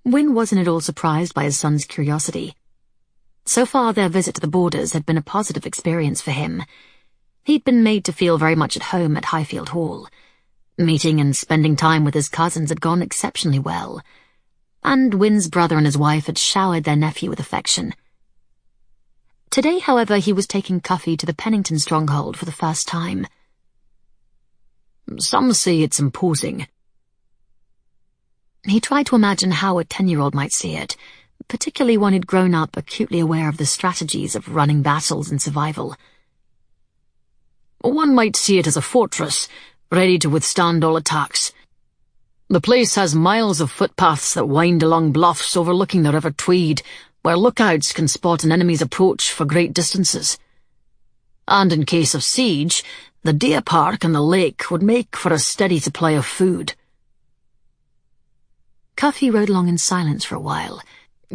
C: Wynne wasn't at all surprised by his son's curiosity. So far, their visit to the borders had been a positive experience for him. He'd been made to feel very much at home at Highfield Hall. Meeting and spending time with his cousins had gone exceptionally well, and Wynne's brother and his wife had showered their nephew with affection. Today, however, he was taking Cuffy to the Pennington stronghold for the first time.
B: Some say it's imposing.
C: He tried to imagine how a 10-year-old might see it, particularly one who'd grown up acutely aware of the strategies of running battles and survival.
B: One might see it as a fortress, ready to withstand all attacks. The place has miles of footpaths that wind along bluffs overlooking the River Tweed, where lookouts can spot an enemy's approach for great distances. And in case of siege, the deer park and the lake would make for a steady supply of food.
C: Cuffy rode along in silence for a while,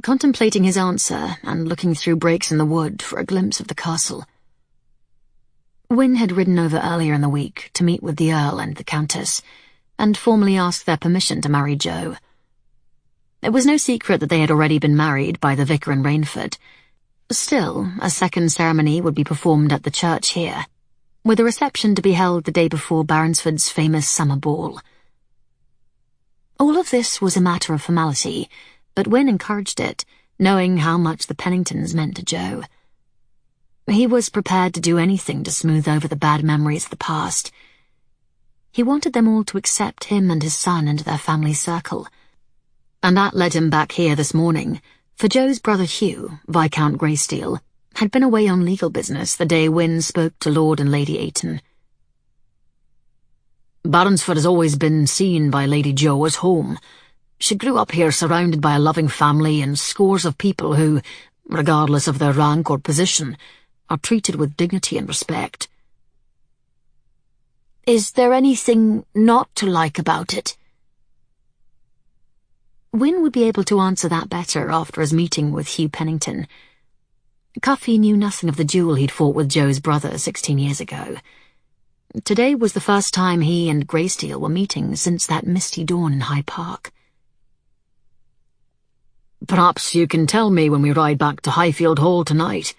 C: contemplating his answer and looking through breaks in the wood for a glimpse of the castle. Wynne had ridden over earlier in the week to meet with the Earl and the Countess, and formally ask their permission to marry Jo. It was no secret that they had already been married by the vicar in Rainford. Still, a second ceremony would be performed at the church here, with a reception to be held the day before Baronsford's famous summer ball. All of this was a matter of formality, but Wynne encouraged it, knowing how much the Penningtons meant to Jo. He was prepared to do anything to smooth over the bad memories of the past. He wanted them all to accept him and his son into their family circle. And that led him back here this morning, for Jo's brother Hugh, Viscount Greysteel, had been away on legal business the day Wynne spoke to Lord and Lady Ayton.
B: Baronsford has always been seen by Lady Jo as home. She grew up here surrounded by a loving family and scores of people who, regardless of their rank or position, are treated with dignity and respect.
D: Is there anything not to like about it?
C: Wynne would be able to answer that better after his meeting with Hugh Pennington. Cuffy knew nothing of the duel he'd fought with Jo's brother 16 years ago. Today was the first time he and Greysteel were meeting since that misty dawn in Hyde Park.
B: Perhaps you can tell me when we ride back to Highfield Hall tonight.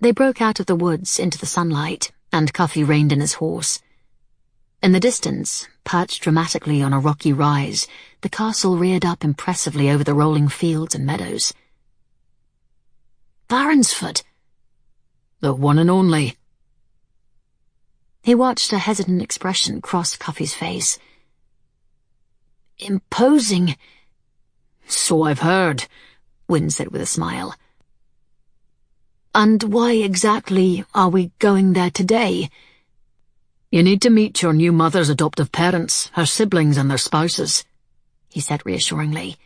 C: They broke out of the woods into the sunlight, and Cuffy reined in his horse. In the distance, perched dramatically on a rocky rise, the castle reared up impressively over the rolling fields and meadows.
D: Baronsford!
B: The one and only.
C: He watched a hesitant expression cross Cuffy's face.
D: Imposing.
B: So I've heard,
C: Wynne said with a smile.
D: And why exactly are we going there today?
B: You need to meet your new mother's adoptive parents, her siblings and their spouses,
C: he said reassuringly.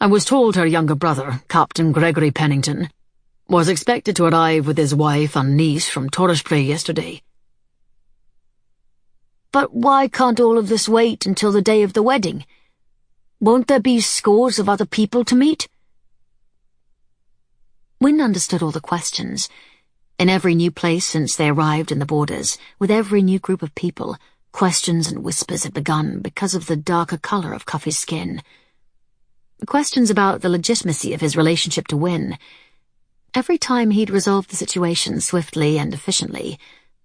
B: I was told her younger brother, Captain Gregory Pennington, was expected to arrive with his wife and niece from Torresbray yesterday.
D: But why can't all of this wait until the day of the wedding? Won't there be scores of other people to meet?
C: Wynne understood all the questions. In every new place since they arrived in the borders, with every new group of people, questions and whispers had begun because of the darker colour of Cuffy's skin. Questions about the legitimacy of his relationship to Wynne. Every time he'd resolved the situation swiftly and efficiently,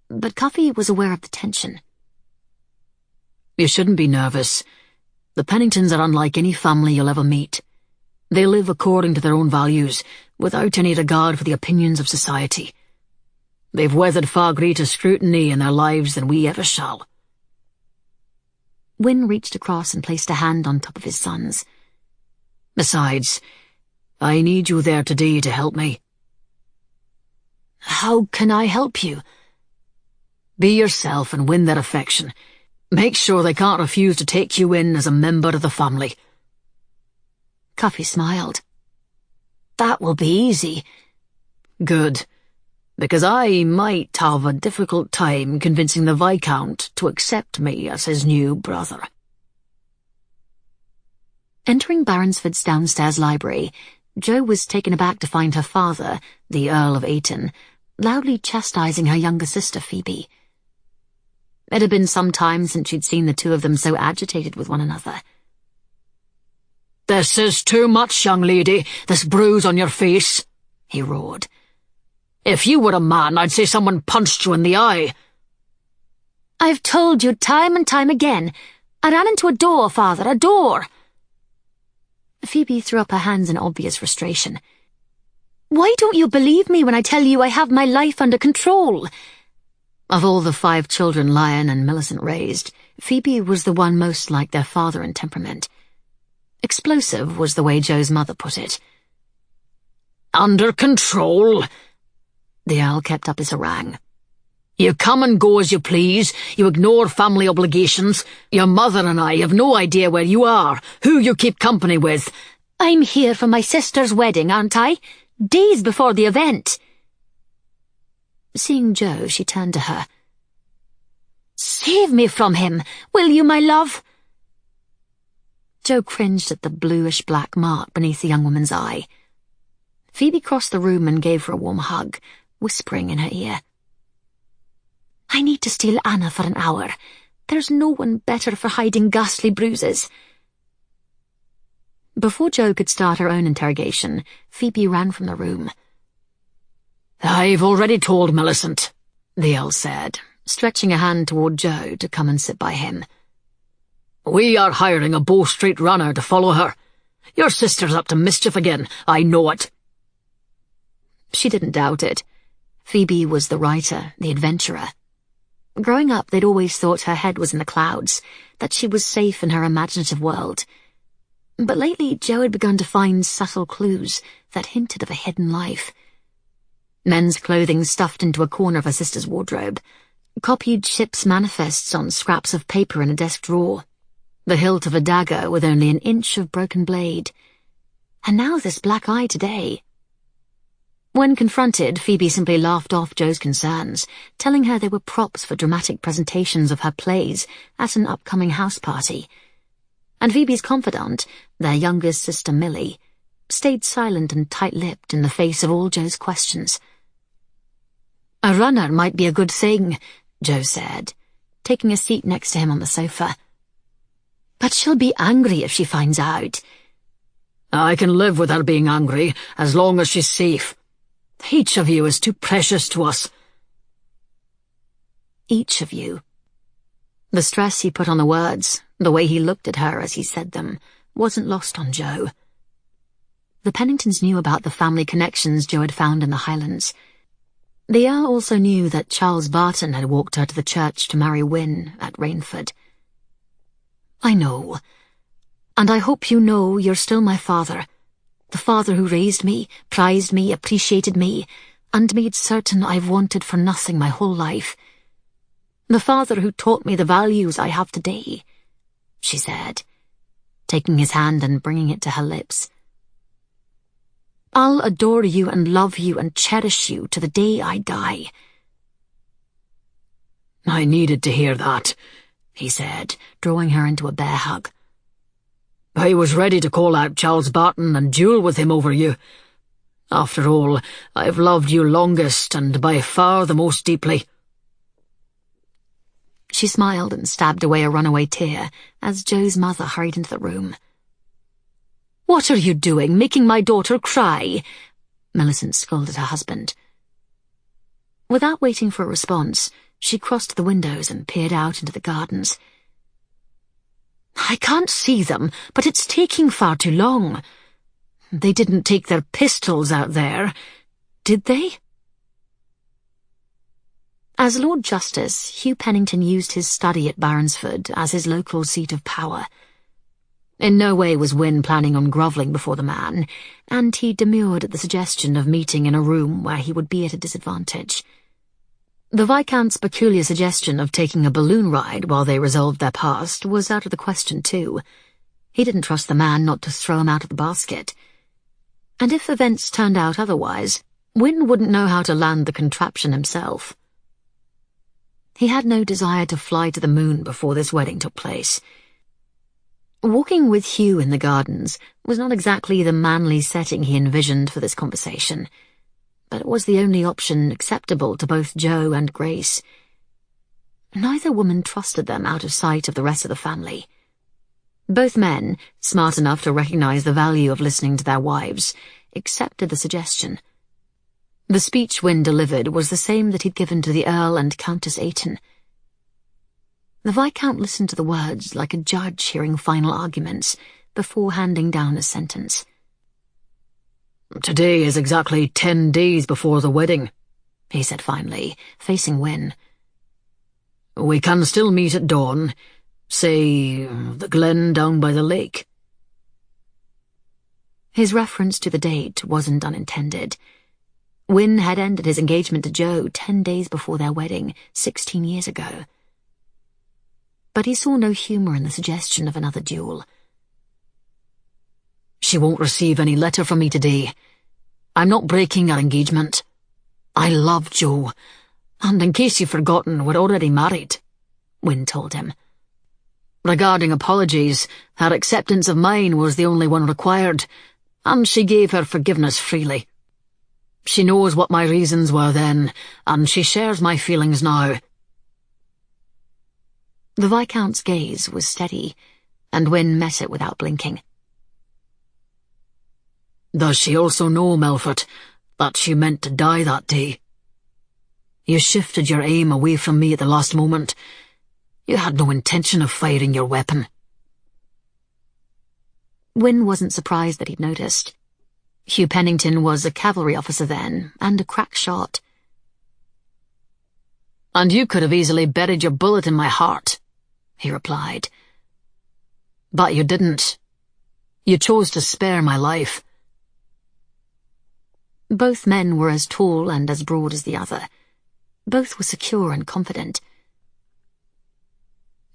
C: but Cuffy was aware of the tension.
B: You shouldn't be nervous. The Penningtons are unlike any family you'll ever meet. They live according to their own values, without any regard for the opinions of society. They've weathered far greater scrutiny in their lives than we ever shall.
C: Wynne reached across and placed a hand on top of his son's.
B: Besides, I need you there today to help me.
D: How can I help you?
B: Be yourself and win their affection. Make sure they can't refuse to take you in as a member of the family.
C: Cuffy smiled.
D: That will be easy.
B: Good, because I might have a difficult time convincing the Viscount to accept me as his new brother.
C: Entering Baronsford's downstairs library, Jo was taken aback to find her father, the Earl of Ayton, loudly chastising her younger sister Phoebe. It had been some time since she'd seen the two of them so agitated with one another.
B: "This is too much, young lady, this bruise on your face," he roared. "If you were a man, I'd say someone punched you in the eye."
D: "I've told you time and time again. I ran into a door, Father, a door."
C: Phoebe threw up her hands in obvious frustration.
D: "Why don't you believe me when I tell you I have my life under control?"
C: Of all the 5 children Lion and Millicent raised, Phoebe was the one most like their father in temperament. Explosive was the way Jo's mother put it.
B: "Under control?"
C: The Earl kept up his harangue.
B: "You come and go as you please, you ignore family obligations. Your mother and I have no idea where you are, who you keep company with."
D: "I'm here for my sister's wedding, aren't I? Days before the event."
C: Seeing Jo, she turned to her.
D: "Save me from him, will you, my love?"
C: Jo cringed at the bluish-black mark beneath the young woman's eye. Phoebe crossed the room and gave her a warm hug, whispering in her ear. "I need to steal Anna for an hour. There's no one better for hiding ghastly bruises." Before Jo could start her own interrogation, Phoebe ran from the room.
B: "I've already told Millicent," the Earl said, stretching a hand toward Jo to come and sit by him. "We are hiring a Bow Street runner to follow her. Your sister's up to mischief again, I know it."
C: She didn't doubt it. Phoebe was the writer, the adventurer. Growing up, they'd always thought her head was in the clouds, that she was safe in her imaginative world. But lately, Jo had begun to find subtle clues that hinted of a hidden life. Men's clothing stuffed into a corner of her sister's wardrobe, copied ship's manifests on scraps of paper in a desk drawer, the hilt of a dagger with only an inch of broken blade. And now this black eye today. When confronted, Phoebe simply laughed off Jo's concerns, telling her they were props for dramatic presentations of her plays at an upcoming house party. And Phoebe's confidant, their youngest sister Millie, stayed silent and tight-lipped in the face of all Jo's questions. "A runner might be a good thing," Jo said, taking a seat next to him on the sofa. "But she'll be angry if she finds out."
B: "I can live with her being angry as long as she's safe. Each of you is too precious to us."
C: Each of you. The stress he put on the words, the way he looked at her as he said them, wasn't lost on Jo. The Penningtons knew about the family connections Jo had found in the Highlands. The Earl also knew that Charles Barton had walked her to the church to marry Wynne at Rainford. "I know. And I hope you know you're still my father. The father who raised me, prized me, appreciated me, and made certain I've wanted for nothing my whole life. The father who taught me the values I have today," she said, taking his hand and bringing it to her lips. "I'll adore you and love you and cherish you to the day I die."
B: "I needed to hear that,"
C: he said, drawing her into a bear hug.
B: "I was ready to call out Charles Barton and duel with him over you. After all, I've loved you longest and by far the most deeply."
C: She smiled and stabbed away a runaway tear as Jo's mother hurried into the room. "What are you doing, making my daughter cry?" Millicent scolded her husband. Without waiting for a response, she crossed to the windows and peered out into the gardens. "I can't see them, but it's taking far too long. They didn't take their pistols out there, did they?" As Lord Justice, Hugh Pennington used his study at Baronsford as his local seat of power. In no way was Wynne planning on grovelling before the man, and he demurred at the suggestion of meeting in a room where he would be at a disadvantage. The Viscount's peculiar suggestion of taking a balloon ride while they resolved their past was out of the question too. He didn't trust the man not to throw him out of the basket. And if events turned out otherwise, Wynne wouldn't know how to land the contraption himself. He had no desire to fly to the moon before this wedding took place. Walking with Hugh in the gardens was not exactly the manly setting he envisioned for this conversation, but it was the only option acceptable to both Jo and Grace. Neither woman trusted them out of sight of the rest of the family. Both men, smart enough to recognize the value of listening to their wives, accepted the suggestion. The speech Wynne delivered was the same that he'd given to the Earl and Countess Ayton. The Viscount listened to the words like a judge hearing final arguments before handing down a sentence.
B: "Today is exactly 10 days before the wedding," he said finally, facing Wynne. "We can still meet at dawn, say, the glen down by the lake."
C: His reference to the date wasn't unintended. Wynne had ended his engagement to Jo 10 days before their wedding, 16 years ago. But he saw no humour in the suggestion of another duel.
B: "She won't receive any letter from me today. I'm not breaking our engagement. I love Jo, and in case you've forgotten, we're already married," Wynne told him. Regarding apologies, her acceptance of mine was the only one required, and she gave her forgiveness freely. She knows what my reasons were then, and she shares my feelings now."
C: The Viscount's gaze was steady, and Wynne met it without blinking.
B: "Does she also know, Melfort, that she meant to die that day? You shifted your aim away from me at the last moment. You had no intention of firing your weapon."
C: Wynne wasn't surprised that he'd noticed. Hugh Pennington was a cavalry officer then, and a crack shot.
B: "And you could have easily buried your bullet in my heart," he replied. "But you didn't. You chose to spare my life."
C: Both men were as tall and as broad as the other. Both were secure and confident.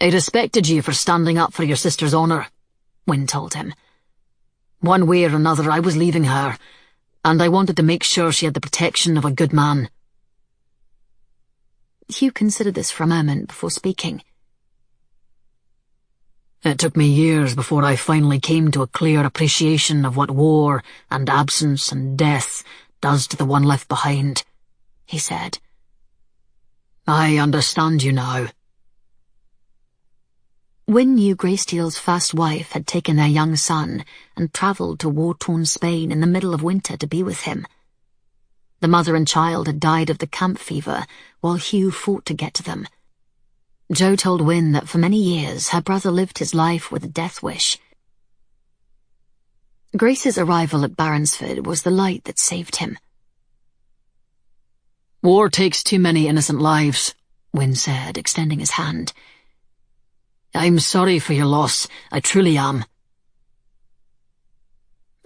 B: "I respected you for standing up for your sister's honour," Wynne told him. "One way or another, I was leaving her, and I wanted to make sure she had the protection of a good man."
C: Hugh considered this for a moment before speaking.
B: "It took me years before I finally came to a clear appreciation of what war and absence and death does to the one left behind," he said. "I understand you now."
C: Wynne knew Greysteel's first wife had taken their young son and travelled to war-torn Spain in the middle of winter to be with him. The mother and child had died of the camp fever while Hugh fought to get to them. Jo told Wynne that for many years her brother lived his life with a death wish. Grace's arrival at Baronsford was the light that saved him.
B: "War takes too many innocent lives," Wynne said, extending his hand. "I'm sorry for your loss, I truly am."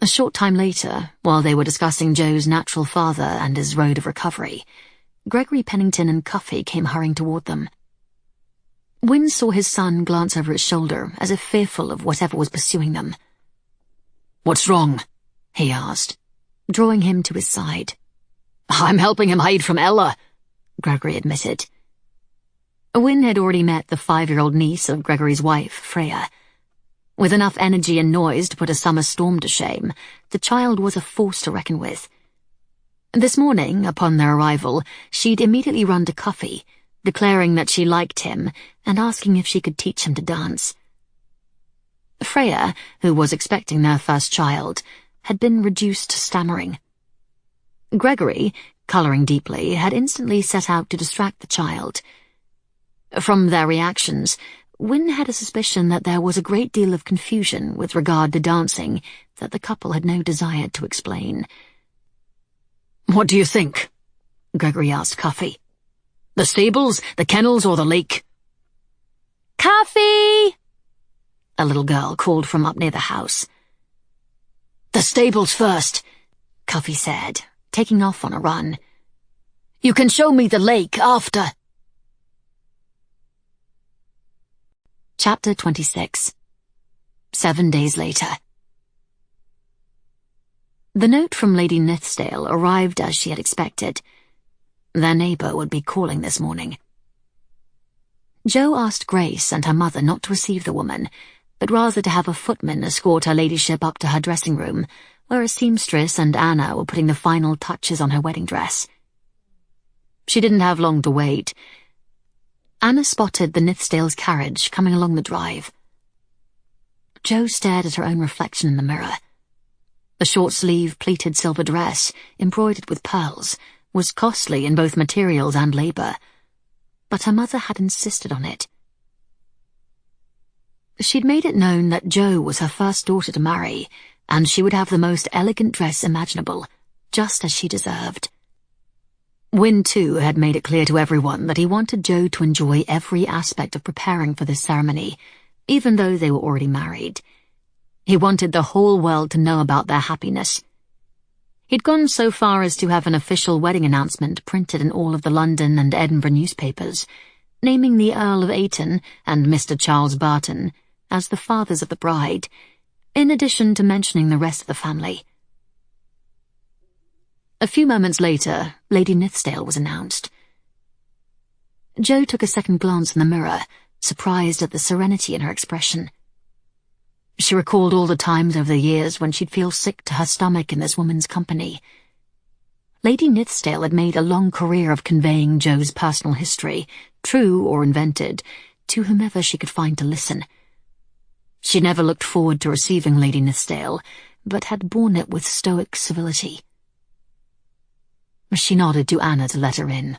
C: A short time later, while they were discussing Jo's natural father and his road of recovery, Gregory Pennington and Cuffy came hurrying toward them. Wynne saw his son glance over his shoulder, as if fearful of whatever was pursuing them.
B: "What's wrong?"
C: he asked, drawing him to his side.
B: "I'm helping him hide from Ella,"
C: Gregory admitted. Wynne had already met the 5-year-old niece of Gregory's wife, Freya. With enough energy and noise to put a summer storm to shame, the child was a force to reckon with. This morning, upon their arrival, she'd immediately run to Cuffy, declaring that she liked him and asking if she could teach him to dance. Freya, who was expecting their first child, had been reduced to stammering. Gregory, colouring deeply, had instantly set out to distract the child. From their reactions, Wynne had a suspicion that there was a great deal of confusion with regard to dancing that the couple had no desire to explain.
B: "What do you think?" Gregory asked Cuffy. "The stables, the kennels, or the lake?"
D: "Cuffy!"
C: a little girl called from up near the house.
B: "The stables first,"
C: Cuffy said, taking off on a run.
B: "You can show me the lake after."
C: Chapter 26. 7 days later. The note from Lady Nithsdale arrived as she had expected. Their neighbour would be calling this morning. Jo asked Grace and her mother not to receive the woman, but rather to have a footman escort her ladyship up to her dressing room, where a seamstress and Anna were putting the final touches on her wedding dress. She didn't have long to wait. Anna spotted the Nithsdale's carriage coming along the drive. Jo stared at her own reflection in the mirror. The short-sleeve pleated silver dress, embroidered with pearls, was costly in both materials and labour, but her mother had insisted on it. She'd made it known that Jo was her first daughter to marry, and she would have the most elegant dress imaginable, just as she deserved. Wynne, too, had made it clear to everyone that he wanted Jo to enjoy every aspect of preparing for this ceremony, even though they were already married. He wanted the whole world to know about their happiness. He'd gone so far as to have an official wedding announcement printed in all of the London and Edinburgh newspapers, naming the Earl of Ayton and Mr. Charles Barton as the fathers of the bride, in addition to mentioning the rest of the family. A few moments later, Lady Nithsdale was announced. Jo took a second glance in the mirror, surprised at the serenity in her expression. She recalled all the times over the years when she'd feel sick to her stomach in this woman's company. Lady Nithsdale had made a long career of conveying Jo's personal history, true or invented, to whomever she could find to listen. She never looked forward to receiving Lady Nithsdale, but had borne it with stoic civility. She nodded to Anna to let her in.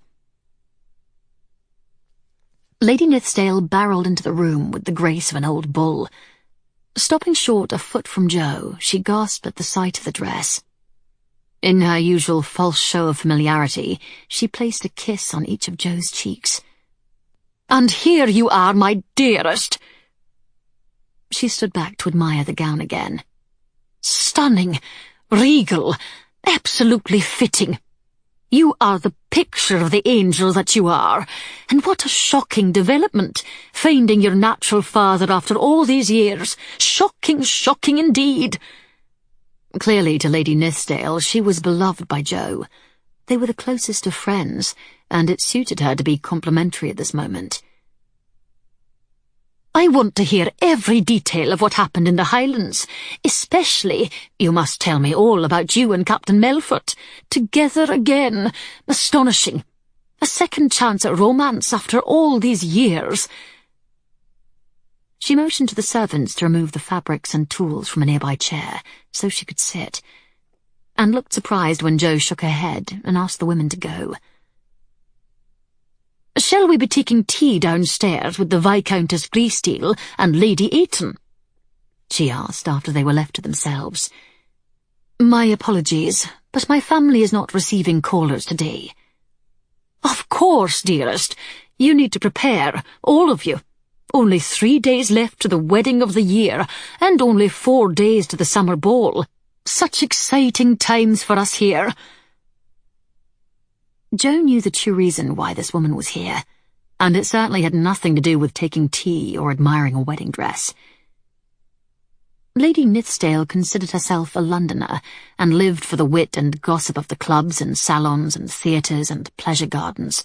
C: Lady Nithsdale barreled into the room with the grace of an old bull. Stopping short a foot from Jo, she gasped at the sight of the dress. In her usual false show of familiarity, she placed a kiss on each of Jo's cheeks.
B: "And here you are, my dearest."
C: She stood back to admire the gown again.
B: "Stunning, regal, absolutely fitting. You are the picture of the angel that you are, and what a shocking development, finding your natural father after all these years. Shocking, shocking indeed."
C: Clearly, to Lady Nithsdale, she was beloved by Jo. They were the closest of friends, and it suited her to be complimentary at this moment.
B: "I want to hear every detail of what happened in the Highlands. Especially, you must tell me all about you and Captain Melfort. Together again. Astonishing. A second chance at romance after all these years."
C: She motioned to the servants to remove the fabrics and tools from a nearby chair, so she could sit, and looked surprised when Jo shook her head and asked the women to go.
B: "Shall we be taking tea downstairs with the Viscountess Greysteel and Lady Ayton?"
C: she asked after they were left to themselves.
B: "My apologies, but my family is not receiving callers today." "Of course, dearest. You need to prepare, all of you. Only 3 days left to the wedding of the year, and only 4 days to the summer ball. Such exciting times for us here."
C: Jo knew the true reason why this woman was here, and it certainly had nothing to do with taking tea or admiring a wedding dress. Lady Nithsdale considered herself a Londoner, and lived for the wit and gossip of the clubs and salons and theatres and pleasure gardens.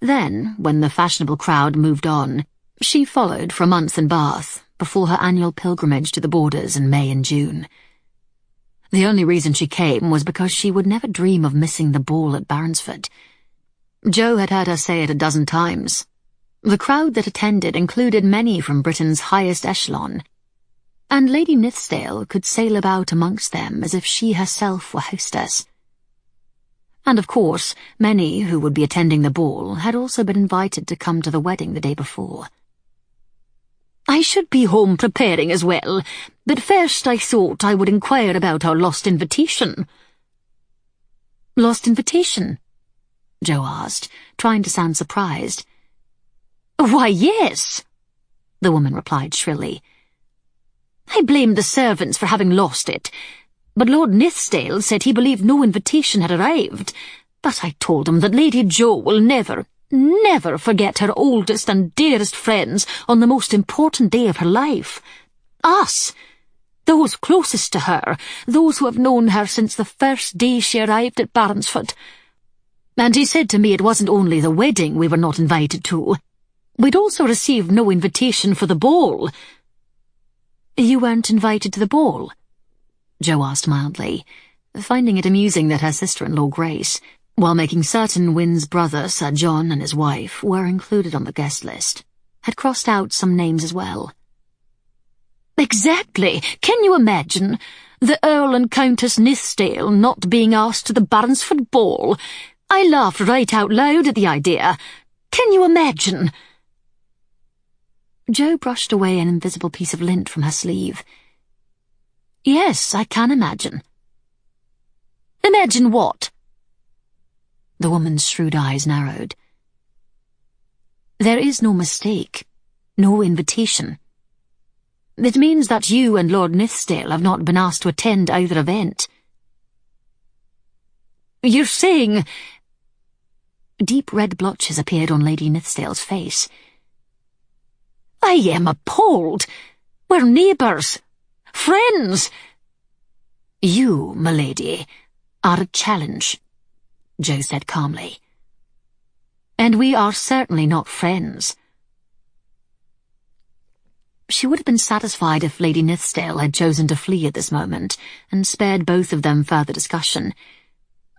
C: Then, when the fashionable crowd moved on, she followed for months in Bath, before her annual pilgrimage to the borders in May and June. The only reason she came was because she would never dream of missing the ball at Baronsford. Jo had heard her say it a dozen times. The crowd that attended included many from Britain's highest echelon, and Lady Nithsdale could sail about amongst them as if she herself were hostess. And of course, many who would be attending the ball had also been invited to come to the wedding the day before.
B: "I should be home preparing as well, but first I thought I would inquire about our lost invitation."
C: "Lost invitation?" Jo asked, trying to sound surprised.
B: "Why, yes," the woman replied shrilly. "I blamed the servants for having lost it, but Lord Nithsdale said he believed no invitation had arrived, but I told him that Lady Jo will never forget her oldest and dearest friends on the most important day of her life. Us, those closest to her, those who have known her since the first day she arrived at Baronsford. And he said to me it wasn't only the wedding we were not invited to. We'd also received no invitation for the ball."
C: "You weren't invited to the ball?" Jo asked mildly, finding it amusing that her sister-in-law Grace, while making certain Wynne's brother Sir John and his wife were included on the guest list, had crossed out some names as well.
B: "Exactly. Can you imagine? The Earl and Countess Nithsdale not being asked to the Baronsford ball. I laughed right out loud at the idea. Can you imagine?"
C: Jo brushed away an invisible piece of lint from her sleeve.
B: "Yes, I can imagine." "Imagine what?"
C: The woman's shrewd eyes narrowed. "There is no mistake, no invitation. It means that you and Lord Nithsdale have not been asked to attend either event."
B: "You're saying—"
C: Deep red blotches appeared on Lady Nithsdale's face.
B: "I am appalled. We're neighbours. Friends."
C: "You, m'lady, are a challenge," Jo said calmly. "And we are certainly not friends. She would have been satisfied if Lady Nithsdale had chosen to flee at this moment and spared both of them further discussion.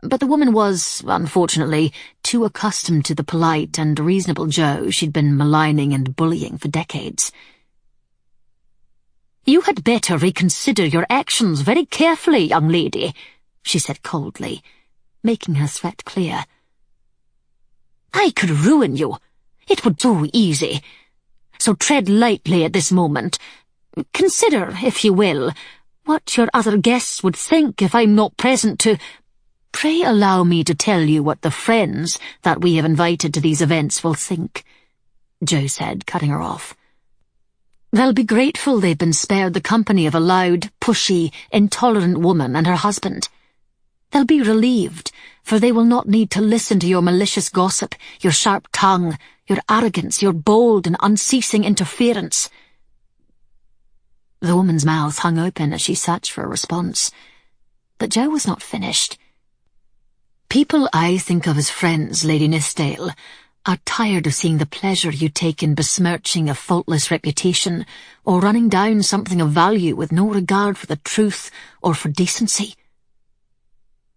C: But the woman was, unfortunately, too accustomed to the polite and reasonable Jo she'd been maligning and bullying for decades.
D: "You had better reconsider your actions very carefully, young lady," she said coldly, making her threat clear. "I could ruin you. It would so easy. So tread lightly at this moment. Consider, if you will, what your other guests would think if I'm not present to— Pray allow me to tell you what the friends that we have invited to these events will think," Jo said, cutting her off. "They'll be grateful they've been spared the company of a loud, pushy, intolerant woman and her husband. They'll be relieved, for they will not need to listen to your malicious gossip, your sharp tongue, your arrogance, your bold and unceasing interference." The woman's mouth hung open as she searched for a response. But Jo was not finished. "People I think of as friends, Lady Nithsdale, are tired of seeing the pleasure you take in besmirching a faultless reputation or running down something of value with no regard for the truth or for decency.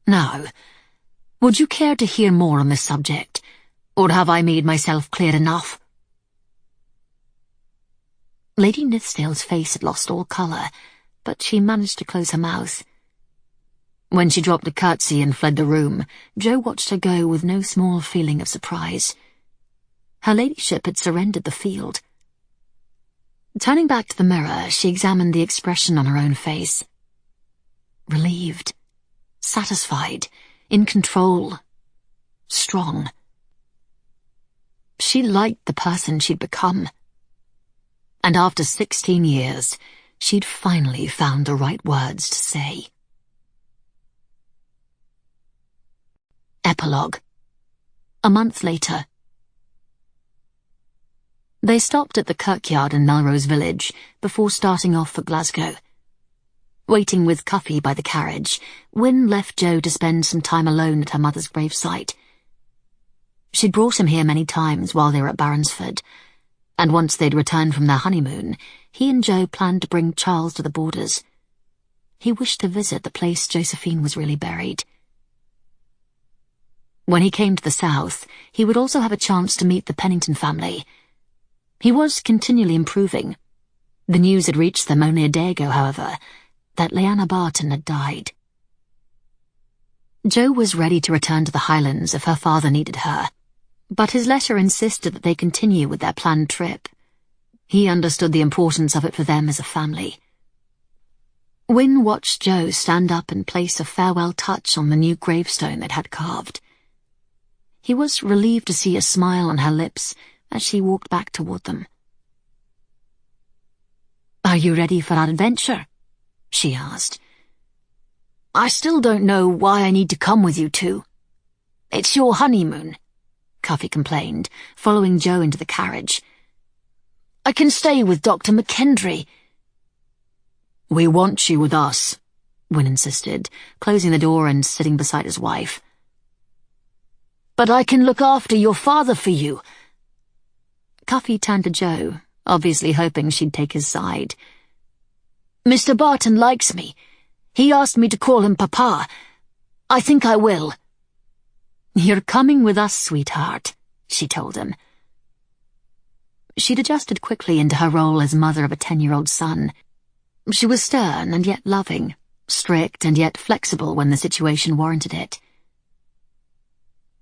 D: Now, would you care to hear more on this subject, or have I made myself clear enough?" Lady Nithsdale's face had lost all colour, but she managed to close her mouth. When she dropped a curtsy and fled the room, Jo watched her go with no small feeling of surprise. Her ladyship had surrendered the field. Turning back to the mirror, she examined the expression on her own face. Relieved, satisfied, in control, strong. She liked the person she'd become. And after 16 years, she'd finally found the right words to say. Epilogue. A month later. They stopped at the kirkyard in Melrose Village before starting off for Glasgow. Waiting with Cuffy by the carriage, Wynne left Jo to spend some time alone at her mother's gravesite. She'd brought him here many times while they were at Baronsford, and once they'd returned from their honeymoon, he and Jo planned to bring Charles to the Borders. He wished to visit the place Josephine was really buried. When he came to the south, he would also have a chance to meet the Pennington family. He was continually improving. The news had reached them only a day ago, however, that Leanna Barton had died. Jo was ready to return to the Highlands if her father needed her, but his letter insisted that they continue with their planned trip. He understood the importance of it for them as a family. Wynne watched Jo stand up and place a farewell touch on the new gravestone they'd had carved. He was relieved to see a smile on her lips as she walked back toward them. "Are you ready for our adventure?" she asked.
B: "I still don't know why I need to come with you two. It's your honeymoon," Cuffy complained, following Jo into the carriage. "I can stay with Dr. McKendry."
C: "We want you with us," Wynne insisted, closing the door and sitting beside his wife.
B: "But I can look after your father for you."
C: Cuffy turned to Jo, obviously hoping she'd take his side.
B: "Mr. Barton likes me. He asked me to call him Papa. I think I will."
C: "You're coming with us, sweetheart," she told him. She'd adjusted quickly into her role as mother of a 10-year-old son. She was stern and yet loving, strict and yet flexible when the situation warranted it.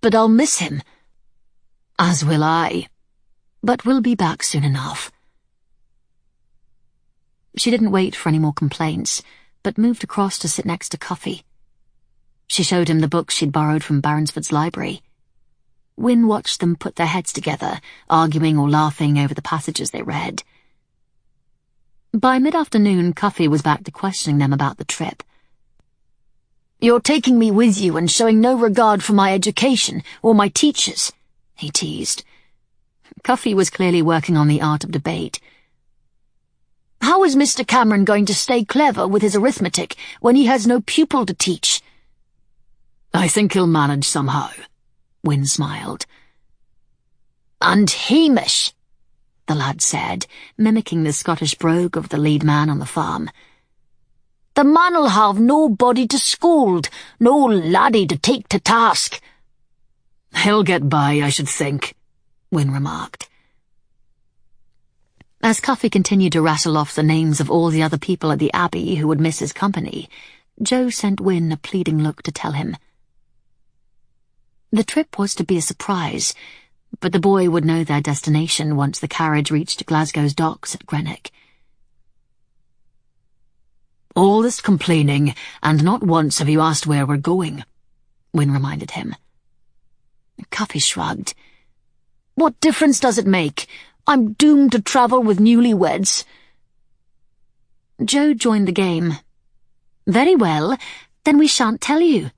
B: "But I'll miss him."
C: "As will I. But we'll be back soon enough." She didn't wait for any more complaints, but moved across to sit next to Cuffy. She showed him the books she'd borrowed from Baronsford's library. Wynne watched them put their heads together, arguing or laughing over the passages they read. By mid-afternoon, Cuffy was back to questioning them about the trip.
B: "You're taking me with you and showing no regard for my education or my teachers," he teased.
C: Cuffy was clearly working on the art of debate.
B: "How is Mr. Cameron going to stay clever with his arithmetic when he has no pupil to teach?"
C: "I think he'll manage somehow," Wynne smiled.
B: "And Hamish,"
C: the lad said, mimicking the Scottish brogue of the lead man on the farm.
B: The man'll have nobody to scold, no laddie to take to task.
E: He'll get by, I should think,
C: Wynne remarked. As Cuffy continued to rattle off the names of all the other people at the Abbey who would miss his company, Jo sent Wynne a pleading look to tell him. The trip was to be a surprise, but the boy would know their destination once the carriage reached Glasgow's docks at Greenock.
E: All this complaining, and not once have you asked where we're going,
C: Wynne reminded him.
B: Cuffy shrugged. What difference does it make? I'm doomed to travel with newlyweds.
C: Jo joined the game. Very well, then we shan't tell you.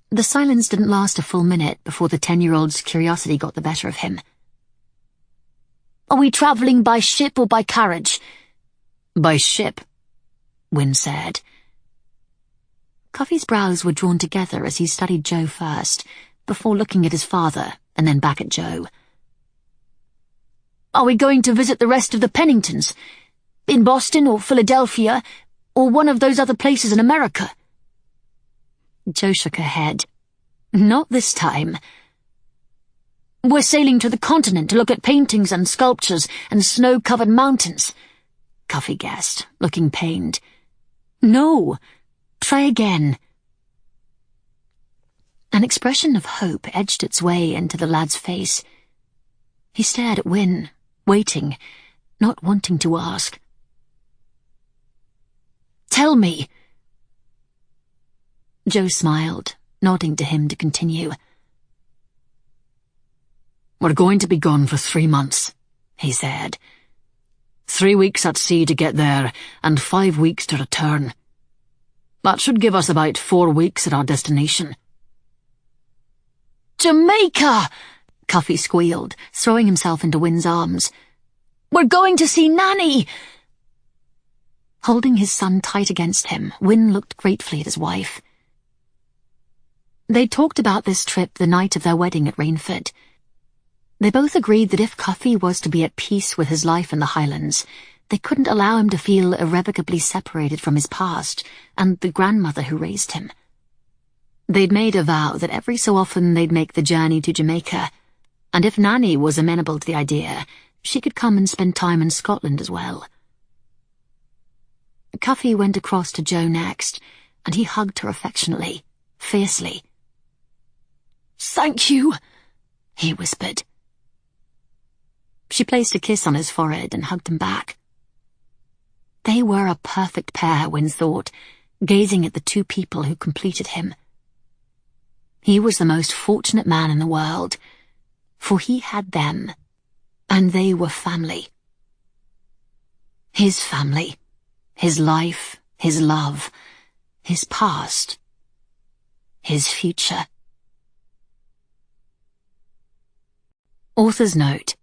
C: The silence didn't last a full minute before the 10-year-old's curiosity got the better of him.
B: Are we travelling by ship or by carriage?
E: By ship,
C: Wynne said. Cuffy's brows were drawn together as he studied Jo first, before looking at his father and then back at Jo.
B: Are we going to visit the rest of the Penningtons? In Boston or Philadelphia, or one of those other places in America?
C: Jo shook her head. Not this time.
B: We're sailing to the continent to look at paintings and sculptures and snow-covered mountains,
C: Cuffy guessed, looking pained. No, try again. An expression of hope edged its way into the lad's face. He stared at Wynne, waiting, not wanting to ask.
B: Tell me.
C: Jo smiled, nodding to him to continue.
E: We're going to be gone for 3 months, he said. 3 weeks at sea to get there, and 5 weeks to return. That should give us about 4 weeks at our destination.
B: Jamaica!
C: Cuffy squealed, throwing himself into Wynne's arms.
B: We're going to see Nanny!
C: Holding his son tight against him, Wynne looked gratefully at his wife. They talked about this trip the night of their wedding at Rainford. They both agreed that if Cuffy was to be at peace with his life in the Highlands, they couldn't allow him to feel irrevocably separated from his past and the grandmother who raised him. They'd made a vow that every so often they'd make the journey to Jamaica, and if Nanny was amenable to the idea, she could come and spend time in Scotland as well. Cuffy went across to Jo next, and he hugged her affectionately, fiercely.
B: "Thank you,"
C: he whispered. She placed a kiss on his forehead and hugged him back. They were a perfect pair, Wynne thought, gazing at the two people who completed him. He was the most fortunate man in the world, for he had them, and they were family. His family, his life, his love, his past, his future. Author's note.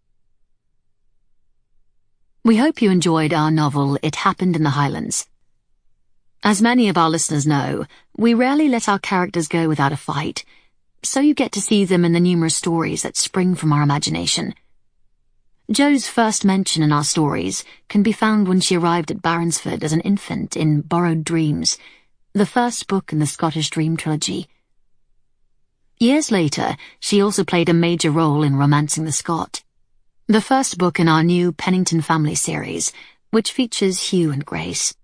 C: We hope you enjoyed our novel It Happened in the Highlands. As many of our listeners know, we rarely let our characters go without a fight, so you get to see them in the numerous stories that spring from our imagination. Jo's first mention in our stories can be found when she arrived at Baronsford as an infant in Borrowed Dreams, the first book in the Scottish Dream trilogy. Years later, she also played a major role in Romancing the Scot, the first book in our new Pennington family series, which features Hugh and Grace.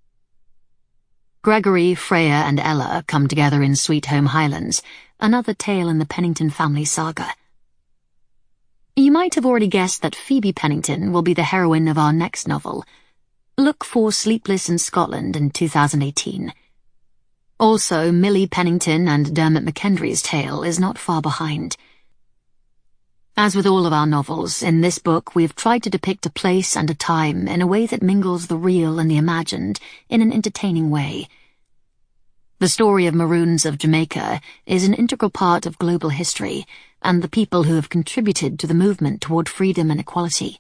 C: Gregory, Freya, and Ella come together in Sweet Home Highlands, another tale in the Pennington family saga. You might have already guessed that Phoebe Pennington will be the heroine of our next novel. Look for Sleepless in Scotland in 2018. Also, Millie Pennington and Dermot McKendry's tale is not far behind. As with all of our novels, in this book we have tried to depict a place and a time in a way that mingles the real and the imagined in an entertaining way. The story of Maroons of Jamaica is an integral part of global history and the people who have contributed to the movement toward freedom and equality.